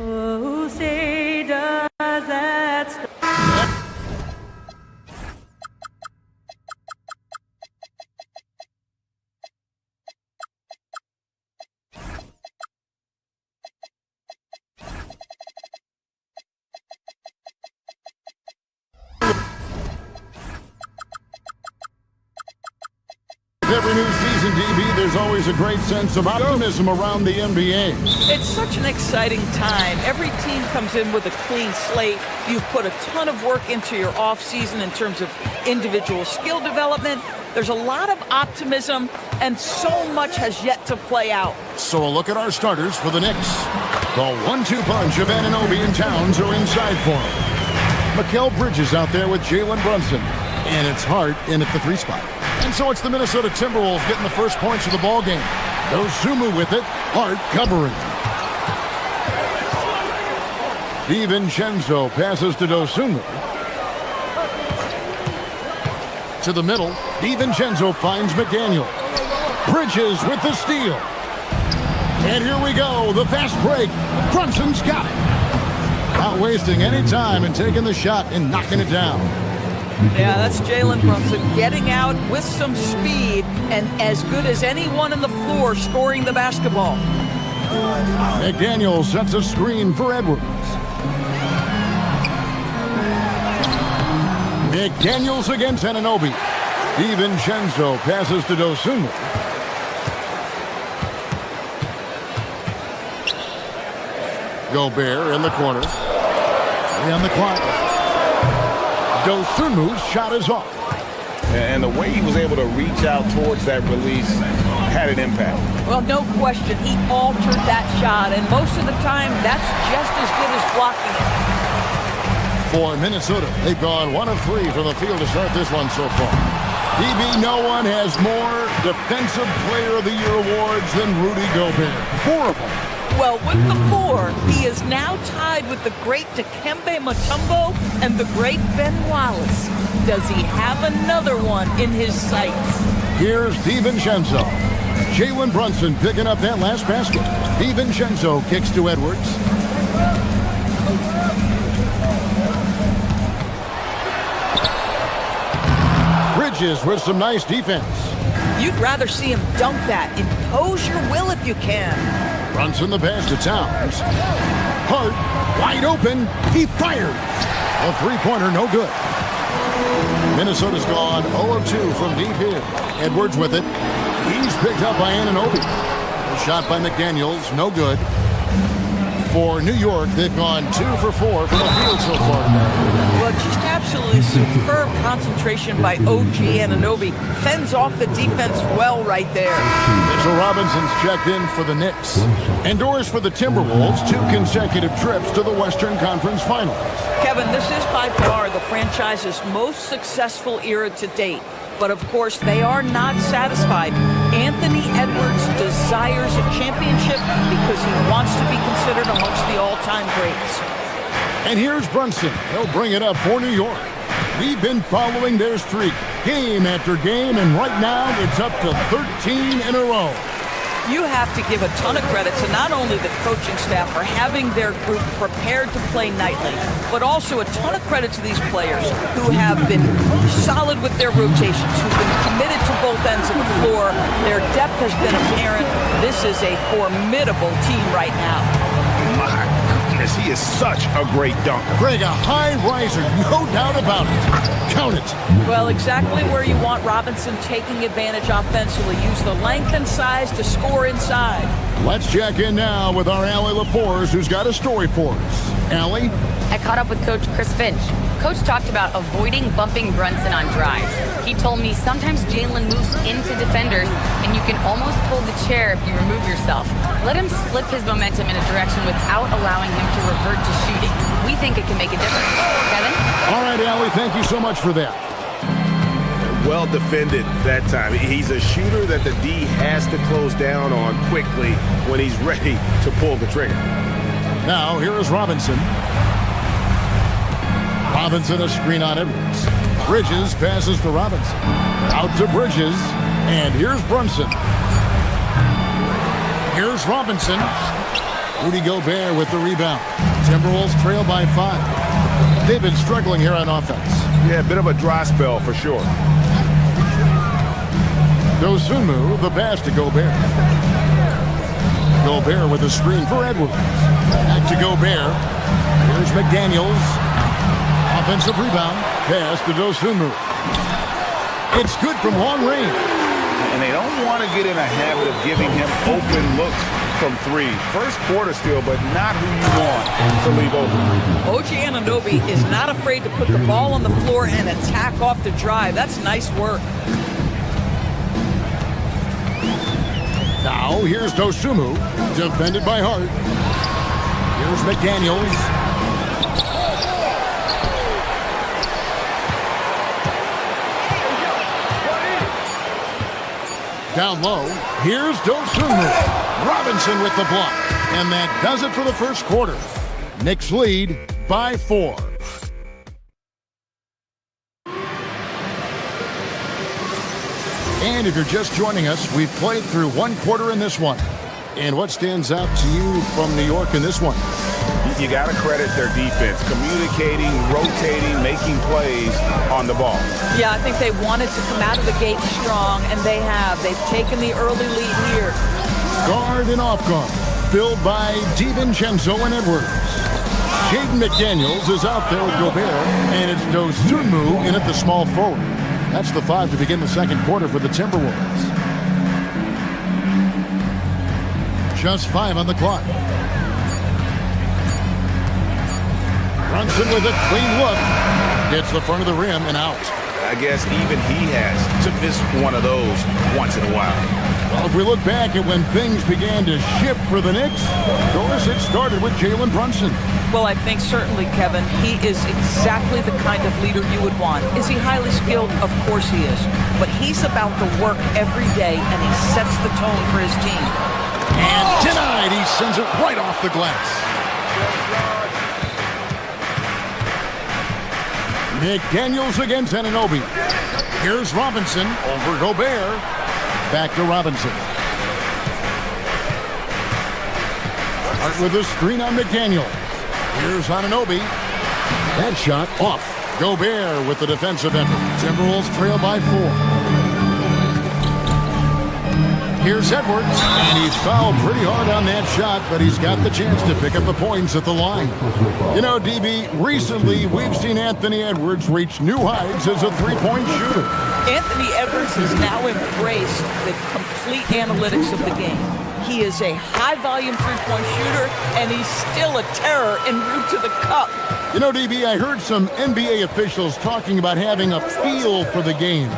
Oh, say does that stop? Every new season, DB, there's always a great sense of optimism around the NBA. It's such an exciting time. Every team comes in with a clean slate. You've put a ton of work into your offseason in terms of individual skill development. There's a lot of optimism, and so much has yet to play out. So a look at our starters for the Knicks. The 1-2 punch of Anunoby and Towns are inside for him. Mikal Bridges out there with Jalen Brunson. And it's Hart in at the 3 spot. And so it's the Minnesota Timberwolves getting the first points of the ball game. Dosunmu with it, Hart covering. DiVincenzo passes to Dosunmu. To the middle, DiVincenzo finds McDaniel. Bridges with the steal. And here we go, the fast break. Brunson's got it. Not wasting any time and taking the shot and knocking it down. Yeah, that's Jalen Brunson getting out with some speed and as good as anyone on the floor scoring the basketball. McDaniel sets a screen for Edwards. McDaniels against Anunoby. DiVincenzo passes to Dosunmu. Gobert in the corner. 3 on the clock. Dosunmu's shot is off. And the way he was able to reach out towards that release had an impact. Well, no question. He altered that shot, and most of the time, that's just as good as blocking it. For Minnesota, they've gone 1 of 3 from the field to start this one so far. DB, no one has more Defensive Player of the Year awards than Rudy Gobert. 4 of them. Well, with the 4, he is now tied with the great Dikembe Mutombo and the great Ben Wallace. Does he have another one in his sights? Here's DiVincenzo. Jalen Brunson picking up that last basket. DiVincenzo kicks to Edwards. Bridges with some nice defense. You'd rather see him dunk that. Impose your will if you can. Brunson the pass to Towns. Hart, wide open. He fires. A 3-pointer, no good. Minnesota's gone 0 of 2 from deep here. Edwards with it. He's picked up by Anunoby. A shot by McDaniels, no good. For New York, they've gone 2 for 4 from the field so far today. Well, just absolutely superb concentration by OG Anunoby. Fends off the defense well right there. Mitchell Robinson's checked in for the Knicks. Endorse for the Timberwolves, 2 consecutive trips to the Western Conference Finals. Kevin, this is by far the franchise's most successful era to date. But of course, they are not satisfied. Anthony Edwards desires a championship because he wants to be considered amongst the all-time greats. And here's Brunson. He'll bring it up for New York. We've been following their streak game after game, and right now it's up to 13 in a row. You have to give a ton of credit to not only the coaching staff for having their group prepared to play nightly, but also a ton of credit to these players who have been solid with their rotations, who've been committed to both ends of the floor. Their depth has been apparent. This is a formidable team right now. My goodness, he is such a great dunker. Greg, a high riser, no doubt about it. Count it. Well, exactly where you want Robinson taking advantage offensively. Use the length and size to score inside. Let's check in now with our Allie LaForce, who's got a story for us. Allie? I caught up with Coach Chris Finch. Coach talked about avoiding bumping Brunson on drives. He told me sometimes Jalen moves into defenders and you can almost pull the chair if you remove yourself. Let him slip his momentum in a direction without allowing him to revert to shooting. We think it can make a difference. Kevin? All right, Allie, thank you so much for that. Well defended that time. He's a shooter that the D has to close down on quickly when he's ready to pull the trigger. Now, here is Robinson. Robinson, a screen on Edwards. Bridges passes to Robinson. Out to Bridges. And here's Brunson. Here's Robinson. Rudy Gobert with the rebound. Timberwolves trail by 5. They've been struggling here on offense. Yeah, a bit of a dry spell for sure. Dosunmu, the pass to Gobert. Gobert with a screen for Edwards. Back to Gobert. Here's McDaniels. Offensive rebound. Pass to Dosunmu. It's good from long range. And they don't want to get in a habit of giving him open looks from 3. First quarter still, but not who you want to leave open. OG Anunoby is not afraid to put the ball on the floor and attack off the drive. That's nice work. Now, here's Dosunmu, defended by Hart. Here's McDaniels. Down low, here's Dosunmu. Robinson with the block. And that does it for the first quarter. Knicks lead by 4. And if you're just joining us, we've played through 1 quarter in this one. And what stands out to you from New York in this one? You got to credit their defense, communicating, rotating, making plays on the ball. Yeah, I think they wanted to come out of the gate strong, and they have. They've taken the early lead here. Guard and off guard, filled by DiVincenzo and Edwards. Jaden McDaniels is out there with Gobert, and it's Dosunmu in at the small forward. That's the 5 to begin the second quarter for the Timberwolves. Just 5 on the clock. Brunson with a clean look. Hits the front of the rim and out. I guess even he has to miss one of those once in a while. Well, if we look back at when things began to shift for the Knicks, of course it started with Jalen Brunson. Well, I think certainly, Kevin, he is exactly the kind of leader you would want. Is he highly skilled? Of course he is. But he's about the work every day, and he sets the tone for his team. And denied, he sends it right off the glass. McDaniels against Anunoby. Here's Robinson over Gobert. Back to Robinson. Hart with a screen on McDaniel. Here's Anunoby. That shot off. Gobert with the defensive effort. Timberwolves trail by 4. Here's Edwards, and he's fouled pretty hard on that shot, but he's got the chance to pick up the points at the line. You know, DB, recently we've seen Anthony Edwards reach new heights as a three-point shooter. Anthony Edwards has now embraced the complete analytics of the game. He is a high-volume three-point shooter, and he's still a terror en route to the cup. You know, DB, I heard some NBA officials talking about having a feel for the game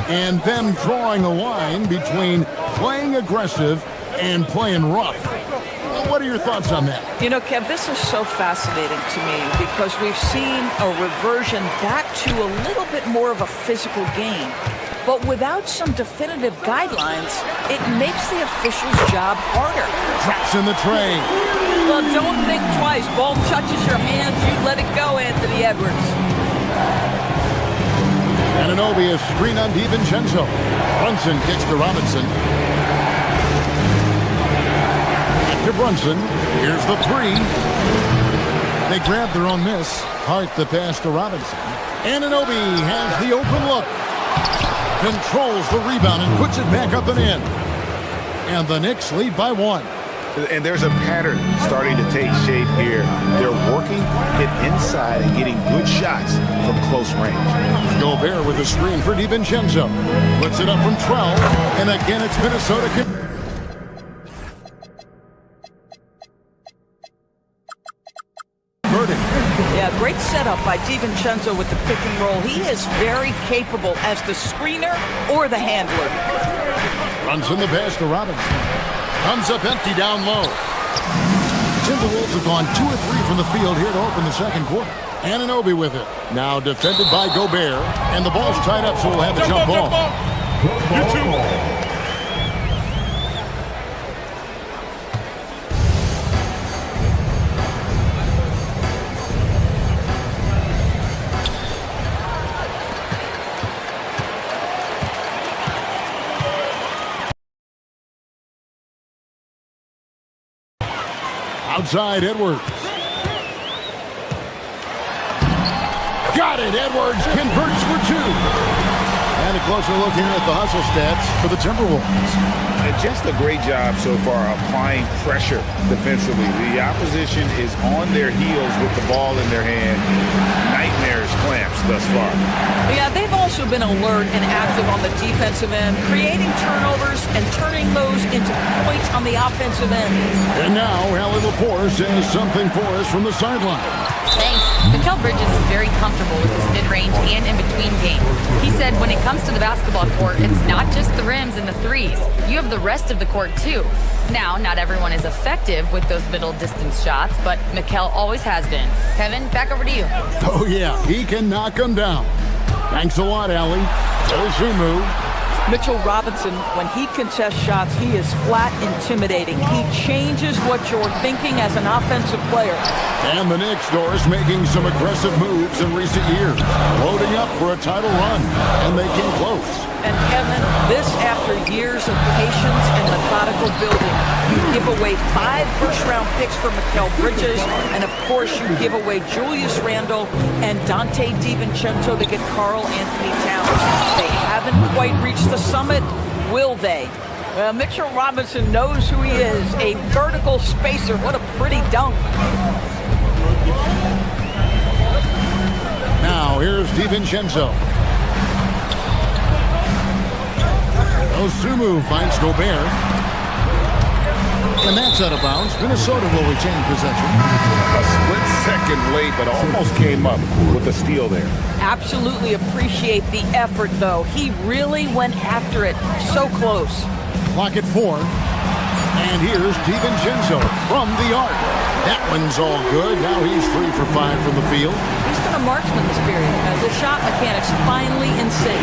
and them drawing a line between playing aggressive and playing rough. What are your thoughts on that? You know, Kev, this is so fascinating to me because we've seen a reversion back to a little bit more of a physical game. But without some definitive guidelines, it makes the official's job harder. Traps in the tray. Well, don't think twice. Ball touches your hands, you let it go, Anthony Edwards. Anunoby, a screen on DiVincenzo. Brunson kicks to Robinson. Back to Brunson. Here's the 3. They grab their own miss. Hart the pass to Robinson. Anunoby has the open look. Controls the rebound and puts it back up and in. And the Knicks lead by 1. And there's a pattern starting to take shape here. They're working it inside and getting good shots from close range. Gobert with a screen for DiVincenzo. Puts it up from 12. And again, it's Minnesota. Yeah, great setup by DiVincenzo with the pick and roll. He is very capable as the screener or the handler. Runs in the pass to Robinson. Comes up empty down low. Timberwolves have gone 2 or 3 from the field here to open the second quarter. Anunoby with it. Now defended by Gobert. And the ball's tied up, so we'll have a jump ball. Outside Edwards. Got it. Edwards converts for two. And a closer look here at the hustle stats for the Timberwolves. And just a great job so far applying pressure defensively. The opposition is on their heels with the ball in their hand. Nightmares clamps thus far. Yeah, they've also been alert and active on the defensive end, creating turnovers and turning those into points on the offensive end. And now, Allie LaForce says something for us from the sideline. Thanks. Mikal Bridges is very comfortable with his mid-range and in-between game. He said when it comes to the basketball court, it's not just the rims and the threes. You have the rest of the court, too. Now, not everyone is effective with those middle-distance shots, but Mikal always has been. Kevin, back over to you. Oh, yeah. He can knock them down. Thanks a lot, Allie. Osumu. Mitchell Robinson, when he contests shots, he is flat intimidating. He changes what you're thinking as an offensive player. And the Knicks, Doris, making some aggressive moves in recent years, loading up for a title run, and they came close. And Kevin, this after years of patience and methodical building. You give away 5 first-round picks for Mikal Bridges, and of course you give away Julius Randle and Dante DiVincenzo to get Karl Anthony Towns. They haven't quite reached the summit, will they? Mitchell Robinson knows who he is, a vertical spacer. What a pretty dunk. Now, here's DiVincenzo. Osumu finds Gobert. And that's out of bounds. Minnesota will retain possession. A split second late, but almost came up with a steal there. Absolutely appreciate the effort, though. He really went after it. So close. Clock at 4. And here's DiVincenzo from the arc. That one's all good. Now he's 3 for 5 from the field. He's been a marksman this period. The shot mechanics finally in sync.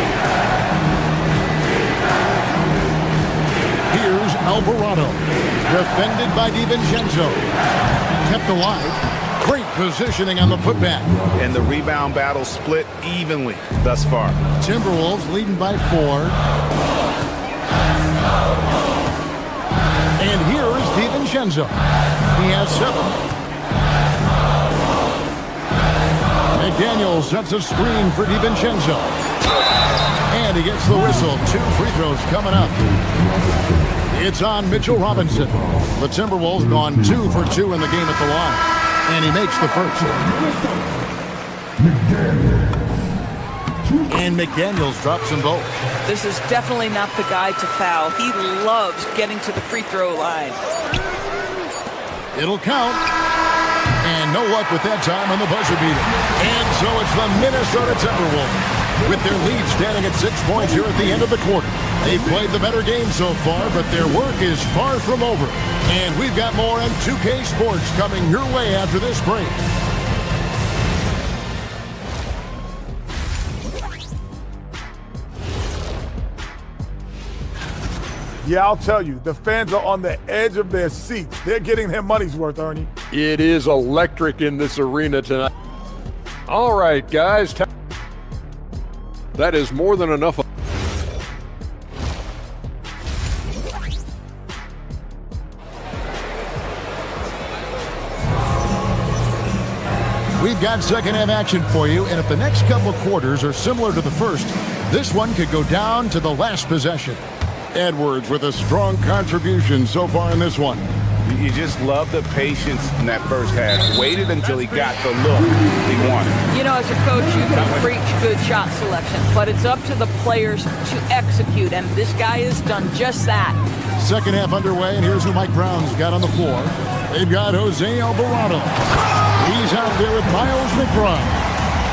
Here's Alvarado, defended by DiVincenzo. Kept alive. Great positioning on the putback. And the rebound battle split evenly thus far. Timberwolves leading by 4. And here is DiVincenzo. He has 7. McDaniel sets a screen for DiVincenzo. And he gets the whistle. 2 free throws coming up. It's on Mitchell Robinson. The Timberwolves gone 2 for 2 in the game at the line. And he makes the first. And McDaniels drops them both. This is definitely not the guy to foul. He loves getting to the free throw line. It'll count. And no luck with that time on the buzzer beater. And so it's the Minnesota Timberwolves with their lead standing at 6 points here at the end of the quarter. They've played the better game so far, but their work is far from over. And we've got more on 2K Sports coming your way after this break. Yeah, I'll tell you, the fans are on the edge of their seats. They're getting their money's worth, Ernie. It is electric in this arena tonight. All right, guys. That is more than enough. We've got second half action for you, and if the next couple quarters are similar to the first, this one could go down to the last possession. Edwards with a strong contribution so far in this one. You just love the patience in that first half. Waited until he got the look he wanted. You know, as a coach, you can preach good shot selection, but it's up to the players to execute, and this guy has done just that. Second half underway, and here's who Mike Brown's got on the floor. They've got Jose Alvarado. He's out there with Miles McBride.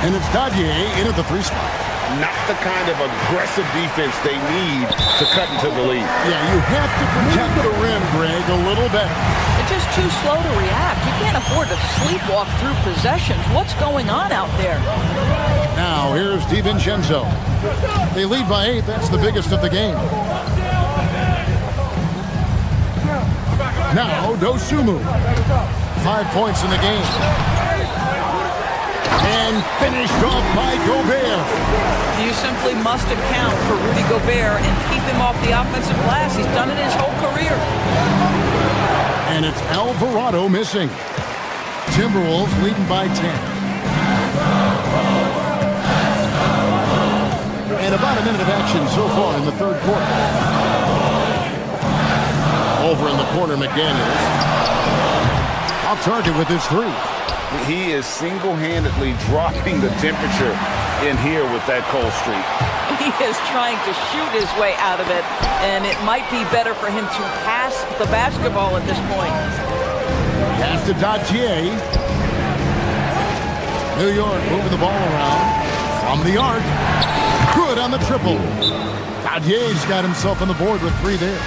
And it's Dadier in at the 3 spot. Not the kind of aggressive defense they need to cut into the lead. Yeah, you have to protect the rim, Greg, a little better. They're just too slow to react. You can't afford to sleepwalk through possessions. What's going on out there? Now, here's DiVincenzo. They lead by 8. That's the biggest of the game. Now, Dosunmu. 5 points in the game. And finished off by Gobert. You simply must account for Rudy Gobert and keep him off the offensive glass. He's done it his whole career. And it's Alvarado missing. Timberwolves leading by 10. And about a minute of action so far in the third quarter. Over in the corner, McDaniels. Off target with his three. He is single-handedly dropping the temperature in here with that cold streak. He is trying to shoot his way out of it, and it might be better for him to pass the basketball at this point. Pass to Datier. New York moving the ball around. From the arc. Good on the triple. Datier's got himself on the board with three there.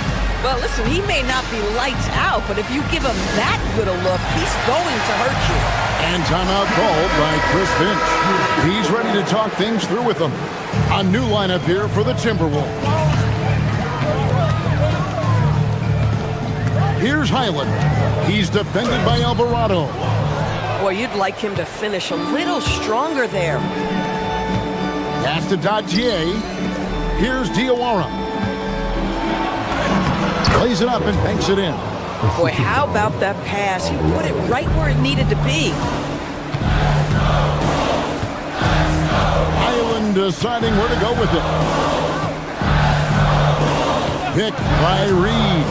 Well, listen, he may not be lights out, but if you give him that good a look, he's going to hurt you. And timeout called by Chris Finch. He's ready to talk things through with them. A new lineup here for the Timberwolves. Here's Highland. He's defended by Alvarado. Boy, you'd like him to finish a little stronger there. Pass to Datier. Here's Diawara. Plays it up and banks it in. Boy, how about that pass? He put it right where it needed to be. Highland deciding where to go with it. Picked by Reed.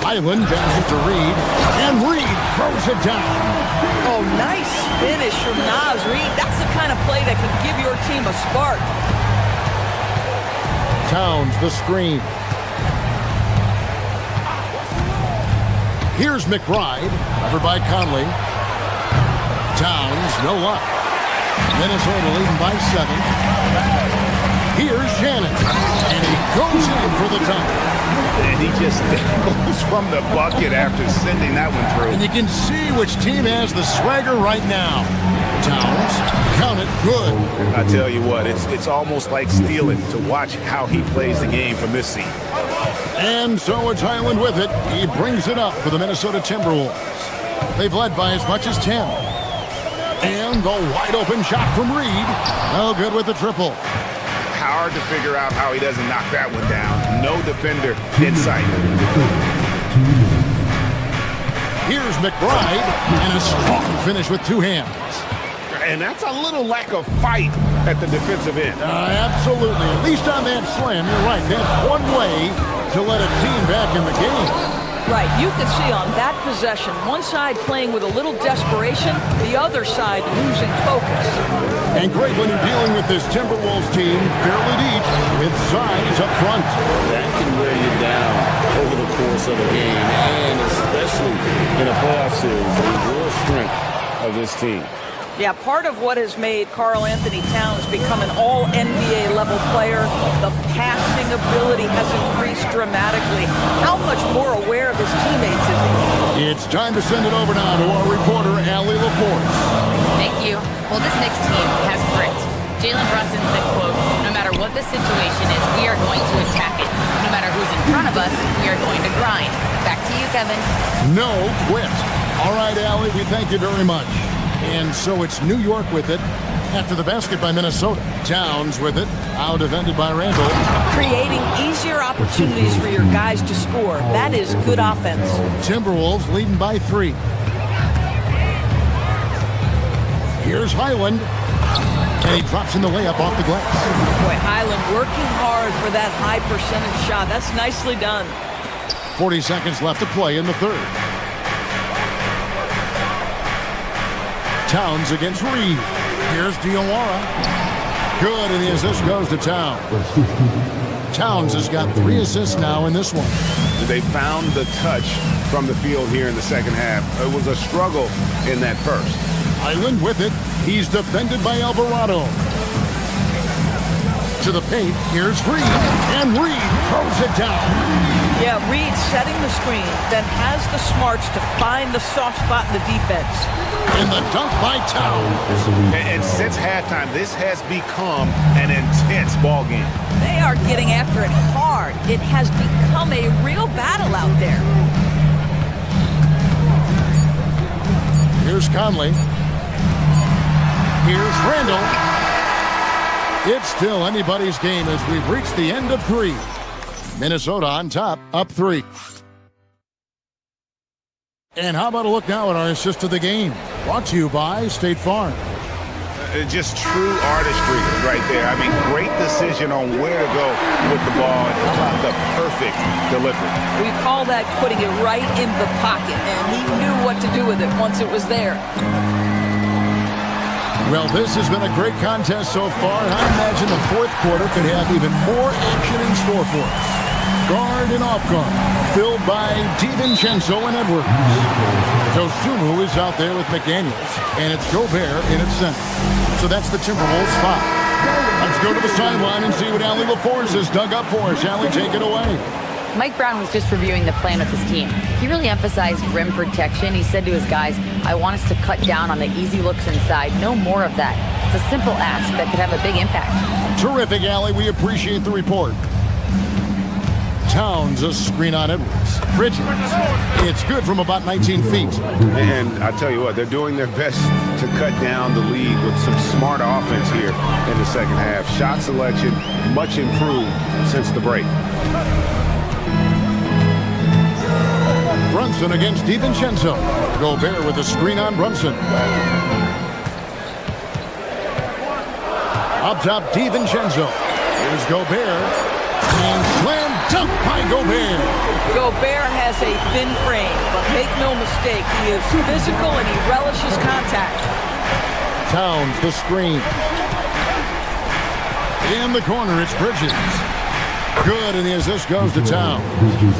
Highland passes to Reed. And Reed throws it down. Oh, nice finish from Naz Reed. That's the kind of play that can give your team a spark. Towns the screen. Here's McBride, covered by Conley. Towns, no luck. Minnesota leading by 7. Here's Shannon, and he goes in for the dunk. And he just goes from the bucket after sending that one through. And you can see which team has the swagger right now. Towns, count it, good. I tell you what, it's almost like stealing to watch how he plays the game from this seat. And so it's Highland with it. He brings it up for the Minnesota Timberwolves. They've led by as much as 10. And the wide open shot from Reed. No good with the triple. Hard to figure out how he doesn't knock that one down. No defender in sight. Here's McBride, and a strong finish with two hands. And that's a little lack of fight at the defensive end. Absolutely. At least on that slam, you're right. That's one way to let a team back in the game. Right. You could see on that possession, one side playing with a little desperation, the other side losing focus. And great when you're dealing with this Timberwolves team, fairly deep, with size up front. That can wear you down over the course of a game, and especially in a playoff series, the real strength of this team. Yeah, part of what has made Karl Anthony Towns become an all-NBA level player, the passing ability has increased dramatically. How much more aware of his teammates is he? It's time to send it over now to our reporter, Allie LaForce. Thank you. Well, this Knicks team has grit. Jalen Brunson said, quote, "No matter what the situation is, we are going to attack it. No matter who's in front of us, we are going to grind." Back to you, Kevin. No quit. All right, Allie, we thank you very much. And so it's New York with it after the basket by Minnesota. Towns with it, out defended by Randall. Creating easier opportunities for your guys to score. That is good offense. Timberwolves leading by 3. Here's Highland. And he drops in the layup off the glass. Boy, Highland working hard for that high percentage shot. That's nicely done. 40 seconds left to play in the third. Towns against Reed. Here's Diawara. Good, and the assist goes to Towns. Towns has got 3 assists now in this one. They found the touch from the field here in the second half. It was a struggle in that first. Highland with it. He's defended by Alvarado. To the paint. Here's Reed. And Reed throws it down. Yeah, Reed setting the screen, then has the smarts to find the soft spot in the defense. And the dunk by Towns. And since halftime, this has become an intense ball game. They are getting after it hard. It has become a real battle out there. Here's Conley. Here's Randall. It's still anybody's game as we've reached the end of 3. Minnesota on top, up 3. And how about a look now at our assist of the game? Brought to you by State Farm. Just true artistry right there. I mean, great decision on where to go with the ball and how about the perfect delivery. We call that putting it right in the pocket, and he knew what to do with it once it was there. Well, this has been a great contest so far, and I imagine the fourth quarter could have even more action in store for us. Guard and off guard, filled by DiVincenzo and Edwards. Dosunmu is out there with McDaniels, and it's Gobert in its center. So that's the Timberwolves 5. Let's go to the sideline and see what Allie LaForce has dug up for us. Allie, take it away. Mike Brown was just reviewing the plan with his team. He really emphasized rim protection. He said to his guys, I want us to cut down on the easy looks inside. No more of that. It's a simple ask that could have a big impact. Terrific, Allie. We appreciate the report. Towns, a screen on Edwards. Bridges. It's good from about 19 feet. And I tell you what, they're doing their best to cut down the lead with some smart offense here in the second half. Shot selection much improved since the break. Brunson against DiVincenzo. Gobert with a screen on Brunson. Up top, DiVincenzo. Here's Gobert. And slam dunk by Gobert. Gobert has a thin frame, but make no mistake, he is physical and he relishes contact. Towns, the screen. In the corner, it's Bridges. Good, and the assist goes to Towns.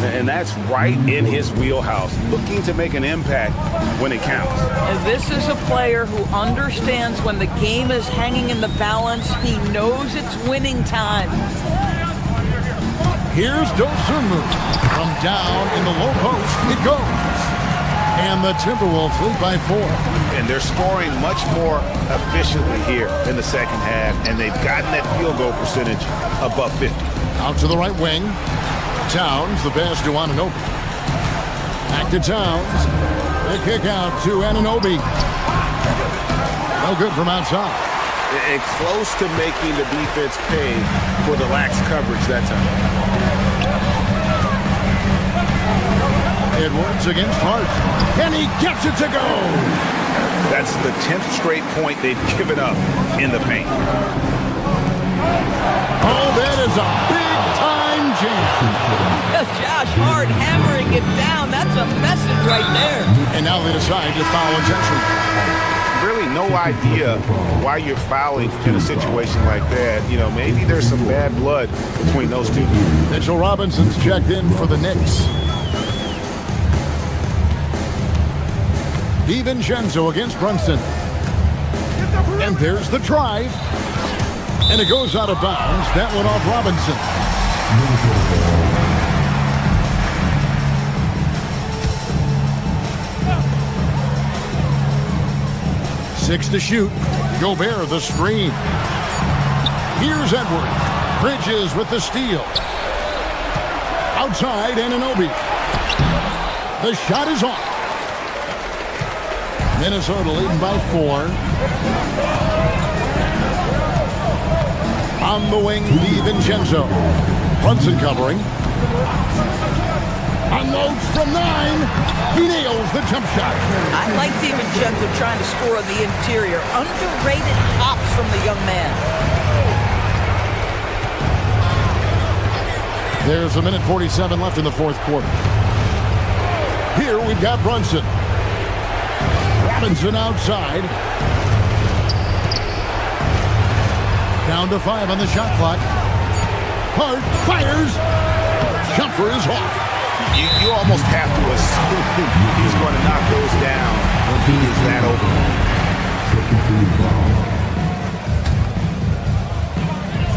And that's right in his wheelhouse, looking to make an impact when it counts. And this is a player who understands when the game is hanging in the balance. He knows it's winning time. Here's Dosunmu. From down in the low post, it goes. And the Timberwolves lead by 4. And they're scoring much more efficiently here in the second half, and they've gotten that field goal percentage above 50. Out to the right wing. Towns, the pass to Anunoby. Back to Towns. The kick out to Anunoby. No good from outside. And close to making the defense pay for the lax coverage that time. Edwards against Hart. And he gets it to go. That's the 10th straight point they've given up in the paint. Oh, that is a big-time jam. Josh Hart hammering it down. That's a message right there. And now they decide to foul intentionally. Really no idea why you're fouling in a situation like that. You know, maybe there's some bad blood between those two. Mitchell Robinson's checked in for the Knicks. DiVincenzo against Brunson. And there's the drive. And it goes out of bounds. That one off Robinson. 6 to shoot. Gobert the screen. Here's Edwards. Bridges with the steal. Outside, Anunoby. The shot is off. Minnesota leading by 4. On the wing, DiVincenzo. Brunson covering. Unloads from 9. He nails the jump shot. I like DiVincenzo trying to score on the interior. Underrated hops from the young man. There's a minute 47 left in the fourth quarter. Here we've got Brunson. Robinson outside. Down to 5 on the shot clock. Hart fires. Jumper is off. You almost have to assume he's going to knock those down when he is that open.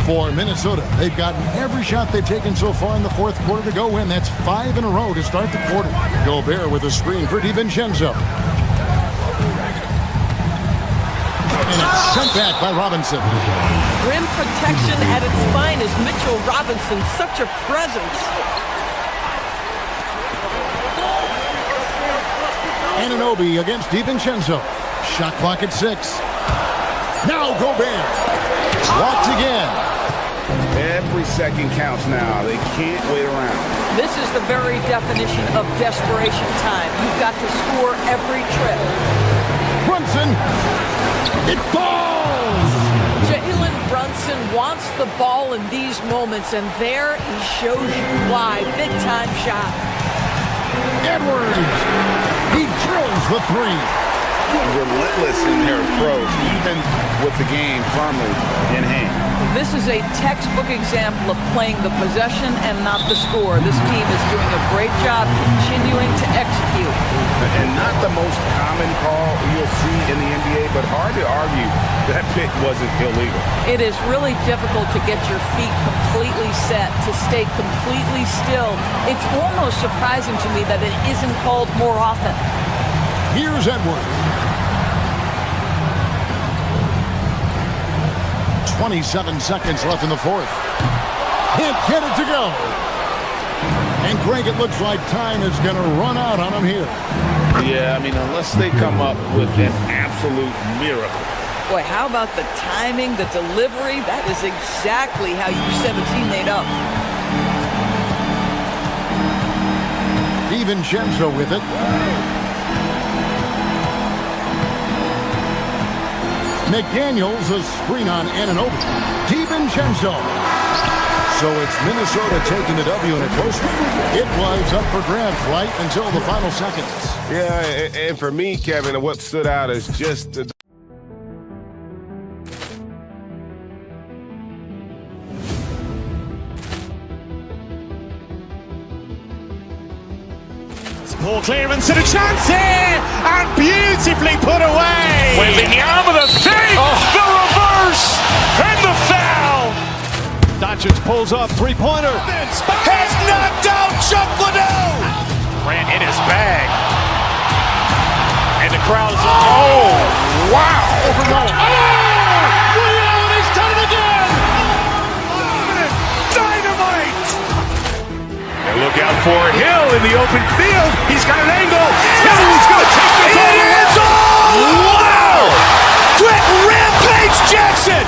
For Minnesota, they've gotten every shot they've taken so far in the fourth quarter to go win. That's 5 in a row to start the quarter. Gobert with a screen for DiVincenzo. And it's sent back by Robinson. Rim protection at its finest. Mitchell Robinson, such a presence. Anunoby against DiVincenzo. Shot clock at 6. Now Gobert. Blocked again. Every second counts now. They can't wait around. This is the very definition of desperation time. You've got to score every trip. Brunson. It falls. Jalen Brunson wants the ball in these moments, and there he shows you why. Big-time shot. Edwards. He drills the three. Relentless in their approach, even with the game firmly in hand. This is a textbook example of playing the possession and not the score. This team is doing a great job continuing to execute. And not the most common call you'll see in the NBA, but hard to argue that pick wasn't illegal. It is really difficult to get your feet completely set, to stay completely still. It's almost surprising to me that it isn't called more often. Here's Edwards. 27 seconds left in the fourth. Can't get it to go. And Greg, it looks like time is going to run out on him here. Yeah, I mean, unless they come up with an absolute miracle. Boy, how about the timing, the delivery? That is exactly how you set a teammate up. DiVincenzo with it. McDaniels, a screen on Anunoby. DiVincenzo. So it's Minnesota taking the W in a close one. It was up for grabs right until the final seconds. Yeah, and for me, Kevin, what stood out is just the Ball clearance and a chance here, and beautifully put away. Wembanyama the save, the reverse, and the foul. Doncic pulls up, three-pointer. Has knocked out Chuck Liddell. Grant in his bag, and the crowd is wow! And he's done it again. Dynamite! And look out for Hill in the open field. He's got an angle. He's going to take this all the way. Wow! Quick Rampage Jackson!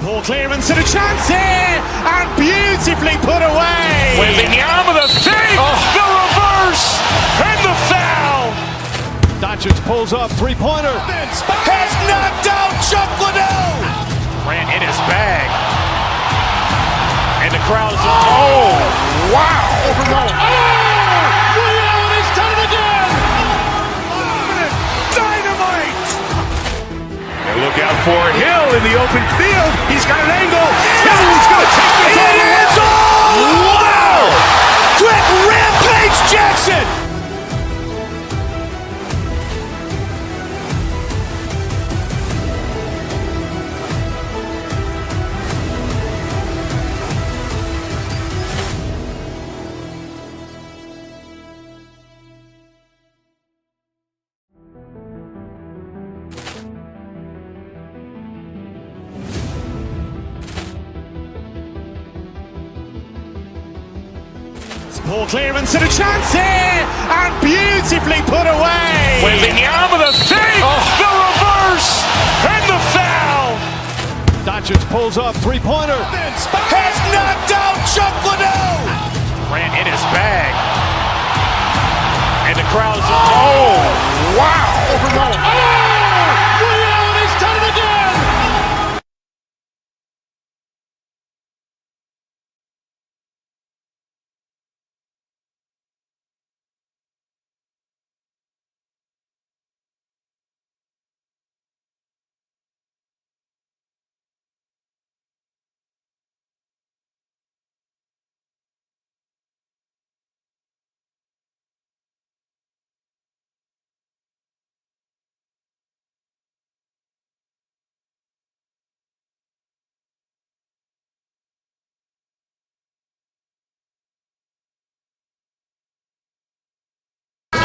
Ball clearance and a chance here, and beautifully put away. Wembanyama the save, the reverse, and the foul. Doncic pulls up, three-pointer. Has knocked out Chuck Liddell. Grant in his bag, and the crowd is wow! And he's done it again. Dynamite! And look out for Hill in the open field. He's got an angle. He's going to take this all the way. Wow! Quick Rampage Jackson! Ball clearance and a chance here, and beautifully put away. Wembanyama the save, the reverse, and the foul. Doncic pulls up, three-pointer. Has knocked out Chuck Liddell. Grant in his bag, and the crowd is wow!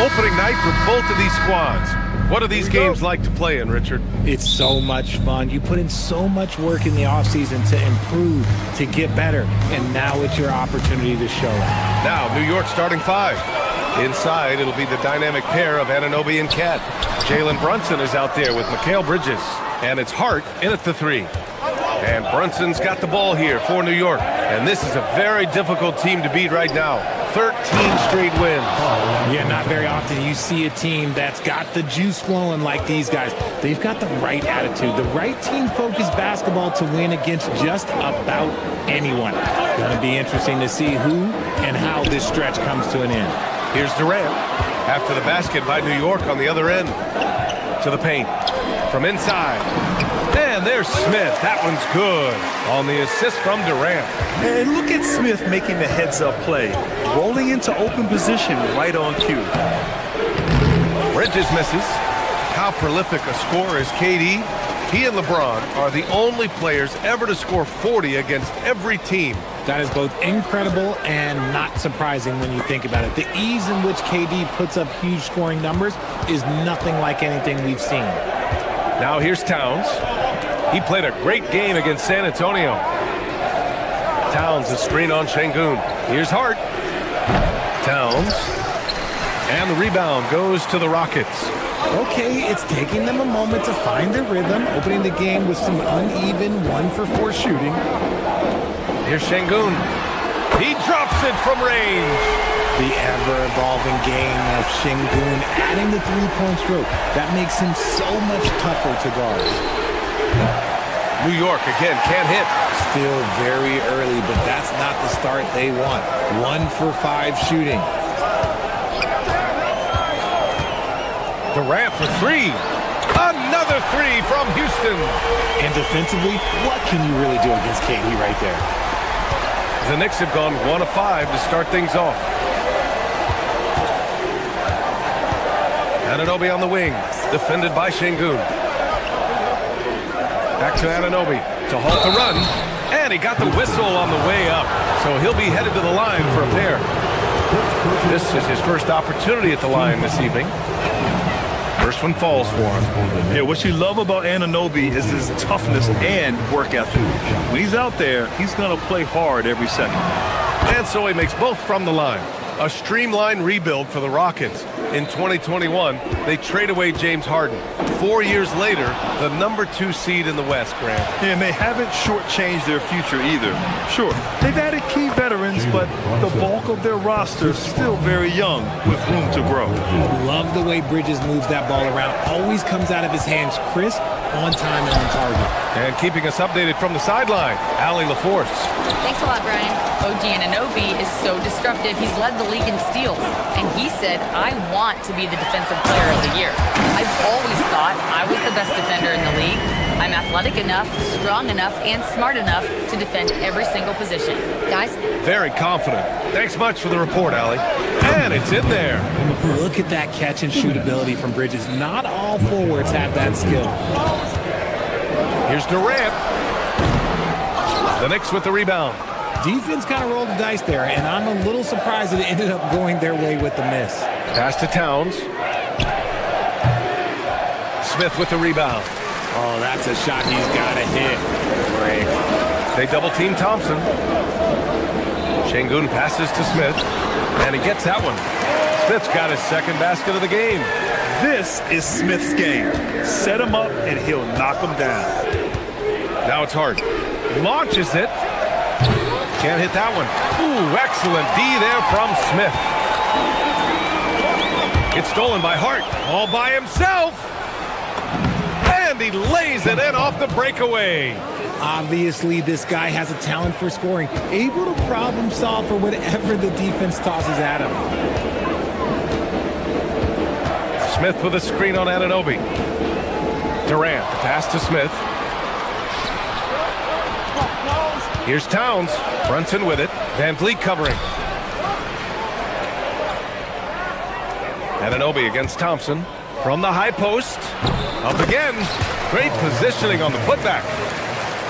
opening night for both of these squads. What are these games like to play in, Richard? It's so much fun. You put in so much work in the offseason to improve, to get better, and now it's your opportunity to show it. Now, New York starting 5. Inside, it'll be the dynamic pair of Anunoby and Cat. Jalen Brunson is out there with Mikal Bridges, and it's Hart in at the 3. And Brunson's got the ball here for New York, and this is a very difficult team to beat right now. 13 straight wins. Yeah, not very often you see a team that's got the juice flowing like these guys. They've got the right attitude, the right team-focused basketball to win against just about anyone. Gonna be interesting to see who and how this stretch comes to an end. Here's Durant after the basket by New York on the other end. To the paint from inside. And there's Smith. That one's good on the assist from Durant. And look at Smith making the heads-up play, rolling into open position right on cue. Bridges misses. How prolific a scorer is KD? He and LeBron are the only players ever to score 40 against every team. That is both incredible and not surprising when you think about it. The ease in which KD puts up huge scoring numbers is nothing like anything we've seen. Now here's Towns. He played a great game against San Antonio. Towns, a screen on Şengün. Here's Hart. Towns. And the rebound goes to the Rockets. Okay, it's taking them a moment to find their rhythm, opening the game with some uneven 1-for-4 shooting. Here's Şengün. He drops it from range. The ever-evolving game of Şengün adding the three-point stroke. That makes him so much tougher to guard. New York, again, can't hit. Still very early, but that's not the start they want. 1-for-5 shooting. Durant for 3. Another 3 from Houston. And defensively, what can you really do against KD right there? The Knicks have gone 1 of 5 to start things off. Anunoby on the wing, defended by Şengün. Back to Anunoby to halt the run, and he got the whistle on the way up, so he'll be headed to the line for a pair. This is his first opportunity at the line this evening. First one falls for him. Yeah, what you love about Anunoby is his toughness and work ethic. When he's out there, he's going to play hard every second. And so he makes both from the line. A streamlined rebuild for the Rockets. In 2021, they trade away James Harden. 4 years later, the #2 seed in the West, Grant. Yeah, and they haven't shortchanged their future either. Sure, they've added key veterans, but the bulk of their roster is still very young with room to grow. Love the way Bridges moves that ball around. Always comes out of his hands crisp, on time, and on target. And keeping us updated from the sideline, Allie LaForce. Thanks a lot, Brian. OG Anunoby is so disruptive. He's led the league in steals. And he said, I want to be the defensive player of the year. I've always thought I was the best defender in the league. I'm athletic enough, strong enough, and smart enough to defend every single position. Guys? Very confident. Thanks much for the report, Allie. And it's in there. Look at that catch and shoot ability from Bridges. Not all forwards have that skill. Here's Durant. The Knicks with the rebound. Defense kind of rolled the dice there, and I'm a little surprised that it ended up going their way with the miss. Pass to Towns. Smith with the rebound. Oh, that's a shot he's got to hit. Great. They double-team Thompson. Şengün passes to Smith, and he gets that one. Smith's got his second basket of the game. This is Smith's game. Set him up, and he'll knock him down. Now it's Hart. Launches it. Can't hit that one. Ooh, excellent D there from Smith. It's stolen by Hart, all by himself. And he lays it in off the breakaway. Obviously, this guy has a talent for scoring, able to problem solve for whatever the defense tosses at him. Smith with a screen on Anunoby. Durant, the pass to Smith. Here's Towns. Brunson with it. Van Vliet covering. Anunoby against Thompson. From the high post. Up again. Great positioning on the putback.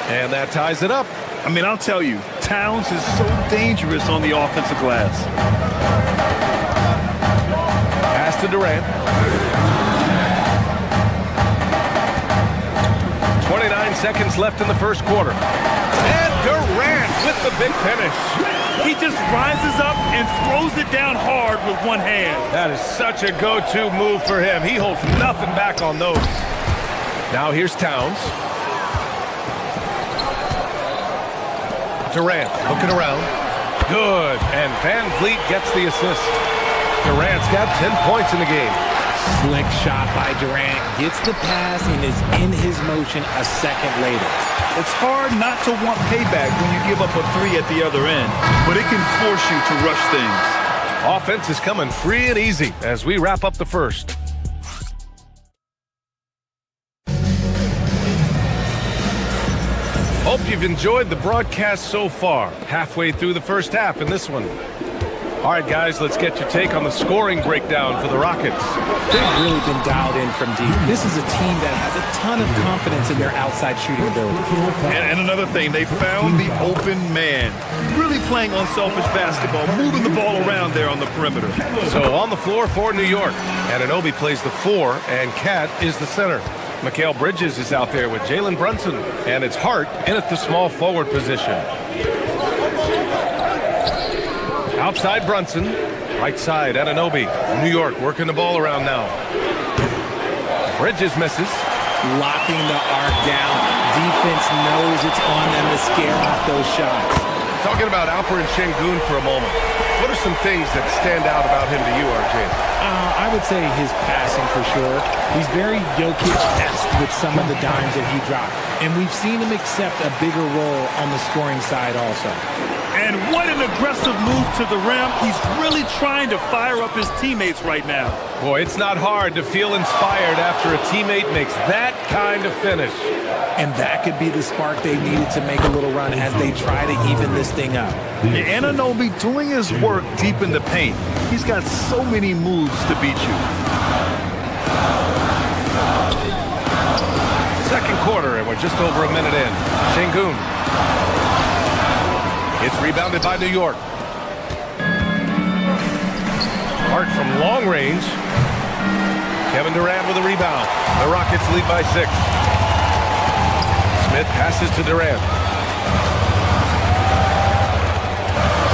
And that ties it up. I mean, I'll tell you, Towns is so dangerous on the offensive glass. Pass to Durant. 29 seconds left in the first quarter. And Durant with the big finish. He just rises up and throws it down hard with one hand. That is such a go-to move for him. He holds nothing back on those. Now here's Towns. Durant looking around. Good. And Van Vliet gets the assist. Durant's got 10 points in the game. Slick shot by Durant. Gets the pass and is in his motion a second later. It's hard not to want payback when you give up a three at the other end, but it can force you to rush things. Offense is coming free and easy as we wrap up the first. Hope you've enjoyed the broadcast so far. Halfway through the first half in this one. All right, guys, let's get your take on the scoring breakdown for the Rockets. They've really been dialed in from deep. This is a team that has a ton of confidence in their outside shooting ability. And another thing, they found the open man. Really playing unselfish basketball, moving the ball around there on the perimeter. So on the floor for New York, Anunoby plays the 4, and Cat is the center. Mikal Bridges is out there with Jalen Brunson, and it's Hart in at the small forward position. Outside Brunson, right side Anunoby. New York working the ball around now. Bridges misses. Locking the arc down. Defense knows it's on them to scare off those shots. Talking about Alperen Sengun for a moment. What are some things that stand out about him to you, RJ? I would say his passing for sure. He's very Jokic-esque with some of the dimes that he dropped. And we've seen him accept a bigger role on the scoring side also. And what an aggressive move to the rim. He's really trying to fire up his teammates right now. Boy, it's not hard to feel inspired after a teammate makes that kind of finish. And that could be the spark they needed to make a little run as they try to even this thing up. Anunoby doing his work deep in the paint. He's got so many moves to beat you. Second quarter, and we're just over a minute in. Sengun. It's rebounded by New York. Hart from long range. Kevin Durant with a rebound. The Rockets lead by 6. Smith passes to Durant.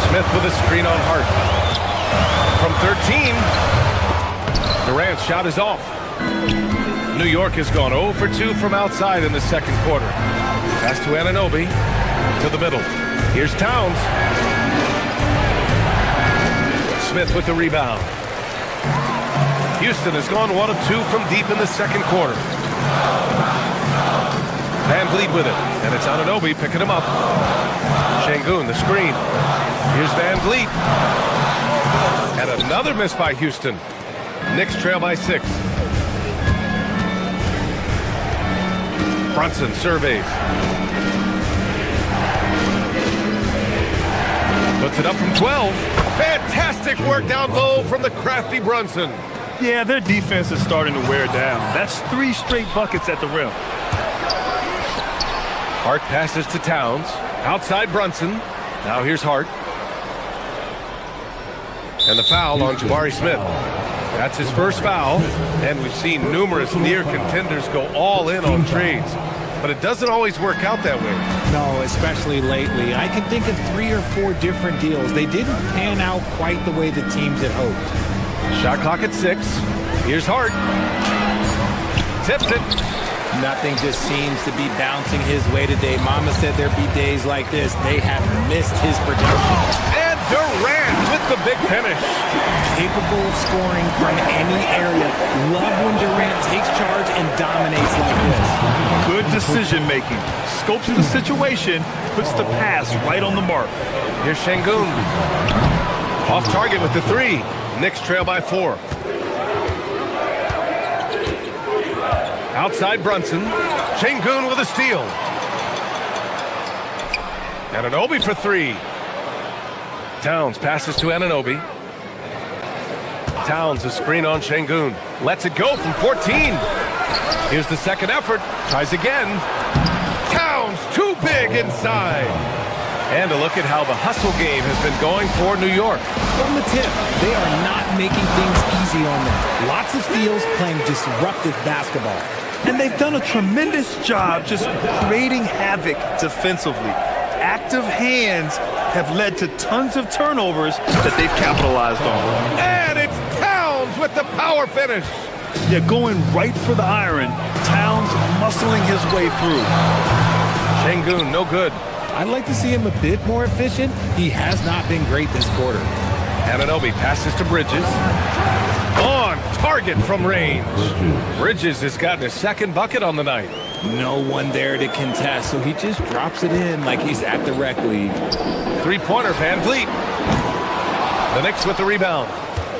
Smith with a screen on Hart. From 13. Durant's shot is off. New York has gone 0 for 2 from outside in the second quarter. Pass to Anunoby. To the middle. Here's Towns. Smith with the rebound. Houston has gone 1 of 2 from deep in the second quarter. Van Vliet with it, and it's Anunoby picking him up. Sengun, the screen. Here's Van Vliet. And another miss by Houston. Knicks trail by 6. Brunson surveys. Puts it up from 12. Fantastic work down low from the crafty Brunson. Yeah, their defense is starting to wear down. That's 3 straight buckets at the rim. Hart passes to Towns. Outside Brunson. Now here's Hart. And the foul on Jabari Smith. That's his first foul. And we've seen numerous near contenders go all in on trades. But it doesn't always work out that way. No, especially lately. I can think of 3 or 4 different deals. They didn't pan out quite the way the teams had hoped. Shot clock at 6. Here's Hart. Tips it. Nothing just seems to be bouncing his way today. Mama said there'd be days like this. They have missed his production. And Durant with the big finish. Capable of scoring from any area. Love when Durant takes charge and dominates like this. Good decision making. Scopes the situation, puts the pass right on the mark. Here's Sengun. Off target with the 3. Knicks trail by 4. Outside Brunson. Sengun with a steal. Anunoby for 3. Towns passes to Anunoby. Towns a screen on Sengun. Lets it go from 14. Here's the second effort. Tries again. Towns too big inside. And a look at how the hustle game has been going for New York. From the tip, they are not making things easy on them. Lots of steals, playing disruptive basketball. And they've done a tremendous job just creating havoc defensively. Active hands have led to tons of turnovers that they've capitalized on. And it's Towns with the power finish. Yeah, going right for the iron. Towns muscling his way through. Şengün, no good. I'd like to see him a bit more efficient. He has not been great this quarter. Anunoby passes to Bridges. On target from range. Bridges has gotten his second bucket on the night. No one there to contest, so he just drops it in like he's at the rec league. Three-pointer, Van Vliet. The Knicks with the rebound.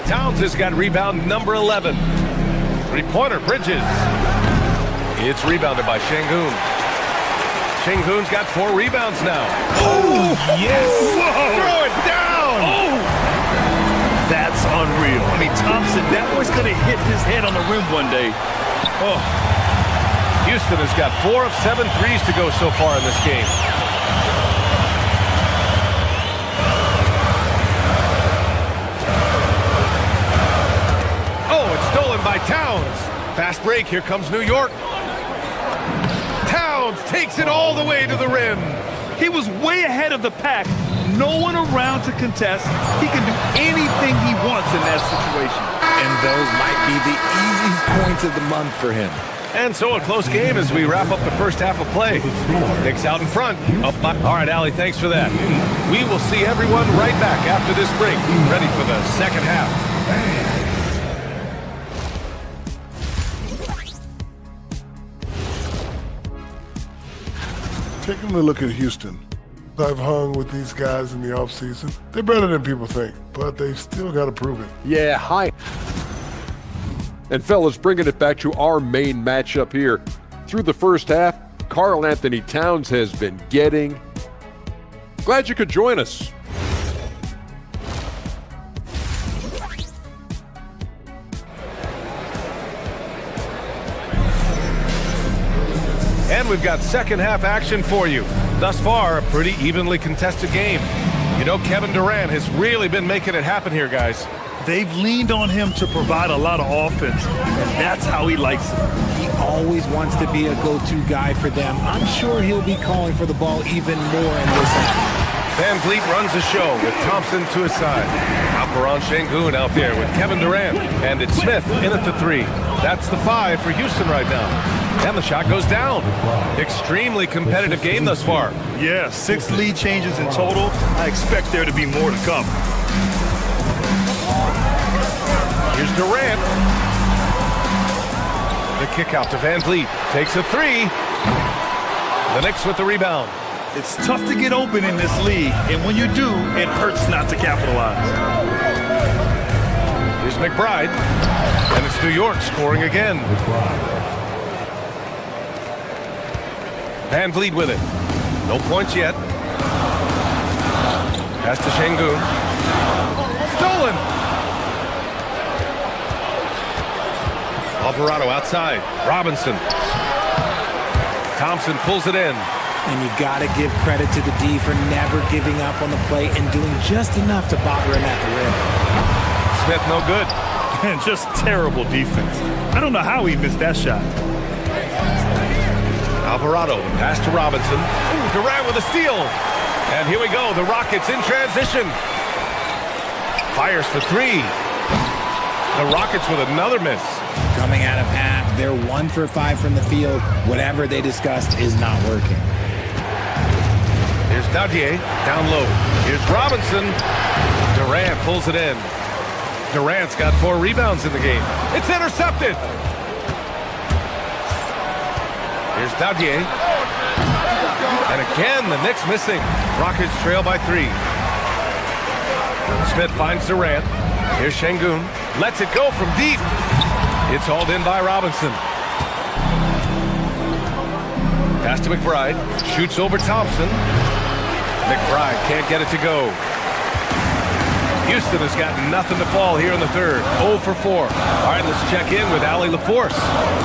Towns has got rebound number 11. Three-pointer, Bridges. It's rebounded by Şengün. Şengün's got 4 rebounds now. Oh, yes! Whoa. Throw it down! Oh! That's unreal. I mean, Thompson, that boy's going to hit his head on the rim one day. Oh. Houston has got 4 of 7 threes to go so far in this game. Oh, it's stolen by Towns. Fast break, here comes New York. Towns takes it all the way to the rim. He was way ahead of the pack. No one around to contest. He can do anything he wants in that situation. And those might be the easiest points of the month for him. And so a close game as we wrap up the first half of play. Knicks out in front. All right, Allie, thanks for that. We will see everyone right back after this break, ready for the second half. Taking a look at Houston. I've hung with these guys in the offseason. They're better than people think, but they still got to prove it. Yeah, hi. And fellas, bringing it back to our main matchup here. Through the first half, Karl Anthony Towns has been getting. Glad you could join us. And we've got second half action for you. Thus far, a pretty evenly contested game. You know, Kevin Durant has really been making it happen here, guys. They've leaned on him to provide a lot of offense, and that's how he likes it. He always wants to be a go-to guy for them. I'm sure he'll be calling for the ball even more in this half. Van Vliet runs the show with Thompson to his side. Alperen Şengün out there with Kevin Durant. And it's Smith in at the 3. That's the 5 for Houston right now. And the shot goes down. Extremely competitive game thus far. Yeah, 6 lead changes in total. I expect there to be more to come. Here's Durant. The kick out to Van Vliet. Takes a 3. The Knicks with the rebound. It's tough to get open in this league, and when you do, it hurts not to capitalize. Here's McBride, and it's New York scoring again. Van Vliet with it. No points yet. Pass to Şengün. Stolen! Alvarado outside. Robinson. Thompson pulls it in. And you got to give credit to the D for never giving up on the play and doing just enough to bother him at the rim. Smith no good. And just terrible defense. I don't know how he missed that shot. Alvarado, the pass to Robinson. Ooh, Durant with a steal. And here we go, the Rockets in transition. Fires for 3. The Rockets with another miss. Coming out of half, they're 1 for 5 from the field. Whatever they discussed is not working. Here's Dadier, down low. Here's Robinson. Durant pulls it in. Durant's got 4 rebounds in the game. It's intercepted. Here's Dadier. And again, the Knicks missing. Rockets trail by 3. Smith finds Durant. Here's Şengün. Lets it go from deep. It's hauled in by Robinson. Pass to McBride. Shoots over Thompson. McBride can't get it to go. Houston has got nothing to fall here in the third. 0 for 4. All right, let's check in with Allie LaForce.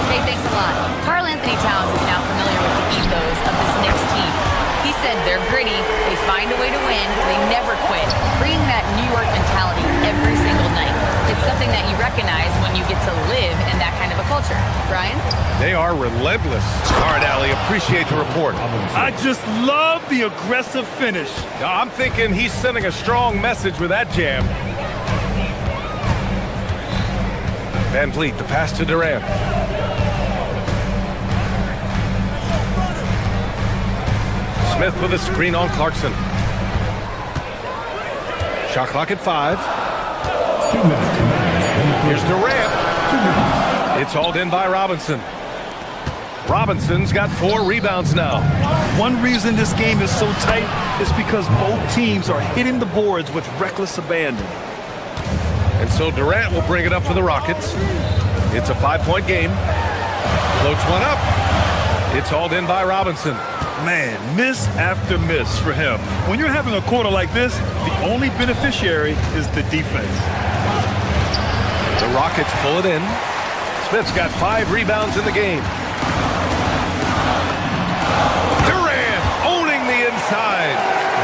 Hey, thanks a lot. Karl Anthony Towns is now familiar with the ethos of this Knicks team. He said they're gritty. They find a way to win. They never quit. Bringing that New York mentality every single night. It's something that you recognize when you get to live in that kind of a culture. Brian? They are relentless. Hard Alley, appreciate the report. I just love the aggressive finish. I'm thinking he's sending a strong message with that jam. Van Vliet, the pass to Durant. Smith with a screen on Clarkson. Shot clock at 5. 2 minutes. Here's Durant. It's hauled in by Robinson. Robinson's got 4 rebounds now. One reason this game is so tight is because both teams are hitting the boards with reckless abandon. And so Durant will bring it up for the Rockets. It's a 5-point game. Floats one up. It's hauled in by Robinson. Man, miss after miss for him. When you're having a quarter like this, the only beneficiary is the defense. The Rockets pull it in. Smith's got 5 rebounds in the game. Durant owning the inside.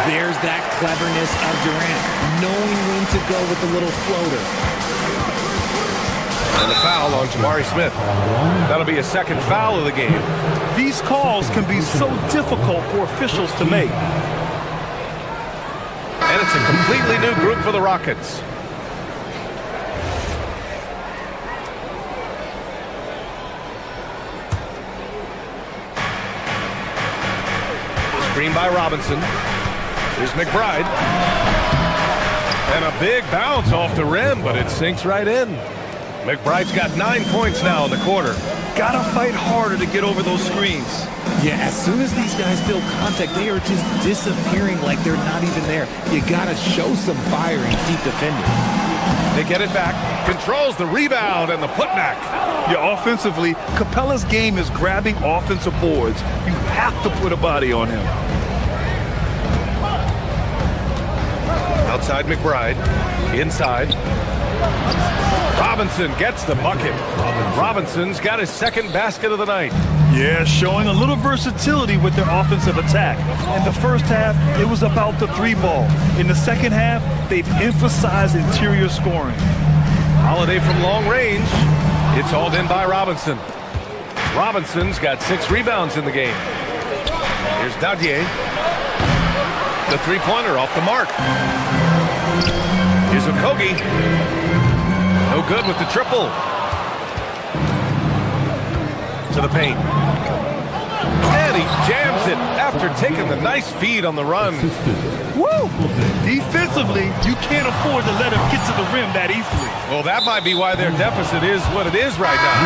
There's that cleverness of Durant, knowing when to go with the little floater. And the foul on Jabari Smith. That'll be a second foul of the game. These calls can be so difficult for officials to make. And it's a completely new group for the Rockets. Screen by Robinson. Here's McBride. And a big bounce off the rim, but it sinks right in. McBride's got 9 points now in the quarter. Gotta fight harder to get over those screens. Yeah, as soon as these guys feel contact, they are just disappearing like they're not even there. You gotta show some fire and keep defending. They get it back. Controls the rebound and the putback. Yeah, offensively, Capella's game is grabbing offensive boards. You have to put a body on him. Outside McBride. Inside. Robinson gets the bucket. Robinson's got his second basket of the night. Yeah, showing a little versatility with their offensive attack. In the first half, it was about the 3 ball. In the second half, they've emphasized interior scoring. Holiday from long range. It's hauled in by Robinson. Robinson's got 6 rebounds in the game. Here's Dadier. The 3-pointer off the mark. Here's Okogie. No good with the triple. To the paint. And he jams it after taking the nice feed on the run. Woo! Defensively, you can't afford to let him get to the rim that easily. Well, that might be why their deficit is what it is right now.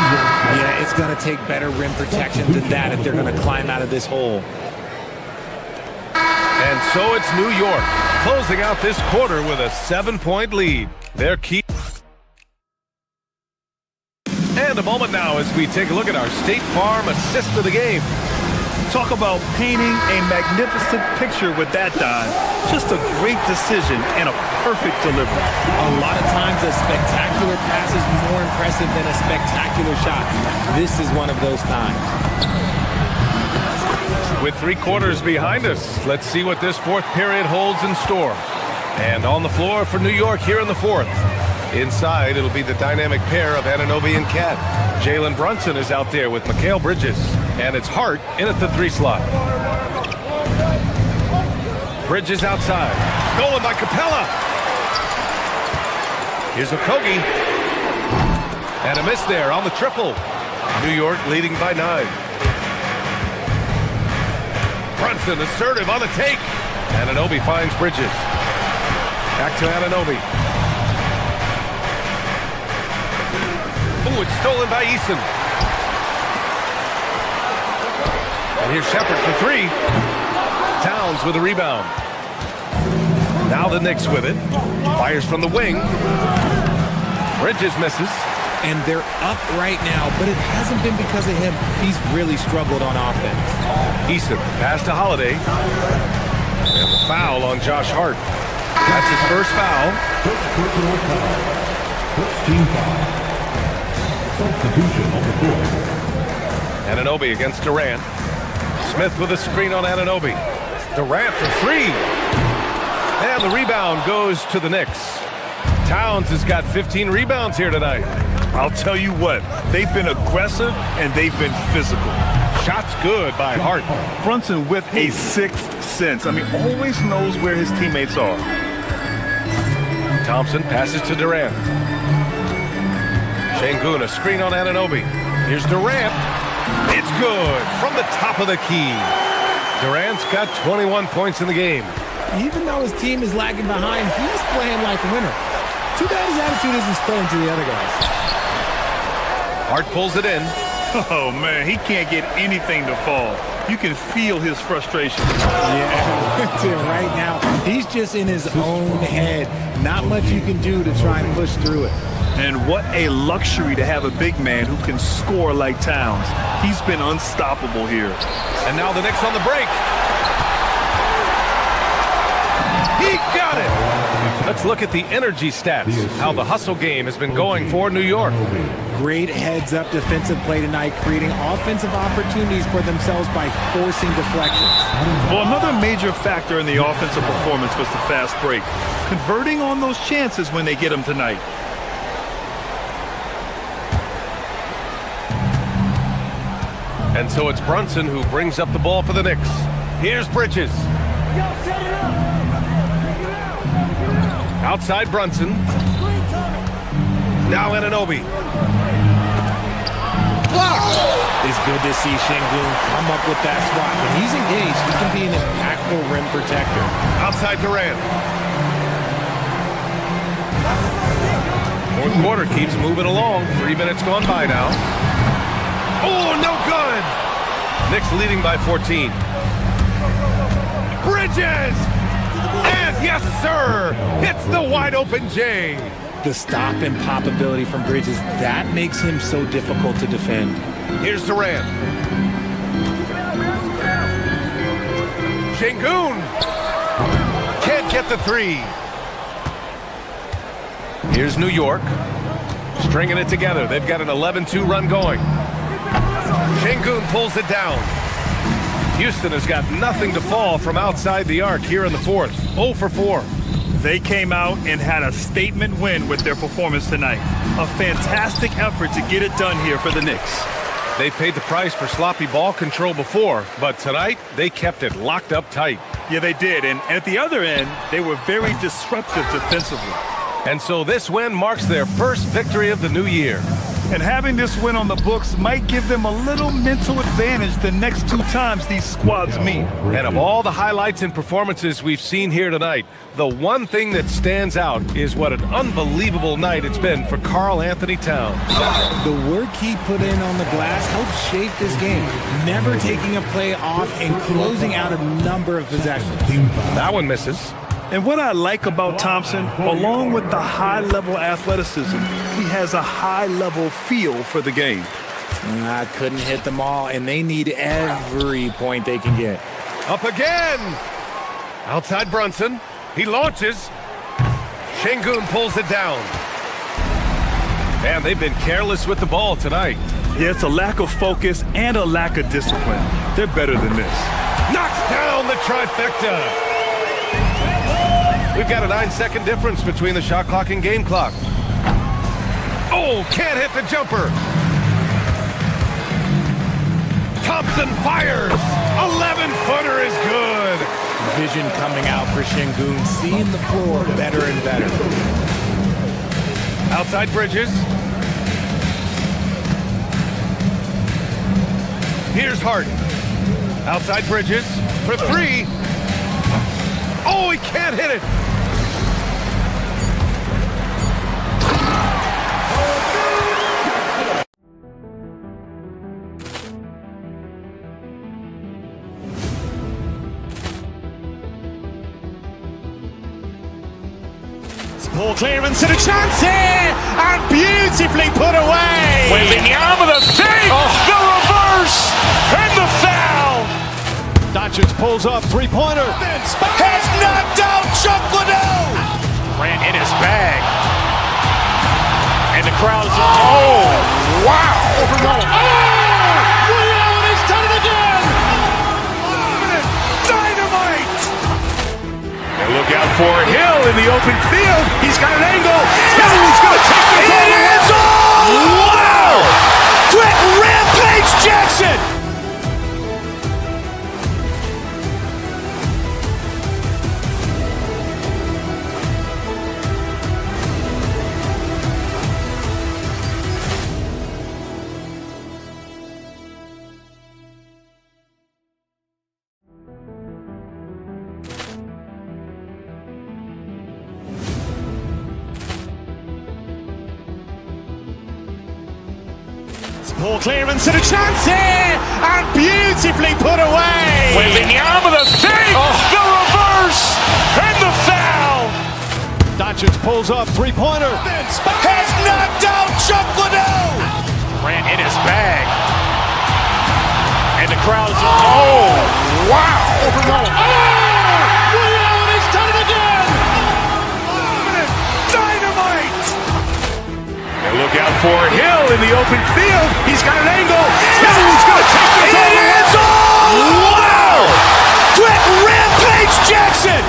Yeah, it's going to take better rim protection than that if they're going to climb out of this hole. And so it's New York closing out this quarter with a 7-point lead. Their key. And a moment now as we take a look at our State Farm assist of the game. Talk about painting a magnificent picture with that dive. Just a great decision and a perfect delivery. A lot of times a spectacular pass is more impressive than a spectacular shot. This is one of those times. With 3 quarters behind us, let's see what this 4th period holds in store. And on the floor for New York here in the 4th. Inside, it'll be the dynamic pair of Anunoby and Cat. Jalen Brunson is out there with Mikal Bridges. And it's Hart in at the 3 slot. Bridges outside. Stolen by Capella. Here's Okogie. And a miss there on the triple. New York leading by 9. Brunson assertive on the take. Anunoby finds Bridges. Back to Anunoby. Ooh, it's stolen by Eason. And here's Shepard for 3. Towns with a rebound. Now the Knicks with it. Fires from the wing. Bridges misses. And they're up right now, but it hasn't been because of him. He's really struggled on offense. Eason pass to Holiday. And the foul on Josh Hart. That's his first foul. First personal foul. First team foul. Substitution on the court. Anunoby against Durant. Smith with a screen on Anunoby. Durant for three. And the rebound goes to the Knicks. Towns has got 15 rebounds here tonight. I'll tell you what, they've been aggressive and they've been physical. Shots good by Hart. Brunson with a sixth sense. I mean, always knows where his teammates are. Thompson passes to Durant. Şengün, a screen on Anunoby. Here's Durant. It's good from the top of the key. Durant's got 21 points in the game. Even though his team is lagging behind, he's playing like a winner. Too bad his attitude isn't spreading to the other guys. Hart pulls it in. Oh, man, he can't get anything to fall. You can feel his frustration. Yeah, right now, he's just in his own head. Not much you can do to try and push through it. And what a luxury to have a big man who can score like Towns. He's been unstoppable here. And now the Knicks on the break. He got it! Let's look at the energy stats, how the hustle game has been going for New York. Great heads-up defensive play tonight, creating offensive opportunities for themselves by forcing deflections. Well, another major factor in the offensive performance was the fast break, converting on those chances when they get them tonight. And so it's Brunson who brings up the ball for the Knicks. Here's Bridges. Outside Brunson. Now Anunoby. It's good to see Şengün come up with that swat. When he's engaged, he can be an impactful rim protector. Outside Durant. Fourth quarter keeps moving along. 3 minutes gone by now. Oh, no good! Knicks leading by 14. Bridges! And yes, sir! Hits the wide open J. The stop and pop ability from Bridges, that makes him so difficult to defend. Here's Durant. Şengün! Can't get the three. Here's New York. Stringing it together. They've got an 11-2 run going. Şengün pulls it down. Houston has got nothing to fall from outside the arc here in the fourth. 0 for 4. They came out and had a statement win with their performance tonight. A fantastic effort to get it done here for the Knicks. They paid the price for sloppy ball control before, but tonight they kept it locked up tight. Yeah, they did. And at the other end, they were very disruptive defensively. And so this win marks their first victory of the new year. And having this win on the books might give them a little mental advantage the next 2 times these squads meet. And of all the highlights and performances we've seen here tonight, the one thing that stands out is what an unbelievable night it's been for Karl Anthony Towns. The work he put in on the glass helped shape this game, never taking a play off and closing out a number of possessions. That one misses. And what I like about Thompson, along with the high-level athleticism, he has a high-level feel for the game. I couldn't hit them all, and they need every point they can get. Up again! Outside Brunson. He launches. Şengün pulls it down. Man, they've been careless with the ball tonight. Yeah, it's a lack of focus and a lack of discipline. They're better than this. Knocks down the trifecta. We've got a 9-second difference between the shot clock and game clock. Oh, can't hit the jumper. Thompson fires. 11-footer is good. Vision coming out for Şengün, seeing the floor better and better. Outside Bridges. Here's Harden. Outside Bridges for 3. Oh, he can't hit it. Ball clearance and a chance here, and beautifully put away. With the arm of the fake, the reverse, and the foul. Doncic pulls up, three-pointer. Has knocked out Chuck Liddell. Ran in his bag. And the crowd is, oh, wow. Oh, Ray Allen has done it again. Dynamite. Look out for Hill in the open field. He's got an angle. He's going to take this all the way. Wow! Quick rampage Jackson! Poor clearance and a chance here, and beautifully put away. Wembanyama the save, the reverse, and the foul. Doncic pulls up, three-pointer. Has knocked out Chuck Liddell. Ran in his bag. And the crowd is, oh, wow. He's done it again. Dynamite. And look out for Hill in the open field. He's got an angle. He's going to take this all the way. Wow! Quick rampage Jackson.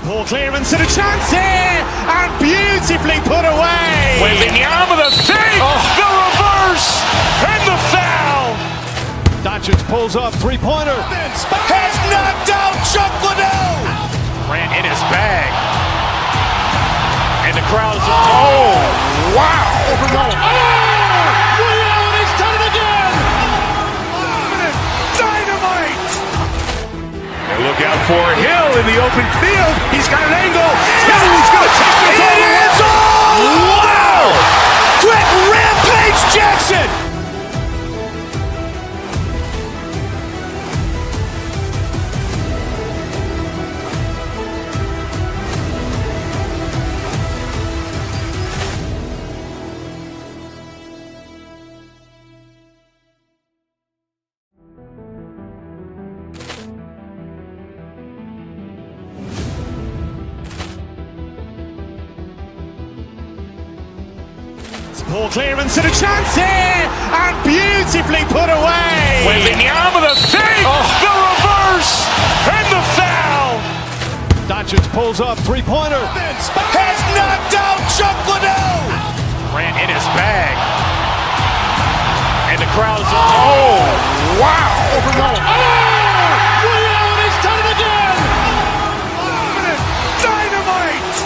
Poor clearance and a chance here, and beautifully put away. Wembanyama the save, the reverse, and the foul. Doncic pulls up, three-pointer. Has knocked out Chuck Liddell. Ran in his bag. And the crowd is, oh, wow. He's done it again. Dynamite. And look out for Hill in the open field. He's got an angle. He's going to take this all the way. Wow! Quick rampage Jackson. Poor clearance and a chance here, and beautifully put away. Wembanyama the save, the reverse, and the foul. Doncic pulls up, three-pointer. Has knocked out Chuck Liddell. Ran in his bag. And the crowd is, oh, wow. He's done it again. Dynamite.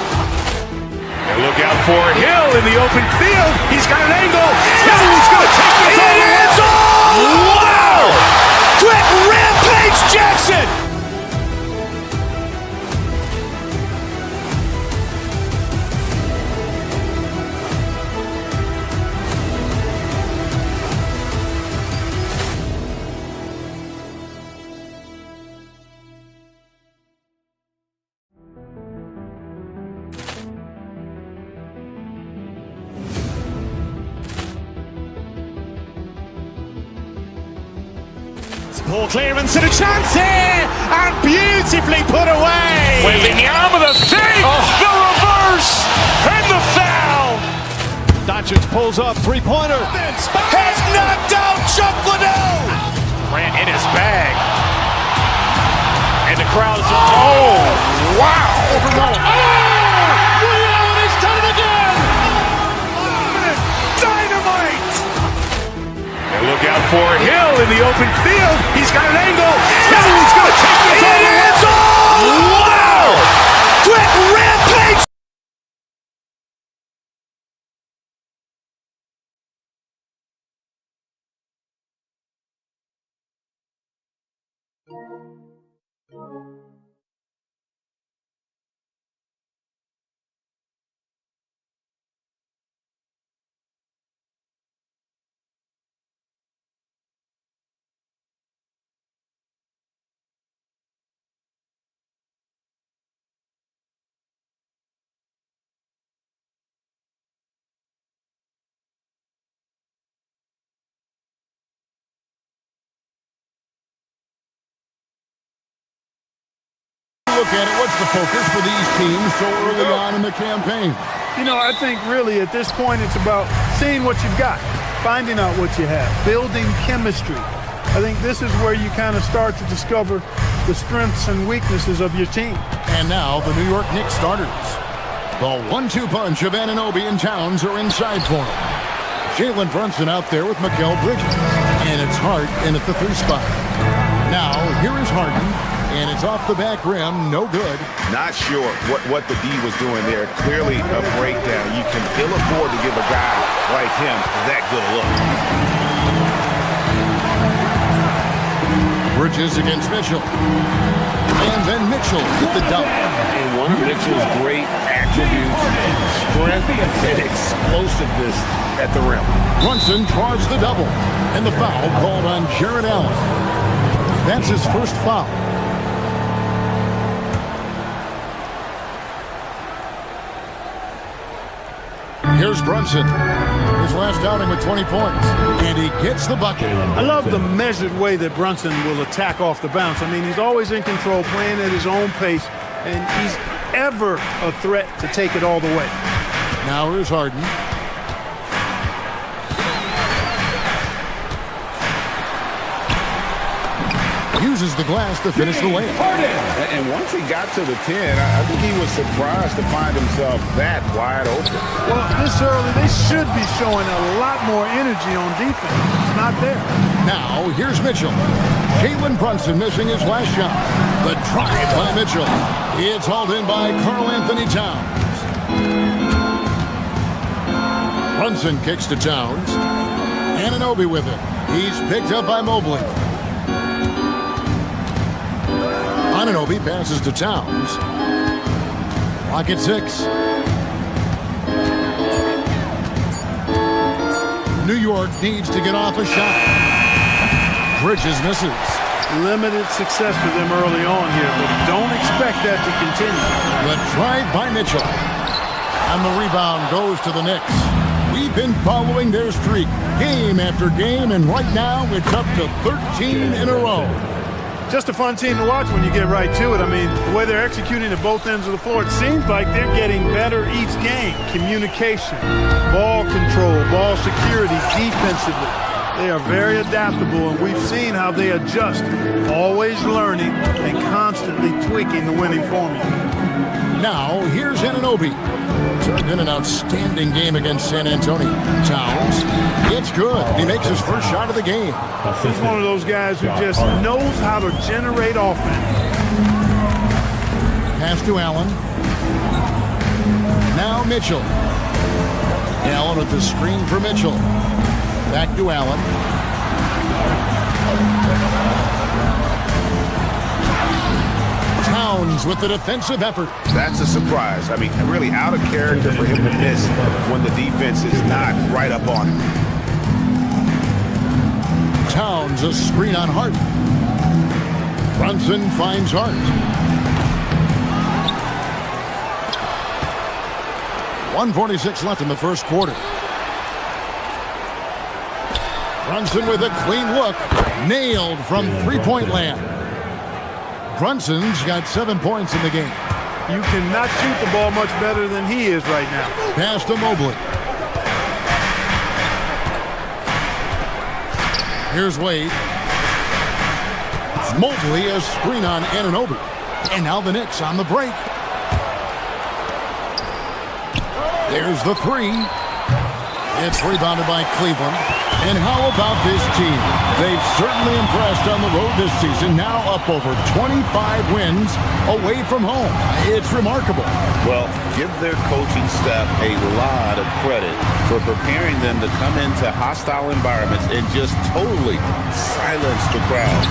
And look out for Hill in the open field. He's got an angle. He's going to take this all the way. Wow! Quick rampage Jackson. Poor clearance and a chance here, and beautifully put away. Wembanyama the save, the reverse, and the foul. Doncic pulls up, three-pointer. Has knocked out Chuck Liddell. Ran in his bag. And the crowd is, oh, wow. He's done it again. Dynamite. And look out for Hill in the open field. He's got an angle. He's going to take this all the way. Wow! Quick rampage. look at it, what's the focus for these teams so early on in the campaign? You know, I think really at this point it's about seeing what you've got, finding out what you have, building chemistry. I think this is where you kind of start to discover the strengths and weaknesses of your team. And now the New York Knicks starters. The 1-2 punch of Anunoby and Towns are inside for him. Jalen Brunson out there with Mikal Bridges. And it's Hart in at the 3 spot. Now, here is Harden, and it's off the back rim, no good. Not sure what the D was doing there. Clearly a breakdown. You can ill afford to give a guy like him that good a look. Bridges against Mitchell. And then Mitchell with the dunk. And one of Mitchell's great attributes, strength and explosiveness at the rim. Brunson draws the double. And the foul called on Jarrett Allen. That's his first foul. Here's Brunson. His last outing with 20 points. And he gets the bucket. I love the measured way that Brunson will attack off the bounce. I mean, he's always in control, playing at his own pace, and he's ever a threat to take it all the way. Now here's Harden. Uses the glass to finish the layup. And once he got to the 10, I think he was surprised to find himself that wide open. Well, this early, they should be showing a lot more energy on defense. It's not there. Now, here's Mitchell. Jalen Brunson missing his last shot. The drive by Mitchell. It's hauled in by Karl Anthony Towns. Brunson kicks to Towns. Anunoby with it. He's picked up by Mobley. Anunoby passes to Towns. Clock at 6. New York needs to get off a shot. Bridges misses. Limited success for them early on here, but don't expect that to continue. The drive by Mitchell. And the rebound goes to the Knicks. We've been following their streak game after game, and right now it's up to 13 in a row. Just a fun team to watch when you get right to it. I mean, the way they're executing at both ends of the floor, it seems like they're getting better each game. Communication, ball control, ball security, defensively. They are very adaptable, and we've seen how they adjust, always learning and constantly tweaking the winning formula. Now, here's Anunoby. Turned in an outstanding game against San Antonio. Towns, it's good. He makes his first shot of the game. He's one of those guys who just knows how to generate offense. Pass to Allen. Now Mitchell. Allen with the screen for Mitchell. Back to Allen. Towns with the defensive effort. That's a surprise. I mean, really out of character for him to miss when the defense is not right up on him. Towns a screen on Hart. Brunson finds Hart. .146 left in the first quarter. Brunson with a clean look. Nailed from three-point land. Brunson's got 7 points in the game. You cannot shoot the ball much better than he is right now. Pass to Mobley. Here's Wade. Mobley a screen on Anunoby. And now the Knicks on the break. There's the three. It's rebounded by Cleveland. And how about this team? They've certainly impressed on the road this season, now up over 25 wins away from home. It's remarkable. Well, give their coaching staff a lot of credit for preparing them to come into hostile environments and just totally silence the crowd.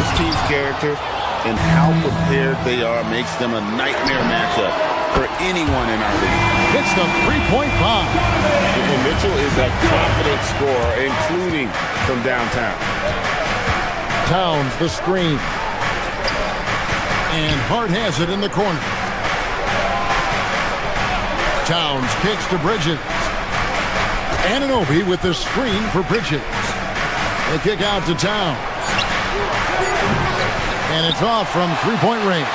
This team's character and how prepared they are makes them a nightmare matchup for anyone in our league. It's the three-point bomb. And Mitchell is a confident scorer, including from downtown. Towns the screen. And Hart has it in the corner. Towns kicks to Bridges. Anunoby with the screen for Bridges. The kick out to Towns. And it's off from three-point range.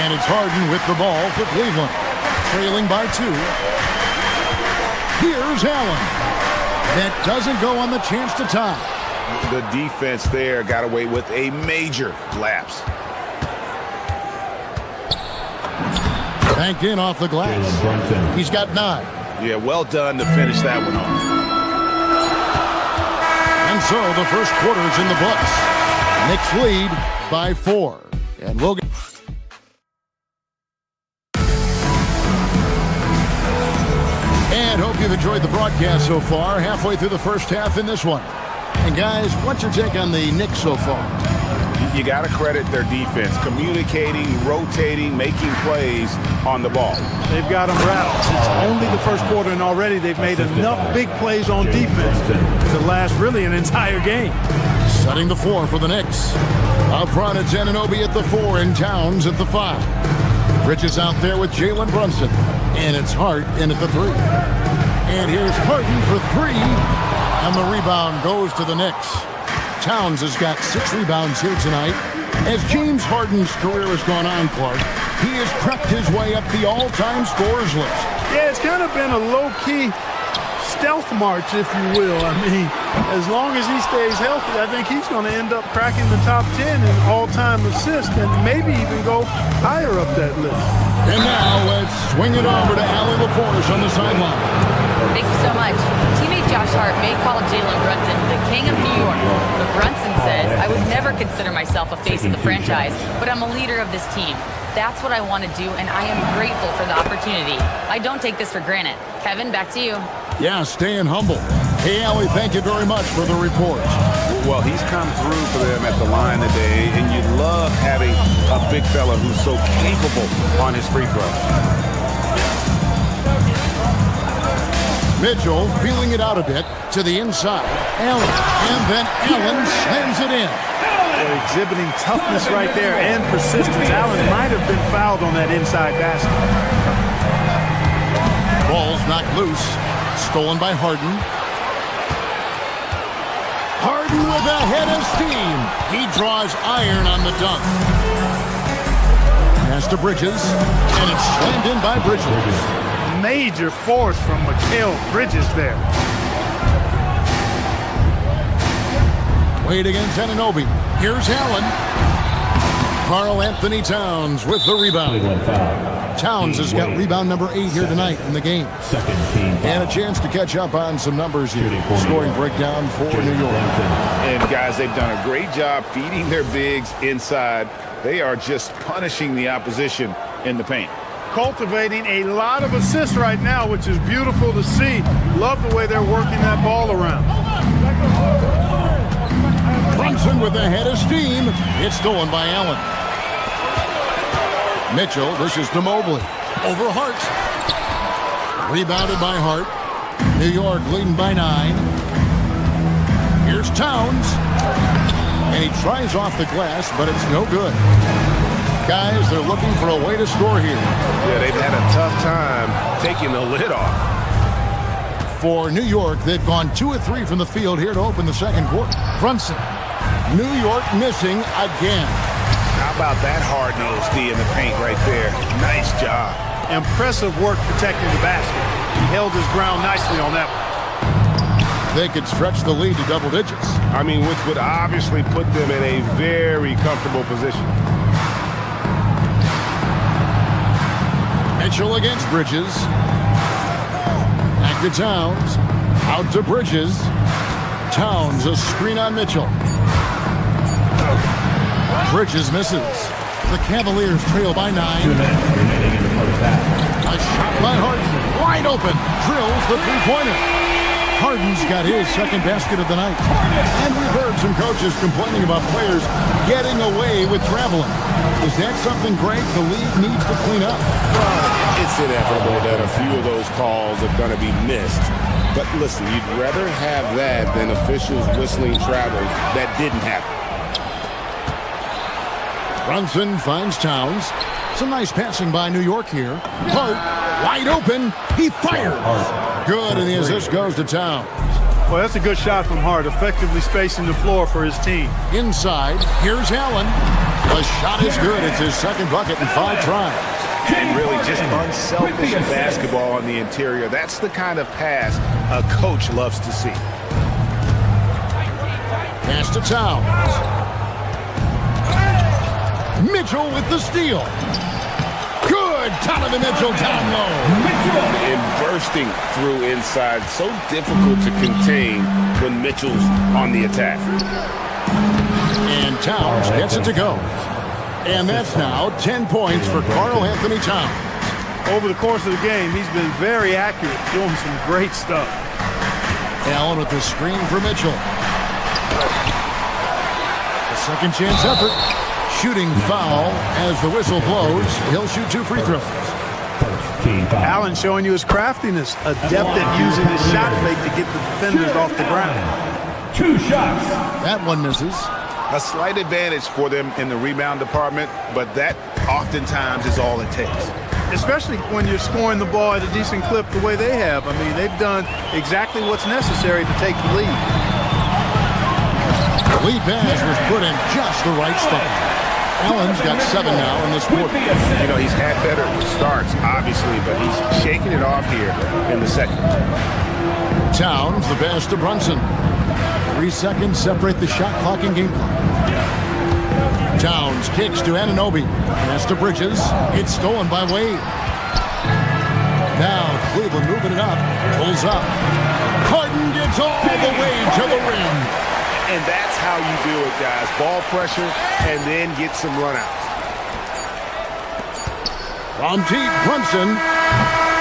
And it's Harden with the ball for Cleveland. Trailing by 2. Here's Allen. That doesn't go on the chance to tie. The defense there got away with a major lapse. Banked in off the glass. He's got 9. Yeah, well done to finish that one off. And so the first quarter's in the books. Knicks lead by 4. And we'll get... And hope you've enjoyed the broadcast so far. Halfway through the first half in this one. And guys, what's your take on the Knicks so far? You got to credit their defense. Communicating, rotating, making plays on the ball. They've got them rattled. It's only the first quarter, and already they've made enough big plays on defense to last really an entire game. Setting the floor for the Knicks. Up front, it's Anunoby at the 4 and Towns at the 5. Bridges out there with Jalen Brunson. And it's Hart in at the 3. And here's Harden for 3. And the rebound goes to the Knicks. Towns has got 6 rebounds here tonight. As James Harden's career has gone on, Clark, he has crept his way up the all-time scorers list. Yeah, it's kind of been a low-key stealth march, if you will. I mean, as long as he stays healthy, I think he's going to end up cracking the top 10 in all-time assists and maybe even go higher up that list. And now let's swing it over to Allie LaForge on the sideline. Thank you so much. Teammate Josh Hart may call Jalen Brunson the king of New York, but Brunson says, I would never consider myself a face of the franchise, but I'm a leader of this team. That's what I want to do, and I am grateful for the opportunity. I don't take this for granted. Kevin, back to you. Yeah, staying humble. Hey, Allie, thank you very much for the report. Well, he's come through for them at the line today, and you love having a big fella who's so capable on his free throw. Mitchell feeling it out a bit to the inside. Allen, and then Allen slams it in. They're exhibiting toughness right there and persistence. Allen might have been fouled on that inside basket. Ball's knocked loose. Stolen by Harden. Harden with a head of steam. He draws iron on the dunk. Pass to Bridges, and it's slammed in by Bridges. Major force from Mikal Bridges there. Wade against Anunoby. Here's Allen. Karl Anthony Towns with the rebound. Towns has got rebound number 8 here tonight in the game. And a chance to catch up on some numbers here. Scoring breakdown for New York. And guys, they've done a great job feeding their bigs inside. They are just punishing the opposition in the paint. Cultivating a lot of assists right now, which is beautiful to see. Love the way they're working that ball around. Brunson with a head of steam. It's stolen by Allen. Mitchell versus Mobley. Over Hart. Rebounded by Hart. New York leading by 9. Here's Towns. And he tries off the glass, but it's no good. Guys, they're looking for a way to score here. Yeah, they've had a tough time taking the lid off. For New York, they've gone 2 of 3 from the field here to open the second quarter. Brunson. New York missing again. How about that hard-nosed D in the paint right there? Nice job. Impressive work protecting the basket. He held his ground nicely on that one. They could stretch the lead to double digits. I mean, which would obviously put them in a very comfortable position. Mitchell against Bridges. Back to Towns. Out to Bridges. Towns, a screen on Mitchell. Bridges misses. The Cavaliers trail by 9. 2 minutes remaining in the first half. A shot by Harden. Wide open. Drills the three-pointer. Harden's got his second basket of the night. And we've heard some coaches complaining about players getting away with traveling. Is that something, Greg, the league needs to clean up? Well, it's inevitable that a few of those calls are going to be missed. But listen, you'd rather have that than officials whistling travels that didn't happen. Brunson finds Towns. Some nice passing by New York here. Hart, wide open. He fires. Good, and the assist goes to Towns. Well, that's a good shot from Hart, effectively spacing the floor for his team. Inside, here's Allen. The shot is good. It's his second bucket in 5 tries. And really just unselfish basketball on the interior. That's the kind of pass a coach loves to see. Pass to Towns. Mitchell with the steal. Good. Donovan Mitchell down low. And bursting through inside. So difficult to contain when Mitchell's on the attack. And Towns gets it to go. And that's now 10 points for Karl Anthony Towns. Over the course of the game, he's been very accurate, doing some great stuff. Allen with the screen for Mitchell. A second chance effort. Shooting foul as the whistle blows. He'll shoot 2 free throws. Allen showing you his craftiness, adept at using his shot fake to get the defenders off the ground. 2 shots. That one misses. A slight advantage for them in the rebound department, but that oftentimes is all it takes. Especially when you're scoring the ball at a decent clip the way they have. I mean, they've done exactly what's necessary to take the lead. The lead pass was put in just the right spot. Allen's got 7 now in this quarter. You know, he's had better starts, obviously, but he's shaking it off here in the second. Towns, the pass to Brunson. 3 seconds separate the shot clock and game clock. Towns kicks to Anunoby. Pass to Bridges. It's stolen by Wade. Now Cleveland moving it up. Pulls up. Harden gets all the way to the rim. And that's how you do it, guys. Ball pressure and then get some runouts. From deep, Brunson.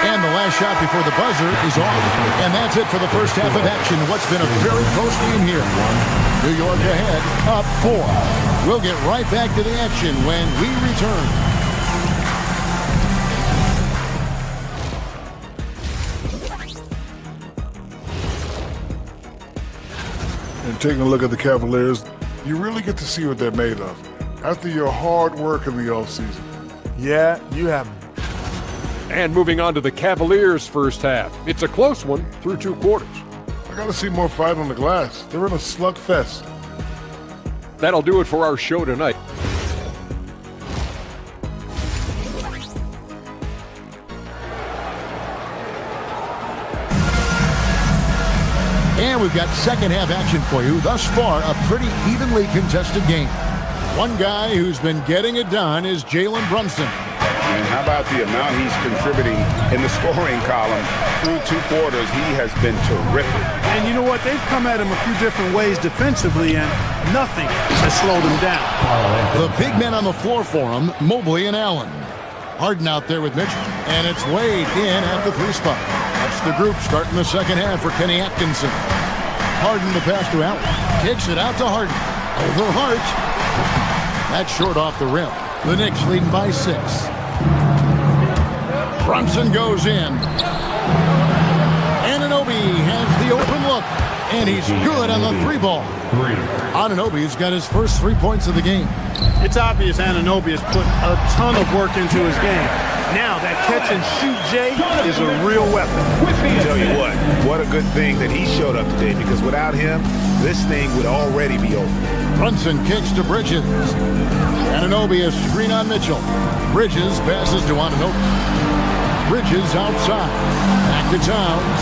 And the last shot before the buzzer is off. And that's it for the first half of action. What's been a very close game here. New York ahead, up 4. We'll get right back to the action when we return. And taking a look at the Cavaliers, you really get to see what they're made of after your hard work in the offseason. Yeah, you have. And moving on to the Cavaliers' first half. It's a close one through 2 quarters. I got to see more fight on the glass. They're in a slugfest. That'll do it for our show tonight. And we've got second half action for you. Thus far, a pretty evenly contested game. One guy who's been getting it done is Jalen Brunson. And how about the amount he's contributing in the scoring column? Through 2 quarters, he has been terrific. And you know what? They've come at him a few different ways defensively, and nothing has slowed him down. The big men on the floor for him, Mobley and Allen. Harden out there with Mitchell. And it's Wade in at the 3 spot. That's the group starting the second half for Kenny Atkinson. Harden the pass to Allen. Kicks it out to Harden. Over Hart. That's short off the rim. The Knicks leading by 6. Brunson goes in. Anunoby has the open look. And he's good on the 3 ball. Anunoby's got his first 3 points of the game. It's obvious Anunoby has put a ton of work into his game. Now that catch and shoot Jay is a real weapon. I'll tell you what a good thing that he showed up today, because without him, this thing would already be over. Brunson kicks to Bridges. Anunoby a screen on Mitchell. Bridges passes to Anunoby. Bridges outside. Back to Towns.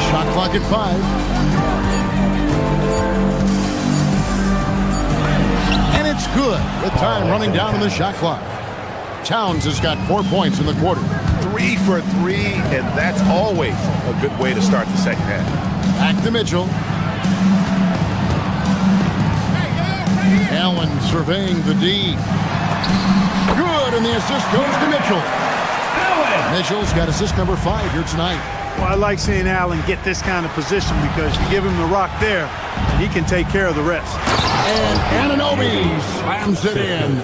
Shot clock at 5. And it's good with time running down on the shot clock. Towns has got 4 points in the quarter. 3 for 3, and that's always a good way to start the second half. Back to Mitchell. Allen surveying the D. Good, and the assist goes to Mitchell. Mitchell's got assist number 5 here tonight. Well, I like seeing Allen get this kind of position because you give him the rock there, and he can take care of the rest. And Anunoby slams it in.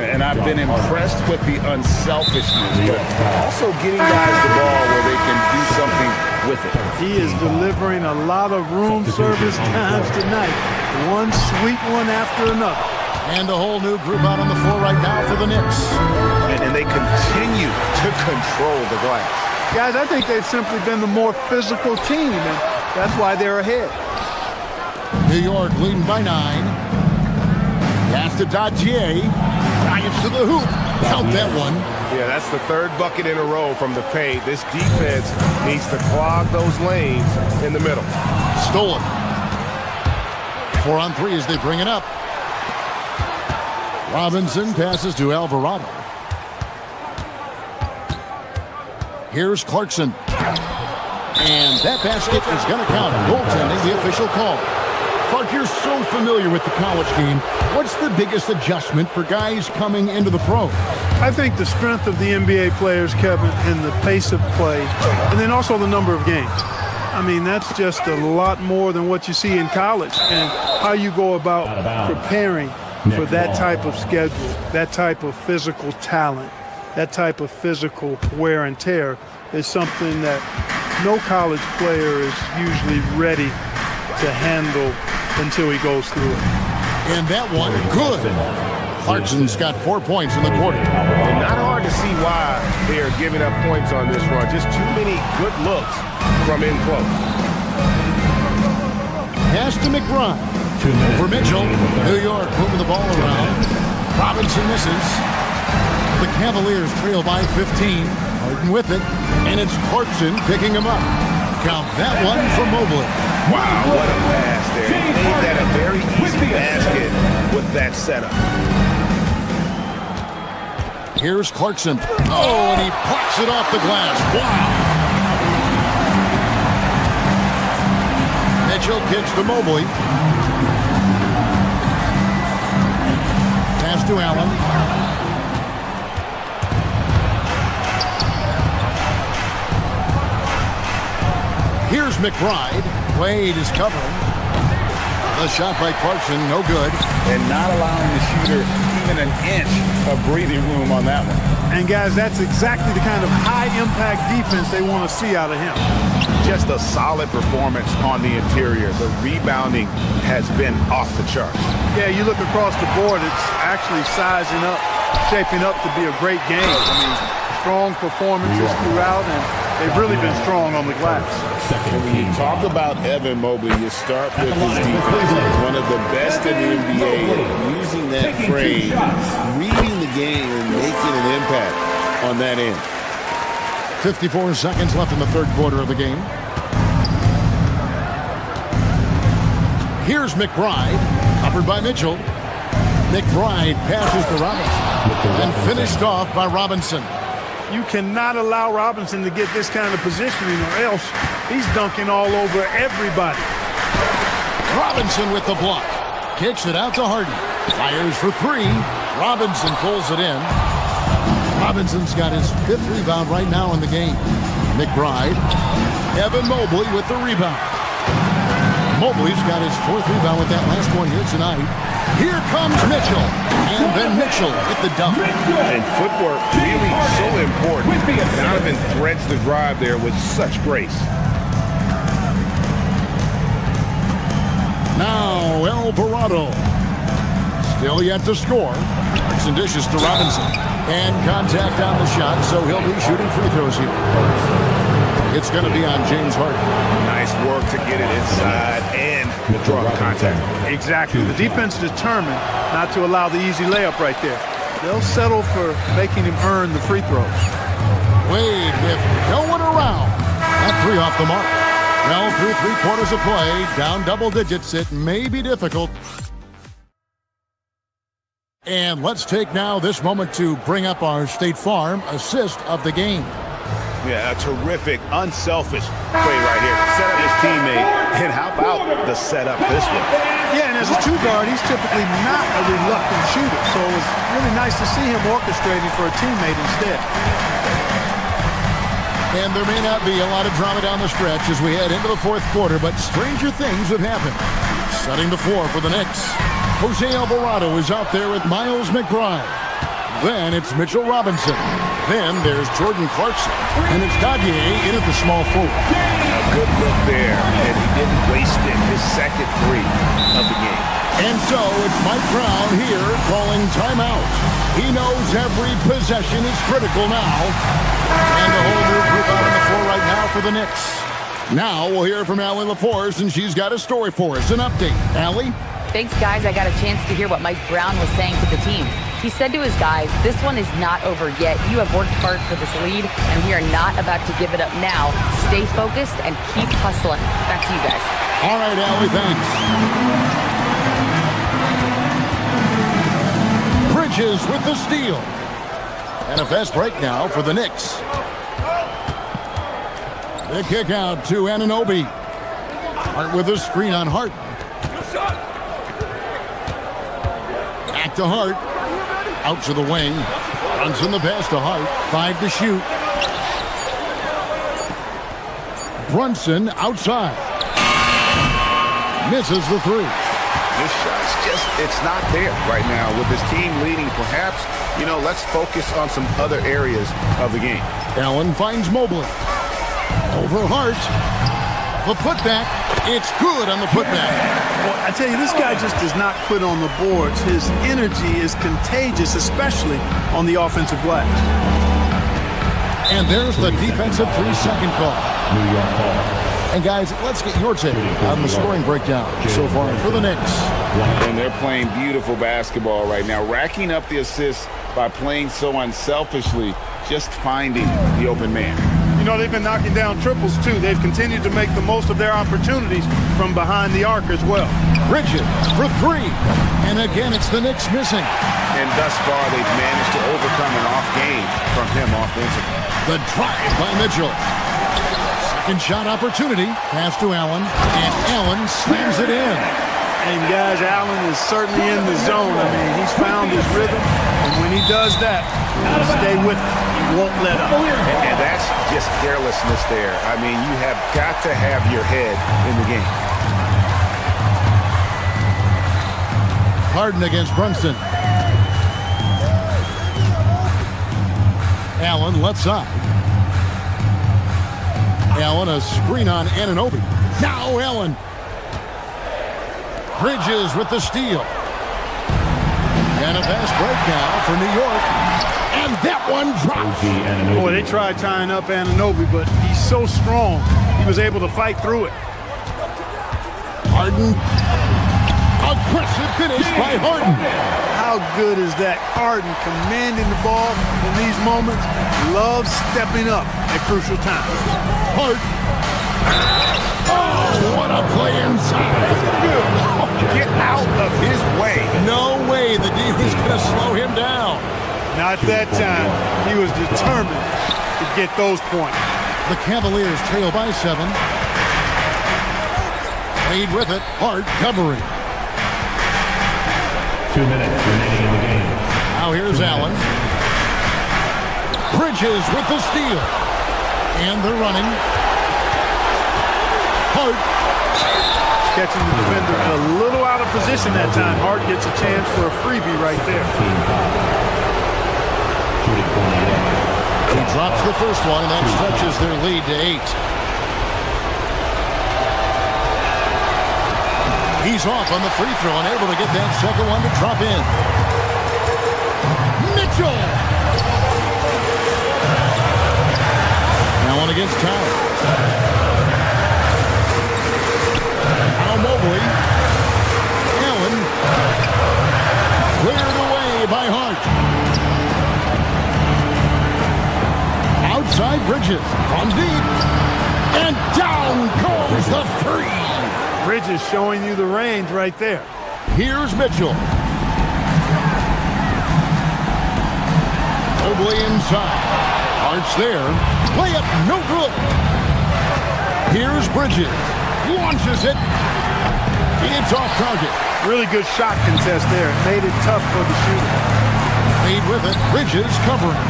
And I've been impressed with the unselfishness, but also getting guys the ball where they can do something with it. He is delivering a lot of room service times tonight. One sweet one after another. And a whole new group out on the floor right now for the Knicks. And they continue to control the glass. Guys, I think they've simply been the more physical team, and that's why they're ahead. New York leading by 9. Pass to Dadier. drives to the hoop. Count that one. Yeah, that's the third bucket in a row from the paint. This defense needs to clog those lanes in the middle. Stolen. 4 on 3 as they bring it up. Robinson passes to Alvarado. Here's Clarkson. And that basket is going to count. Goaltending, the official call. Clark, you're so familiar with the college game. What's the biggest adjustment for guys coming into the pro? I think the strength of the NBA players, Kevin, and the pace of play, and then also the number of games. I mean, that's just a lot more than what you see in college, and how you go about preparing for that type of schedule, that type of physical talent, that type of physical wear and tear is something that no college player is usually ready to handle until he goes through it. And that one, good. Clarkson's got 4 points in the quarter. And not hard to see why they are giving up points on this run. Just too many good looks from in close. Pass to McBride. For Mitchell. New York moving the ball around. Robinson misses. The Cavaliers trail by 15. Harden with it. And it's Clarkson picking him up. Count that one for Mobley. Wow, what a pass there. He made that a very easy basket with that setup. Here's Clarkson. Oh, and he pops it off the glass. Wow. Mitchell kicks to Mobley. Pass to Allen. Here's McBride. Wade is covering. The shot by Clarkson, no good. And not allowing the shooter even an inch of breathing room on that one. And guys, that's exactly the kind of high-impact defense they want to see out of him. Just a solid performance on the interior. The rebounding has been off the charts. Yeah, you look across the board, it's actually sizing up, shaping up to be a great game. I mean, strong performances throughout, and they've really been strong on the glass. When you talk about Evan Mobley, you start with his defense. One of the best in the NBA at using that frame, reading the game, and making an impact on that end. 54 seconds left in the third quarter of the game. Here's McBride, covered by Mitchell. McBride passes to Robinson, and finished off by Robinson. You cannot allow Robinson to get this kind of positioning, or else he's dunking all over everybody. Robinson with the block. Kicks it out to Harden. Fires for three. Robinson pulls it in. Robinson's got his 5th rebound right now in the game. McBride. Evan Mobley with the rebound. Mobley's got his 4th rebound with that last one here tonight. Here comes Mitchell. And then Mitchell with the dunk. And footwork really so important. Donovan threads the drive there with such grace. Now Alvarado. Still yet to score. Clarkson dishes to Robinson. And contact on the shot, so he'll be shooting free throws here. It's going to be on James Harden. Nice work to get it inside and draw the contact. Exactly. The defense determined not to allow the easy layup right there. They'll settle for making him earn the free throws. Wade with no one around. That 3 off the mark. Well, through 3 quarters of play, down double digits, it may be difficult. And let's take now this moment to bring up our State Farm assist of the game. Yeah, a terrific, unselfish play right here. Set up his teammate, and how about the setup this one? Yeah, and as a 2 guard, he's typically not a reluctant shooter, so it was really nice to see him orchestrating for a teammate instead. And there may not be a lot of drama down the stretch as we head into the 4th quarter, but stranger things have happened. Setting the floor for the Knicks. Jose Alvarado is out there with Miles McBride. Then it's Mitchell Robinson. Then there's Jordan Clarkson. And it's Gadier in at the small forward. A good look there, and he didn't waste it. His 2nd 3 of the game. And so it's Mike Brown here calling timeout. He knows every possession is critical now. And the whole new group out on the floor right now for the Knicks. Now we'll hear from Allie LaForce, and she's got a story for us. An update. Allie? Thanks, guys. I got a chance to hear what Mike Brown was saying to the team. He said to his guys, "This one is not over yet. You have worked hard for this lead, and we are not about to give it up now. Stay focused and keep hustling." Back to you guys. All right, Allie, thanks. Bridges with the steal. And a fast break now for the Knicks. The kick out to Anunoby. Hart with a screen on Hart. Back to Hart. Out to the wing. Runs in the pass to Hart. 5 to shoot. Brunson outside. Misses the three. This shot's it's not there right now with his team leading. Perhaps, let's focus on some other areas of the game. Allen finds Mobley. Over Hart. The putback. It's good on the putback. Well, I tell you, this guy just does not quit on the boards. His energy is contagious, especially on the offensive glass. And there's the defensive 3-second call. And guys, let's get your take on the scoring breakdown so far for the Knicks. And they're playing beautiful basketball right now, racking up the assists by playing so unselfishly, just finding the open man. They've been knocking down triples, too. They've continued to make the most of their opportunities from behind the arc as well. Bridges for 3. And again, it's the Knicks missing. And thus far, they've managed to overcome an off game from him offensively. The drive by Mitchell. Second shot opportunity. Pass to Allen. And Allen slams it in. And guys, Allen is certainly in the zone. I mean, he's found his rhythm. And when he does that, he'll stay with it. He won't let up. And that's just carelessness there. I mean, you have got to have your head in the game. Harden against Brunson. Allen left side. Allen a screen on Anunoby. Now Allen. Bridges with the steal. And a fast break now for New York. And that one drops. Boy, they tried tying up Anunoby, but he's so strong. He was able to fight through it. Harden. Aggressive finish by Harden. How good is that? Harden commanding the ball in these moments. Loves stepping up at crucial times. Hart. Oh, what a play inside. Get out of his way. No way the D was going to slow him down. Not that time. He was determined to get those points. The Cavaliers trail by 7. Lead with it. Hart covering. 2 minutes remaining in the game. Now here's Allen. Bridges with the steal. And they're running. Hart. Catching the defender a little out of position that time. Hart gets a chance for a freebie right there. He drops the first one, and that stretches their lead to 8. He's off on the free throw and able to get that second one to drop in. Mitchell! Now one against Towns. Now Mobley. Allen. Cleared away by Hart. Outside Bridges. From deep. And down goes the three. Bridges showing you the range right there. Here's Mitchell. Mobley inside. Hart's there. Layup no good. Here's Bridges. Launches it. It's off target. Really good shot contest there. It made it tough for the shooter. Made with it. Bridges covering.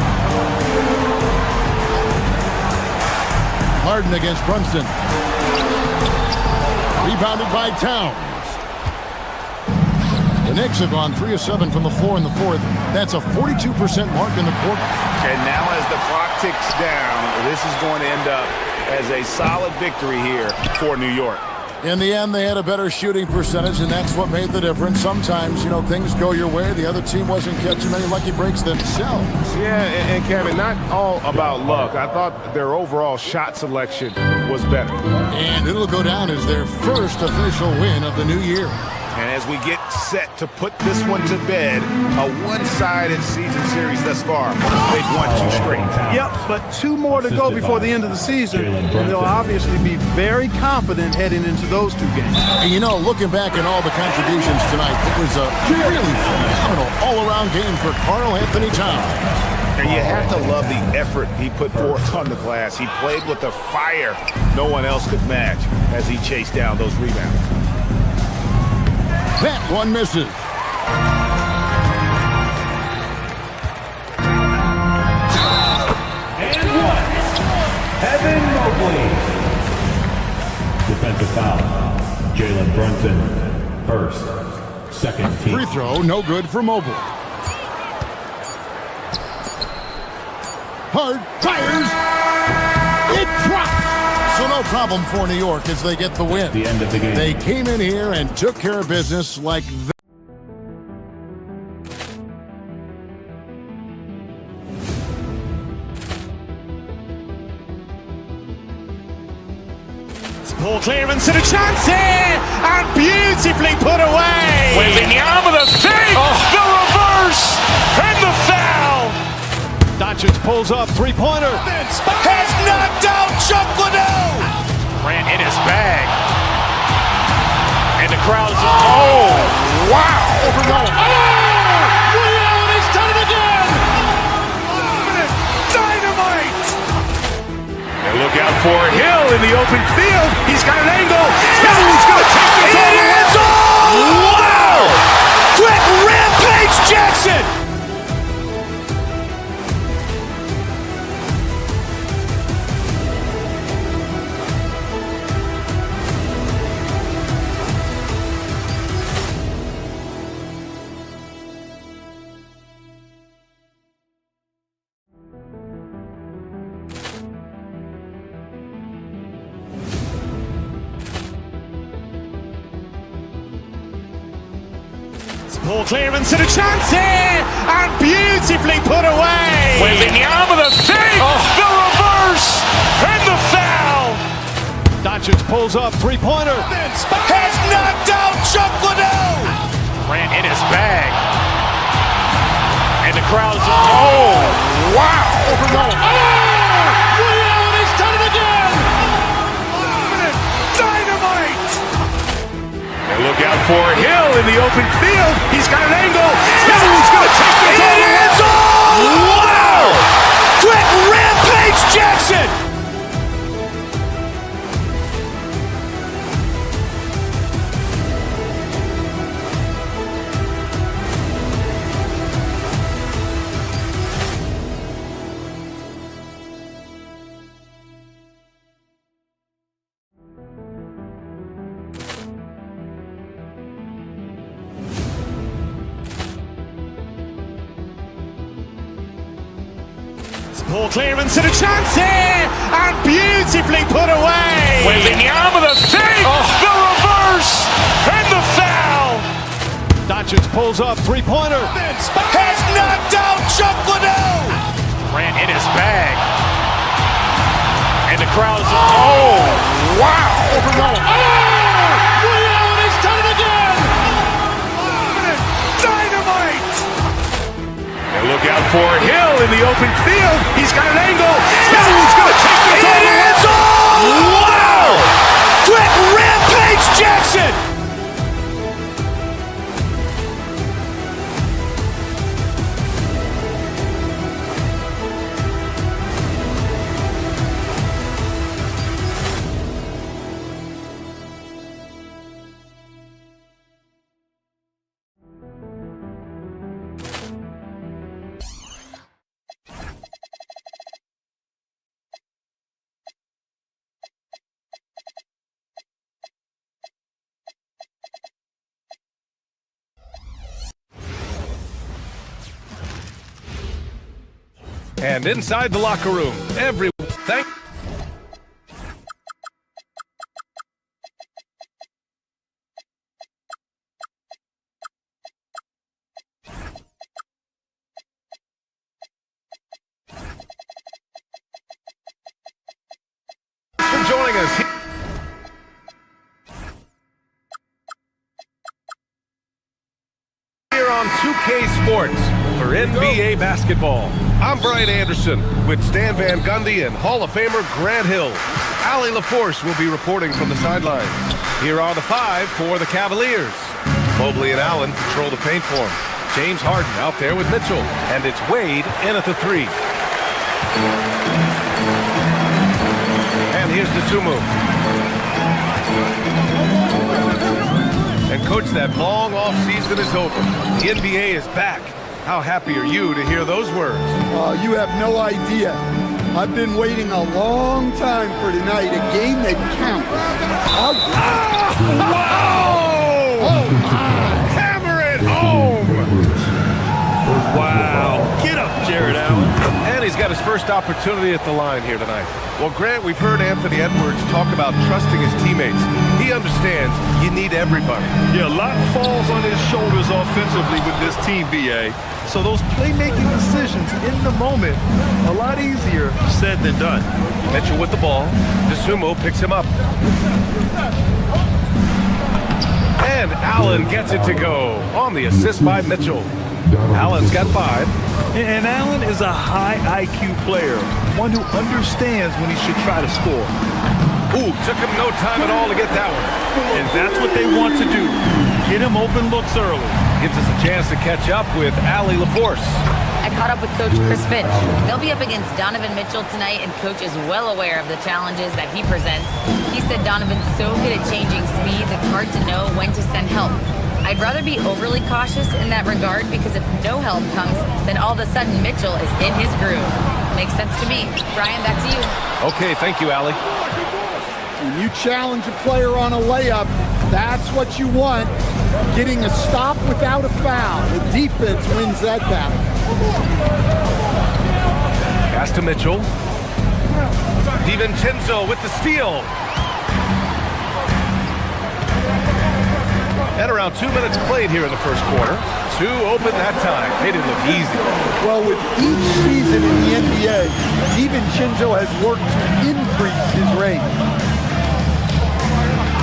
Harden against Brunson. Rebounded by Towns. The Knicks have gone 3 of 7 from the floor in the fourth. That's a 42% mark in the quarter. And now as the clock ticks down, this is going to end up as a solid victory here for New York. In the end, they had a better shooting percentage, and that's what made the difference. Sometimes, things go your way. The other team wasn't catching many lucky breaks themselves. Yeah, and Kevin, not all about luck. I thought their overall shot selection was better. And it'll go down as their first official win of the new year. And as we get set to put this one to bed, a one-sided season series thus far. They've won 2 straight. Yep, but 2 more to go before the end of the season, and they'll obviously be very confident heading into those 2 games. And you know, looking back at all the contributions tonight, it was a really phenomenal all-around game for Karl Anthony Towns. And you have to love the effort he put forth on the glass. He played with a fire no one else could match as he chased down those rebounds. That one misses. And 1. Evan Mobley. Defensive foul. Jalen Brunson. First. Second team. Free throw, no good for Mobley. Hard, fires. It drops. So no problem for New York as they get the win. The end of the game. They came in here and took care of business like that. Ball clearance and a chance here, and beautifully put away. Wembanyama the fake, the reverse, and the foul. Doncic pulls up, three-pointer. Has knocked out Chuck Liddell. Ran in his bag. And the crowd is, oh, wow. Overrun. Ray Allen has done it again. Dynamite. And look out for Hill in the open field. He's got an angle. He's going to take this all the way. Wow. Quick rampage Jackson. Ball clearance and a chance here, and beautifully put away. Wembanyama the fake, the reverse, and the foul. Doncic pulls up, three-pointer. Has knocked out Chuck Liddell. Ran in his bag. And the crowd is, oh, wow. Overrun. Ray Allen has done it again. Dynamite. And look out for Hill in the open field. He's got an angle. He's going to take this all the way. Wow. Quick rampage Jackson. Ball clearance and a chance here, and beautifully put away. Wembanyama the fake, the reverse, and the foul. Doncic pulls up, three-pointer. Has knocked out Chuck Liddell. Ran in his bag. And the crowd is, oh, wow. Overrun. Ray Allen has done it again. Dynamite. And look out for Hill in the open field. He's got an angle. He's going to take this all the way. Wow. Quick rampage Jackson. And inside the locker room, thank. For joining us. on 2K Sports for NBA basketball. I'm Brian Anderson with Stan Van Gundy and Hall of Famer Grant Hill. Allie LaForce will be reporting from the sidelines. Here are the 5 for the Cavaliers. Mobley and Allen control the paint for him. James Harden out there with Mitchell, and it's Wade in at the 3. And here's Dosunmu. And coach, that long off season is over. The NBA is back. How happy are you to hear those words? You have no idea. I've been waiting a long time for tonight, a game that counts. Wow! Oh, my! Hammer it home! Wow. Get up, Jared Allen. And he's got his first opportunity at the line here tonight. Well, Grant, we've heard Anthony Edwards talk about trusting his teammates. He understands you need everybody. Yeah, a lot falls on his shoulders offensively with this team, B.A. So those playmaking decisions in the moment, a lot easier said than done. Mitchell with the ball. Dosunmu picks him up. And Allen gets it to go on the assist by Mitchell. Allen's got 5. And Allen is a high IQ player, one who understands when he should try to score. Ooh, took him no time at all to get that one. And that's what they want to do. Get him open looks early. Gives us a chance to catch up with Allie LaForce. I caught up with Coach Chris Finch. They'll be up against Donovan Mitchell tonight, and Coach is well aware of the challenges that he presents. He said Donovan's so good at changing speeds, it's hard to know when to send help. I'd rather be overly cautious in that regard, because if no help comes, then all of a sudden Mitchell is in his groove. Makes sense to me. Brian, back to you. Okay, thank you, Allie. When you challenge a player on a layup, that's what you want. Getting a stop without a foul. The defense wins that battle. Pass to Mitchell. DiVincenzo with the steal. And around 2 minutes played here in the first quarter. 2 open that time. They didn't look easy. Well, with each season in the NBA, DiVincenzo has worked to increase his range.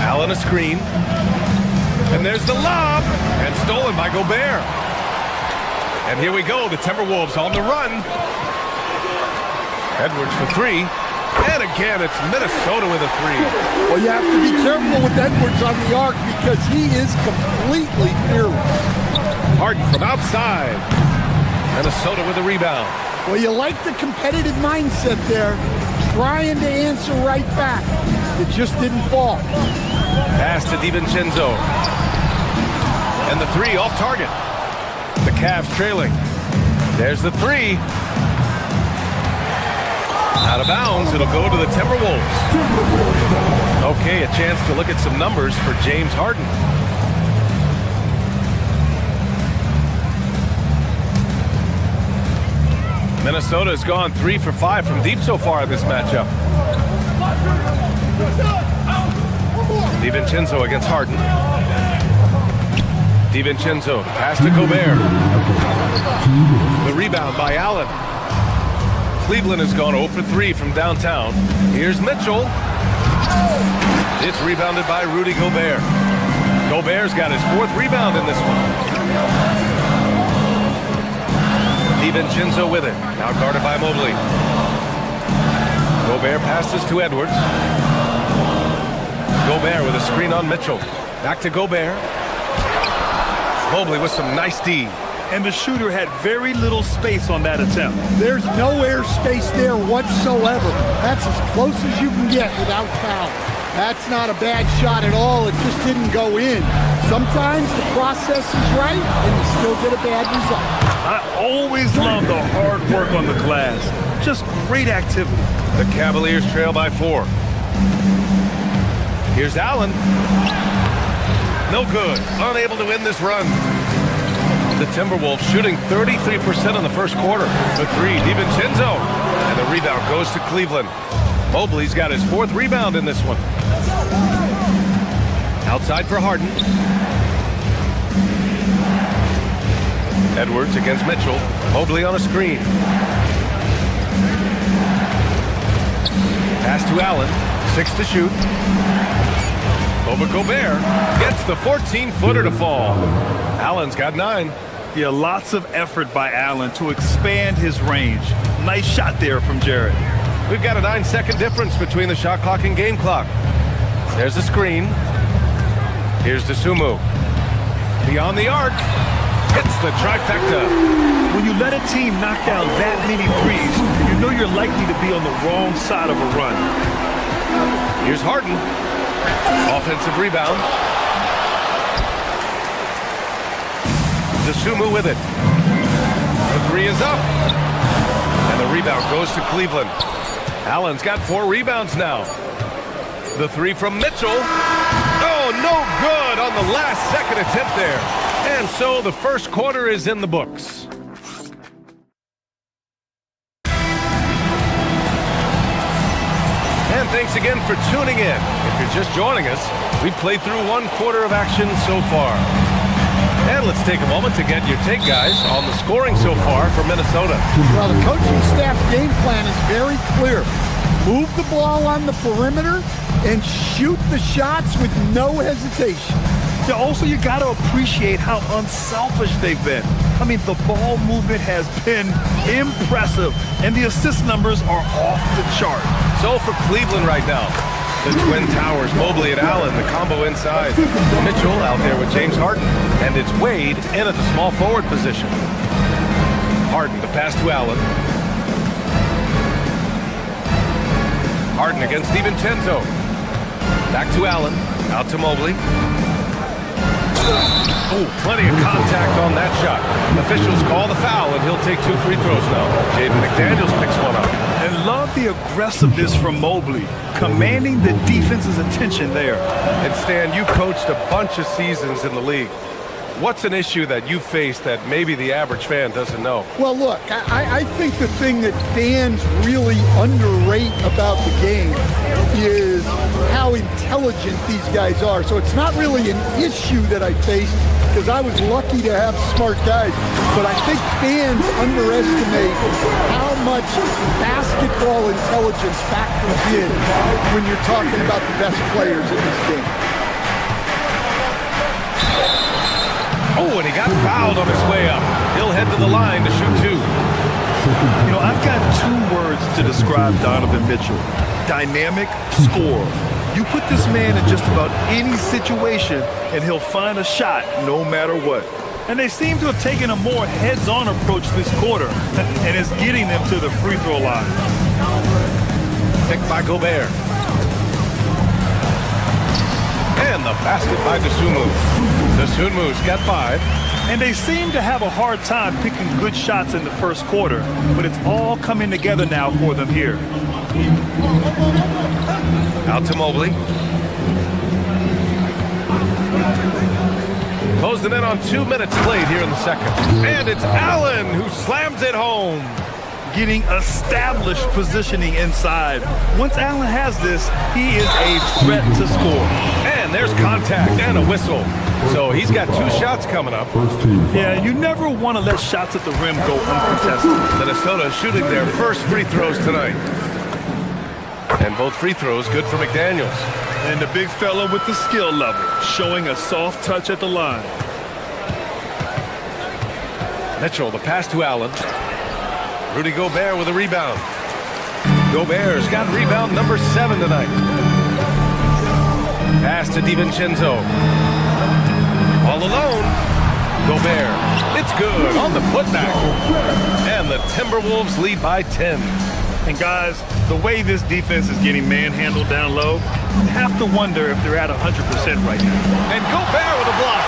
Allen a screen. And there's the lob. And stolen by Gobert. And here we go. The Timberwolves on the run. Edwards for 3. And again, it's Minnesota with a 3. Well, you have to be careful with Edwards on the arc because he is completely fearless. Harden from outside. Minnesota with a rebound. Well, you like the competitive mindset there, trying to answer right back. It just didn't fall. Pass to DiVincenzo. And the 3 off target. The Cavs trailing. There's the 3. Out of bounds, it'll go to the Timberwolves. Okay, a chance to look at some numbers for James Harden. Minnesota has gone 3 for 5 from deep so far in this matchup. DiVincenzo against Harden. DiVincenzo, pass to Gobert. The rebound by Allen. Cleveland has gone 0 for 3 from downtown. Here's Mitchell. It's rebounded by Rudy Gobert. Gobert's got his 4th rebound in this one. DiVincenzo with it. Now guarded by Mobley. Gobert passes to Edwards. Gobert with a screen on Mitchell. Back to Gobert. Mobley with some nice D. And the shooter had very little space on that attempt. There's no air space there whatsoever. That's as close as you can get without foul. That's not a bad shot at all. It just didn't go in. Sometimes the process is right and you still get a bad result. I always love the hard work on the glass. Just great activity. The Cavaliers trail by 4. Here's Allen. No good. Unable to win this run. The Timberwolves shooting 33% in the first quarter. The 3, DiVincenzo. And the rebound goes to Cleveland. Mobley's got his 4th rebound in this one. Outside for Harden. Edwards against Mitchell. Mobley on a screen. Pass to Allen. 6 to shoot. Over Gobert. Gets the 14-footer to fall. Allen's got 9. Yeah, lots of effort by Allen to expand his range. Nice shot there from Jared. We've got a 9-second difference between the shot clock and game clock. There's the screen. Here's Dosunmu. Beyond the arc. Hits the trifecta. When you let a team knock down that many threes, you know you're likely to be on the wrong side of a run. Here's Harden. Offensive rebound. Dosunmu with it. The three is up. And the rebound goes to Cleveland. Allen's got 4 rebounds now. The three from Mitchell. Oh, no good on the last second attempt there. And so the first quarter is in the books. And thanks again for tuning in. If you're just joining us, we've played through 1 quarter of action so far. And let's take a moment to get your take, guys, on the scoring so far for Minnesota. Well, the coaching staff's game plan is very clear. Move the ball on the perimeter and shoot the shots with no hesitation. Yeah, also, you got to appreciate how unselfish they've been. I mean, the ball movement has been impressive, and the assist numbers are off the chart. So for Cleveland right now, the Twin Towers, Mobley and Allen, the combo inside. Mitchell out there with James Harden, and it's Wade in at the small forward position. Harden, the pass to Allen. Harden against DiVincenzo. Back to Allen, out to Mobley. Oh, plenty of contact on that shot. Officials call the foul, and he'll take 2 free throws now. Jaden McDaniels picks one up. And love the aggressiveness from Mobley, commanding the defense's attention there. And Stan, you coached a bunch of seasons in the league. What's an issue that you face that maybe the average fan doesn't know? Well, look, I think the thing that fans really underrate about the game is how intelligent these guys are. So it's not really an issue that I faced because I was lucky to have smart guys. But I think fans underestimate how much basketball intelligence factors in when you're talking about the best players in this game. Oh, and he got fouled on his way up. He'll head to the line to shoot 2. You know, I've got 2 words to describe Donovan Mitchell. Dynamic scorer. You put this man in just about any situation, and he'll find a shot no matter what. And they seem to have taken a more heads-on approach this quarter, and it's getting them to the free throw line. Picked by Gobert. And the basket by Dosunmu. Dosunmu's got 5. And they seem to have a hard time picking good shots in the first quarter, but it's all coming together now for them here. Out to Mobley. Closing in on 2 minutes played here in the second. And it's Allen who slams it home. Getting established positioning inside. Once Allen has this, he is a threat to score. And there's contact and a whistle. So he's got 2 shots coming up. Yeah, you never want to let shots at the rim go uncontested. Minnesota shooting their first free throws tonight. And both free throws good for McDaniels. And the big fella with the skill level, showing a soft touch at the line. Mitchell, the pass to Allen. Rudy Gobert with a rebound. Gobert's got rebound number 7 tonight. Pass to DiVincenzo. All alone. Gobert. It's good on the putback. And the Timberwolves lead by 10. And guys, the way this defense is getting manhandled down low, you have to wonder if they're at 100% right now. And Gobert with a block.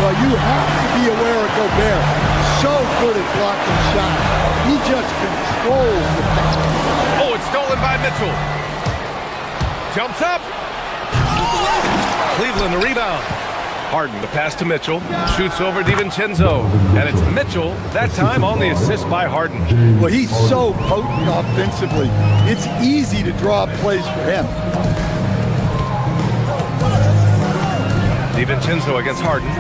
Well, you have to be aware of Gobert. So good at blocking shots. He just controls the pass. Oh, it's stolen by Mitchell. Jumps up. Cleveland the rebound. Harden, the pass to Mitchell. Shoots over DiVincenzo. And it's Mitchell, that time on the assist by Harden. Well, he's so potent offensively. It's easy to draw plays for him. DiVincenzo against Harden.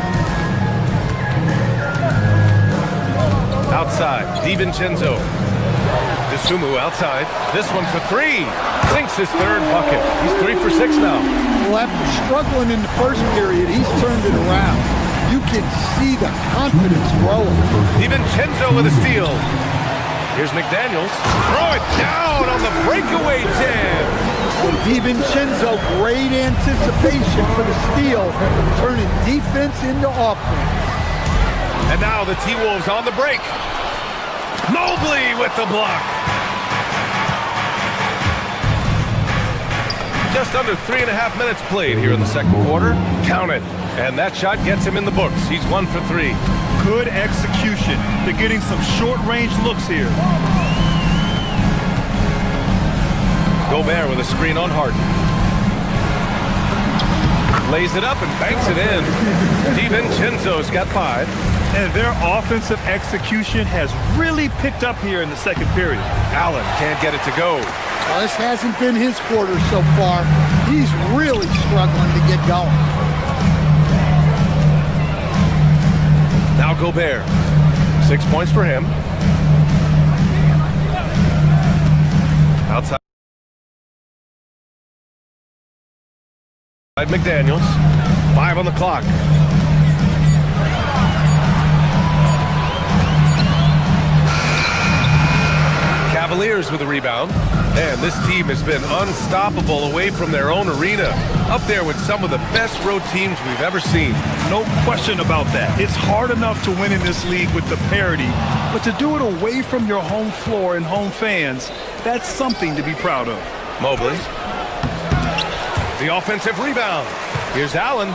Outside, DiVincenzo. Dosunmu outside. This one for 3. Sinks his 3rd bucket. He's 3 for 6 now. Well, after struggling in the first period, he's turned it around. You can see the confidence growing. DiVincenzo with a steal. Here's McDaniels. Throw it down on the breakaway jam. And DiVincenzo, great anticipation for the steal, turning defense into offense. And now the T-Wolves on the break. Mobley with the block. Just under 3.5 minutes played here in the second quarter. Count it. And that shot gets him in the books. He's 1 for 3. Good execution. They're getting some short-range looks here. Gobert with a screen on Harden. Lays it up and banks it in. DiVincenzo's got 5. And their offensive execution has really picked up here in the second period. Allen can't get it to go. Well, this hasn't been his quarter so far. He's really struggling to get going. Now Gobert. 6 points for him. Outside McDaniels. 5 on the clock. Cavaliers with a rebound. And this team has been unstoppable away from their own arena. Up there with some of the best road teams we've ever seen. No question about that. It's hard enough to win in this league with the parity, but to do it away from your home floor and home fans, that's something to be proud of. Mobley. The offensive rebound. Here's Allen.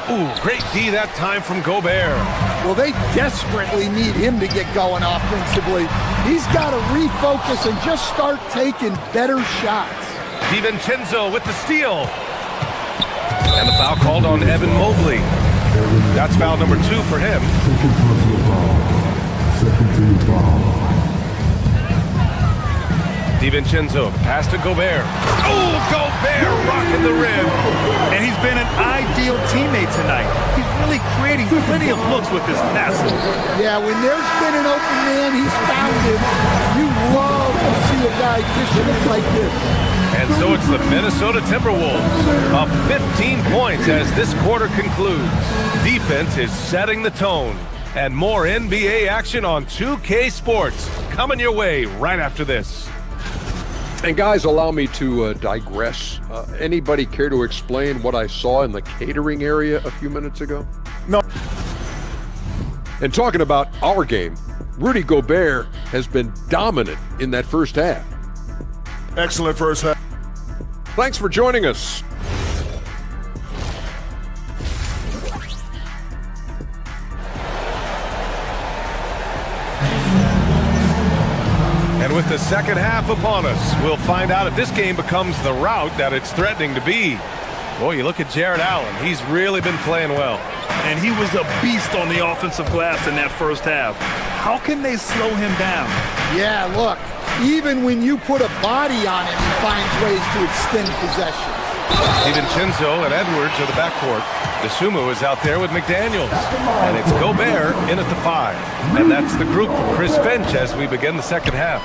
Ooh, great D that time from Gobert. Well, they desperately need him to get going offensively. He's got to refocus and just start taking better shots. DiVincenzo with the steal. And the foul called on Evan Mobley. That's foul number 2 for him. DiVincenzo, pass to Gobert. Oh, Gobert rocking the rim. And he's been an ideal teammate tonight. He's really creating plenty of looks with his passing. Yeah, when there's been an open man, he's found him. You love to see a guy dishing it like this. And so it's the Minnesota Timberwolves up 15 points as this quarter concludes. Defense is setting the tone. And more NBA action on 2K Sports coming your way right after this. And guys, allow me to digress. Anybody care to explain what I saw in the catering area a few minutes ago? No. And talking about our game, Rudy Gobert has been dominant in that first half. Excellent first half. Thanks for joining us. And with the second half upon us, we'll find out if this game becomes the rout that it's threatening to be. Boy, you look at Jared Allen. He's really been playing well. And he was a beast on the offensive glass in that first half. How can they slow him down? Yeah, look, even when you put a body on him, he finds ways to extend possession. DiVincenzo and Edwards are the backcourt. DeSumo is out there with McDaniels. And it's Gobert in at the 5. And that's the group for Chris Finch as we begin the second half.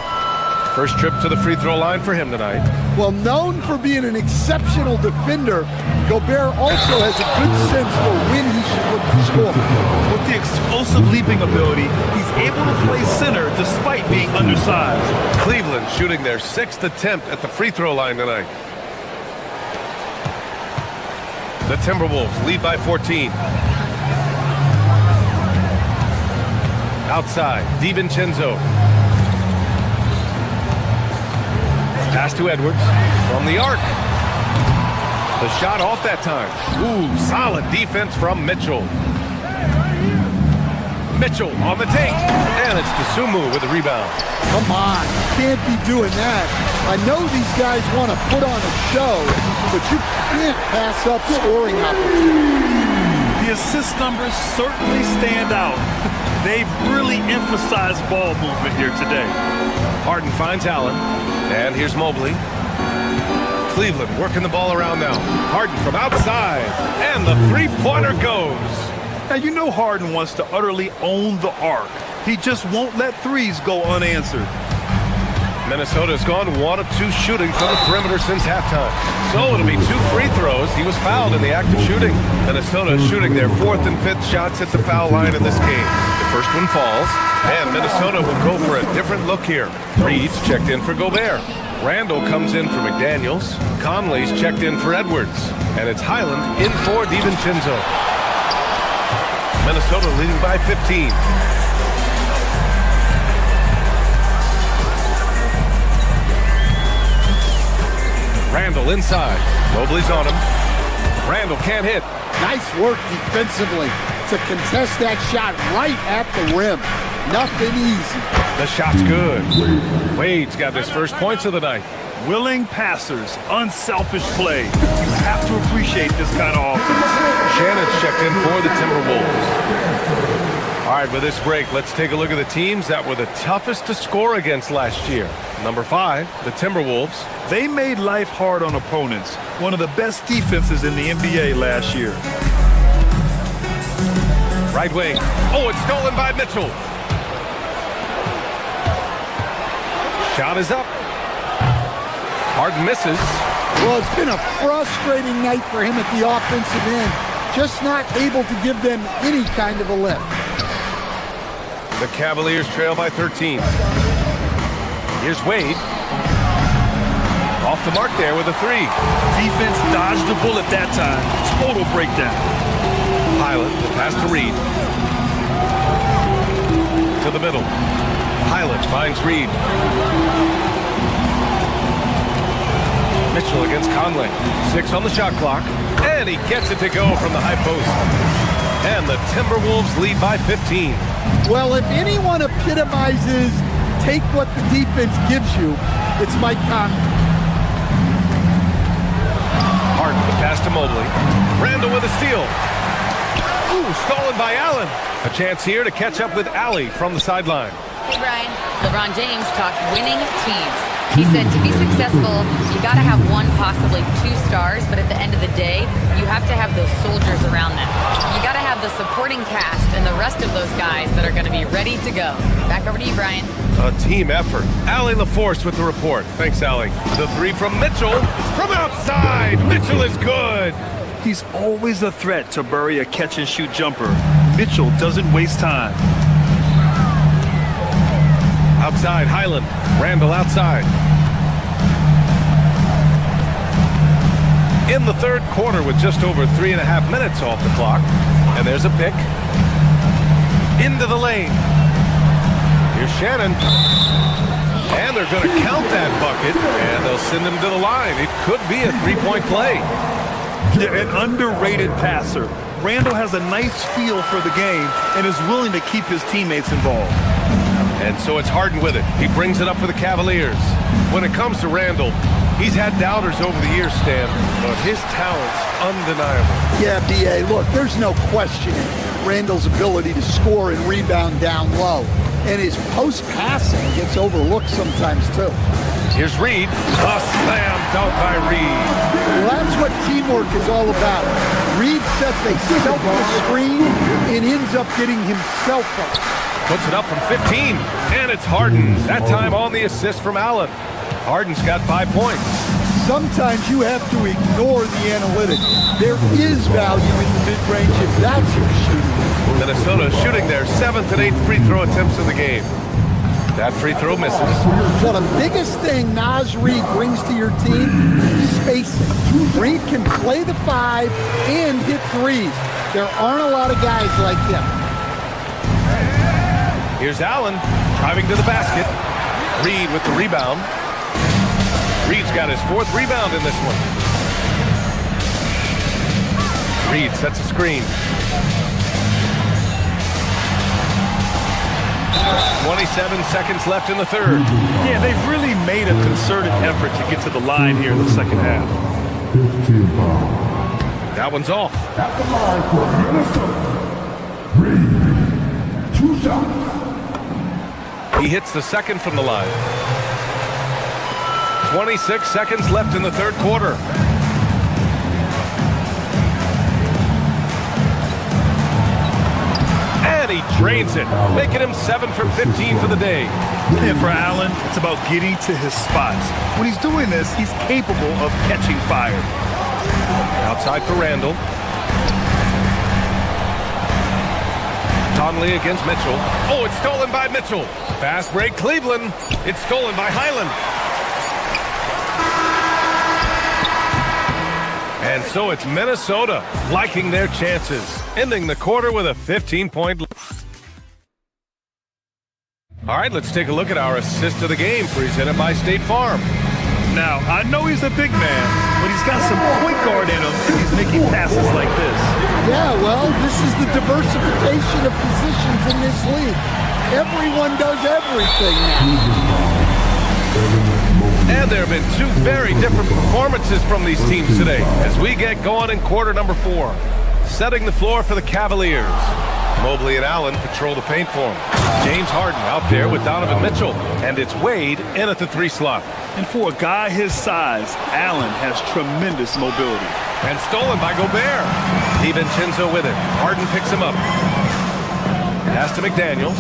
First trip to the free throw line for him tonight. Well, known for being an exceptional defender, Gobert also has a good sense for when he should look to score. With the explosive leaping ability, he's able to play center despite being undersized. Cleveland shooting their 6th attempt at the free throw line tonight. The Timberwolves lead by 14. Outside, DiVincenzo. Pass to Edwards from the arc. The shot off that time. Ooh, solid defense from Mitchell. Mitchell on the take. And it's DeSumo with the rebound. Come on, you can't be doing that. I know these guys want to put on a show, but you can't pass up scoring opportunities. The assist numbers certainly stand out. They've really emphasized ball movement here today. Harden finds Allen. And here's Mobley. Cleveland working the ball around now. Harden from outside. And the three-pointer goes. Now, you know Harden wants to utterly own the arc. He just won't let threes go unanswered. Minnesota's gone 1 of 2 shooting from the perimeter since halftime. So it'll be 2 free throws. He was fouled in the act of shooting. Minnesota is shooting their 4th and 5th shots at the foul line in this game. The first one falls, and Minnesota will go for a different look here. Reed's checked in for Gobert. Randall comes in for McDaniels. Conley's checked in for Edwards. And it's Highland in for DiVincenzo. Minnesota leading by 15. Randall inside. Mobley's on him. Randall can't hit. Nice work defensively to contest that shot right at the rim. Nothing easy. The shot's good. Wade's got his first points of the night. Willing passers, unselfish play. You have to appreciate this kind of offense. Shannon's checked in for the Timberwolves. All right, with this break, let's take a look at the teams that were the toughest to score against last year. Number 5, the Timberwolves. They made life hard on opponents. One of the best defenses in the NBA last year. Right wing. Oh, it's stolen by Mitchell. Shot is up. Harden misses. Well, it's been a frustrating night for him at the offensive end. Just not able to give them any kind of a lift. The Cavaliers trail by 13. Here's Wade. Off the mark there with a 3. Defense dodged the bullet that time. Total breakdown. Highland, the pass to Reed. To the middle. Highland finds Reed. Mitchell against Conley. 6 on the shot clock. And he gets it to go from the high post. And the Timberwolves lead by 15. Well, if anyone epitomizes take what the defense gives you, it's Mike Conley. Harden, the pass to Mobley. Randall with a steal. Ooh, stolen by Allen. A chance here to catch up with Allie from the sideline. Hey, Brian. LeBron James talked winning teams. He said to be successful, you got to have 1, possibly 2 stars, but at the end of the day, you have to have those soldiers around them. You got to have the supporting cast and the rest of those guys that are going to be ready to go. Back over to you, Brian. A team effort. Allie LaForce with the report. Thanks, Allie. The 3 from Mitchell. From outside. Mitchell is good. He's always a threat to bury a catch-and-shoot jumper. Mitchell doesn't waste time. Outside, Highland. Randall outside. In the third quarter with just over 3.5 minutes off the clock. And there's a pick. Into the lane. Here's Shannon. And they're going to count that bucket. And they'll send him to the line. It could be a 3-point play. An underrated passer. Randall has a nice feel for the game and is willing to keep his teammates involved. And so it's Harden with it. He brings it up for the Cavaliers. When it comes to Randall, he's had doubters over the years, Stan, but his talent's undeniable. Yeah, B.A., look, there's no questioning Randall's ability to score and rebound down low. And his post-passing gets overlooked sometimes, too. Here's Reed. A slam dunk by Reed. Well, that's what teamwork is all about. Reed sets a selfless screen and ends up getting himself up. Puts it up from 15, and it's Harden. That time on the assist from Allen. Harden's got 5 points. Sometimes you have to ignore the analytics. There is value in the mid-range if that's your shooting. Minnesota shooting their 7th and 8th free throw attempts of the game. That free throw misses. Well, the biggest thing Naz Reid brings to your team, spacing. Reid can play the 5 and hit 3s. There aren't a lot of guys like him. Here's Allen driving to the basket. Reed with the rebound. Reed's got his 4th rebound in this one. Reed sets a screen. 27 seconds left in the third. Yeah, they've really made a concerted effort to get to the line here in the second half. That one's off. At the line for Minnesota, Reed. 2 shots. He hits the second from the line. 26 seconds left in the third quarter. And he drains it, making him 7 for 15 for the day. And for Allen, it's about getting to his spots. When he's doing this, he's capable of catching fire. Outside for Randall. Conley against Mitchell. Oh, it's stolen by Mitchell. Fast break, Cleveland. It's stolen by Highland. And so it's Minnesota liking their chances, ending the quarter with a 15-point lead. All right, let's take a look at our assist of the game presented by State Farm. Now, I know he's a big man, but he's got some point guard in him if he's making passes like this. Yeah, well, this is the diversification of positions in this league. Everyone does everything now. And there have been two very different performances from these teams today as we get going in quarter number 4. Setting the floor for the Cavaliers. Mobley and Allen patrol the paint for him. James Harden out there with Donovan Mitchell. And it's Wade in at the 3 slot. And for a guy his size, Allen has tremendous mobility. And stolen by Gobert. DiVincenzo with it. Harden picks him up. Pass to McDaniels.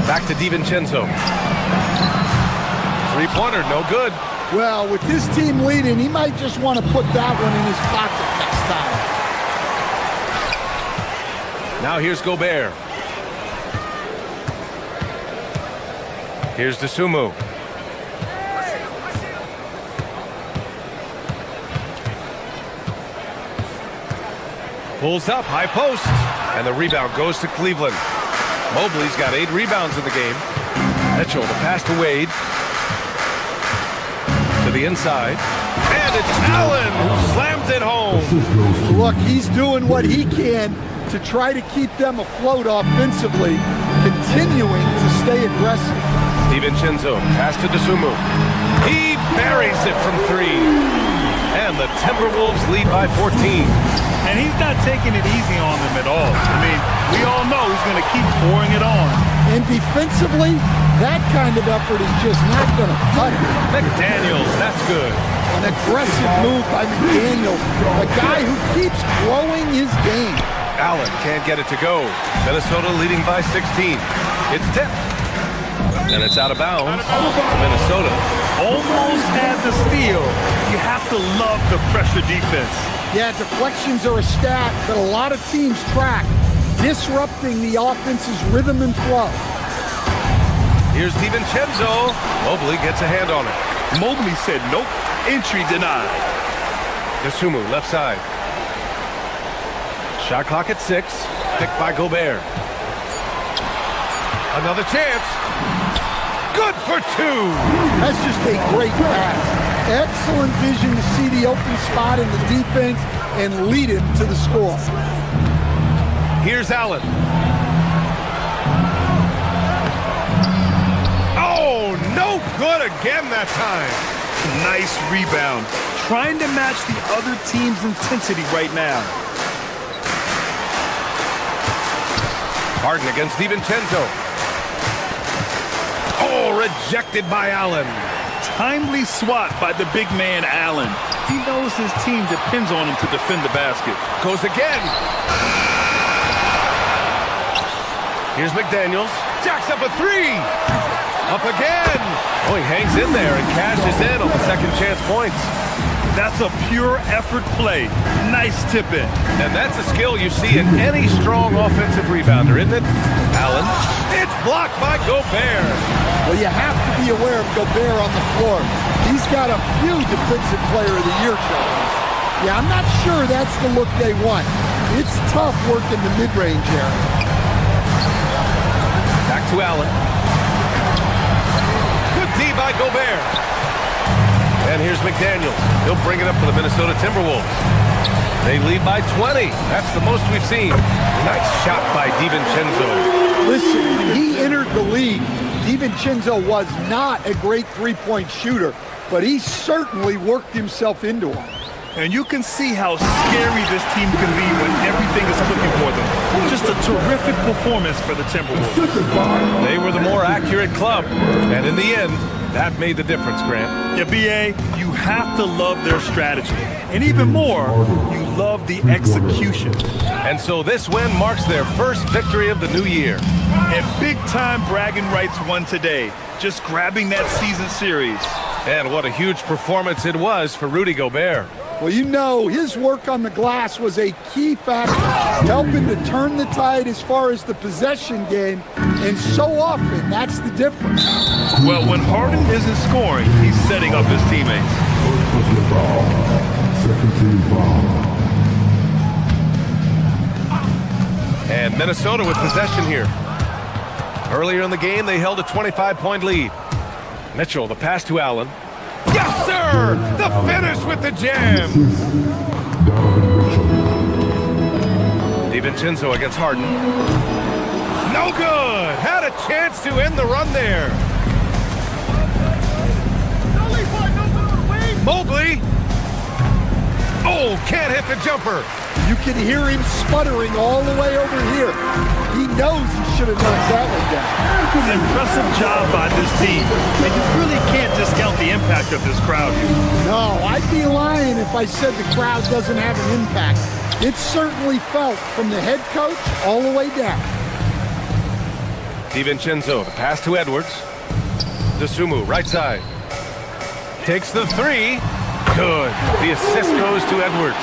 Back to DiVincenzo. Three-pointer, no good. Well, with this team leading, he might just want to put that one in his pocket next time. Now here's Gobert. Here's Dosunmu. Pulls up, high post. And the rebound goes to Cleveland. Mobley's got 8 rebounds in the game. Mitchell, the pass to Wade. To the inside. And it's Allen who slams it home. Look, he's doing what he can to try to keep them afloat offensively, continuing to stay aggressive. DiVincenzo, pass to Dosunmu. He buries it from 3. And the Timberwolves lead by 14. And he's not taking it easy on them at all. I mean, we all know he's going to keep pouring it on. And defensively, that kind of effort is just not going to cut it. McDaniels, that's good. An aggressive move by McDaniels, a guy who keeps growing his game. Allen can't get it to go. Minnesota leading by 16. It's tipped. And it's out of bounds. Minnesota. Almost had the steal. You have to love the pressure defense. Yeah, deflections are a stat that a lot of teams track, disrupting the offense's rhythm and flow. Here's DiVincenzo. Mobley gets a hand on it. Mobley said nope. Entry denied. Dosunmu, left side. Shot clock at 6. Picked by Gobert. Another chance. Good for 2. That's just a great pass. Excellent vision to see the open spot in the defense and lead him to the score. Here's Allen. Oh, no good again that time. Nice rebound. Trying to match the other team's intensity right now. Harden against DiVincenzo. Oh, rejected by Allen. Timely swat by the big man, Allen. He knows his team depends on him to defend the basket. Goes again. Here's McDaniels. Jacks up a 3. Up again. Oh, he hangs in there and cashes in on the second chance points. That's a pure effort play. Nice tip in. And that's a skill you see in any strong offensive rebounder, isn't it? Allen. It's blocked by Gobert. Well, you have to be aware of Gobert on the floor. He's got a few Defensive Player of the Year trophies. Yeah, I'm not sure that's the look they want. It's tough working the mid-range area. Back to Allen. Good D by Gobert. And here's McDaniels. He'll bring it up for the Minnesota Timberwolves. They lead by 20. That's the most we've seen. Nice shot by DiVincenzo. Listen, when he entered the league, DiVincenzo was not a great three-point shooter, but he certainly worked himself into one. And you can see how scary this team can be when everything is clicking for them. Just a terrific performance for the Timberwolves. They were the more accurate club, and in the end, That made the difference, Grant. Yeah, B.A., you have to love their strategy. And even more, you love the execution. And so this win marks their first victory of the new year. And big-time bragging rights won today, just grabbing that season series. And what a huge performance it was for Rudy Gobert. Well, you know, his work on the glass was a key factor, helping to turn the tide as far as the possession game, and so often that's the difference. Well, when Harden isn't scoring, he's setting up his teammates. Second team foul. And Minnesota with possession here. Earlier in the game, they held a 25-point lead. Mitchell, the pass to Allen. Yes, sir! The finish with the jam! DiVincenzo against Harden. No good! Had a chance to end the run there. Mobley! Oh, can't hit the jumper. You can hear him sputtering all the way over here. He knows he should have knocked that one down. An impressive job by this team. And you really can't discount the impact of this crowd here. No, I'd be lying if I said the crowd doesn't have an impact. It's certainly felt from the head coach all the way down. DiVincenzo, the pass to Edwards. DeSumo, right side. Takes the three. Good. The assist goes to Edwards.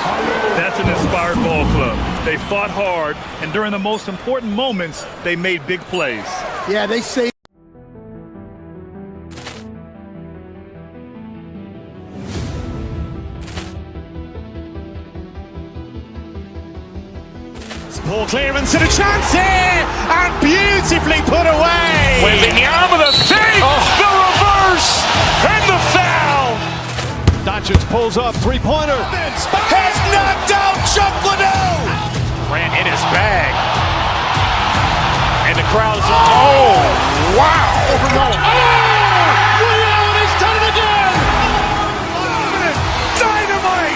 That's an inspired ball club. They fought hard, and during the most important moments, they made big plays. Yeah, they say. Ball clearance and a chance here, and beautifully put away. Wembanyama the save, the reverse, and the foul. Doncic pulls up, three-pointer. Has knocked out Chuck Liddell. Ran in his bag. And the crowd's, oh, wow. Ray Allen has done it again. Dynamite.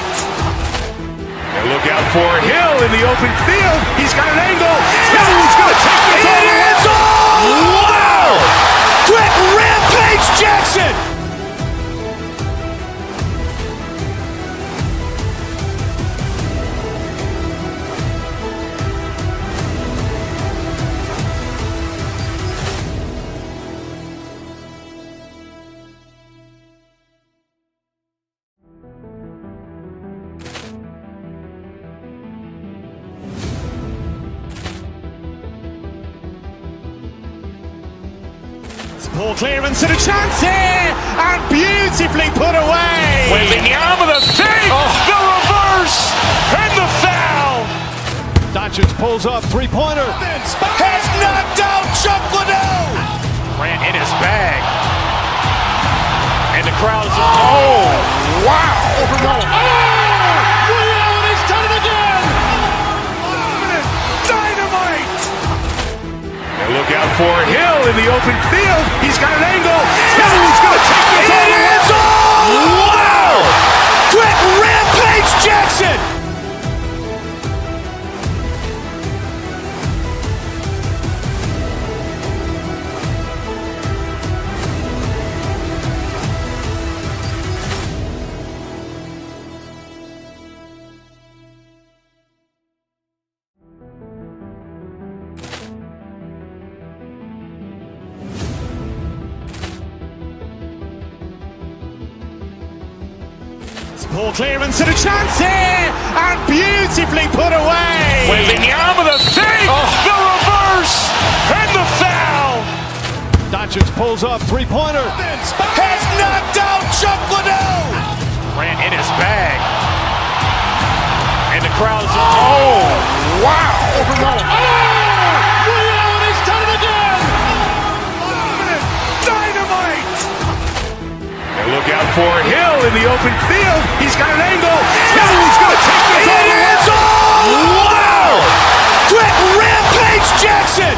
And look out for Hill in the open field. He's got an angle. Hill's going to take this all the way. Wow. Quick rampage Jackson. Ball clearance and a chance here, and beautifully put away. Wembanyama the save, the reverse, and the foul. Doncic pulls up, three-pointer. Has knocked out Chuck Liddell. Ran in his bag. And the crowd's, oh, wow. Ray Allen has done it again. Dynamite. And look out for Hill in the open field. He's got an angle. Hill's going to take this all the way. Wow. Quick rampage Jackson. Ball clearance and a chance here, and beautifully put away. Wembanyama the save, the reverse, and the foul. Doncic pulls up, three-pointer. Has knocked out Chuck Liddell. Ran in his bag. And the crowd's, oh, wow. Ray Allen has done it again. Dynamite. And look out for Hill in the open field. He's got an angle. Hill's going to take this all the way. Wow. Quick rampage Jackson.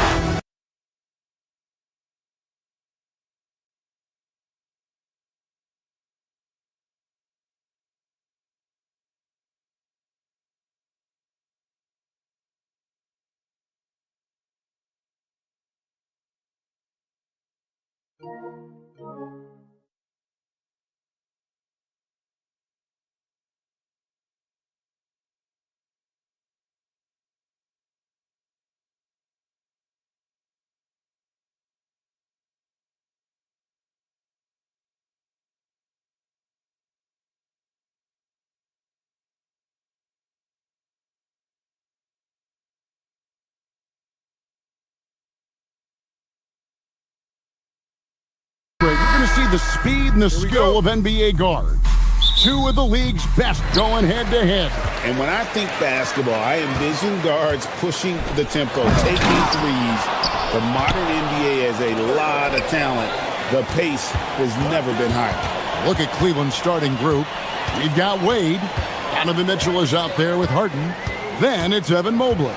the speed and the skill of NBA guards. Two of the league's best going head-to-head. And when I think basketball, I envision guards pushing the tempo, taking threes. The modern NBA has a lot of talent. The pace has never been higher. Look at Cleveland's starting group. We've got Wade. Donovan Mitchell is out there with Harden. Then it's Evan Mobley.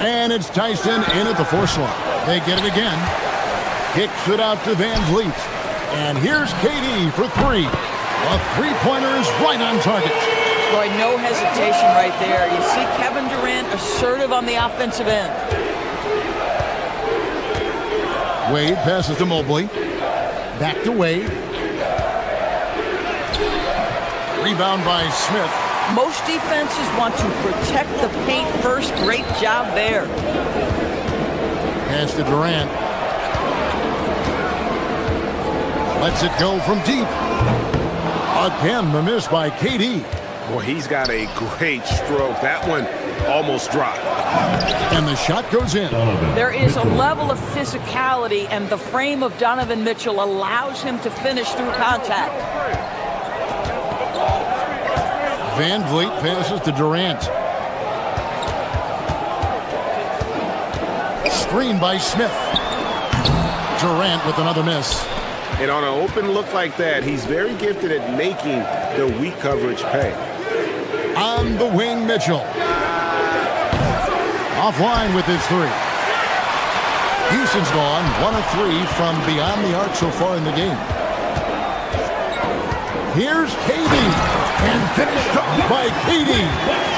And it's Tyson in at the 4 slot. They get it again. Kicks it out to Van Vliet. And here's KD for 3. A three-pointer is right on target. Boy, no hesitation right there. You see Kevin Durant assertive on the offensive end. Wade passes to Mobley. Back to Wade. Rebound by Smith. Most defenses want to protect the paint first. Great job there. Pass to Durant. Lets it go from deep. Again, the miss by KD. Boy, he's got a great stroke. That one almost dropped. And the shot goes in. There is a level of physicality, and the frame of Donovan Mitchell allows him to finish through contact. Van Vliet passes to Durant. Screen by Smith. Durant with another miss. And on an open look like that, he's very gifted at making the weak coverage pay. On the wing, Mitchell. Offline with his 3. Houston's gone 1 of 3 from beyond the arc so far in the game. Here's KD. And finished up by KD.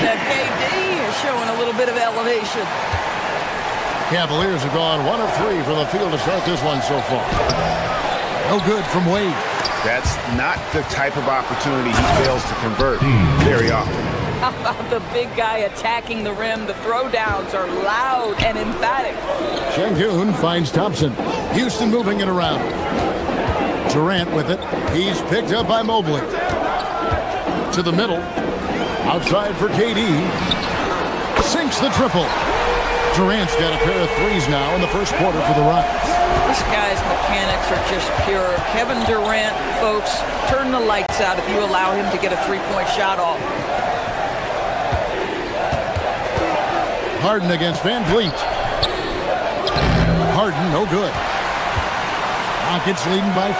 That KD is showing a little bit of elevation. Cavaliers have gone 1 of 3 from the field to start this one so far. No good from Wade. That's not the type of opportunity he fails to convert very often. How about the big guy attacking the rim? The throwdowns are loud and emphatic. Şengün finds Thompson. Houston moving it around. Durant with it. He's picked up by Mobley. To the middle. Outside for KD. Sinks the triple. Durant's got a pair of threes now in the first quarter for the Rockets. This guy's mechanics are just pure. Kevin Durant, folks, turn the lights out if you allow him to get a three-point shot off. Harden against Van Vliet. Harden, no good. Rockets leading by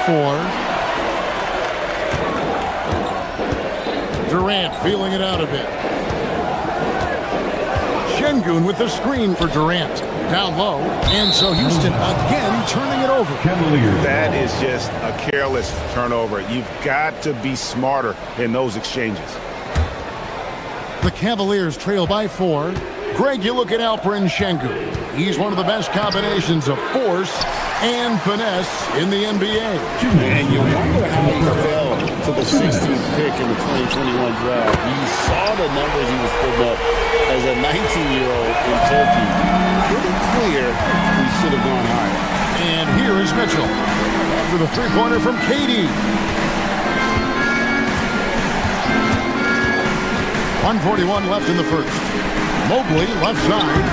4. Durant feeling it out a bit. Şengün with the screen for Durant. Down low, and so Houston again turning it over. That is just a careless turnover. You've got to be smarter in those exchanges. The Cavaliers trail by 4. Greg, you look at Alperen Şengün. He's one of the best combinations of force and finesse in the NBA. And you wonder how he fell to the 16th pick in the 2021 draft. You saw the numbers he was putting up as a 19-year-old in Turkey. Pretty clear he should have gone higher. And here is Mitchell for the three-pointer from KD. 1:41 left in the first. Mobley left side,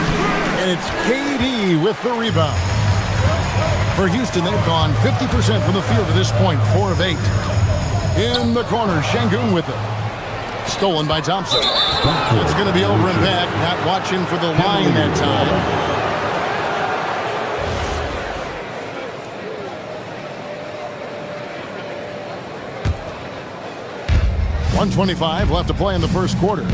and it's KD with the rebound. For Houston, they've gone 50% from the field to this point, 4 of 8. In the corner, Şengün with it. Stolen by Thompson. It's going to be over and back, not watching for the line that time. .125 left to play in the first quarter.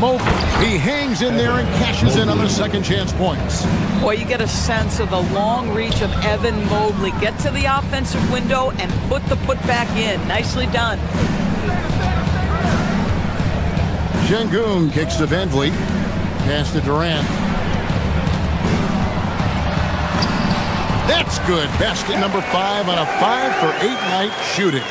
Mobley, he hangs in there and cashes in on the second chance points. Boy, you get a sense of the long reach of Evan Mobley. Get to the offensive window and put the putback in. Nicely done. Şengün kicks to Van Vliet. Pass to Durant. That's good. Basket number 5 on a 5-for-8 night shooting.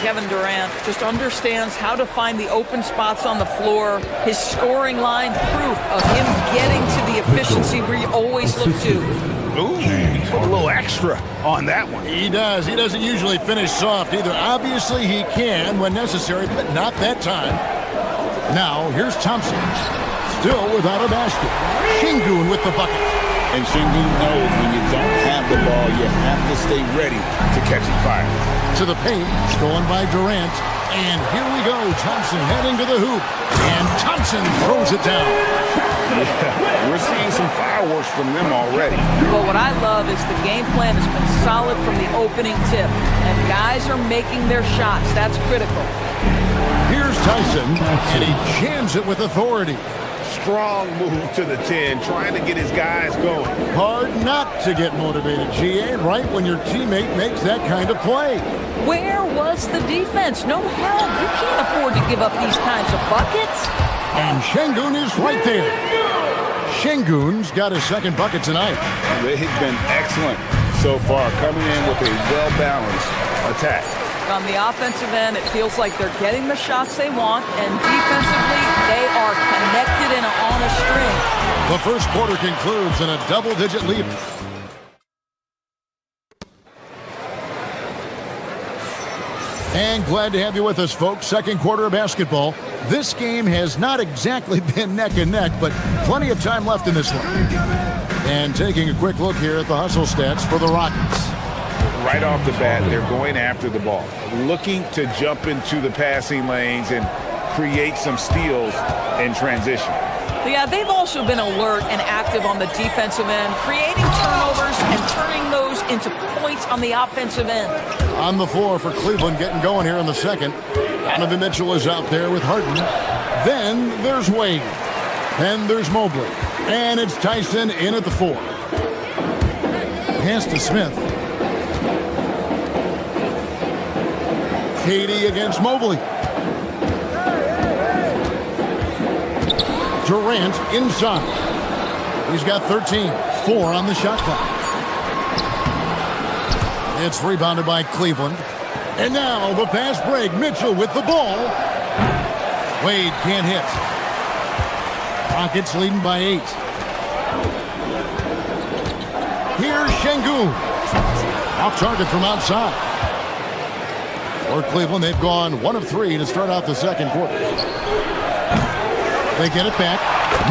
Kevin Durant just understands how to find the open spots on the floor. His scoring line, proof of him getting to the efficiency we always look to. Ooh, he put a little extra on that one. He does. He doesn't usually finish soft either. Obviously, he can when necessary, but not that time. Now, here's Thompson. Still without a basket. Şengün with the bucket. And Şengün knows when you don't have have the ball, you have to stay ready to catch it fire. To the paint, stolen by Durant. And here we go. Thompson heading to the hoop. And Thompson throws it down. Yeah, we're seeing some fireworks from them already. But what I love is the game plan has been solid from the opening tip. And guys are making their shots. That's critical. Here's Tyson, and he jams it with authority. Strong move to the 10, trying to get his guys going. Hard not to get motivated, GA, right when your teammate makes that kind of play. Where was the defense? No help. You can't afford to give up these kinds of buckets. And Şengün is right there. Şengün's got his second bucket tonight. They've been excellent so far, coming in with a well-balanced attack. On the offensive end, it feels like they're getting the shots they want, and defensively, they are connected and on a string. The first quarter concludes in a double-digit lead. And glad to have you with us, folks. Second quarter of basketball. This game has not exactly been neck and neck, but plenty of time left in this one. And taking a quick look here at the hustle stats for the Rockets. Right off the bat, they're going after the ball, looking to jump into the passing lanes and create some steals in transition. Yeah, they've also been alert and active on the defensive end, creating turnovers and turning those into points on the offensive end. On the floor for Cleveland, getting going here in the second. Donovan Mitchell is out there with Harden. Then there's Wade. Then there's Mobley. And it's Tyson in at the 4. Pass to Smith. KD against Mobley. Durant inside. He's got 13. 4 on the shot clock. It's rebounded by Cleveland. And now the fast break. Mitchell with the ball. Wade can't hit. Rockets leading by 8. Here's Şengün. Off target from outside. For Cleveland, they've gone 1 of 3 to start out the second quarter. They get it back.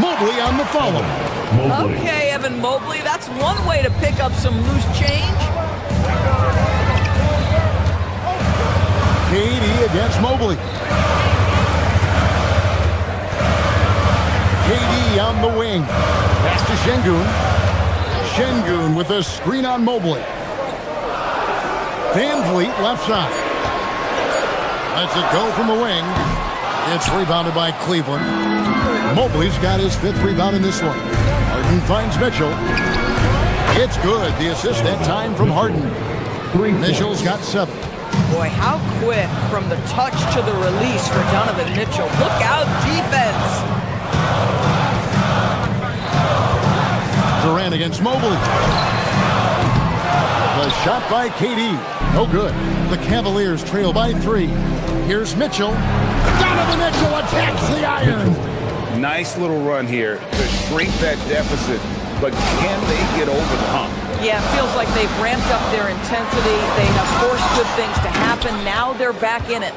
Mobley on the follow. Okay, Evan Mobley, that's one way to pick up some loose change. KD against Mobley. KD on the wing. Pass to Şengün. Şengün with a screen on Mobley. Van Vliet left side. Lets it go from the wing. It's rebounded by Cleveland. Mobley's got his 5th rebound in this one. Harden finds Mitchell. It's good. The assist that time from Harden. Mitchell's got 7. Boy, how quick from the touch to the release for Donovan Mitchell. Look out, defense. Durant against Mobley. The shot by KD. No good. The Cavaliers trail by 3. Here's Mitchell. Donovan Mitchell attacks the iron. Nice little run here to shrink that deficit, but can they get over the hump? Yeah, it feels like they've ramped up their intensity. They have forced good things to happen. Now they're back in it.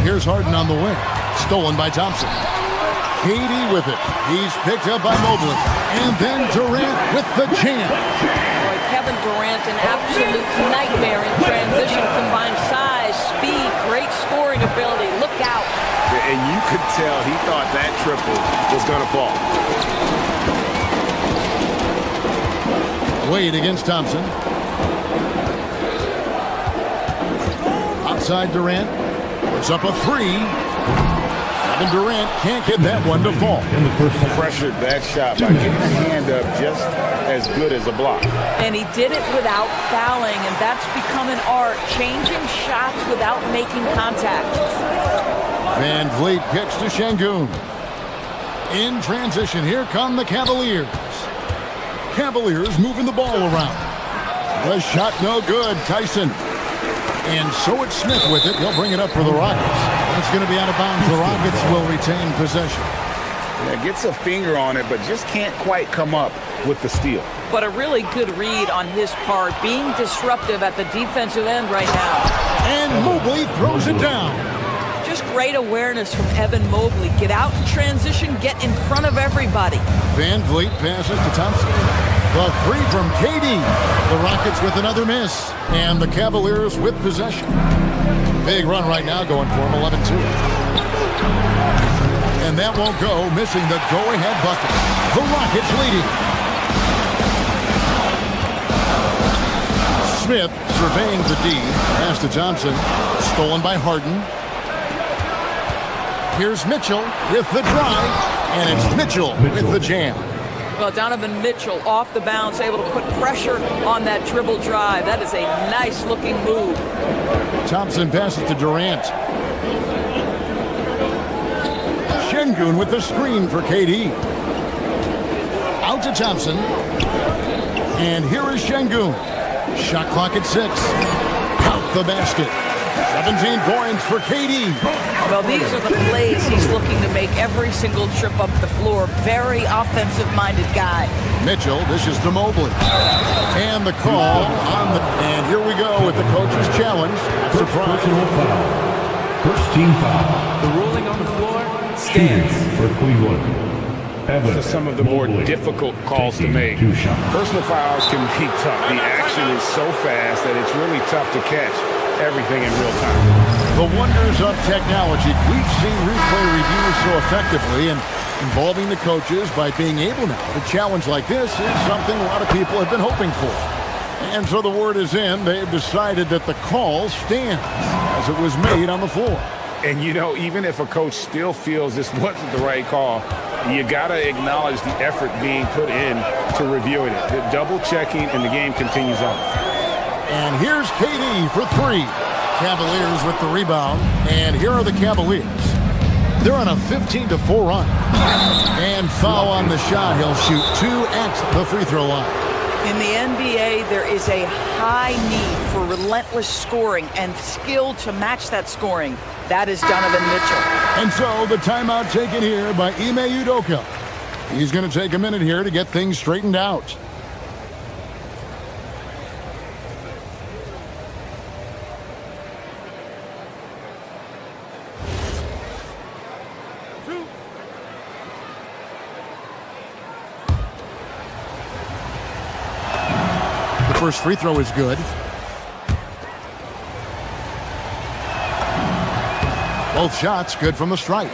Here's Harden on the wing. Stolen by Thompson. KD with it. He's picked up by Mobley. And then Durant with the jam. Boy, Kevin Durant, an absolute nightmare in transition. Combined size, speed, great scoring ability. Look out. And you could tell he thought that triple was going to fall. Wade against Thompson. Outside Durant. Puts up a 3. And Durant can't get that one to fall. Pressured that shot by getting a hand up just as good as a block. And he did it without fouling, and that's become an art, changing shots without making contact. Van Vliet kicks to Şengün. In transition, here come the Cavaliers. Cavaliers moving the ball around. The shot no good, Tyson. And so it's Smith with it. He'll bring it up for the Rockets. It's going to be out of bounds. The Rockets will retain possession. Yeah, gets a finger on it, but just can't quite come up with the steal. But a really good read on his part, being disruptive at the defensive end right now. And Mobley throws it down. Just great awareness from Evan Mobley. Get out in transition, get in front of everybody. Van Vliet passes to Thompson. The three from KD. The Rockets with another miss. And the Cavaliers with possession. Big run right now going for them, 11-2. And that won't go, missing the go-ahead bucket. The Rockets leading. Smith surveying the D. Pass to Johnson. Stolen by Harden. Here's Mitchell with the drive. And it's Mitchell with the jam. Well, Donovan Mitchell off the bounce, able to put pressure on that dribble drive. That is a nice-looking move. Thompson passes to Durant. Şengün with the screen for KD. Out to Thompson. And here is Şengün. Shot clock at 6. Count the basket. 17 points for KD. Well, these are the plays he's looking to make every single trip up the floor. Very offensive-minded guy. Mitchell dishes to Mobley. And the call on the... And here we go with the coach's challenge. Surprise. First team foul. The ruling on the floor stands. For Cleveland. These are some of the more difficult calls to make. Personal fouls can be tough. The action is so fast that it's really tough to catch everything in real time. The wonders of technology. We've seen replay reviews so effectively, and involving the coaches by being able now to challenge like this is something a lot of people have been hoping for. And so the word is in. They've decided that the call stands as it was made on the floor. And, you know, even if a coach still feels this wasn't the right call, you got to acknowledge the effort being put in to reviewing it. The double-checking, and the game continues on. And here's KD for 3. Cavaliers with the rebound. And here are the Cavaliers. They're on a 15-4 run. And foul on the shot. He'll shoot 2 at the free throw line. In the NBA, there is a high need for relentless scoring and skill to match that scoring. That is Donovan Mitchell. And so the timeout taken here by Ime Udoka. He's going to take a minute here to get things straightened out. First free throw is good. Both shots good from the stripe.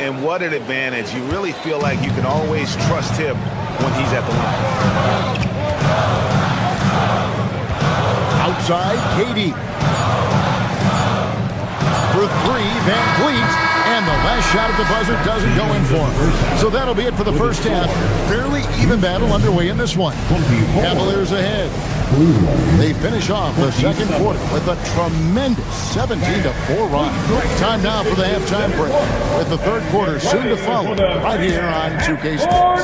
And what an advantage. You really feel like you can always trust him when he's at the line. Outside, KD. For 3, Van Vliet. And the last shot at the buzzer doesn't go in for him. So that'll be it for the first half. Fairly even battle underway in this one. Cavaliers ahead. They finish off the second quarter with a tremendous 17-4 run. Time now for the halftime break, with the third quarter soon to follow right here on 2K Sports.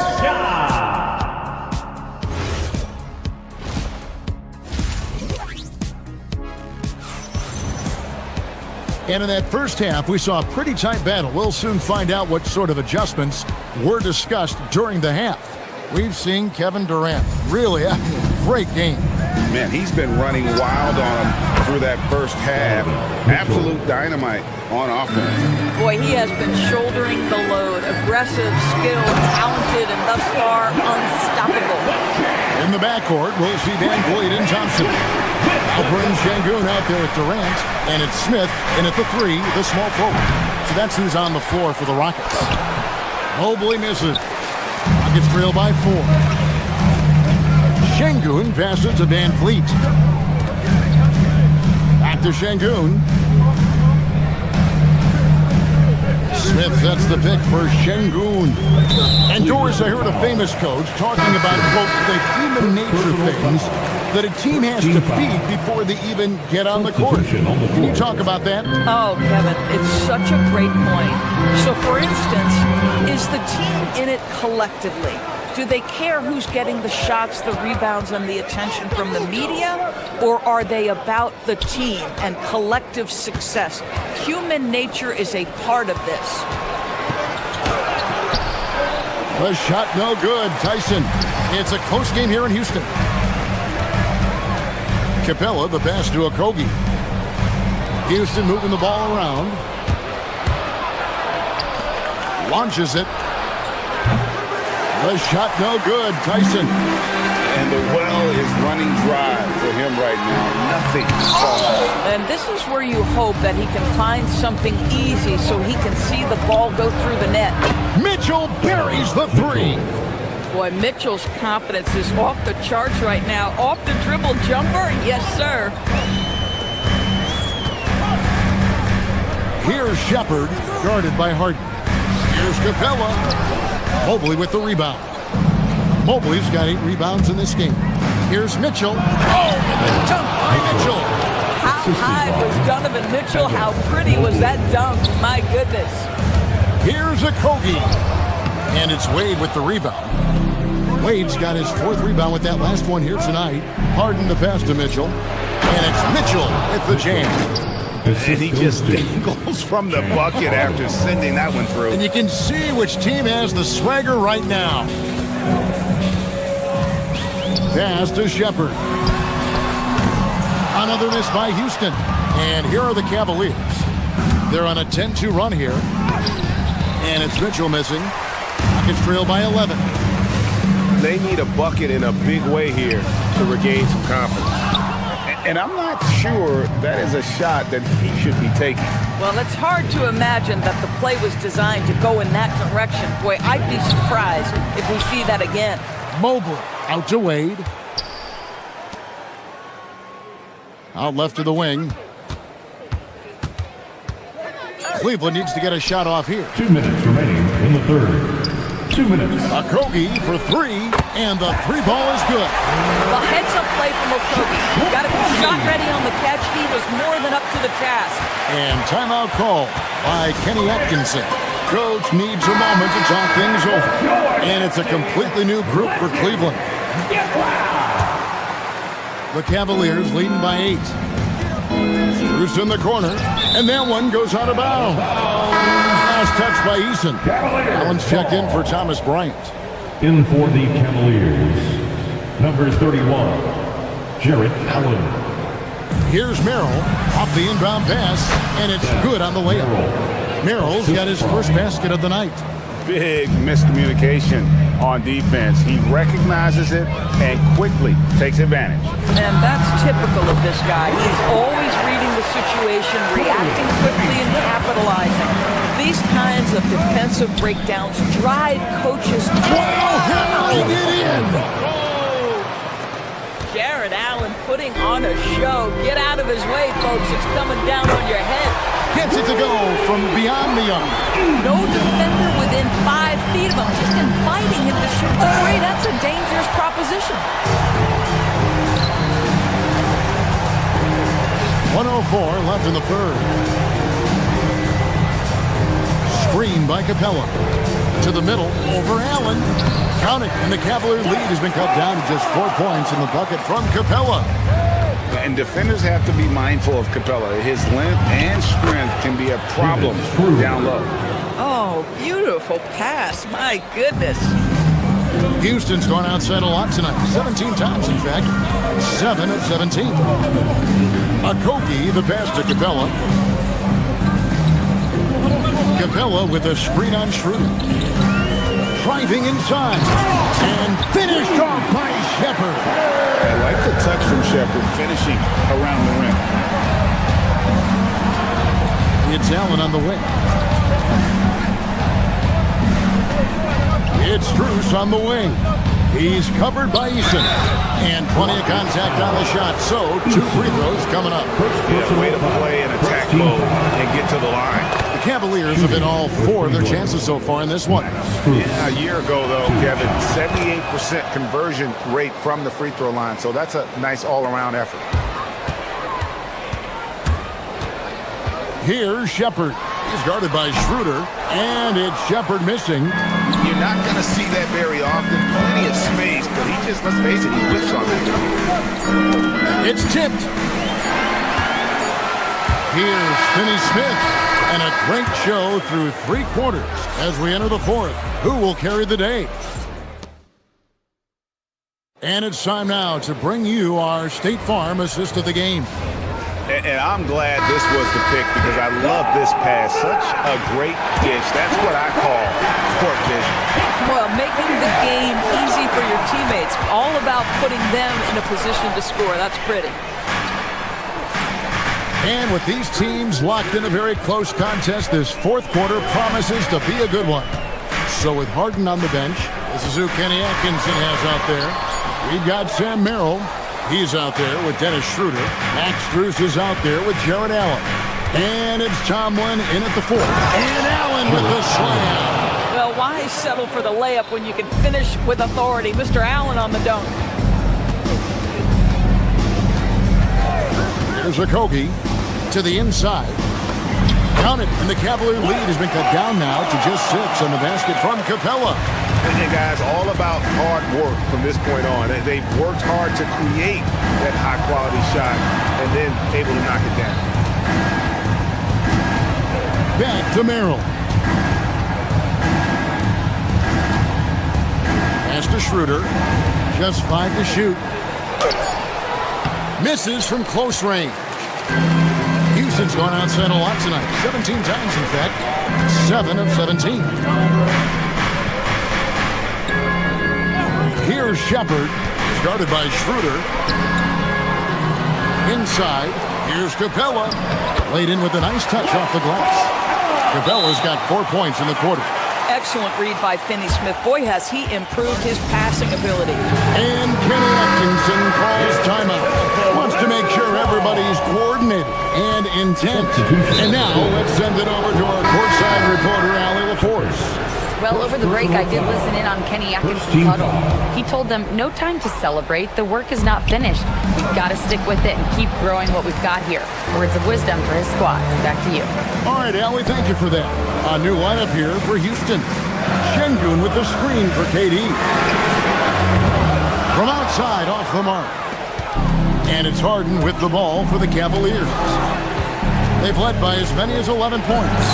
And in that first half, we saw a pretty tight battle. We'll soon find out what sort of adjustments were discussed during the half. We've seen Kevin Durant really having a great game. Man, he's been running wild on him through that first half. Absolute dynamite on offense. Boy, he has been shouldering the load. Aggressive, skilled, talented, and thus far unstoppable. In the backcourt, we'll see Van Vliet and Thompson. Now brings Şengün out there at Durant, and it's Smith in at the 3, the small forward. So that's who's on the floor for the Rockets. Mobley misses. Rockets trail by 4. Şengün passes to Van Vliet. Back to Şengün. Smith sets the pick for Şengün. And Doris, I heard a famous coach talking about, quote, the human nature things that a team has to beat before they even get on the court. Can you talk about that? Oh, Kevin, it's such a great point. So, for instance, is the team in it collectively? Do they care who's getting the shots, the rebounds, and the attention from the media? Or are they about the team and collective success? Human nature is a part of this. The shot no good. Tyson. It's a close game here in Houston. Capella, the pass to Okogie. Houston moving the ball around. Launches it. The shot no good. Tyson. the well is running dry for him right now. Nothing. And this is where you hope that he can find something easy so he can see the ball go through the net. Mitchell buries the three. Boy, Mitchell's confidence is off the charts right now. Off the dribble jumper? Yes, sir. Here's Shepard, guarded by Harden. Here's Capella. Mobley with the rebound. Mobley's got 8 rebounds in this game. Here's Mitchell. Oh, and the dunk by Mitchell. How high was Donovan Mitchell? How pretty was that dunk? My goodness. Here's Okogie. And it's Wade with the rebound. Wade's got his 4th rebound with that last one here tonight. Harden the pass to Mitchell. And it's Mitchell with the jam. And he just dangles from the bucket after sending that one through. And you can see which team has the swagger right now. Pass to Shepard. Another miss by Houston. And here are the Cavaliers. They're on a 10-2 run here. And it's Mitchell missing. Rockets trail by 11. They need a bucket in a big way here to regain some confidence. And I'm not sure that is a shot that he should be taking. Well, it's hard to imagine that the play was designed to go in that direction. Boy, I'd be surprised if we see that again. Mobley out to Wade. Out left to the wing. Cleveland needs to get a shot off here. 2 minutes remaining in the third. 2 minutes. Okogie for 3, and the 3 ball is good. Well, heads-up play from Okogie. Got to be shot ready on the catch. He was more than up to the task. And timeout call by Kenny Atkinson. Coach needs a moment to talk things over. And it's a completely new group for Cleveland. The Cavaliers leading by 8. Bruce in the corner, and that one goes out of bounds. Last touch by Eason. Allen's checked in for Thomas Bryant. In for the Cavaliers, number 31, Jarrett Allen. Here's Merrill off the inbound pass, and it's good on the layup. Merrill's got his first basket of the night. Big miscommunication on defense. He recognizes it and quickly takes advantage. And that's typical of this guy. He's always reading the situation, reacting quickly and capitalizing. These kinds of defensive breakdowns drive coaches. Hammering it in! Jarrett Allen putting on a show. Get out of his way, folks. It's coming down on your head. Gets it to go from beyond the arc. No defender within 5 feet of him, just inviting him to shoot the three. That's a dangerous proposition. 1:04 left in the third. Screen by Capella. To the middle, over Allen. Count it, and the Cavalier lead has been cut down to just 4 points in the bucket from Capella. And defenders have to be mindful of Capella. His length and strength can be a problem down low. Oh, beautiful pass. My goodness. Houston's gone outside a lot tonight. 17 times, in fact. 7 of 17. Okogie, the pass to Capella. Capella with a screen on Schroeder. Driving inside. And finished off by Shepard. I like the touch from Shepard, finishing around the rim. It's Allen on the wing. It's Strus on the wing. He's covered by Eason. And plenty of contact on the shot. So, 2 free throws coming up. Yeah, way to play in attack mode and get to the line. The Cavaliers have been all 4 of their chances so far in this one. Yeah, a year ago, though, Kevin, 78% conversion rate from the free throw line. So that's a nice all-around effort. Here's Shepard. He's guarded by Schroeder. And it's Shepard missing. You're not going to see that very often. Plenty of space, but he just, let's face it, he whiffs on that. It's tipped. Here's Finney Smith. And a great show through 3 quarters as we enter the 4th. Who will carry the day? And it's time now to bring you our State Farm assist of the game. And I'm glad this was the pick because I love this pass. Such a great dish. That's what I call court vision. Well, making the game easy for your teammates. All about putting them in a position to score. That's pretty. And with these teams locked in a very close contest, this fourth quarter promises to be a good one. So with Harden on the bench, this is who Kenny Atkinson has out there. We've got Sam Merrill. He's out there with Dennis Schroeder. Max Strus is out there with Jared Allen. And it's Tomlin in at the fourth. And Allen with the slam. Well, why settle for the layup when you can finish with authority? Mr. Allen on the dunk. There's Okogie to the inside. Count it, and the Cavalier lead has been cut down now to just 6 on the basket from Capella. And guys, all about hard work from this point on. They've worked hard to create that high-quality shot and then able to knock it down. Back to Merrill. Pass to Schroeder. Just 5 to shoot. Misses from close range. Houston's gone outside a lot tonight. 17 times, in fact. 7 of 17. Here's Shepard. Started by Schroeder. Inside. Here's Capella. Laid in with a nice touch off the glass. Capella's got 4 points in the quarter. Excellent read by Finney-Smith. Boy, has he improved his passing ability. And Kenny Atkinson calls timeout. Wants to make sure everybody's coordinated and intent. And now let's send it over to our courtside reporter, Allie LaForce. Well, over the break, I did listen in on Kenny Atkinson's huddle. He told them, no time to celebrate. The work is not finished. We've got to stick with it and keep growing what we've got here. Words of wisdom for his squad. Back to you. All right, Allie, thank you for that. A new lineup here for Houston. Şengün with the screen for KD. From outside, off the mark. And it's Harden with the ball for the Cavaliers. They've led by as many as 11 points.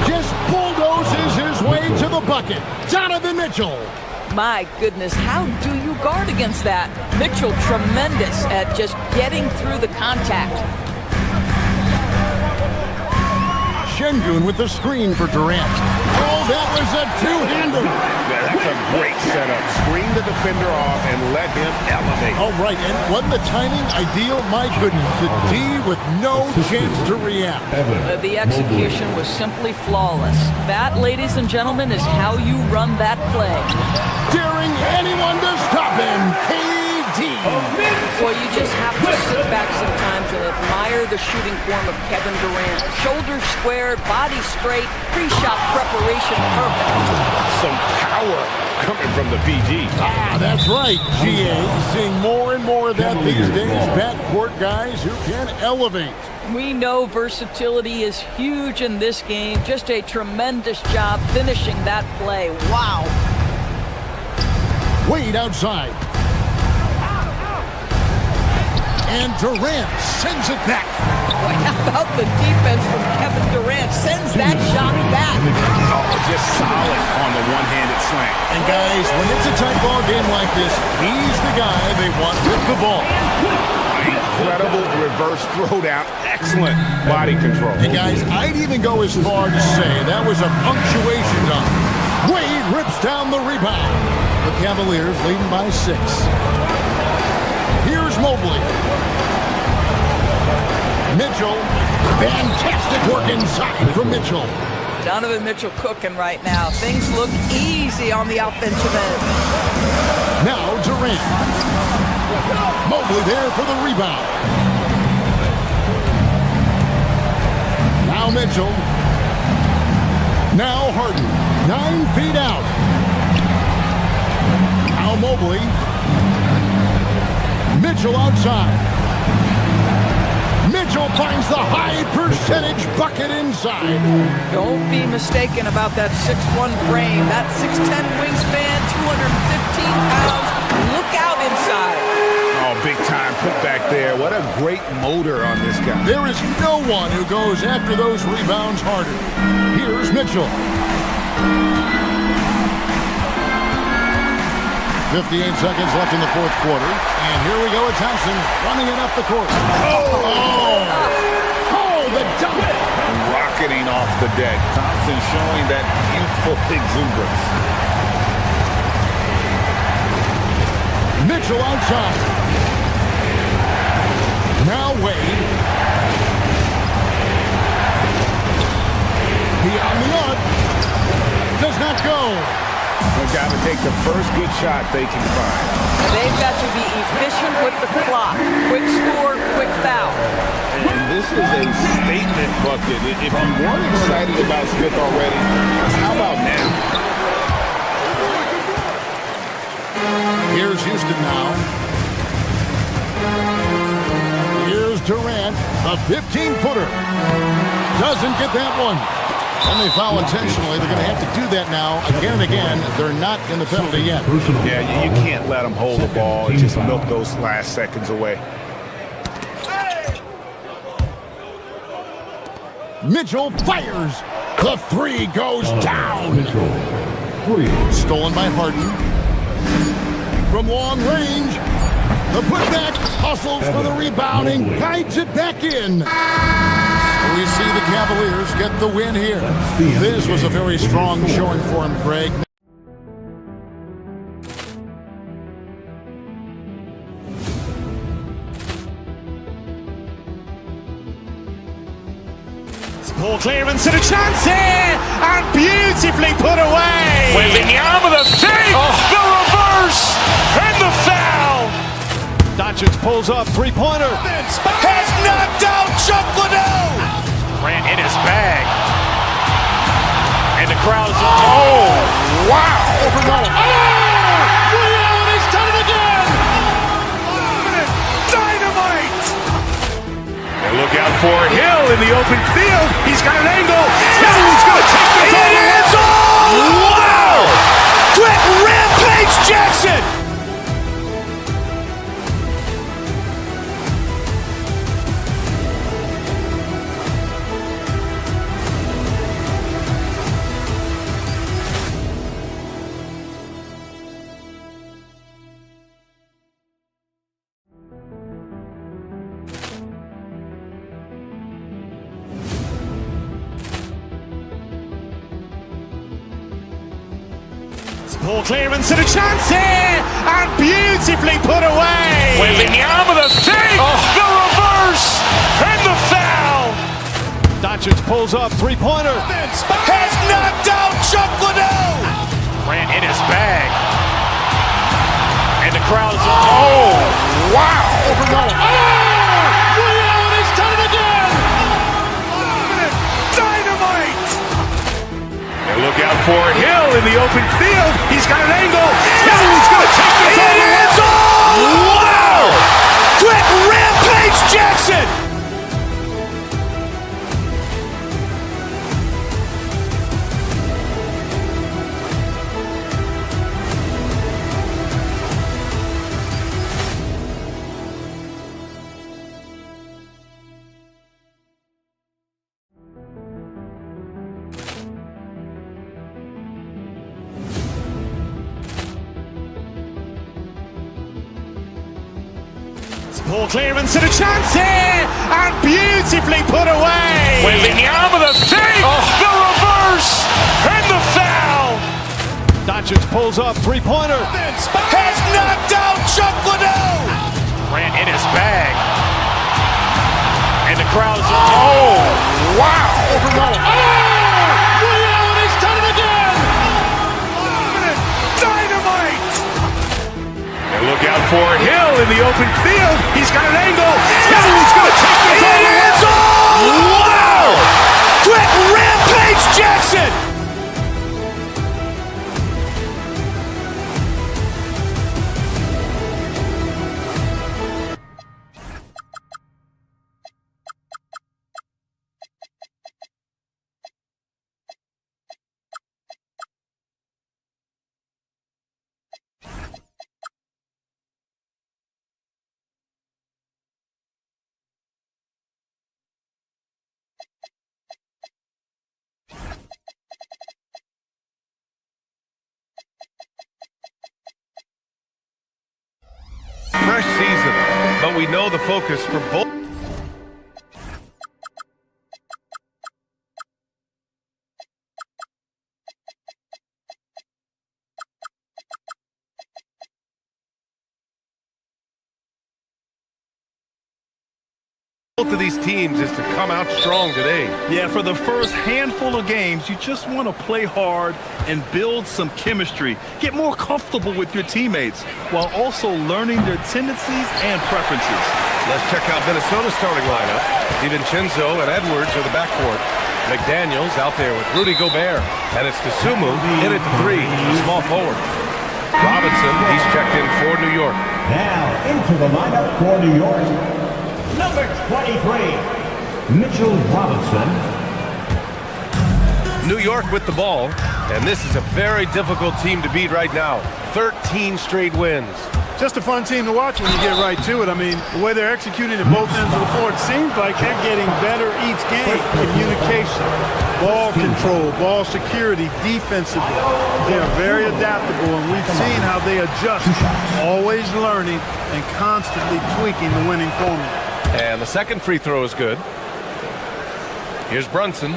Just bulldozes his way to the bucket. Donovan Mitchell. My goodness, how do you guard against that? Mitchell, tremendous at just getting through the contact. Şengün with the screen for Durant. Oh, that was a two-hander. That's a great setup. Screen the defender off and let him elevate. Oh, right, and wasn't the timing ideal? My goodness, the D with no chance to react. The execution was simply flawless. That, ladies and gentlemen, is how you run that play. Daring anyone to stop him, KD. Well, you just have to sit back sometimes and admire the shooting form of Kevin Durant. Shoulders squared, body straight, pre-shot preparation perfect. Some power coming from the PG. Ah, that's right, GA. Seeing more and more of that these days. Backcourt guys who can elevate. We know versatility is huge in this game. Just a tremendous job finishing that play. Wow. Wade outside. And Durant sends it back. Boy, how about the defense from Kevin Durant? Sends that shot back. Oh, just solid on the one-handed slam. And guys, when it's a tight ball game like this, he's the guy they want with the ball. Incredible reverse throwdown. Excellent body control. And guys, I'd even go as far to say that was a punctuation dunk. Wade rips down the rebound. The Cavaliers leading by 6. Here's Mobley. Mitchell. Fantastic work inside from Mitchell. Donovan Mitchell cooking right now. Things look easy on the offensive end. Now Durant. Mobley there for the rebound. Now Mitchell. Now Harden. 9 feet out. Now Mobley. Mitchell outside. Mitchell finds the high percentage bucket inside. Don't be mistaken about that 6'1 frame. That 6'10 wingspan, 215 pounds. Look out inside. Oh, big time put back there. What a great motor on this guy. There is no one who goes after those rebounds harder. Here's Mitchell. 58 seconds left in the fourth quarter. And here we go with Thompson running it up the court. Oh! deck. Thompson showing that youthful exuberance. Mitchell outside. Now Wade. Beyond the arc. Does not go. They've got to take the first good shot they can find. And they've got to be efficient with the clock. Quick score, quick foul. And this is a statement bucket. If you weren't excited about Smith already, how about now? Here's Houston now. Here's Durant, the 15-footer. Doesn't get that one. And they foul intentionally. They're going to have to do that now again and again. They're not in the penalty yet. Yeah, you can't let them hold the ball and just milk those last seconds away. Mitchell fires. The three goes down. Stolen by Harden. From long range. The putback hustles for the rebounding. Guides it back in. We see the Cavaliers get the win here. This was a very strong showing for him, Greg. Ball clearance and a chance here, and beautifully put away. Wembanyama the fake, the reverse, and the foul. Doncic pulls up, three-pointer. Has knocked out Chuck Liddell. Ran in his bag. And the crowd is... Oh, wow. He's done it again. Dynamite. And look out for Hill in the open field. He's got an angle. He's going to take this all the way. Wow. Quick rampage Jackson. Ball clearance and a chance here, and beautifully put away. Wembanyama the fake, the reverse, and the foul. Doncic pulls up, three-pointer. Has knocked out Chuck Liddell. Ran in his bag. And the crowd is... Oh, wow. He's done it again. Dynamite. And look out for Hill in the open field. He's got an angle. He's going to take this all the way. Wow. Quick rampage Jackson. Ball clearance and a chance here, and beautifully put away. Wembanyama the fake, the reverse, and the foul. Doncic pulls up, three-pointer. Has knocked out Chuck Liddell. Ran in his bag. And the crowd is... Oh, wow. He's done it again. Dynamite. And look out for Hill in the open field. He's got an angle. He's going to take this all the way. Wow. Quick rampage Jackson. Fresh season, but we know the focus for both. Both of these teams is to come out strong today. Yeah, for the first handful of games, you just want to play hard and build some chemistry. Get more comfortable with your teammates while also learning their tendencies and preferences. Let's check out Minnesota's starting lineup. DiVincenzo and Edwards are the backcourt. McDaniels out there with Rudy Gobert. And it's Dosunmu in at the 3, the small forward. Robinson, he's checked in for New York. Now into the lineup for New York. Number 23, Mitchell Robinson. New York with the ball, and this is a very difficult team to beat right now. 13 straight wins. Just a fun team to watch when you get right to it. I mean, the way they're executing at both ends of the floor, it seems like they're getting better each game. Communication, ball control, ball security, defensively. They're very adaptable, and we've seen how they adjust, always learning and constantly tweaking the winning formula. And the second free throw is good. Here's Brunson.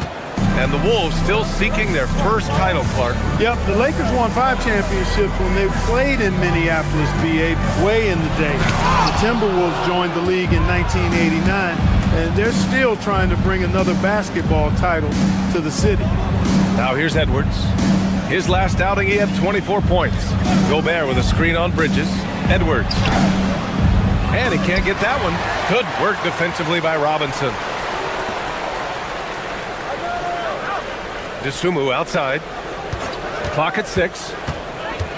And the Wolves still seeking their first title, Clark. Yep, the Lakers won 5 championships when they played in Minneapolis, BA, way in the day. The Timberwolves joined the league in 1989, and they're still trying to bring another basketball title to the city. Now here's Edwards. His last outing, he had 24 points. Gobert with a screen on Bridges. Edwards. And he can't get that one. Good work defensively by Robinson. Dosunmu outside. Clock at 6.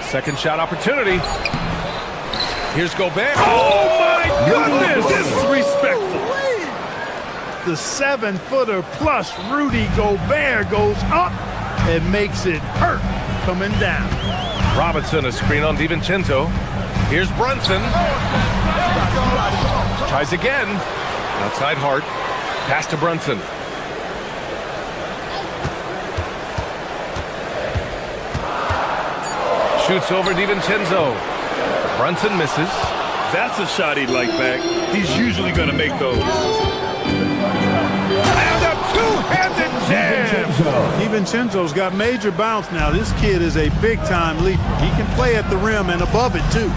Second shot opportunity. Here's Gobert. Oh my goodness! Disrespectful. The 7-footer plus Rudy Gobert goes up and makes it hurt coming down. Robinson, a screen on DiVincenzo. Here's Brunson. Tries again. Outside Hart. Pass to Brunson. Shoots over DiVincenzo. Brunson misses. That's a shot he'd like back. He's usually going to make those. And a two-handed jam! DiVincenzo's got major bounce now. This kid is a big-time leaper. He can play at the rim and above it, too.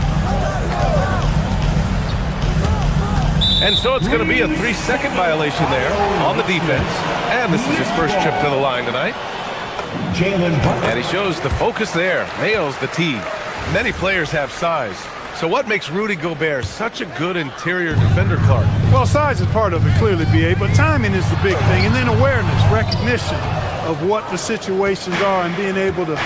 And so it's going to be a 3-second violation there on the defense. And this is his first trip to the line tonight. And he shows the focus there, nails the tee. Many players have size. So what makes Rudy Gobert such a good interior defender, Clark? Well, size is part of it, clearly, B.A., but timing is the big thing. And then awareness, recognition of what the situations are and being able to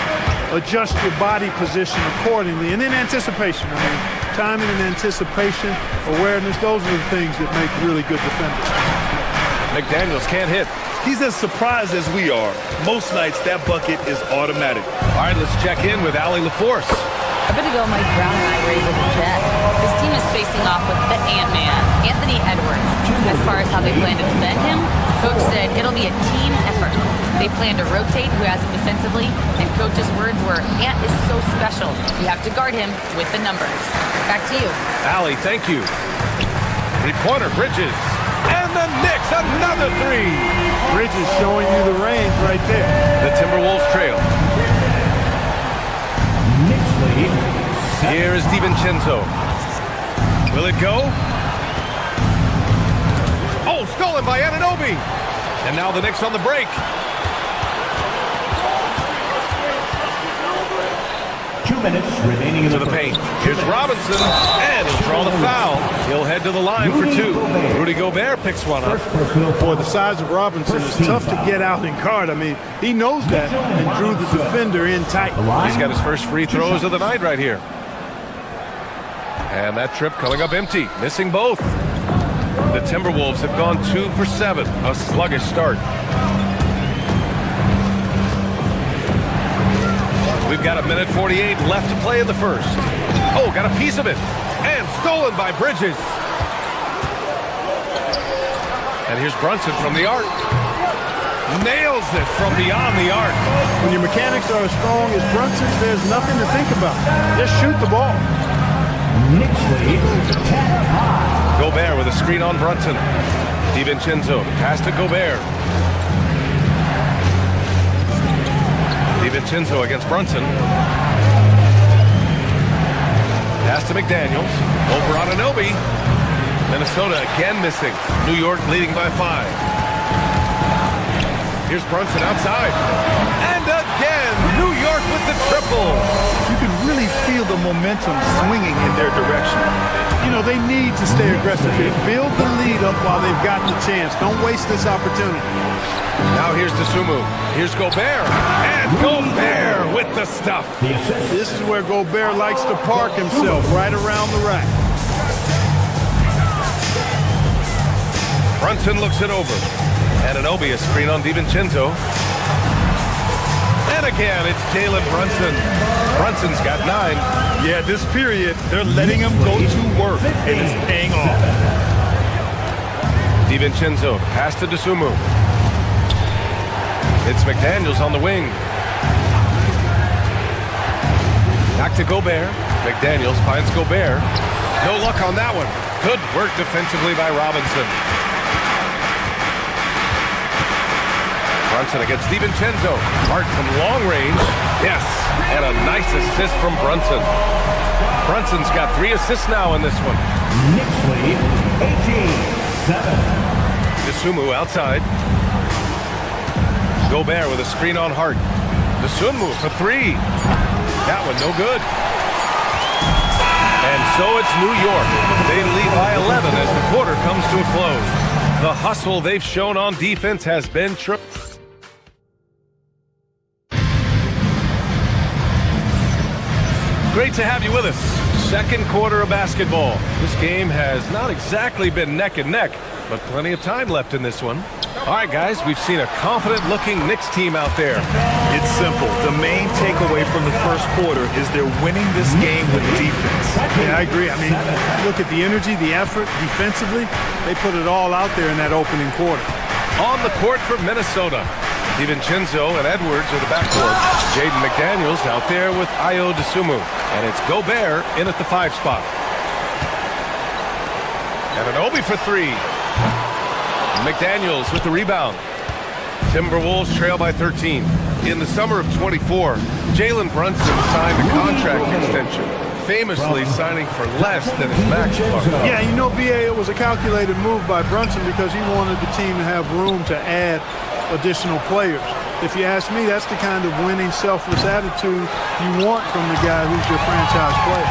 adjust your body position accordingly. And then anticipation. I mean, timing and anticipation, awareness, those are the things that make really good defenders. McDaniels can't hit. He's as surprised as we are. Most nights, that bucket is automatic. All right, let's check in with Allie LaForce. A bit ago, Mike Brown and I were able to chat. His team is facing off with the Ant-Man, Anthony Edwards. As far as how they plan to defend him, Coach said it'll be a team effort. They plan to rotate who has him defensively, and Coach's words were, Ant is so special. You have to guard him with the numbers. Back to you. Allie, thank you. Three-pointer, Bridges. And the Knicks, another 3. Bridges showing you the range right there. The Timberwolves trail. Knicks lead. Here is DiVincenzo. Will it go? Oh, stolen by Anunoby. And now the Knicks on the break. 2 minutes remaining in to the paint. Here's Robinson, and he'll draw the foul. He'll head to the line for 2. Rudy Gobert picks one up. Boy, the size of Robinson is tough to get out in guard. I mean, he knows that and drew the defender in tight. He's got his first free throws of the night right here. And that trip coming up empty, missing both. The Timberwolves have gone 2 for 7, a sluggish start. We've got 1:48 left to play in the first. Oh, got a piece of it. And stolen by Bridges. And here's Brunson from the arc. Nails it from beyond the arc. When your mechanics are as strong as Brunson's, there's nothing to think about. Just shoot the ball. Knicks lead 10-5. Gobert with a screen on Brunson. DiVincenzo, pass to Gobert. DiVincenzo against Brunson. Pass to McDaniels. Over Anunoby. Minnesota again missing. New York leading by 5. Here's Brunson outside. And again, New York with the triple. You can really feel the momentum swinging in their direction. You know, they need to stay aggressive here. Build the lead up while they've got the chance. Don't waste this opportunity. Now here's Dosunmu. Here's Gobert. And Gobert with the stuff. This is where Gobert likes to park himself, right around the rack. Brunson looks it over. Anunoby, a screen on DiVincenzo. And again, it's Jalen Brunson. Brunson's got 9. Yeah, this period, they're letting him go to work, and it's paying off. DiVincenzo, pass to Dosunmu. It's McDaniels on the wing. Back to Gobert. McDaniels finds Gobert. No luck on that one. Good work defensively by Robinson. Brunson against DiVincenzo. Hart from long range. Yes, and a nice assist from Brunson. Brunson's got 3 assists now in this one. Knicks lead 18-7. Dosunmu outside. Gobert with a screen on Hart. Dosunmu for 3. That one no good. And so it's New York. They lead by 11 as the quarter comes to a close. The hustle they've shown on defense has been tremendous. Great to have you with us. Second quarter of basketball. This game has not exactly been neck and neck, but plenty of time left in this one. All right, guys, we've seen a confident-looking Knicks team out there. It's simple. The main takeaway from the first quarter is they're winning this game with defense. Yeah, I agree. I mean, look at the energy, the effort, defensively. They put it all out there in that opening quarter. On the court for Minnesota, DiVincenzo and Edwards are the backcourt. Jaden McDaniels out there with Ayo Dosunmu. And it's Gobert in at the 5 spot. Anunoby for 3. McDaniels with the rebound. Timberwolves trail by 13. In the summer of 24, Jalen Brunson signed a contract extension, famously signing for less than his max plus. Yeah, you know, BA, it was a calculated move by Brunson because he wanted the team to have room to add additional players. If you ask me, that's the kind of winning, selfless attitude you want from the guy who's your franchise player.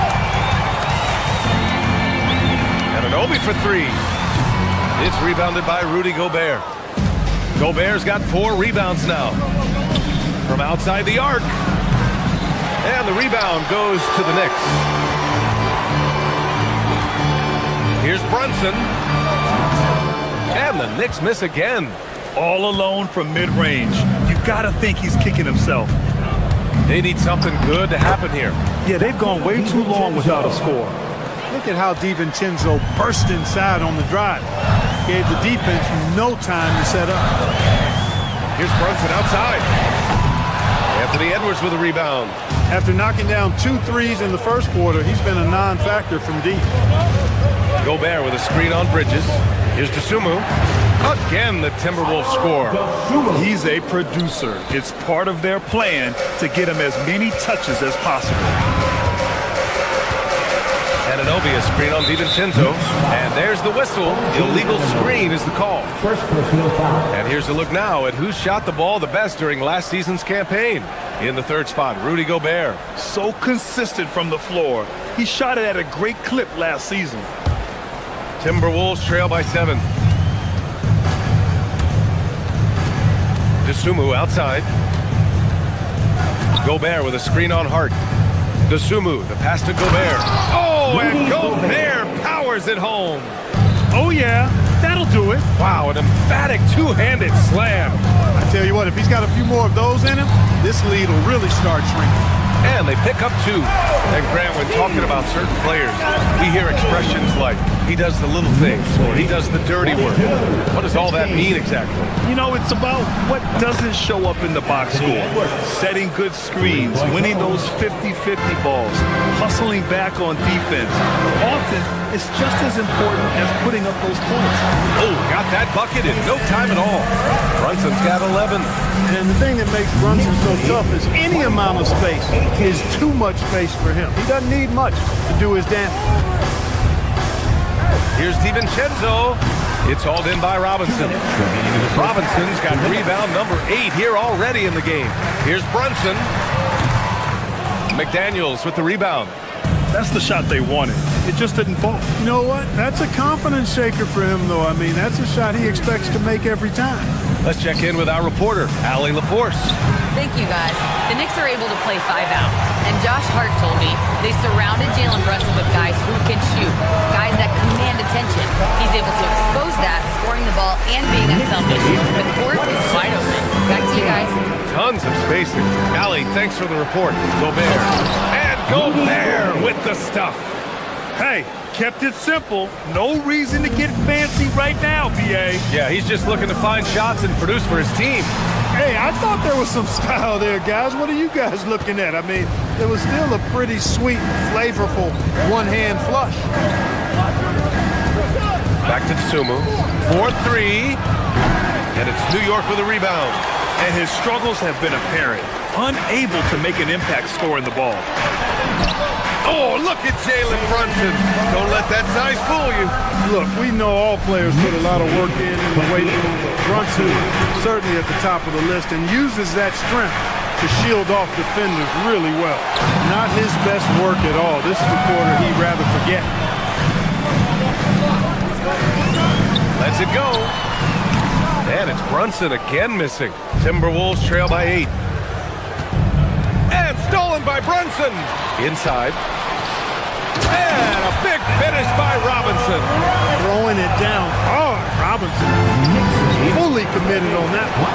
Anunoby for 3. It's rebounded by Rudy Gobert. Gobert's got 4 rebounds now. From outside the arc. And the rebound goes to the Knicks. Here's Brunson. And the Knicks miss again. All alone from mid-range. You've got to think he's kicking himself. They need something good to happen here. Yeah, they've gone way too long without a score. Look at how DiVincenzo burst inside on the drive. Gave the defense no time to set up. Here's Brunson outside. Anthony Edwards with a rebound. After knocking down 2 threes in the first quarter, he's been a non-factor from deep. Gobert with a screen on Bridges. Here's Dosunmu. Again, the Timberwolves score. He's a producer. It's part of their plan to get him as many touches as possible. Anunoby, a screen on DiVincenzo. And there's the whistle. Illegal screen is the call. First personal foul. And here's a look now at who shot the ball the best during last season's campaign. In the 3rd spot, Rudy Gobert. So consistent from the floor. He shot it at a great clip last season. Timberwolves trail by 7. Dosunmu outside. Gobert with a screen on Hart. Dosunmu, the pass to Gobert. Oh, and Gobert powers it home. Oh, yeah. That'll do it. Wow, an emphatic 2-handed slam. I tell you what, if he's got a few more of those in him, this lead will really start shrinking. And they pick up 2. And Grant, when talking about certain players, we hear expressions like, he does the little things, or he does the dirty work. What does all that mean exactly? You know, it's about what doesn't show up in the box score. Setting good screens, winning those 50-50 balls, hustling back on defense. Often, it's just as important as putting up those points. Oh, got that bucket in no time at all. Brunson's got 11. And the thing that makes Brunson so tough is any amount of space is too much space for him. He doesn't need much to do his damage. Here's DiVincenzo. It's hauled in by Robinson. Robinson's got rebound number 8 here already in the game. Here's Brunson. McDaniels with the rebound. That's the shot they wanted. It just didn't fall. You know what? That's a confidence shaker for him, though. I mean, that's a shot he expects to make every time. Let's check in with our reporter, Allie LaForce. Thank you, guys. The Knicks are able to play 5 out. And Josh Hart told me they surrounded Jalen Brunson with guys who can shoot, guys that command attention. He's able to expose that, scoring the ball and being unselfish. The court is wide open. Back to you guys. Tons of spacing. Allie, thanks for the report. Gobert. And Gobert with the stuff. Hey, kept it simple. No reason to get fancy right now, PA. Yeah, he's just looking to find shots and produce for his team. Hey, I thought there was some style there, guys. What are you guys looking at? I mean, it was still a pretty sweet, flavorful one-hand flush. Back to Tsumu. 4-3. And it's New York with a rebound. And his struggles have been apparent. Unable to make an impact scoring the ball. Oh, look at Jalen Brunson. Don't let that size fool you. Look, we know all players put a lot of work in the weight room. Brunson certainly at the top of the list and uses that strength to shield off defenders really well. Not his best work at all. This is the quarter he'd rather forget. Lets it go. And it's Brunson again missing. Timberwolves trail by 8. And stolen by Brunson. Inside. And a big finish by Robinson. Throwing it down hard. Robinson fully committed on that one.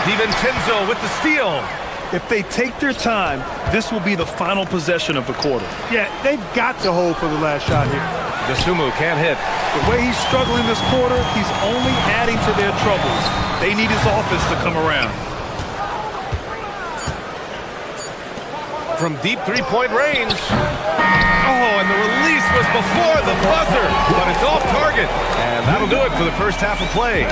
DiVincenzo with the steal. If they take their time, this will be the final possession of the quarter. Yeah, they've got to hold for the last shot here. Tsumu can't hit. The way he's struggling this quarter, he's only adding to their troubles. They need his offense to come around. From deep three-point range. Oh, and the release was before the buzzer, but it's off target. And that'll do it for the first half of play.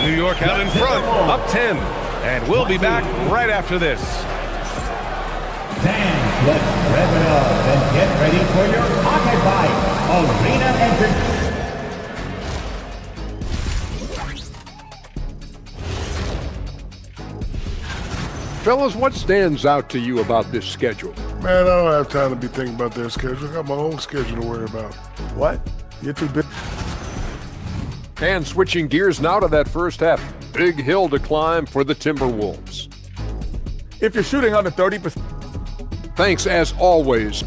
New York out in front, up 10. And we'll be back right after this. Fans, let's rev it up and get ready for your Pocket Bite Arena entrance. Fellas, what stands out to you about this schedule? Man, I don't have time to be thinking about their schedule. I got my own schedule to worry about. What? You're too big. And switching gears now to that first half. Big hill to climb for the Timberwolves. If you're shooting under 30%. Thanks as always.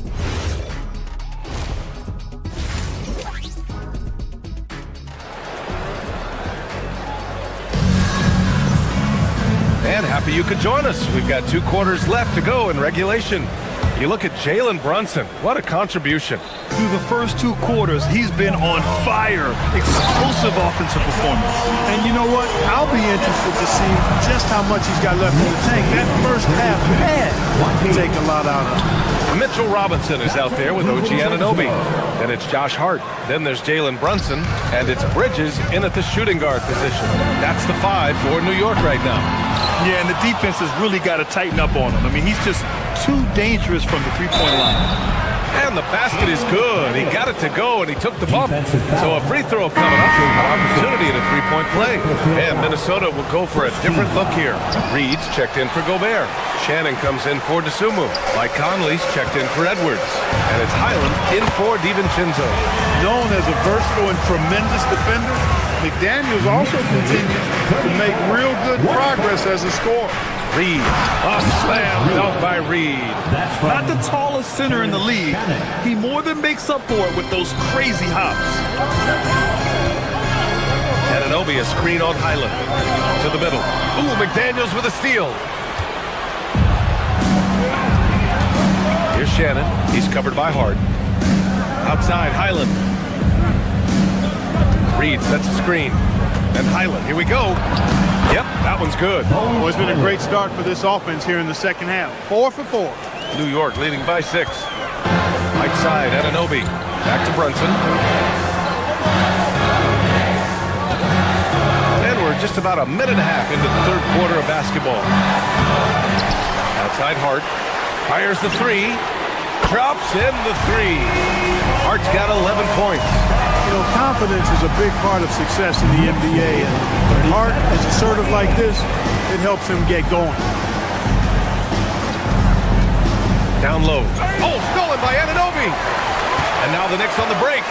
And happy you could join us. We've got 2 quarters left to go in regulation. You look at Jalen Brunson. What a contribution. Through the first 2 quarters, he's been on fire. Explosive offensive performance. And you know what? I'll be interested to see just how much he's got left in the tank. That first half, man, can take a lot out of him. Mitchell Robinson is out there with OG Anunoby. Then it's Josh Hart. Then there's Jalen Brunson. And it's Bridges in at the shooting guard position. That's the 5 for New York right now. Yeah, and the defense has really got to tighten up on him. I mean, he's just too dangerous from the three-point line. And the basket is good. He got it to go, and he took the bump. So a free throw coming up. An opportunity in a three-point play. And Minnesota will go for a different look here. Reed's checked in for Gobert. Shannon comes in for Tsumu. Mike Conley's checked in for Edwards. And it's Highland in for DiVincenzo. Known as a versatile and tremendous defender, McDaniels also continues to make real good progress as a scorer. Reed, a slam dunk by Reed. Not the tallest center in the league. He more than makes up for it with those crazy hops. Anunoby, a screen on Highland. To the middle. Ooh, McDaniels with a steal. Here's Shannon. He's covered by Hart. Outside, Highland. Reed sets a screen. And Highland, here we go. Yep, that one's good. Well, it's been a great start for this offense here in the second half. 4 for 4. New York leading by 6. Right side, Anunoby. Back to Brunson. And we're just about a minute and a half into the third quarter of basketball. Outside Hart. Fires the 3. drops in the three. Hart's got 11 points. You know, confidence is a big part of success in the NBA, and when Hart is assertive like this, it helps him get going. Down low. Oh, stolen by Anunoby. And now the Knicks on the break.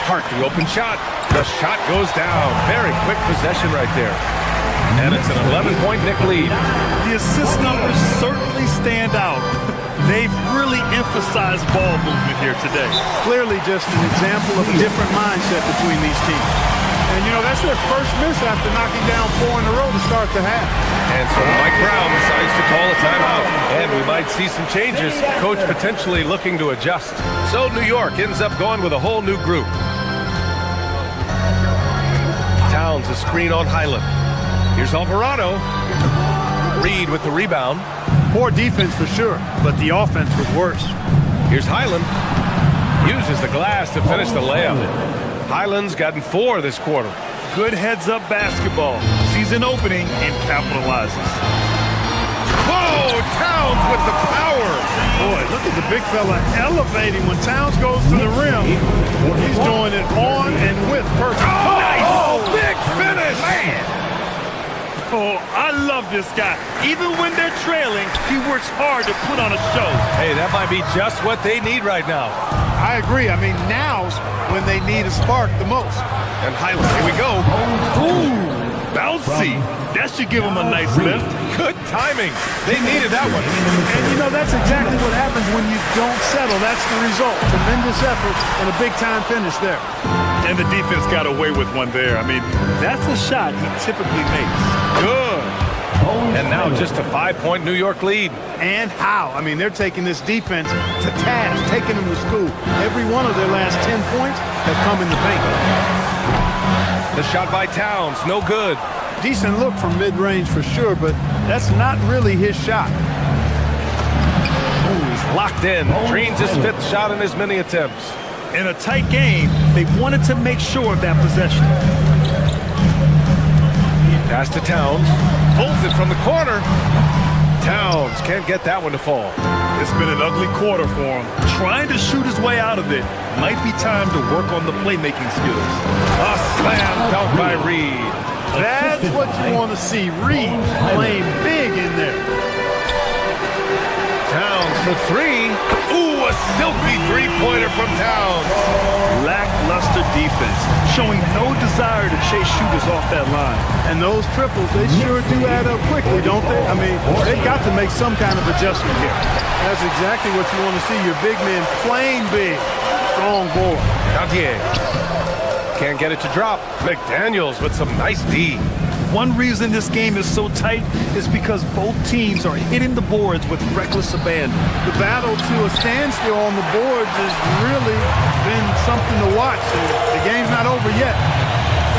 Hart, the open shot. The shot goes down. Very quick possession right there. And it's an 11-point Knick lead. The assist numbers certainly stand out. They've really emphasized ball movement here today. Clearly just an example of a different mindset between these teams. And, you know, that's their first miss after knocking down 4 in a row to start the half. And so Mike Brown decides to call a timeout. And we might see some changes. Coach potentially looking to adjust. So New York ends up going with a whole new group. Towns a screen on Highland. Here's Alvarado. Reed with the rebound. Poor defense for sure, but the offense was worse. Here's Highland. Uses the glass to finish the layup. Highland's gotten 4 this quarter. Good heads-up basketball. Sees an opening and capitalizes. Whoa! Towns with the power. Boy, look at the big fella elevating when Towns goes to the rim. He's doing it on and with purpose. Nice! Oh, big finish! Man! Oh, I love this guy. Even when they're trailing, he works hard to put on a show. Hey, that might be just what they need right now. I agree. I mean, now's when they need a spark the most. And Highland, here we go. Ooh, bouncy. That should give him a nice lift. Good timing. They needed that one. And, you know, that's exactly what happens when you don't settle. That's the result. Tremendous effort and a big-time finish there. And the defense got away with one there. I mean, that's a shot he typically makes. Good. And now just a 5-point New York lead. And how? I mean, they're taking this defense to task, taking them to school. Every one of their last 10 points have come in the paint. The shot by Towns, no good. Decent look from mid-range for sure, but that's not really his shot. Ooh, he's locked in. Drains his 5th shot in as many attempts. In a tight game, they wanted to make sure of that possession. Pass to Towns. Pulls it from the corner. Towns can't get that one to fall. It's been an ugly quarter for him. Trying to shoot his way out of it. Might be time to work on the playmaking skills. A slam dunk by Reed. That's what you want to see. Reed playing big in there. Towns for 3. Ooh, a silky 3-pointer from Towns. Lackluster defense, showing no desire to chase shooters off that line. And those triples, they sure do add up quickly, don't they? I mean, they've got to make some kind of adjustment here. That's exactly what you want to see, your big men playing big. Strong board. Gantier. Can't get it to drop. McDaniels with some nice D. One reason this game is so tight is because both teams are hitting the boards with reckless abandon. The battle to a standstill on the boards has really been something to watch. The game's not over yet.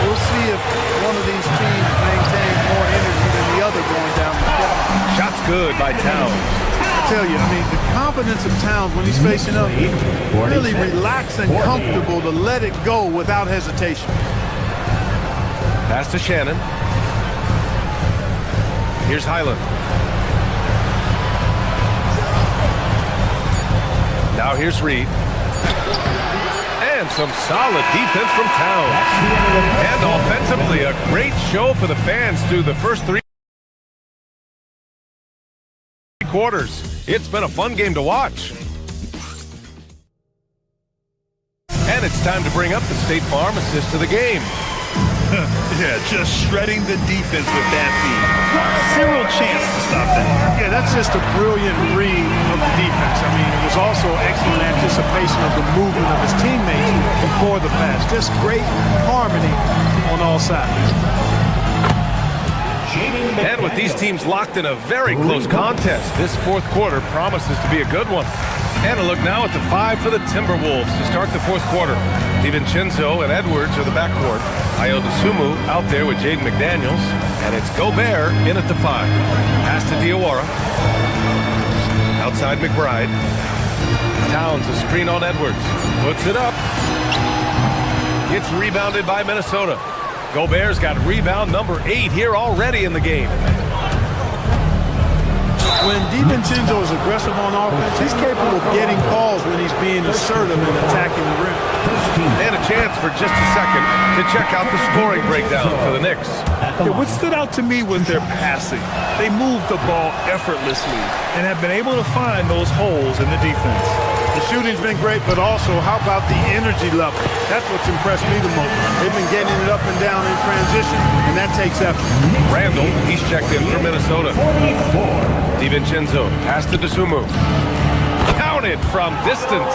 We'll see if one of these teams maintains more energy than the other going down the stretch. Shot's good by Towns. I tell you, I mean, the confidence of Towns when he's facing up, really relaxed and comfortable to let it go without hesitation. Pass to Shannon. Here's Highland. Now here's Reed. And some solid defense from Towns. And offensively, a great show for the fans through the first 3 quarters. It's been a fun game to watch. And it's time to bring up the State Farm assist to the game. Yeah, just shredding the defense with that feed. Zero chance to stop that. Yeah, that's just a brilliant read of the defense. I mean, it was also excellent anticipation of the movement of his teammates before the pass. Just great harmony on all sides. And with these teams locked in a very close contest, this 4th quarter promises to be a good one. And a look now at the 5 for the Timberwolves to start the 4th quarter. DiVincenzo and Edwards are the backcourt. Ayo Dosunmu out there with Jaden McDaniels. And it's Gobert in at the 5. Pass to Diawara. Outside McBride. Towns a screen on Edwards. Puts it up. It's rebounded by Minnesota. Gobert's got rebound number 8 here already in the game. When DiVincenzo is aggressive on offense, he's capable of getting calls when he's being assertive and attacking the rim. And a chance for just a second to check out the scoring breakdown for the Knicks. Yeah, what stood out to me was their passing. They moved the ball effortlessly and have been able to find those holes in the defense. The shooting's been great, but also how about the energy level? That's what's impressed me the most. They've been getting it up and down in transition, and that takes effort. Randall, he's checked in for Minnesota. DiVincenzo, pass to DeSumo. Counted from distance.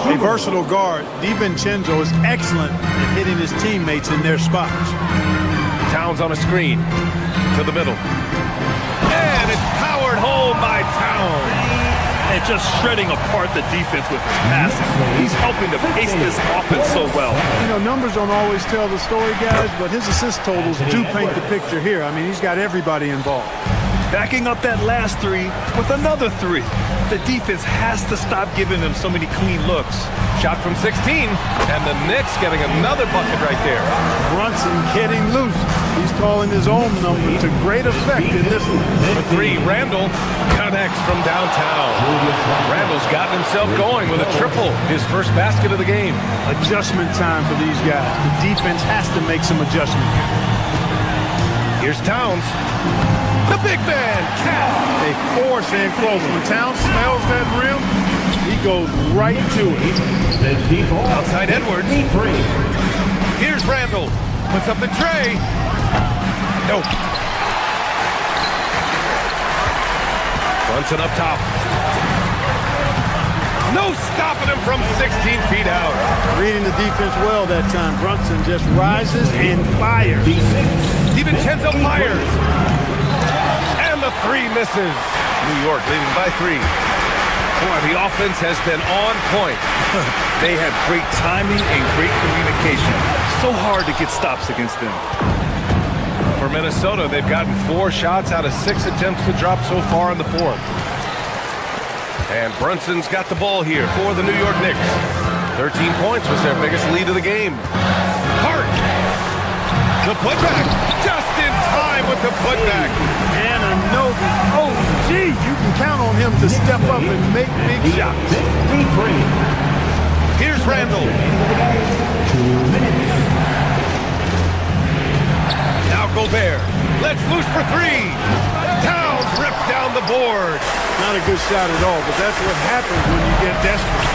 A versatile guard, DiVincenzo is excellent at hitting his teammates in their spots. Towns on a screen to the middle. And it's powered home by Towns. And just shredding apart the defense with his passing. He's helping to pace this offense so well. You know, numbers don't always tell the story, guys, but his assist totals do paint the picture here. I mean, he's got everybody involved. Backing up that last three with another three. The defense has to stop giving them so many clean looks. Shot from 16, and the Knicks getting another bucket right there. Brunson getting loose. He's calling his own number to great effect in this one. For three, Randall connects from downtown. Randall's gotten himself going with a triple, his first basket of the game. Adjustment time for these guys. The defense has to make some adjustments. Here's Towns. The big man, Cat. They force in close. When Towns smells that rim, he goes right to it. Outside Edwards. Here's Randall. Puts up the tray. Nope. Brunson up top. No stopping him from 16 feet out. Reading the defense well that time. Brunson just rises and fires. DiVincenzo fires. And the three misses. New York leading by 3. Boy, the offense has been on point. They have great timing and great communication. So hard to get stops against them. For Minnesota, they've gotten 4 shots out of 6 attempts to drop so far in the fourth. And Brunson's got the ball here for the New York Knicks. 13 points was their biggest lead of the game. Hart. The putback. Just in time with the putback. And oh, gee, you can count on him to step up and make big shots. Here's Randall. 2 minutes. Now Gobert. Let's loose for 3. Towns rips down the board. Not a good shot at all, but that's what happens when you get desperate.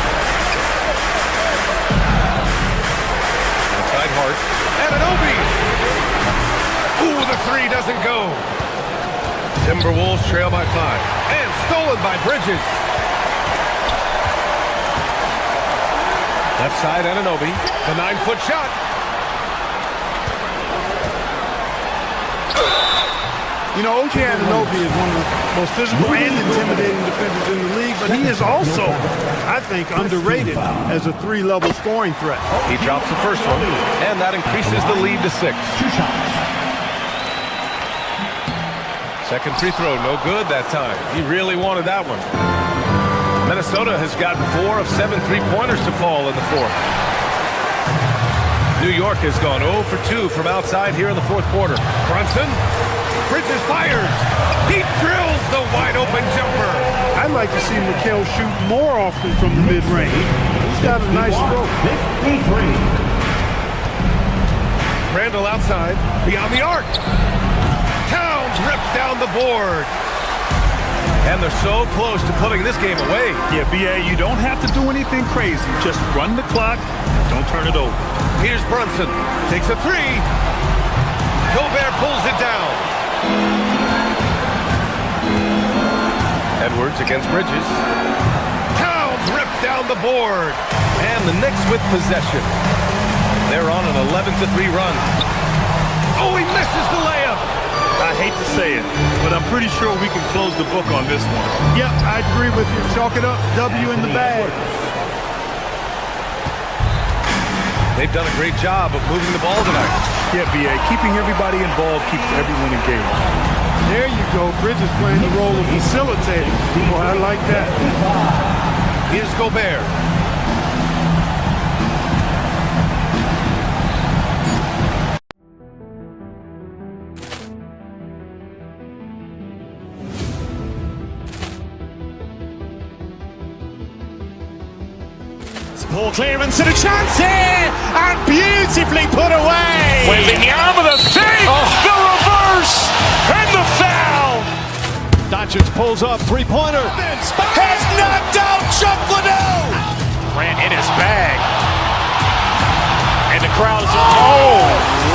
Outside Hart. And an Obi. Ooh, the 3 doesn't go. Timberwolves trail by 5. And stolen by Bridges. Left side, Anunoby. The 9-foot shot. You know, OG Anunoby is one of the most physical and intimidating defenders in the league, but he is also, I think, underrated as a 3-level scoring threat. He drops the first one, and that increases the lead to 6. Second free throw, no good that time. He really wanted that one. Minnesota has gotten 4 of 7 3-pointers to fall in the fourth. New York has gone 0 for 2 from outside here in the fourth quarter. Brunson. Bridges fires. He drills the wide-open jumper. I'd like to see Mikal shoot more often from the mid-range. He's got a nice stroke. 53. Randall outside, beyond the arc. Towns rips down the board. And they're so close to putting this game away. Yeah, B.A., you don't have to do anything crazy. Just run the clock. Don't turn it over. Here's Brunson. Takes a 3. Gobert pulls it down. Edwards against Bridges. Towns rips down the board. And the Knicks with possession. They're on an 11-3 run. Oh, he misses the layup. I hate to say it, but I'm pretty sure we can close the book on this one. Yep, I agree with you. Chalk it up. W in the bag. They've done a great job of moving the ball tonight. Yeah, B.A., keeping everybody involved keeps everyone engaged. There you go. Bridges playing the role of facilitator. Boy, I like that. Here's Gobert. Ball clearance and a chance here, and beautifully put away. Wembanyama the save, the reverse, and the foul. Doncic pulls up, three-pointer. Has knocked out Chuck Liddell. Grant in his bag. And the crowd is, oh,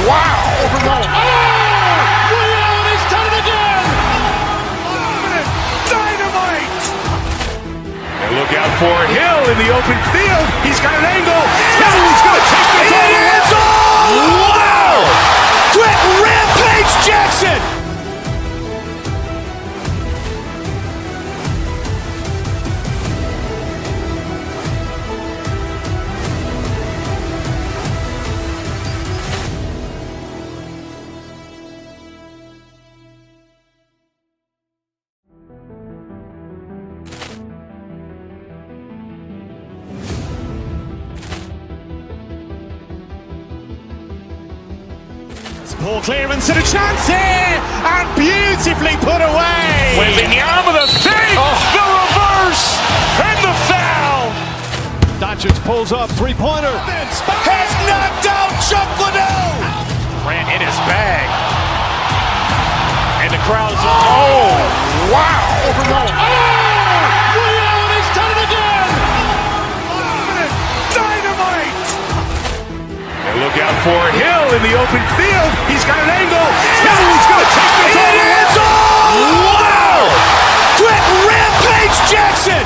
wow. Ray Allen has done it again. Dynamite. And look out for Hill in the open field. He's got an angle. He's going to take this all the way. Wow. Quick Rampage Jackson. Ball clearance and a chance here, and beautifully put away. Wembanyama the save, the reverse, and the foul. Doncic pulls up, three-pointer. Has knocked out Chuck Liddell. Grant in his bag. And the crowd is, oh, wow. Ray Allen has done it again. Dynamite. And look out for Hill in the open field. He's got an angle. He's going to take this all the way. Wow. Quick Rampage Jackson.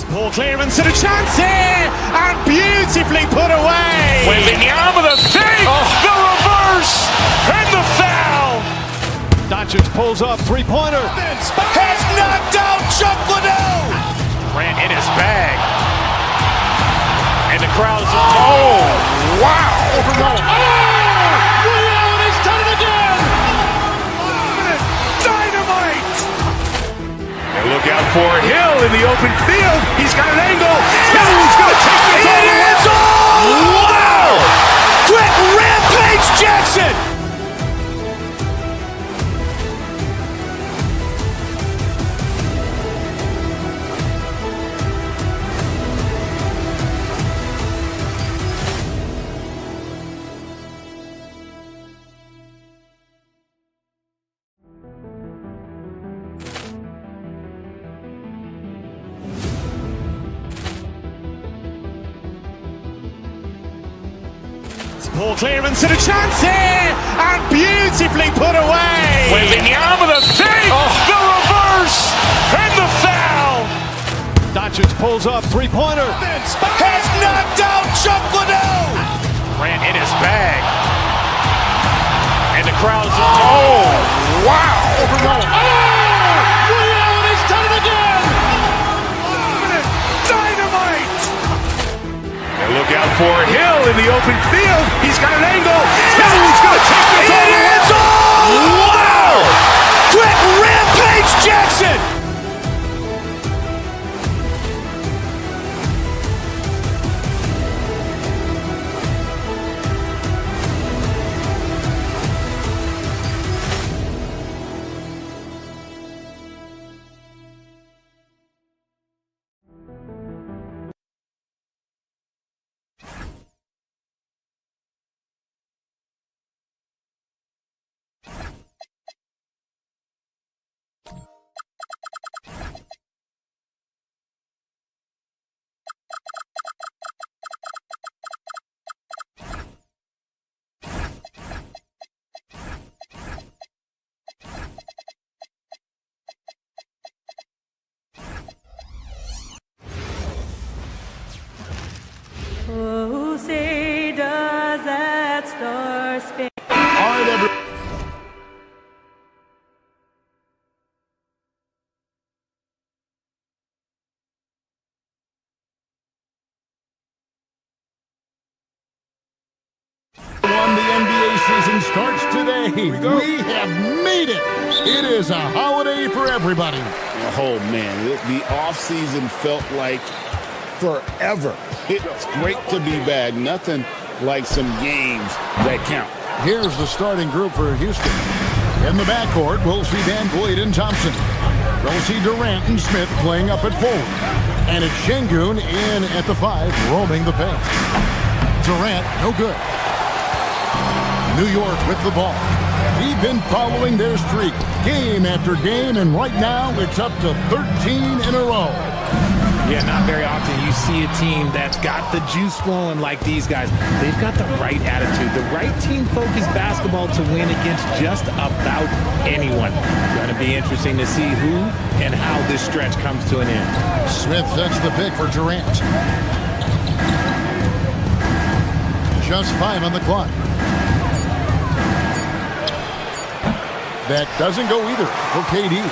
Ball clearance and a chance here, and beautifully put away. Wembanyama the save, the reverse, and the foul. Doncic pulls up, three-pointer. Has knocked out Chuck Liddell. Grant in his bag. And the crowd is, oh, wow. Ray Allen has done it again. Dynamite. And look out for Hill in the open field. He's got an angle. He's going to take this all the way. Wow. Quick Rampage Jackson. Ball clearance and a chance here, and beautifully put away. Wembanyama the save, the reverse, and the foul. Doncic pulls up, three-pointer. Has knocked out Chuck Liddell. Grant in his bag. And the crowd is, oh, wow. Ray Allen has done it again. Dynamite. And look out for Hill in the open field. He's got an angle. He's going to take this all the way. Wow. Quick Rampage Jackson. season starts today. We have made it. It is a holiday for everybody. Oh, man, the offseason felt like forever. It's great to be back. Nothing like some games that count. Here's the starting group for Houston. In the backcourt, we'll see Van Vliet and Thompson. We'll see Durant and Smith playing up at forward. And it's Şengün in at the 5, roaming the paint. Durant, no good. New York with the ball. We've been following their streak game after game, and right now it's up to 13 in a row. Yeah, not very often you see a team that's got the juice flowing like these guys. They've got the right attitude, the right team-focused basketball to win against just about anyone. Going to be interesting to see who and how this stretch comes to an end. Smith sets the pick for Durant. Just 5 on the clock. That doesn't go either for KD.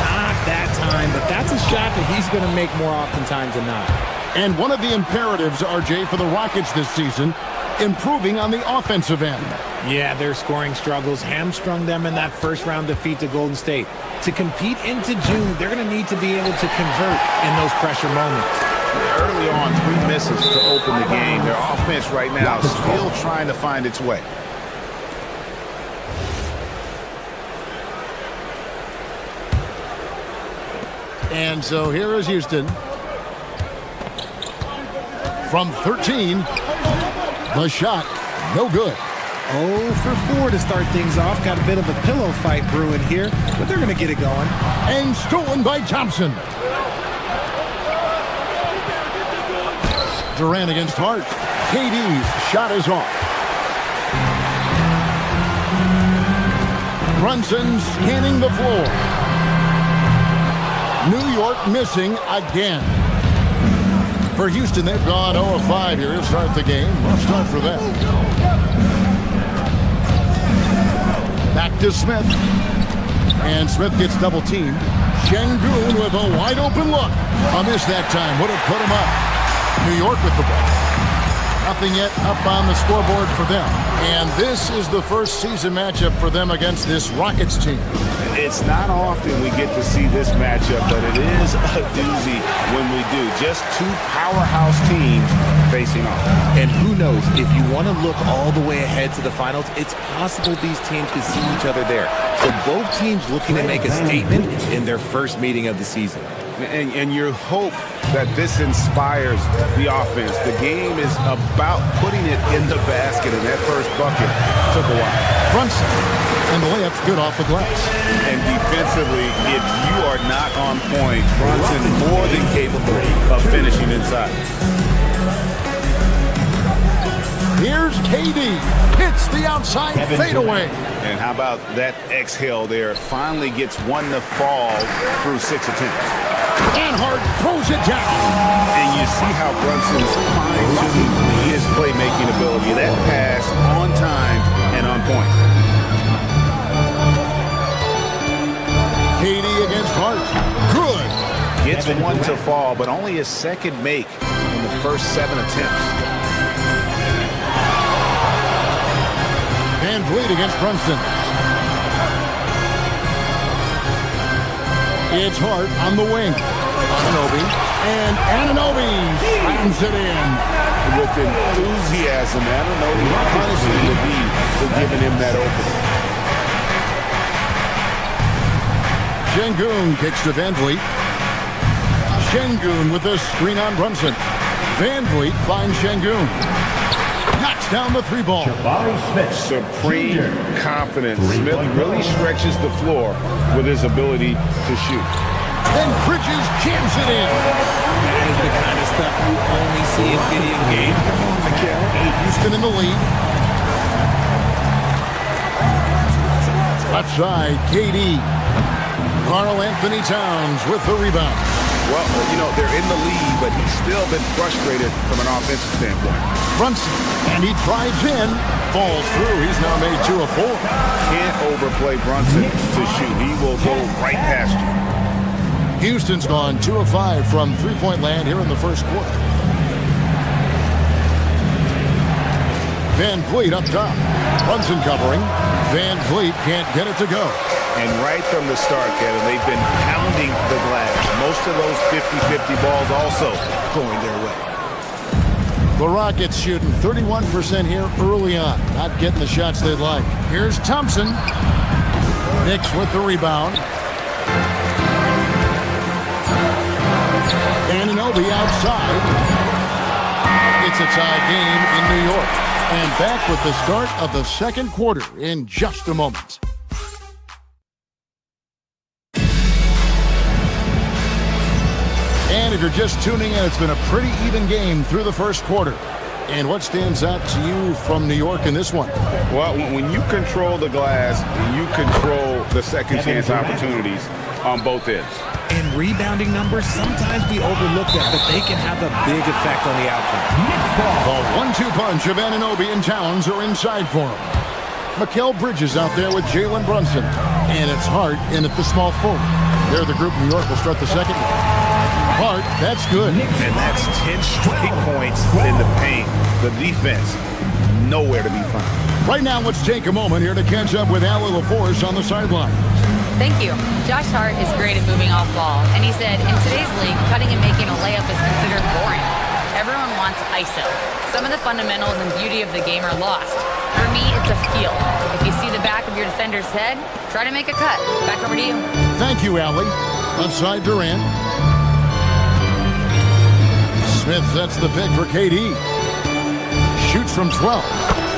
Not that time, but that's a shot that he's going to make more oftentimes than not. And one of the imperatives, RJ, for the Rockets this season, improving on the offensive end. Yeah, their scoring struggles hamstrung them in that first-round defeat to Golden State. To compete into June, they're going to need to be able to convert in those pressure moments. Early on, 3 misses to open the game. Their offense right now is still trying to find its way. And so here is Houston. From 13, the shot, no good. 0 for 4 to start things off. Got a bit of a pillow fight brewing here, but they're going to get it going. And stolen by Thompson. Durant against Hart. KD's shot is off. Brunson scanning the floor. New York missing again. For Houston, they've gone 0 of 5 here to start the game. Rough start for them. Back to Smith. And Smith gets double teamed. Şengün with a wide open look. A miss that time. Would have put him up. New York with the ball. Nothing yet up on the scoreboard for them. And this is the first season matchup for them against this Rockets team. It's not often we get to see this matchup, but it is a doozy when we do. Just 2 powerhouse teams facing off. And who knows, if you want to look all the way ahead to the finals, it's possible these teams could see each other there. So both teams looking to make a statement in their first meeting of the season. And you hope that this inspires the offense. The game is about putting it in the basket, and that first bucket took a while. Brunson, and the layup's good off the glass. And defensively, if you are not on point, Brunson more than capable of finishing inside. Here's KD. Hits the outside fadeaway. And how about that exhale there? Finally gets one to fall through 6 attempts. And Hart throws it down. And you see how Brunson's fine-tuned his playmaking ability. That pass on time and on point. KD against Hart. Good. Gets one to fall, but only his second make in the first 7 attempts. Van Vliet against Brunson. It's Hart on the wing. Anunoby. And Anunoby slams it in. With enthusiasm, Anunoby punishing the D for giving him that opening. Şengün kicks to Van Vliet. Şengün with a screen on Brunson. Van Vliet finds Şengün. Knocks down the 3 ball. Supreme confidence. Smith really stretches the floor with his ability to shoot. And Bridges jams it in. That is the kind of stuff you only see in video games. Come on, Mikhail. Houston in the lead. Left side, KD. Karl Anthony Towns with the rebound. Well, you know, they're in the lead, but he's still been frustrated from an offensive standpoint. Brunson, and he drives in, falls through. He's now made 2 of 4. Can't overplay Brunson to shoot. He will go right past you. Houston's gone 2 of 5 from three-point land here in the first quarter. Van Vliet up top. Brunson covering. Van Vliet can't get it to go. And right from the start, Kevin, they've been pounding the glass. Most of those 50-50 balls also going their way. The Rockets shooting 31% here early on. Not getting the shots they'd like. Here's Thompson. Knicks with the rebound. Anunoby outside. It's a tie game in New York. And back with the start of the second quarter in just a moment. And if you're just tuning in, it's been a pretty even game through the first quarter. And what stands out to you from New York in this one? Well, when you control the glass, you control the second chance opportunities on both ends. And rebounding numbers, sometimes we overlook that, but they can have a big effect on the outcome. The 1-2 punch of Anunoby and Towns are inside for him. Mikal Bridges out there with Jalen Brunson. And it's Hart in at the small forward. They're the group. New York will start the second one. Hart, that's good. And that's 10 straight points in the paint. The defense, nowhere to be found. Right now, let's take a moment here to catch up with Allie LaForce on the sideline. Thank you. Josh Hart is great at moving off ball, and he said, in today's league, cutting and making a layup is considered boring. Everyone wants ISO. Some of the fundamentals and beauty of the game are lost. For me, it's a feel. If you see the back of your defender's head, try to make a cut. Back over to you. Thank you, Allie. Left side, Durant. Smith sets the pick for KD. Shoots from 12.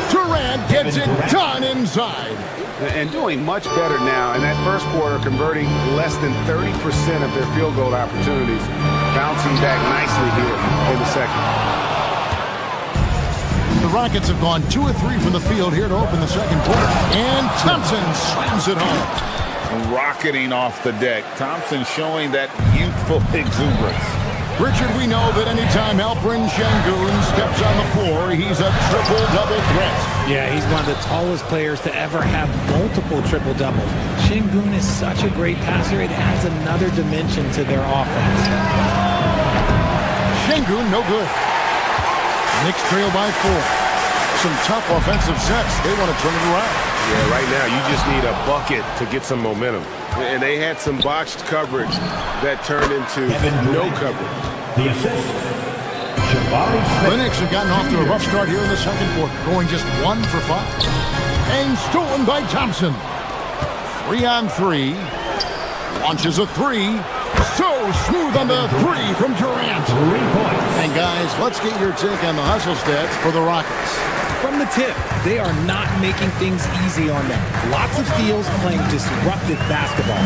Durant gets it done inside. And doing much better now in that first quarter, converting less than 30% of their field goal opportunities, bouncing back nicely here in the second. The Rockets have gone 2 of 3 from the field here to open the second quarter. And Thompson slams it home. Rocketing off the deck. Thompson showing that youthful exuberance. Richard, we know that anytime Alperen Sengun steps on the floor, he's a triple-double threat. Yeah, he's one of the tallest players to ever have multiple triple-doubles. Sengun is such a great passer, it adds another dimension to their offense. Sengun, no good. Knicks trail by 4. Some tough offensive sets. They want to turn it around. Yeah, right now you just need a bucket to get some momentum. And they had some botched coverage that turned into no coverage. The assist. The Knicks have gotten off to a rough start here in the second quarter, going just 1 for 5. And stolen by Thompson. 3 on 3. Launches a 3. So smooth on the 3 from Durant. 3 points. And guys, let's get your take on the hustle stats for the Rockets. From the tip, they are not making things easy on them. Lots of steals, playing disruptive basketball.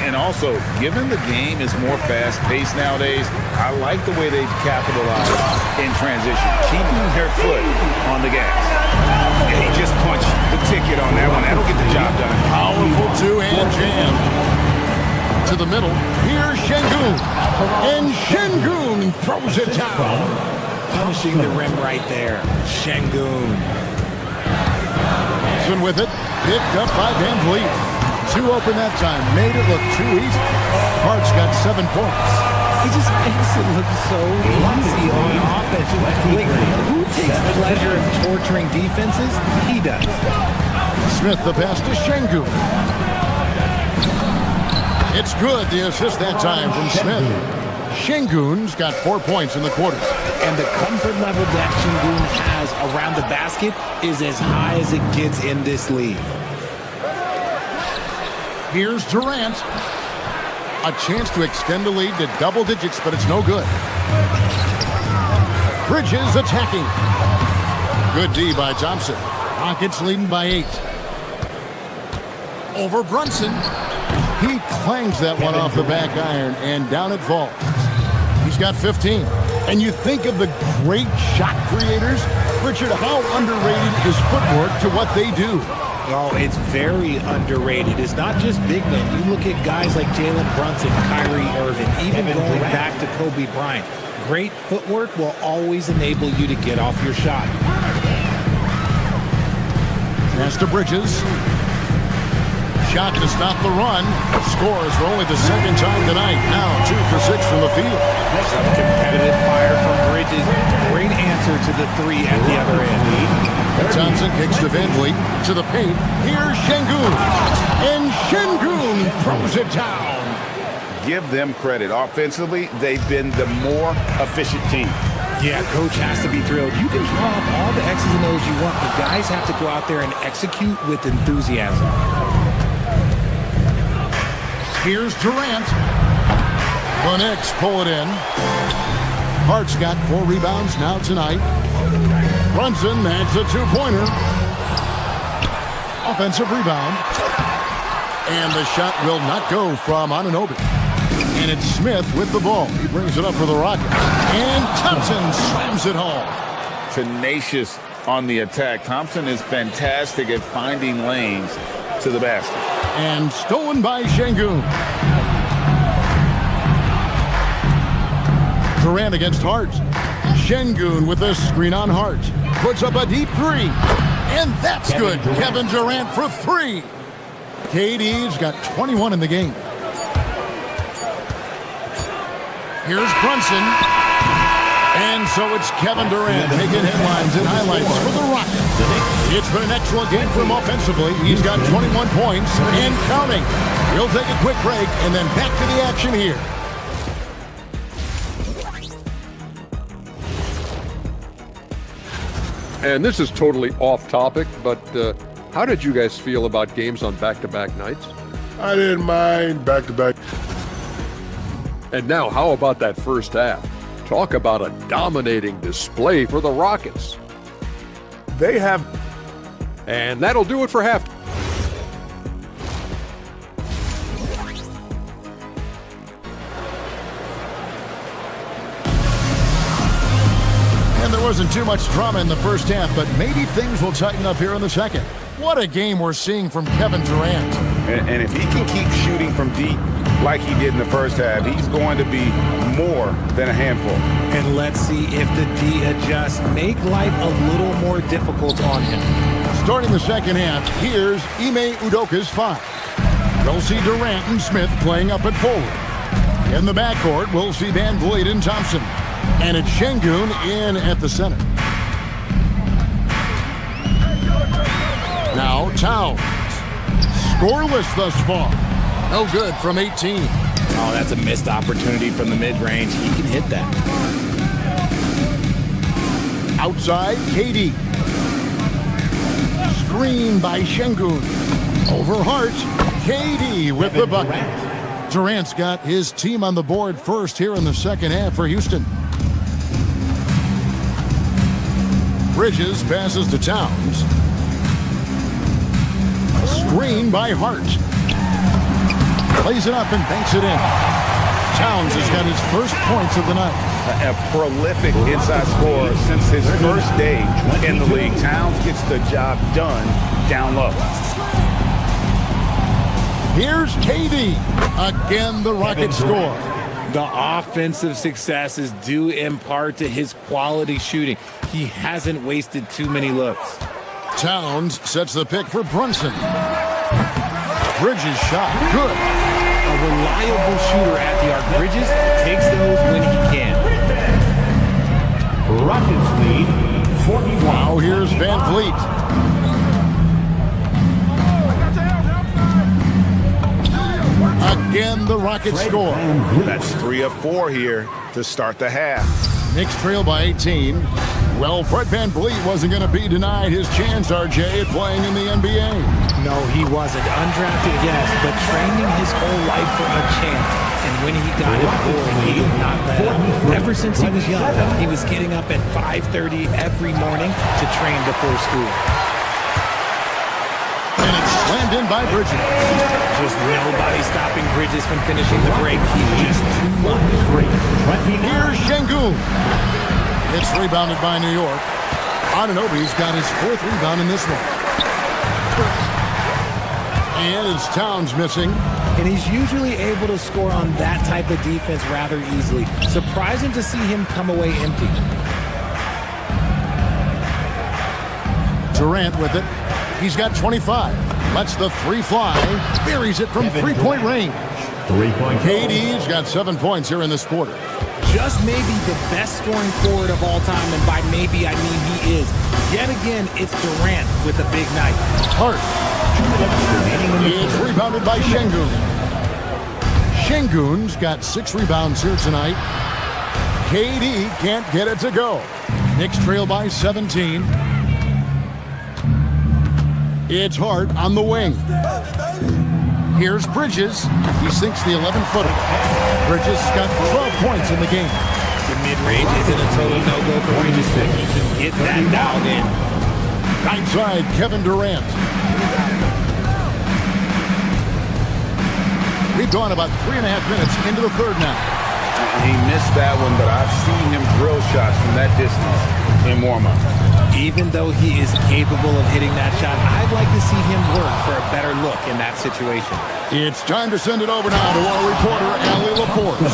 And also, given the game is more fast-paced nowadays, I like the way they've capitalized in transition, keeping their foot on the gas. And he just punched the ticket on that one. That'll get the job done. Powerful two-hand jam. To the middle. Here's Sengun. And Sengun throws it down. Punishing the rim right there. Sengun. Thompson with it. Picked up by Van Vliet. 2 open that time. Made it look too easy. Hart's got 7 points. He just makes it look so easy on offense. Like, who takes pleasure in torturing defenses? He does. Smith the pass to Sengun. It's good. The assist that time from Smith. Sengun's got 4 points in the quarter. And the comfort level that Sengun has around the basket is as high as it gets in this league. Here's Durant. A chance to extend the lead to double digits, but it's no good. Bridges attacking. Good D by Thompson. Rockets leading by 8. Over Brunson. He clangs that one off the back iron, and down it falls. He's got 15. And you think of the great shot creators, Richard, how underrated is footwork to what they do? Oh, it's very underrated. It's not just big men. You look at guys like Jalen Brunson, Kyrie Irving, even going back to Kobe Bryant. Great footwork will always enable you to get off your shot. Pass to Bridges. shot to stop the run. Scores for only the second time tonight. Now 2 for 6 from the field. Some competitive fire from Bridges. Great answer to the three at the other end. Thompson kicks to Van Vliet to the paint. Here's Şengün. And Şengün throws it down. Give them credit. Offensively, they've been the more efficient team. Yeah, coach has to be thrilled. You can draw up all the X's and O's you want, but guys have to go out there and execute with enthusiasm. Here's Durant. The Knicks pull it in. Hart's got 4 rebounds now tonight. Brunson adds a 2-pointer. Offensive rebound. And the shot will not go from Anunoby. And it's Smith with the ball. He brings it up for the Rockets. And Thompson slams it home. Tenacious on the attack. Thompson is fantastic at finding lanes to the basket. And stolen by Şengün. Durant against Hart. Şengün with a screen on Hart. Puts up a deep 3. And that's good. Kevin Durant for 3. KD's got 21 in the game. Here's Brunson. And so it's Kevin Durant making headlines and highlights for the Rockets. It's been an excellent game for him offensively. He's got 21 points and counting. We'll take a quick break and then back to the action here. And this is totally off topic, but how did you guys feel about games on back-to-back nights? I didn't mind back-to-back. And now, how about that first half? Talk about a dominating display for the Rockets. They have. And that'll do it for half. And there wasn't too much drama in the first half, but maybe things will tighten up here in the second. What a game we're seeing from Kevin Durant. And if he can keep shooting from deep like he did in the first half, he's going to be more than a handful. And let's see if the D adjusts, make life a little more difficult on him. Starting the second half, here's Ime Udoka's 5. We'll see Durant and Smith playing up at forward. In the backcourt, we'll see Van Vliet and Thompson. And it's Şengün in at the center. Now Towns. Scoreless thus far. No good from 18. Oh, that's a missed opportunity from the mid-range. He can hit that. Outside, KD. Screen by Şengün. Over Hart. KD with the bucket. Durant's got his team on the board first here in the second half for Houston. Bridges passes to Towns. Screen by Hart. Plays it up and banks it in. Towns has got his first points of the night. A prolific inside scorer since his first day in the league. Towns gets the job done down low. Here's KD. Again, the Rockets score. The offensive success is due in part to his quality shooting. He hasn't wasted too many looks. Towns sets the pick for Brunson. Bridges shot. Good. A reliable shooter at the arc. Bridges takes those when he can. Rockets lead 41. Now here's Van Vliet. Again, the Rockets score. That's 3 of 4 here to start the half. Knicks trail by 18. Well, Fred Van Vliet wasn't going to be denied his chance, RJ, at playing in the NBA. No, he wasn't. Undrafted, yes, but training his whole life for a chance. And when he got it going, he did not let up. Ever since he was young, he was getting up at 5:30 every morning to train before school. And it's slammed in by Bridges. Just nobody stopping Bridges from finishing the break. He's just too much. Here's Şengün. It's rebounded by New York. Anunoby's got his 4th rebound in this one. And it's Towns missing. And he's usually able to score on that type of defense rather easily. Surprising to see him come away empty. Durant with it. He's got 25. Lets the three fly. Buries it from three-point range. 3-point. KD's got 7 points here in this quarter. Just maybe the best scoring forward of all time, and by maybe I mean he is. Yet again, it's Durant with a big night. Hart. It's rebounded by Şengün. Şengün's got 6 rebounds here tonight. KD can't get it to go. Knicks trail by 17. It's Hart on the wing. Here's Bridges. He sinks the 11-footer. Bridges got 12 points in the game. The mid-range isn't a total no-go for Bridges, but he can get that dialed in. Outside, Kevin Durant. We've gone about 3.5 minutes into the third now. He missed that one, but I've seen him drill shots from that distance in warm-up. Even though he is capable of hitting that shot, I'd like to see him work for a better look in that situation. It's time to send it over now to our reporter, Allie LaForce.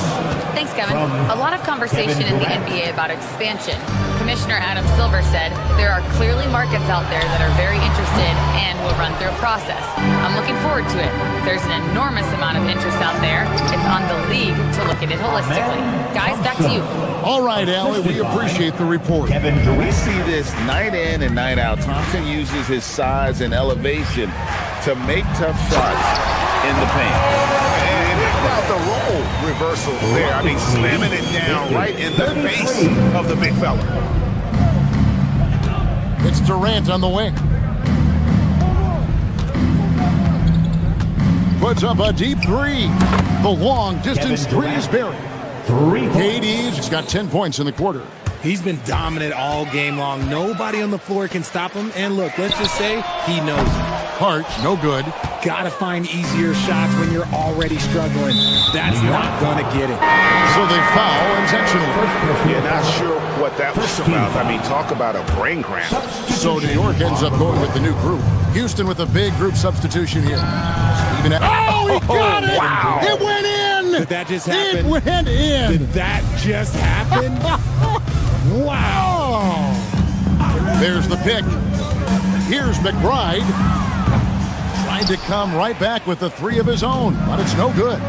Thanks, Kevin. A lot of conversation in the NBA about expansion. Commissioner Adam Silver said there are clearly markets out there that are very interested and will run through a process. I'm looking forward to it. There's an enormous amount of interest out there. It's on the league to look at it holistically. Guys, back to you. All right, Allie, we appreciate the report. We see this night in and night out. Thompson uses his size and elevation to make tough shots in the paint. And how about the role reversal there? I mean, slamming it down right in the face of the big fella. It's Durant on the wing. Puts up a deep three. The long-distance three is buried. KD's got 10 points in the quarter. He's been dominant all game long. Nobody on the floor can stop him. And look, let's just say he knows it. Hart, no good. Gotta find easier shots when you're already struggling. That's not gonna get it. So they foul intentionally. Yeah, not sure what that was about. I mean, talk about a brain cramp. So New York ends up going with the new group. Houston with a big group substitution here. He got it! Wow. It went in! Did that just happen? It went in! Did that just happen? Wow! There's the pick. Here's McBride. Tried to come right back with the three of his own, but it's no good.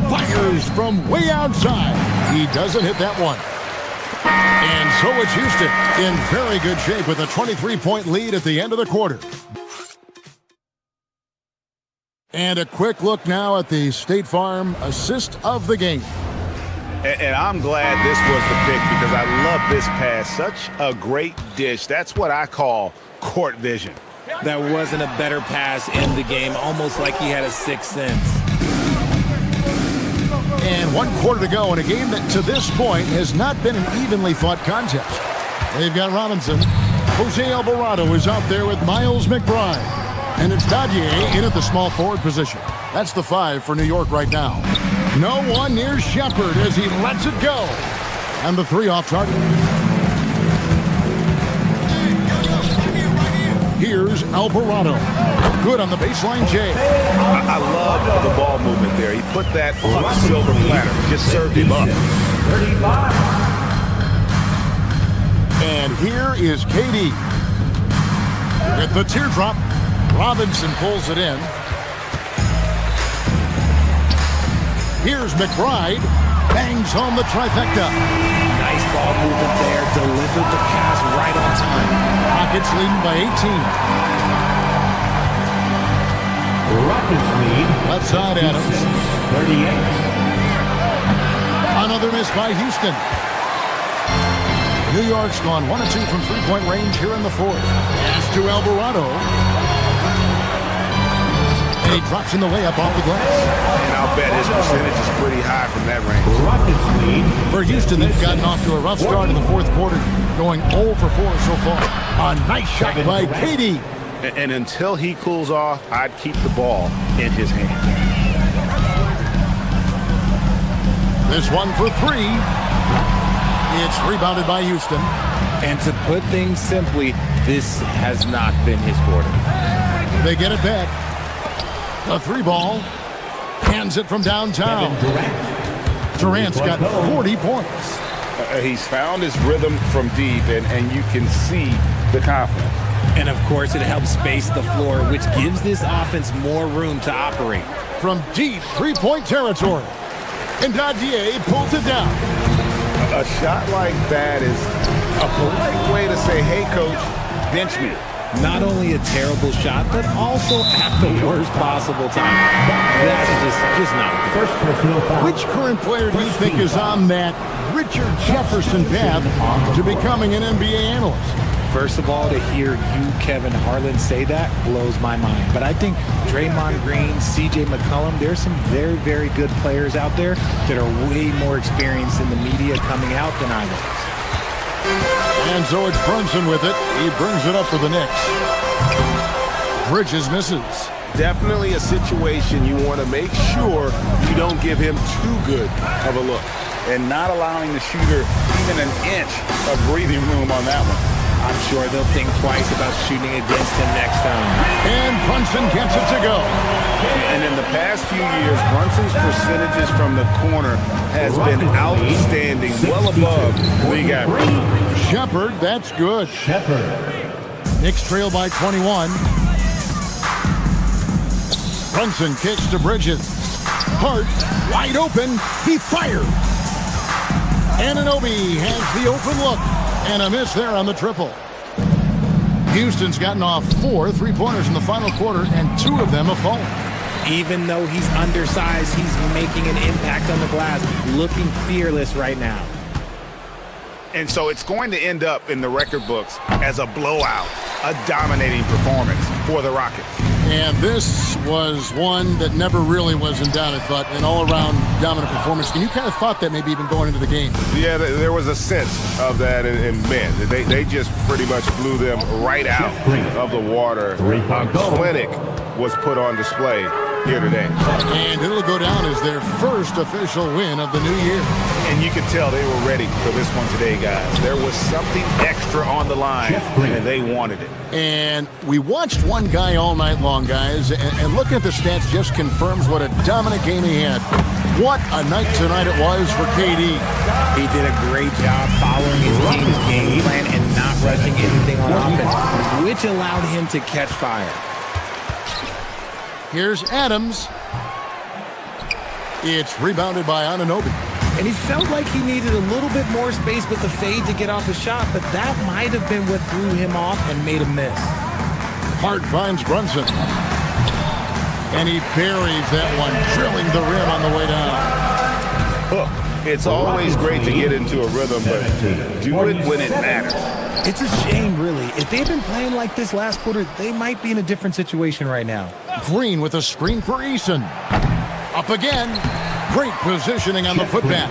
Fires from way outside. He doesn't hit that one. And so it's Houston in very good shape with a 23-point lead at the end of the quarter. And a quick look now at the State Farm assist of the game. And I'm glad this was the pick because I love this pass. Such a great dish. That's what I call court vision. That wasn't a better pass in the game, almost like he had a sixth sense. And 1 quarter to go in a game that to this point has not been an evenly fought contest. They've got Robinson. Jose Alvarado is out there with Miles McBride. And it's Dadier in at the small forward position. That's the 5 for New York right now. No one near Shepard as he lets it go. And the 3 off target. Here's Alvarado. Good on the baseline, Jay. I love the ball movement there. He put that on the silver platter. Just served him up. And here is KD. With the teardrop, Robinson pulls it in. Here's McBride. Bangs home the trifecta. Nice ball movement there. Delivered the pass right on time. Rockets leading by 18. Rockets lead. Left side, Adams. 38. Another miss by Houston. New York's gone 1 of 2 from three-point range here in the fourth. Pass to Alvarado. And he drops in the layup off the glass. And I'll bet his percentage is pretty high from that range. Rockets lead. For Houston, they've gotten off to a rough start in the fourth quarter, going 0 for 4 so far. A nice shot by KD. And until he cools off, I'd keep the ball in his hand. This one for 3. It's rebounded by Houston. And to put things simply, this has not been his quarter. They get it back. The 3 ball. Hands it from downtown. Durant's got 40 points. He's found his rhythm from deep, and you can see the confidence. And of course, it helps space the floor, which gives this offense more room to operate. From deep three-point territory, and Dadier pulls it down. A shot like that is a polite way to say, hey, coach, bench me. Not only a terrible shot, but also at the worst possible time. That's just not a First personal foul. Which current player do you think is on that Richard Jefferson path to becoming an NBA analyst? First of all, to hear you, Kevin Harlan, say that blows my mind. But I think Draymond Green, C.J. McCollum, there's some very, very good players out there that are way more experienced in the media coming out than I was. And so it's Brunson with it. He brings it up for the Knicks. Bridges misses. Definitely a situation you want to make sure you don't give him too good of a look. And not allowing the shooter even an inch of breathing room on that one. I'm sure they'll think twice about shooting against him next time. And Brunson gets it to go. And in the past few years, Brunson's percentages from the corner has been outstanding, well above league average. Shepard, that's good. Shepard. Knicks trail by 21. Brunson kicks to Bridges. Hart, wide open, he fires. Anunoby has the open look. And a miss there on the triple. Houston's gotten off 4 3-pointers in the final quarter, and 2 of them have fallen. Even though he's undersized, he's making an impact on the glass, looking fearless right now. And so it's going to end up in the record books as a blowout, a dominating performance for the Rockets. And this was one that never really was in doubt, I thought, an all-around dominant performance. And you kind of thought that maybe even going into the game. Yeah, there was a sense of that, and man, they just pretty much blew them right out of the water. A clinic was put on display here today. And it'll go down as their first official win of the new year. And you could tell they were ready for this one today, guys. There was something extra on the line, and they wanted it. And we watched one guy all night long, guys, and looking at the stats just confirms what a dominant game he had. What a night tonight it was for KD. He did a great job following his team's game plan and not rushing anything on offense, which allowed him to catch fire. Here's Adams. It's rebounded by Anunoby. And he felt like he needed a little bit more space with the fade to get off the shot, but that might have been what threw him off and made him miss. Hart finds Brunson. And he buries that one, drilling the rim on the way down. It's always great to get into a rhythm, but do it when it matters. It's a shame, really. If they'd been playing like this last quarter, they might be in a different situation right now. Green with a screen for Eason. Up again. Great positioning on the putback.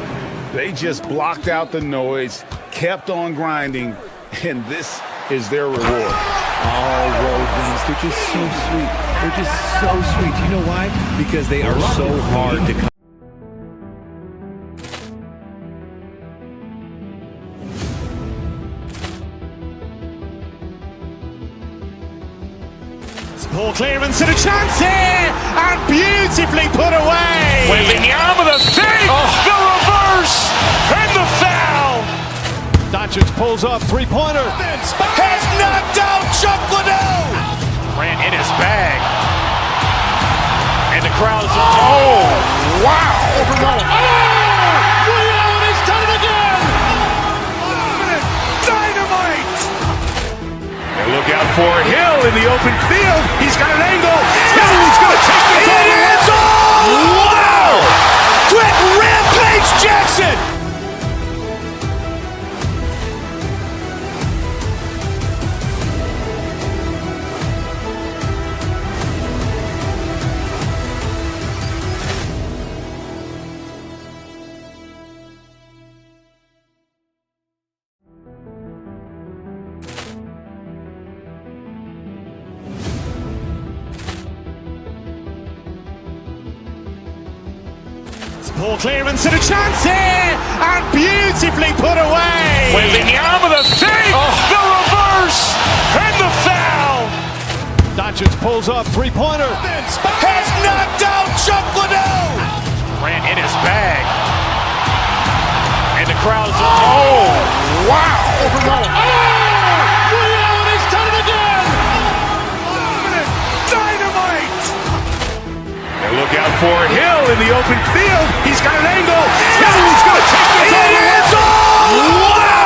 They just blocked out the noise, kept on grinding, and this is their reward. All road wins. They're just so sweet. They're just so sweet. You know why? Because they are so hard to come. Ball clearance and a chance here, and beautifully put away. Wembanyama the fake, the reverse, and the foul. Doncic pulls up, three-pointer. Has knocked out Chuck Liddell. Ran in his bag. And the crowd is, oh, wow. Overrun. Liddell, and he's done it again. Dynamite. And look out for Hill in the open field. He's got an angle. Hill's going to take this all the way. Wow! Quick rampage Jackson. Ball clearance and a chance here, and beautifully put away. Wembanyama the fake, the reverse, and the foul. Doncic pulls up, three-pointer. Has knocked out Chuck Liddell. Ran in his bag. And the crowd is, oh, wow. Overrun. Liddell, and he's done it again. out for Hill in the open field. He's got an angle.